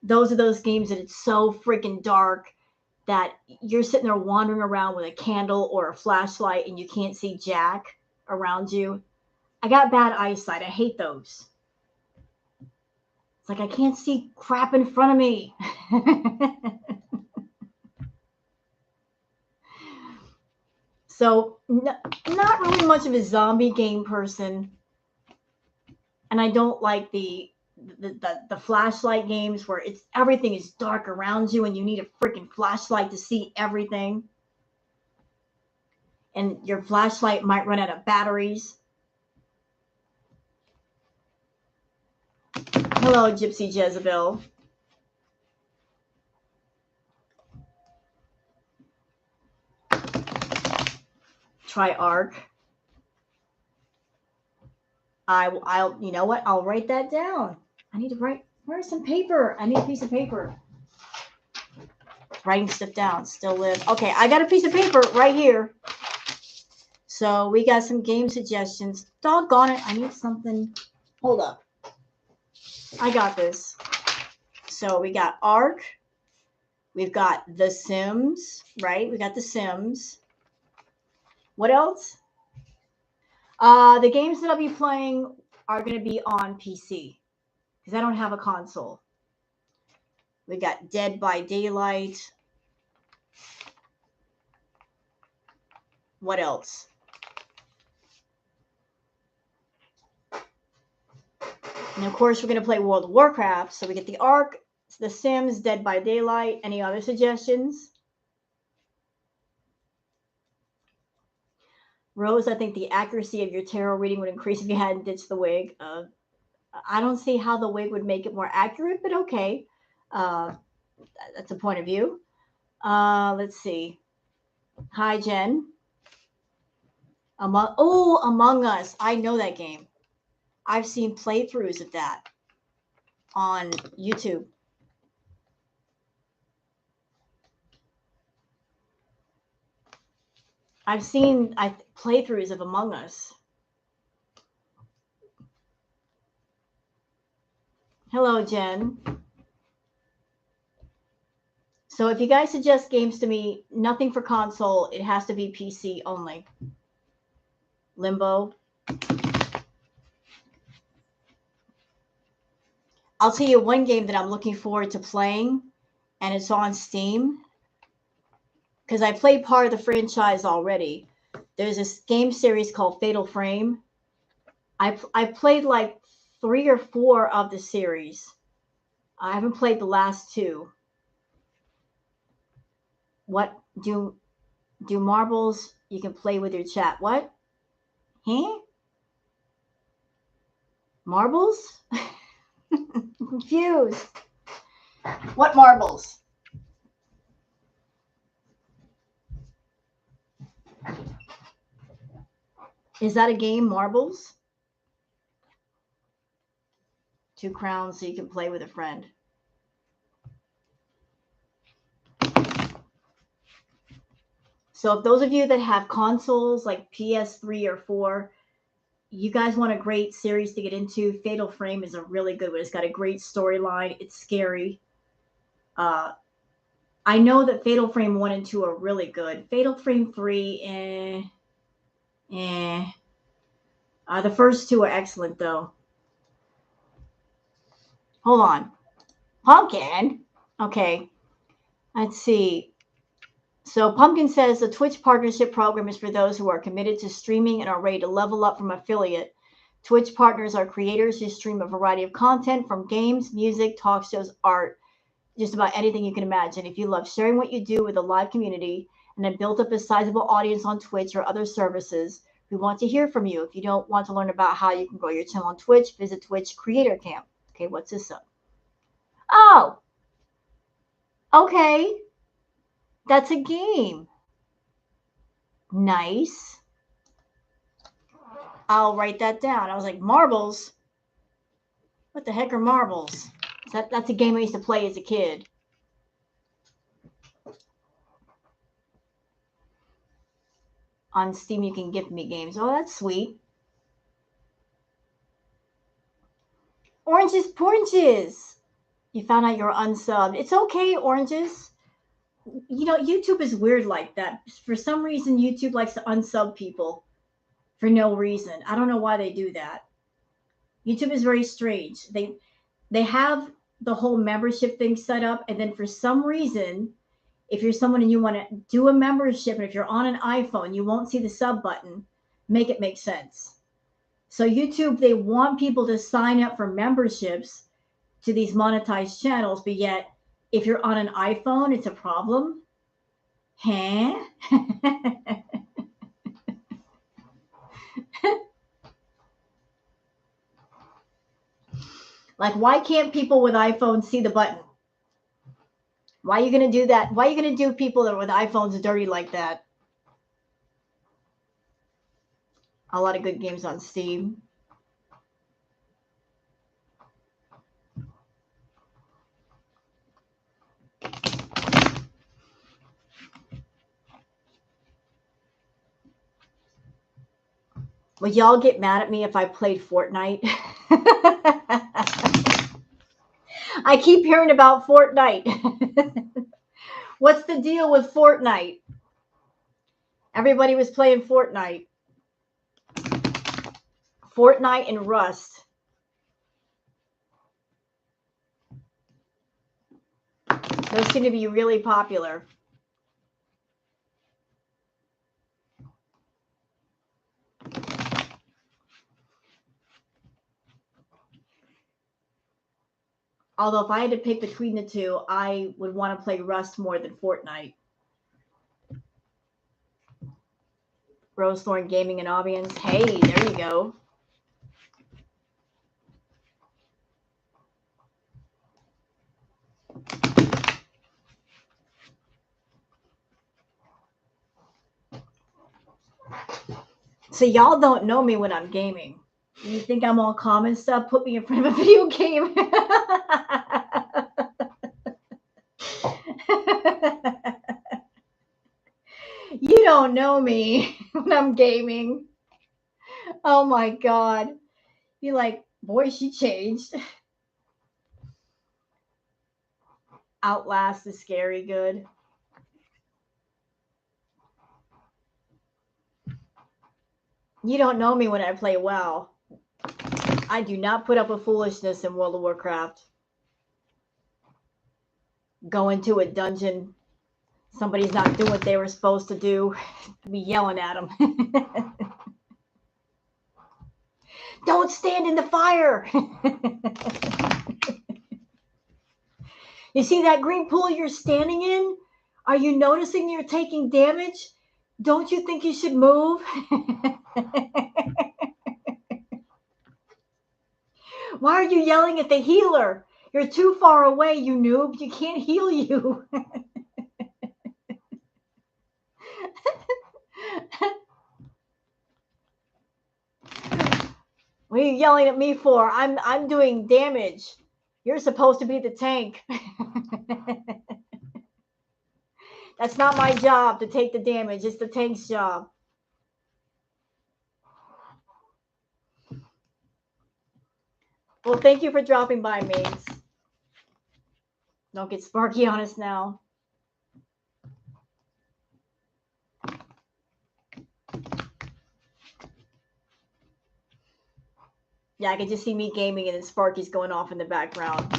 Those are those games that it's so freaking dark that you're sitting there wandering around with a candle or a flashlight and you can't see jack around you. I got bad eyesight. I hate those. It's like I can't see crap in front of me. So not really much of a zombie game person. And I don't like the flashlight games where everything is dark around you and you need a freaking flashlight to see everything. And your flashlight might run out of batteries. Hello, Gypsy Jezebel. Try Arc. I'll you know what? I'll write that down. I need to write. Where's some paper? I need a piece of paper. Writing stuff down. Still live. Okay, I got a piece of paper right here. So we got some game suggestions. Doggone it. I need something. Hold up. I got this. So we got Arc. We've got The Sims, right? We got The Sims. What else? The games that I'll be playing are going to be on PC because I don't have a console. We got Dead by Daylight. What else? And of course, we're going to play World of Warcraft. So we get the Ark, The Sims, Dead by Daylight. Any other suggestions? Rose, I think the accuracy of your tarot reading would increase if you hadn't ditched the wig. I don't see how the wig would make it more accurate, but okay. That's a point of view. Let's see. Hi, Jen. Among Us. I know that game. I've seen playthroughs of that on YouTube. I've seen playthroughs of Among Us. Hello, Jen. So if you guys suggest games to me, nothing for console. It has to be PC only. Limbo. I'll tell you one game that I'm looking forward to playing, and it's on Steam. Because I played part of the franchise already. There's this game series called Fatal Frame. I played like 3 or 4 of the series. I haven't played the last 2. What do marbles you can play with your chat? What? Huh? Marbles? I'm confused. What marbles? Is that a game, Marbles? 2 crowns so you can play with a friend. So if those of you that have consoles like PS3 or 4, you guys want a great series to get into, Fatal Frame is a really good one. It's got a great storyline. It's scary. I know that Fatal Frame 1 and 2 are really good. Fatal Frame 3, the first two are excellent, though. Hold on. Pumpkin? Okay. Let's see. So Pumpkin says the Twitch partnership program is for those who are committed to streaming and are ready to level up from affiliate. Twitch partners are creators who stream a variety of content from games, music, talk shows, art, just about anything you can imagine. If you love sharing what you do with a live community and have built up a sizable audience on Twitch or other services, we want to hear from you. If you don't want to learn about how you can grow your channel on Twitch, visit Twitch Creator Camp. Okay, what's this up? Oh, okay. That's a game. Nice. I'll write that down. I was like, marbles? What the heck are marbles? That's a game I used to play as a kid. On Steam, you can gift me games. Oh, that's sweet. Oranges. You found out you're unsubbed. It's okay, Oranges. You know, YouTube is weird like that. For some reason, YouTube likes to unsub people for no reason. I don't know why they do that. YouTube is very strange. They have the whole membership thing set up, and then for some reason, if you're someone and you want to do a membership, and if you're on an iPhone, you won't see the sub button. Make it make sense. So YouTube, they want people to sign up for memberships to these monetized channels, but yet if you're on an iPhone, it's a problem. Huh? Like, why can't people with iPhones see the button? Why are you going to do that? Why are you going to do people that are with iPhones dirty like that? A lot of good games on Steam. Would y'all get mad at me if I played Fortnite? I keep hearing about Fortnite. What's the deal with Fortnite? Everybody was playing Fortnite. Fortnite and Rust. Those seem to be really popular. Although if I had to pick between the two, I would want to play Rust more than Fortnite. Rosethorn Gaming and Audience. Hey, there you go. So y'all don't know me when I'm gaming. You think I'm all calm and stuff? Put me in front of a video game. You don't know me when I'm gaming. Oh my God. You're like, boy, she changed. Outlast is scary good. You don't know me when I play WoW. I do not put up with foolishness in World of Warcraft. Go into a dungeon. Somebody's not doing what they were supposed to do. Be yelling at them. Don't stand in the fire. You see that green pool you're standing in? Are you noticing you're taking damage? Don't you think you should move? Why are you yelling at the healer? You're too far away, you noob. You can't heal you. What are you yelling at me for? I'm doing damage. You're supposed to be the tank. That's not my job to take the damage. It's the tank's job. Well, thank you for dropping by, mates. Don't get Sparky on us now. Yeah, I can just see me gaming and then Sparky's going off in the background.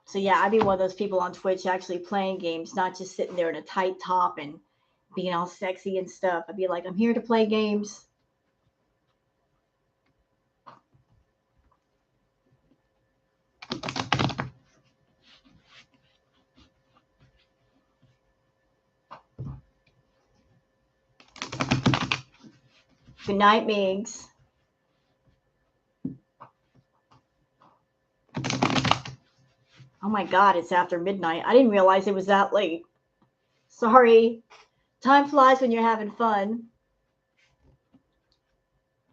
So yeah, I'd be one of those people on Twitch actually playing games, not just sitting there in a tight top and being all sexy and stuff. I'd be like, I'm here to play games. Good night, Migs. Oh my God, it's after midnight. I didn't realize it was that late. Sorry. Time flies when you're having fun.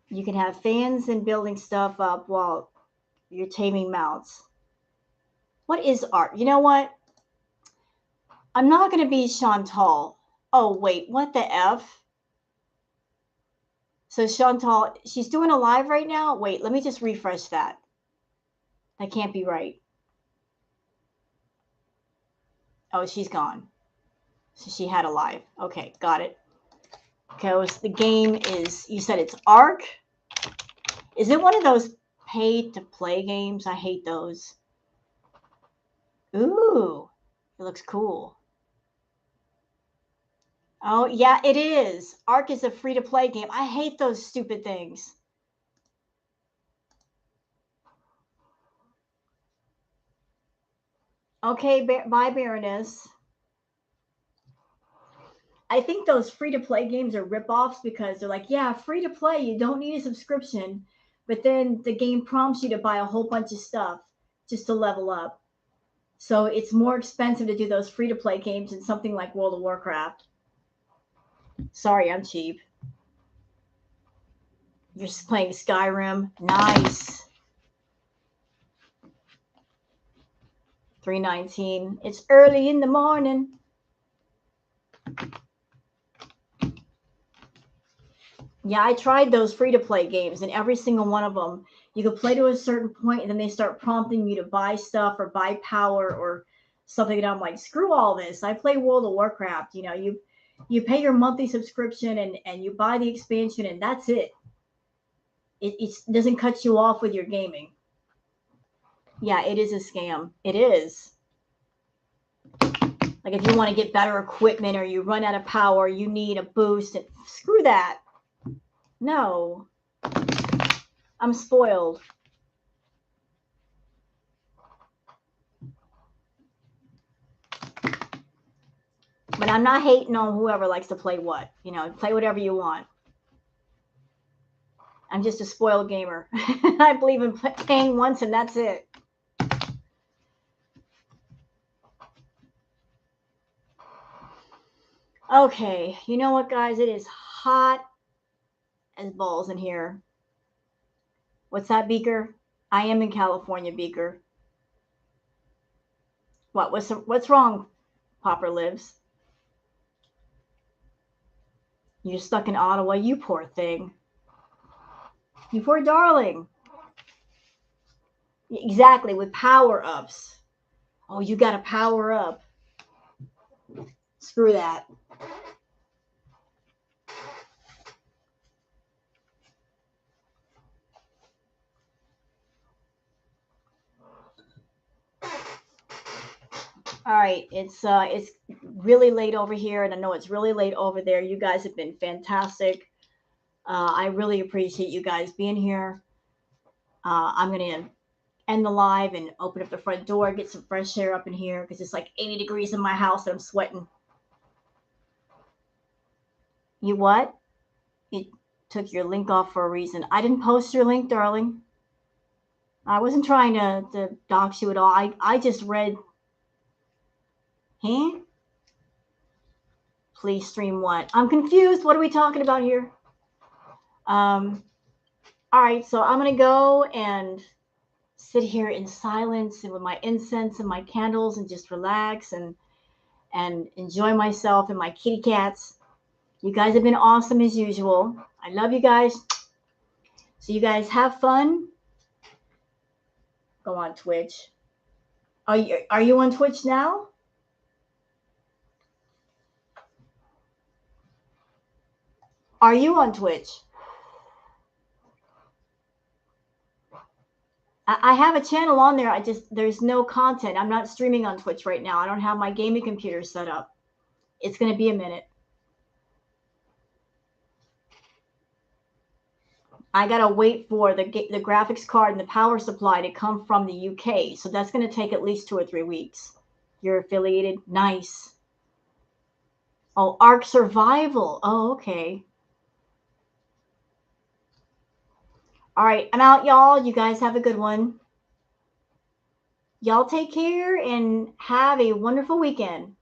You can have fans and building stuff up while you're taming mounts. What is art? You know what? I'm not going to be Chantal. Oh, wait. What the F? So Chantal, she's doing a live right now? Wait, let me just refresh that. That can't be right. Oh, she's gone. So she had a live. Okay, got it. Because the game is, you said it's Ark? Is it one of those pay-to-play games? I hate those. Ooh, it looks cool. Oh, yeah, it is. Ark is a free-to-play game. I hate those stupid things. Okay, bye, Baroness. I think those free-to-play games are rip-offs because they're like, yeah, free-to-play, you don't need a subscription. But then the game prompts you to buy a whole bunch of stuff just to level up. So it's more expensive to do those free-to-play games than something like World of Warcraft. Sorry, I'm cheap. You're just playing Skyrim. Nice. 319. It's early in the morning. Yeah, I tried those free-to-play games, and every single one of them, you could play to a certain point, and then they start prompting you to buy stuff or buy power or something, and I'm like, screw all this. I play World of Warcraft. You know, you pay your monthly subscription and you buy the expansion, and that's it. It doesn't cut you off with your gaming. Yeah, it is a scam. It is. Like if you want to get better equipment or you run out of power, you need a boost. And screw that. No. I'm spoiled. But I'm not hating on whoever likes to play what. You know, play whatever you want. I'm just a spoiled gamer. I believe in paying once and that's it. Okay, you know what, guys? It is hot as balls in here. What's that, Beaker? I am in California, Beaker. What? What's wrong, Popper Lives? You're stuck in Ottawa, you poor thing. You poor darling. Exactly, with power-ups. Oh, you got to power up. Screw that. All right, it's really late over here, and I know it's really late over there. You guys have been fantastic. I really appreciate you guys being here. I'm gonna end the live and open up the front door, get some fresh air up in here because it's like 80 degrees in my house and I'm sweating. You what? You took your link off for a reason. I didn't post your link, darling. I wasn't trying to dox you at all. I just read. Huh? Please stream what? I'm confused. What are we talking about here? All right, so I'm going to go and sit here in silence and with my incense and my candles and just relax and enjoy myself and my kitty cats. You guys have been awesome as usual. I love you guys. So you guys have fun. Go on Twitch. Are you on Twitch now? Are you on Twitch? I have a channel on there. There's no content. I'm not streaming on Twitch right now. I don't have my gaming computer set up. It's going to be a minute. I got to wait for the graphics card and the power supply to come from the UK. So that's going to take at least 2 or 3 weeks. You're affiliated? Nice. Oh, Ark Survival. Oh, okay. All right, I'm out, y'all. You guys have a good one. Y'all take care and have a wonderful weekend.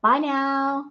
Bye now.